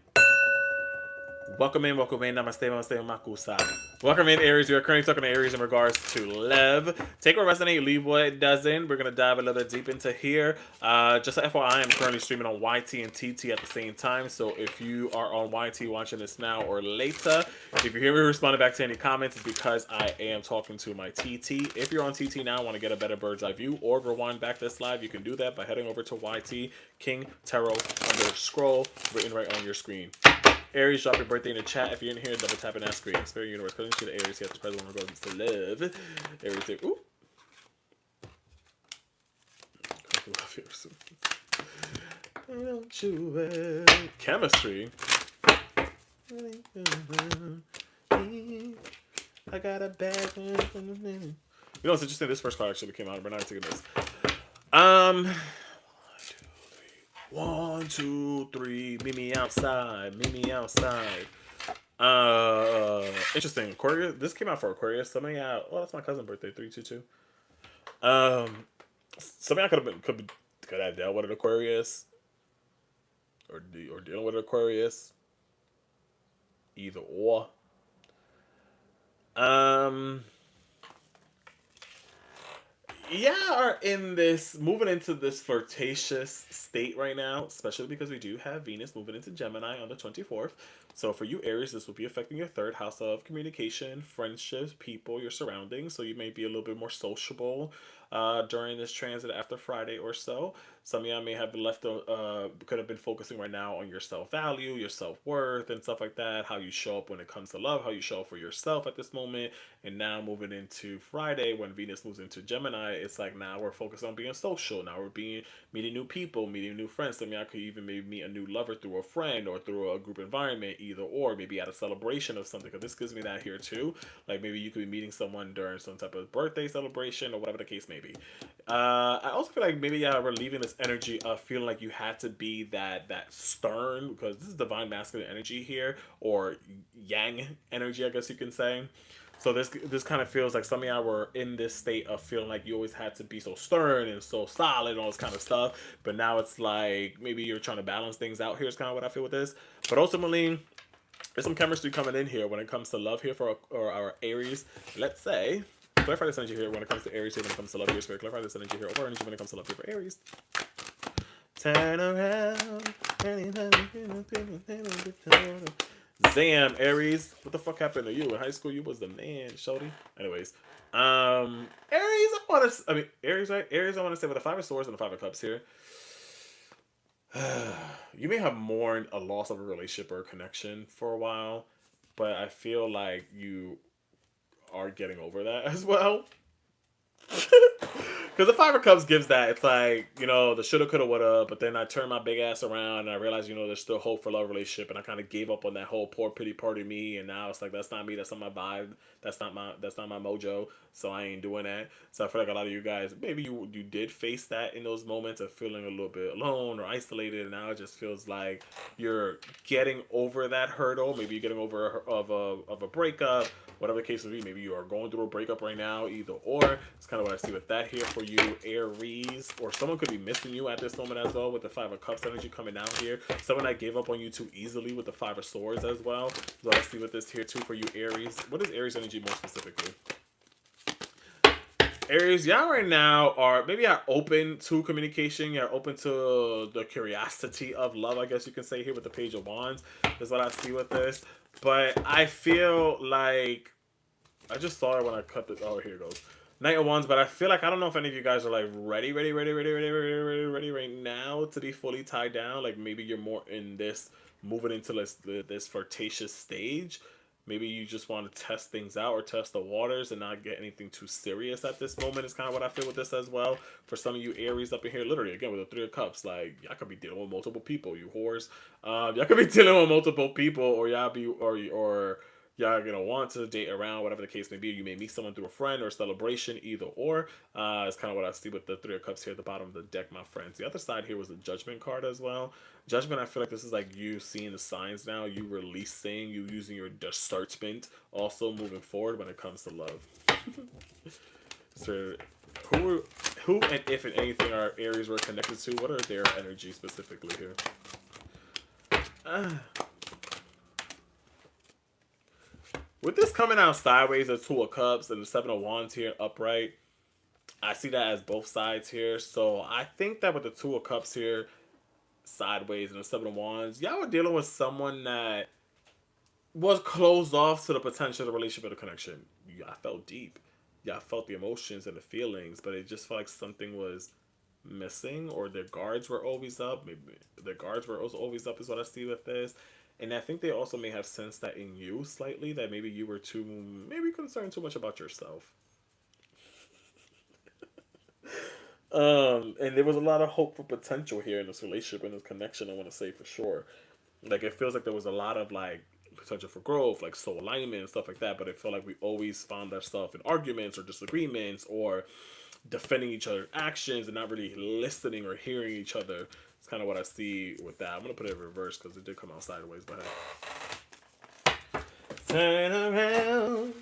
Welcome in, namaste, namaste, makusa. Welcome in, Aries. We are currently talking to Aries in regards to Lev. Take what resonate, leave what doesn't. We're going to dive a little bit deep into here. Just FYI, I'm currently streaming on YT and TT at the same time. So if you are on YT watching this now or later, if you hear me responding back to any comments, it's because I am talking to my TT. If you're on TT now, want to get a better bird's eye view or rewind back this live, you can do that by heading over to YT, King Tarot _ written right on your screen. Aries, drop your birthday in the chat. If you're in here, double tap and ask screen. Spirit Universe, cutting to the Aries. You have to present one regardless to live. Aries, say, ooh. Don't you chemistry. I got a bag. You know, it's interesting. This first card actually came out, but not taking this. 1, 2, 3. Meet me outside. Meet me outside. Interesting. Aquarius. This came out for Aquarius. Some of y'all. Oh, that's my cousin's birthday. 322. Some of y'all could have dealt with an Aquarius, or dealing with an Aquarius. Either or. Yeah, are in this moving into this flirtatious state right now, especially because we do have Venus moving into Gemini on the 24th. So for you Aries, this will be affecting your third house of communication, friendships, people, your surroundings. So you may be a little bit more sociable during this transit after Friday or so. Some of y'all may have could have been focusing right now on your self-value, your self-worth, and stuff like that. How you show up when it comes to love, how you show up for yourself at this moment. And now moving into Friday, when Venus moves into Gemini, it's like now we're focused on being social. Now we're meeting new people, meeting new friends. Some of y'all could even maybe meet a new lover through a friend or through a group environment, either or. Maybe at a celebration of something, because this gives me that here too. Like maybe you could be meeting someone during some type of birthday celebration or whatever the case may be. I also feel like maybe we're leaving this energy of feeling like you had to be that stern, because this is divine masculine energy here, or yang energy, I guess you can say. So this kind of feels like some of y'all were in this state of feeling like you always had to be so stern and so solid and all this kind of stuff. But now it's like maybe you're trying to balance things out. Here's kind of what I feel with this. But ultimately, there's some chemistry coming in here when it comes to love here for our Aries. Let's say, clarify this energy here when it comes to Aries here, when it comes to love here, Spirit. Clarify this energy here, or energy when it comes to love here for Aries. Turn around. Zam, Aries. What the fuck happened to you? In high school, you was the man, shorty. Anyways. Aries, Aries, right? Aries, I want to say with the 5 of Swords and the 5 of Cups here. You may have mourned a loss of a relationship or a connection for a while, but I feel like you are getting over that as well. Because the 5 of Cups gives that. It's like, the shoulda, coulda, woulda, but then I turned my big ass around and I realized, there's still hope for love relationship, and I kind of gave up on that whole poor pity party me, and now it's like, that's not me, that's not my vibe, that's not my mojo, so I ain't doing that. So I feel like a lot of you guys, maybe you did face that in those moments of feeling a little bit alone or isolated, and now it just feels like you're getting over that hurdle. Maybe you're getting over of a breakup, whatever the case may be. Maybe you are going through a breakup right now, either or. It's kind of what I see with that here for you, Aries. Or someone could be missing you at this moment as well with the 5 of Cups energy coming out here. Someone that gave up on you too easily with the 5 of Swords as well. So I see with this here too for you, Aries. What is Aries energy more specifically? Aries, y'all right now are open to communication. You're open to the curiosity of love, I guess you can say here with the Page of Wands. Is what I see with this. But I feel like I just saw it when I cut the. Oh, here it goes. Knight of Wands, but I feel like I don't know if any of you guys are like ready right now to be fully tied down. Like maybe you're more in this moving into this flirtatious stage. Maybe you just want to test things out or test the waters and not get anything too serious at this moment. Is kind of what I feel with this as well. For some of you Aries up in here, literally again with the Three of Cups, like y'all could be dealing with multiple people. You whores, y'all could be dealing with multiple people, or y'all be or y'all gonna want to date around, whatever the case may be. You may meet someone through a friend or a celebration, either or. It's kind of what I see with the Three of Cups here at the bottom of the deck, my friends. The other side here was the Judgment card as well. Judgment, I feel like this is like you seeing the signs now, you releasing, you using your discernment, also moving forward when it comes to love. So, who and if and anything are Aries were connected to? What are their energies specifically here? With this coming out sideways, the Two of Cups and the Seven of Wands here upright, I see that as both sides here. So I think that with the Two of Cups here sideways and the Seven of Wands, y'all were dealing with someone that was closed off to the potential of the relationship or the connection. I felt deep. Yeah, I felt the emotions and the feelings, but it just felt like something was missing, or their guards were always up. Maybe their guards were also always up is what I see with this. And I think they also may have sensed that in you slightly, that maybe you were maybe concerned too much about yourself. And there was a lot of hope for potential here in this relationship and this connection, I want to say for sure. Like it feels like there was a lot of like potential for growth, like soul alignment and stuff like that, but it felt like we always found ourselves in arguments or disagreements or defending each other's actions and not really listening or hearing each other. It's kind of what I see with that. I'm gonna put it in reverse because it did come out sideways, but hey. Turn around.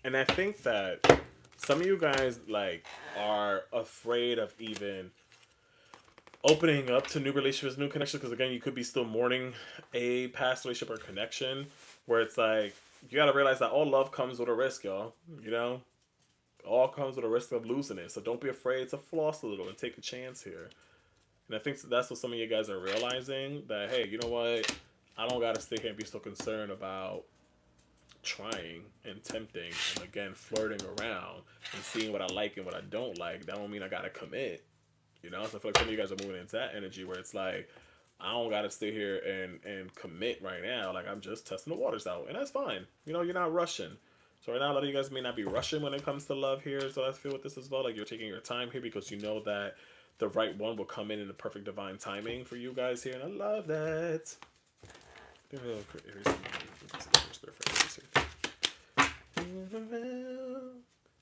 And I think that some of you guys like are afraid of even opening up to new relationships, new connections, because again, you could be still mourning a past relationship or connection, where it's like you gotta realize that all love comes with a risk, y'all. You know, all comes with a risk of losing it. So don't be afraid to floss a little and take a chance here. And I think that's what some of you guys are realizing, that hey, you know what? I don't gotta sit here and be so concerned about trying and tempting and again flirting around and seeing what I like and what I don't like. That don't mean I gotta commit. You know, so I feel like some of you guys are moving into that energy where it's like, I don't gotta sit here and commit right now. Like I'm just testing the waters out, and that's fine. You know, you're not rushing. So right now, a lot of you guys may not be rushing when it comes to love here. So I feel with this as well. Like you're taking your time here because you know that the right one will come in the perfect divine timing for you guys here, and I love that.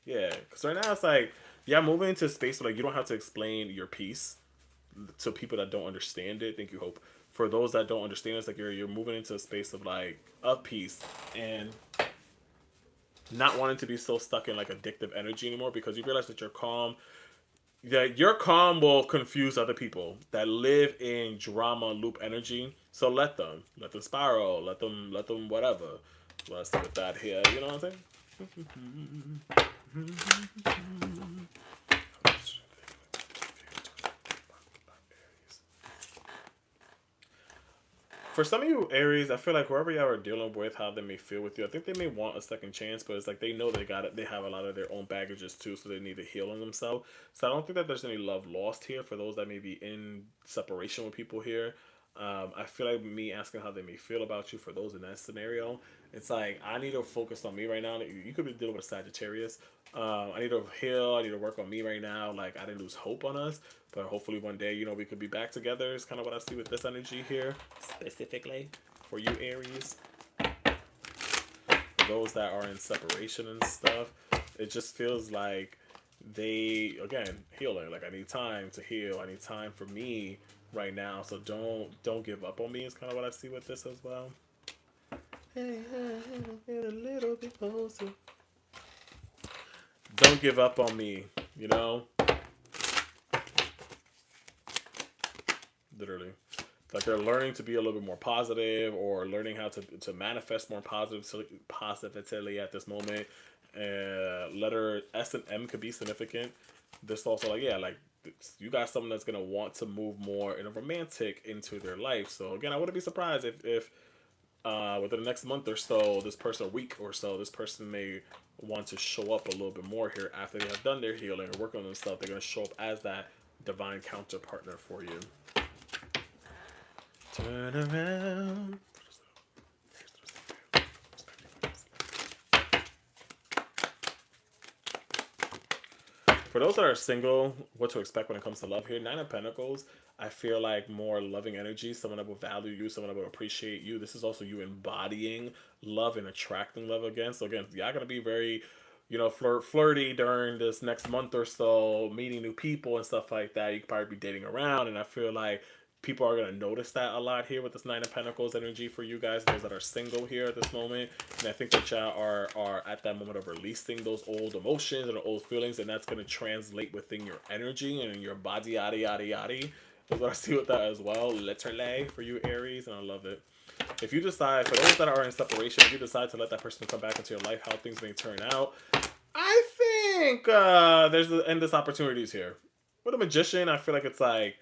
Yeah, because right now it's like, yeah, moving into a space where like you don't have to explain your piece to people that don't understand it. Thank you, Hope. For those that don't understand, it's like you're moving into a space of like of peace and not wanting to be so stuck in like addictive energy anymore, because you realize that you're calm. That your calm will confuse other people that live in drama loop energy. So let them spiral, let them whatever. Let's with that here. You know what I'm saying? For some of you Aries, I feel like whoever y'all are dealing with, how they may feel with you, I think they may want a second chance, but it's like they know they got it. They have a lot of their own baggages too, so they need to heal on themselves. So I don't think that there's any love lost here for those that may be in separation with people here. I feel like me asking how they may feel about you for those in that scenario, it's like I need to focus on me right now. You could be dealing with Sagittarius. I need to heal. I need to work on me right now. Like I didn't lose hope on us, but hopefully one day, you know, we could be back together. It's kind of what I see with this energy here, specifically for you Aries. For those that are in separation and stuff, it just feels like they again healing. Like I need time to heal. I need time for me right now. So don't give up on me. Is kind of what I see with this as well. Hey, get a little bit closer. Don't give up on me, you know? Literally. Like they're learning to be a little bit more positive, or learning how to manifest more positively at this moment. Letter S and M could be significant. This also like, yeah, like you got someone that's going to want to move more in a romantic into their life. So again, I wouldn't be surprised if within the next month or so, this person, a week or so, this person may want to show up a little bit more here after they have done their healing or work on themselves. They're going to show up as that divine counter partner for you. Turn around. For those that are single, what to expect when it comes to love here. Nine of Pentacles, I feel like more loving energy, someone that will value you, someone that will appreciate you. This is also you embodying love and attracting love again. So again, y'all gonna be very, you know, flirty during this next month or so, meeting new people and stuff like that. You could probably be dating around, and I feel like people are going to notice that a lot here with this Nine of Pentacles energy for you guys, those that are single here at this moment. And I think that y'all are at that moment of releasing those old emotions and old feelings, and that's going to translate within your energy and in your body, yada, yada, yada. That's what I see with that as well. Literally for you, Aries, and I love it. If you decide, for those that are in separation, if you decide to let that person come back into your life, how things may turn out, I think there's endless opportunities here. With a Magician, I feel like it's like,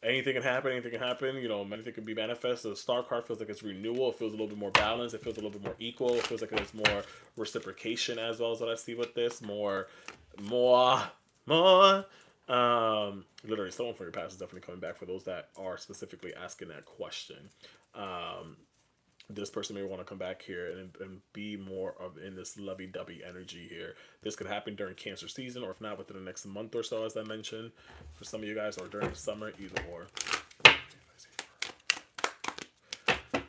anything can happen, anything can happen. You know, anything can be manifested. The Star card feels like it's renewal. It feels a little bit more balanced. It feels a little bit more equal. It feels like there's more reciprocation as well as what I see with this. More. Literally, someone from your past is definitely coming back for those that are specifically asking that question. This person may want to come back here and be more of in this lovey-dovey energy here. This could happen during Cancer season, or if not, within the next month or so, as I mentioned. For some of you guys, or during the summer, either or.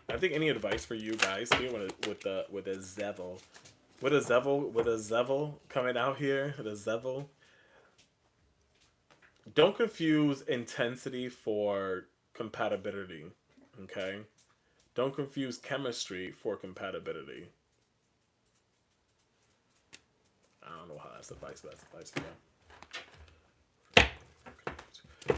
I think any advice for you guys here with a Zevel coming out here, the Zevel. Don't confuse intensity for compatibility, okay? Don't confuse chemistry for compatibility. I don't know how that's advice, but that's advice for them.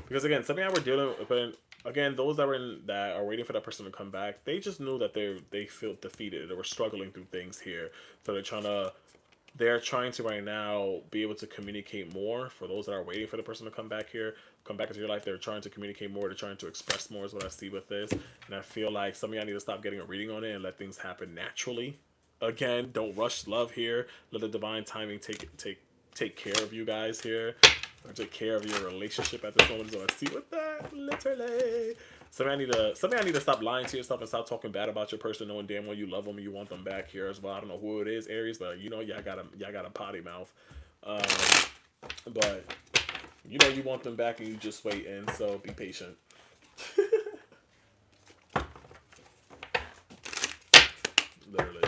Because again, something that we're dealing with, but again, those that are waiting for that person to come back, they just knew that they feel defeated. They were struggling through things here, so they're trying to right now be able to communicate more. For those that are waiting for the person to come back here, come back into your life, they're trying to communicate more. They're trying to express more is what I see with this. And I feel like some of y'all need to stop getting a reading on it and let things happen naturally. Again, don't rush love here. Let the divine timing take care of you guys here. Or take care of your relationship at this moment is what I see with that. Literally. Somebody need to stop lying to yourself and stop talking bad about your person, knowing damn well you love them and you want them back here as well. I don't know who it is, Aries, but you know y'all got a potty mouth. But you know you want them back and you just waiting, so be patient. Literally.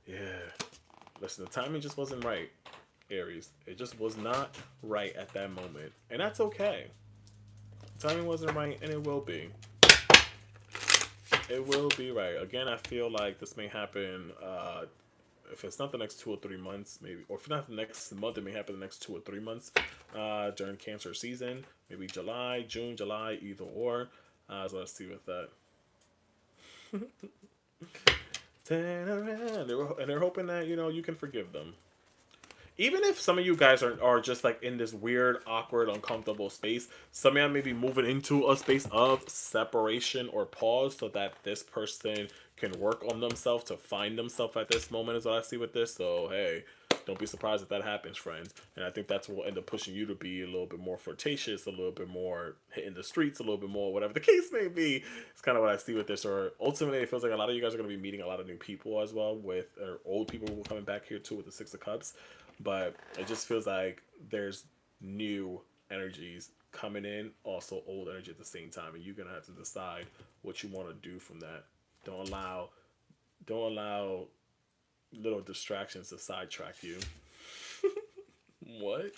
Yeah. Listen, the timing just wasn't right, Aries. It just was not right at that moment. And that's okay. The timing wasn't right, and it will be. It will be right. Again, I feel like this may happen, if it's not the next 2 or 3 months, maybe, or if not the next month, it may happen the next 2 or 3 months during Cancer season. Maybe July, June, July, either or. So let's see with that. And they're hoping that, you know, you can forgive them. Even if some of you guys are just like in this weird, awkward, uncomfortable space, some of you may be moving into a space of separation or pause so that this person can work on themselves to find themselves at this moment is what I see with this. So, hey, don't be surprised if that happens, friends. And I think that's what will end up pushing you to be a little bit more flirtatious, a little bit more hitting the streets, a little bit more, whatever the case may be. It's kind of what I see with this. Or ultimately, it feels like a lot of you guys are going to be meeting a lot of new people as well, or old people who are coming back here too with the Six of Cups. But it just feels like there's new energies coming in, also old energy at the same time, and you're gonna have to decide what you want to do from that. Don't allow little distractions to sidetrack you. What?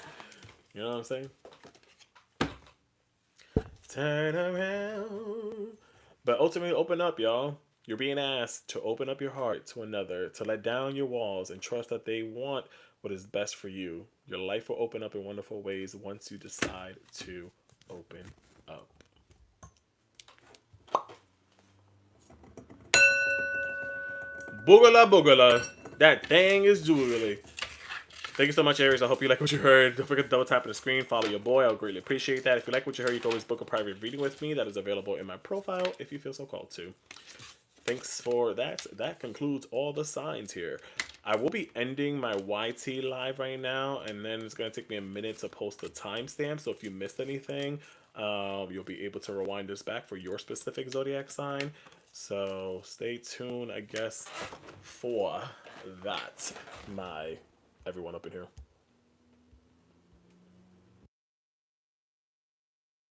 You know what I'm saying? Turn around. But ultimately, open up, y'all. You're being asked to open up your heart to another, to let down your walls and trust that they want what is best for you. Your life will open up in wonderful ways once you decide to open up. Boogala boogala. That thing is jewelry. Thank you so much, Aries. I hope you like what you heard. Don't forget to double tap on the screen. Follow your boy. I'll greatly appreciate that. If you like what you heard, you can always book a private reading with me. That is available in my profile if you feel so called to. Thanks for that. That concludes all the signs here. I will be ending my YT live right now, and then it's going to take me a minute to post the timestamp. So if you missed anything, you'll be able to rewind this back for your specific zodiac sign. So stay tuned, I guess, for that, my everyone up in here.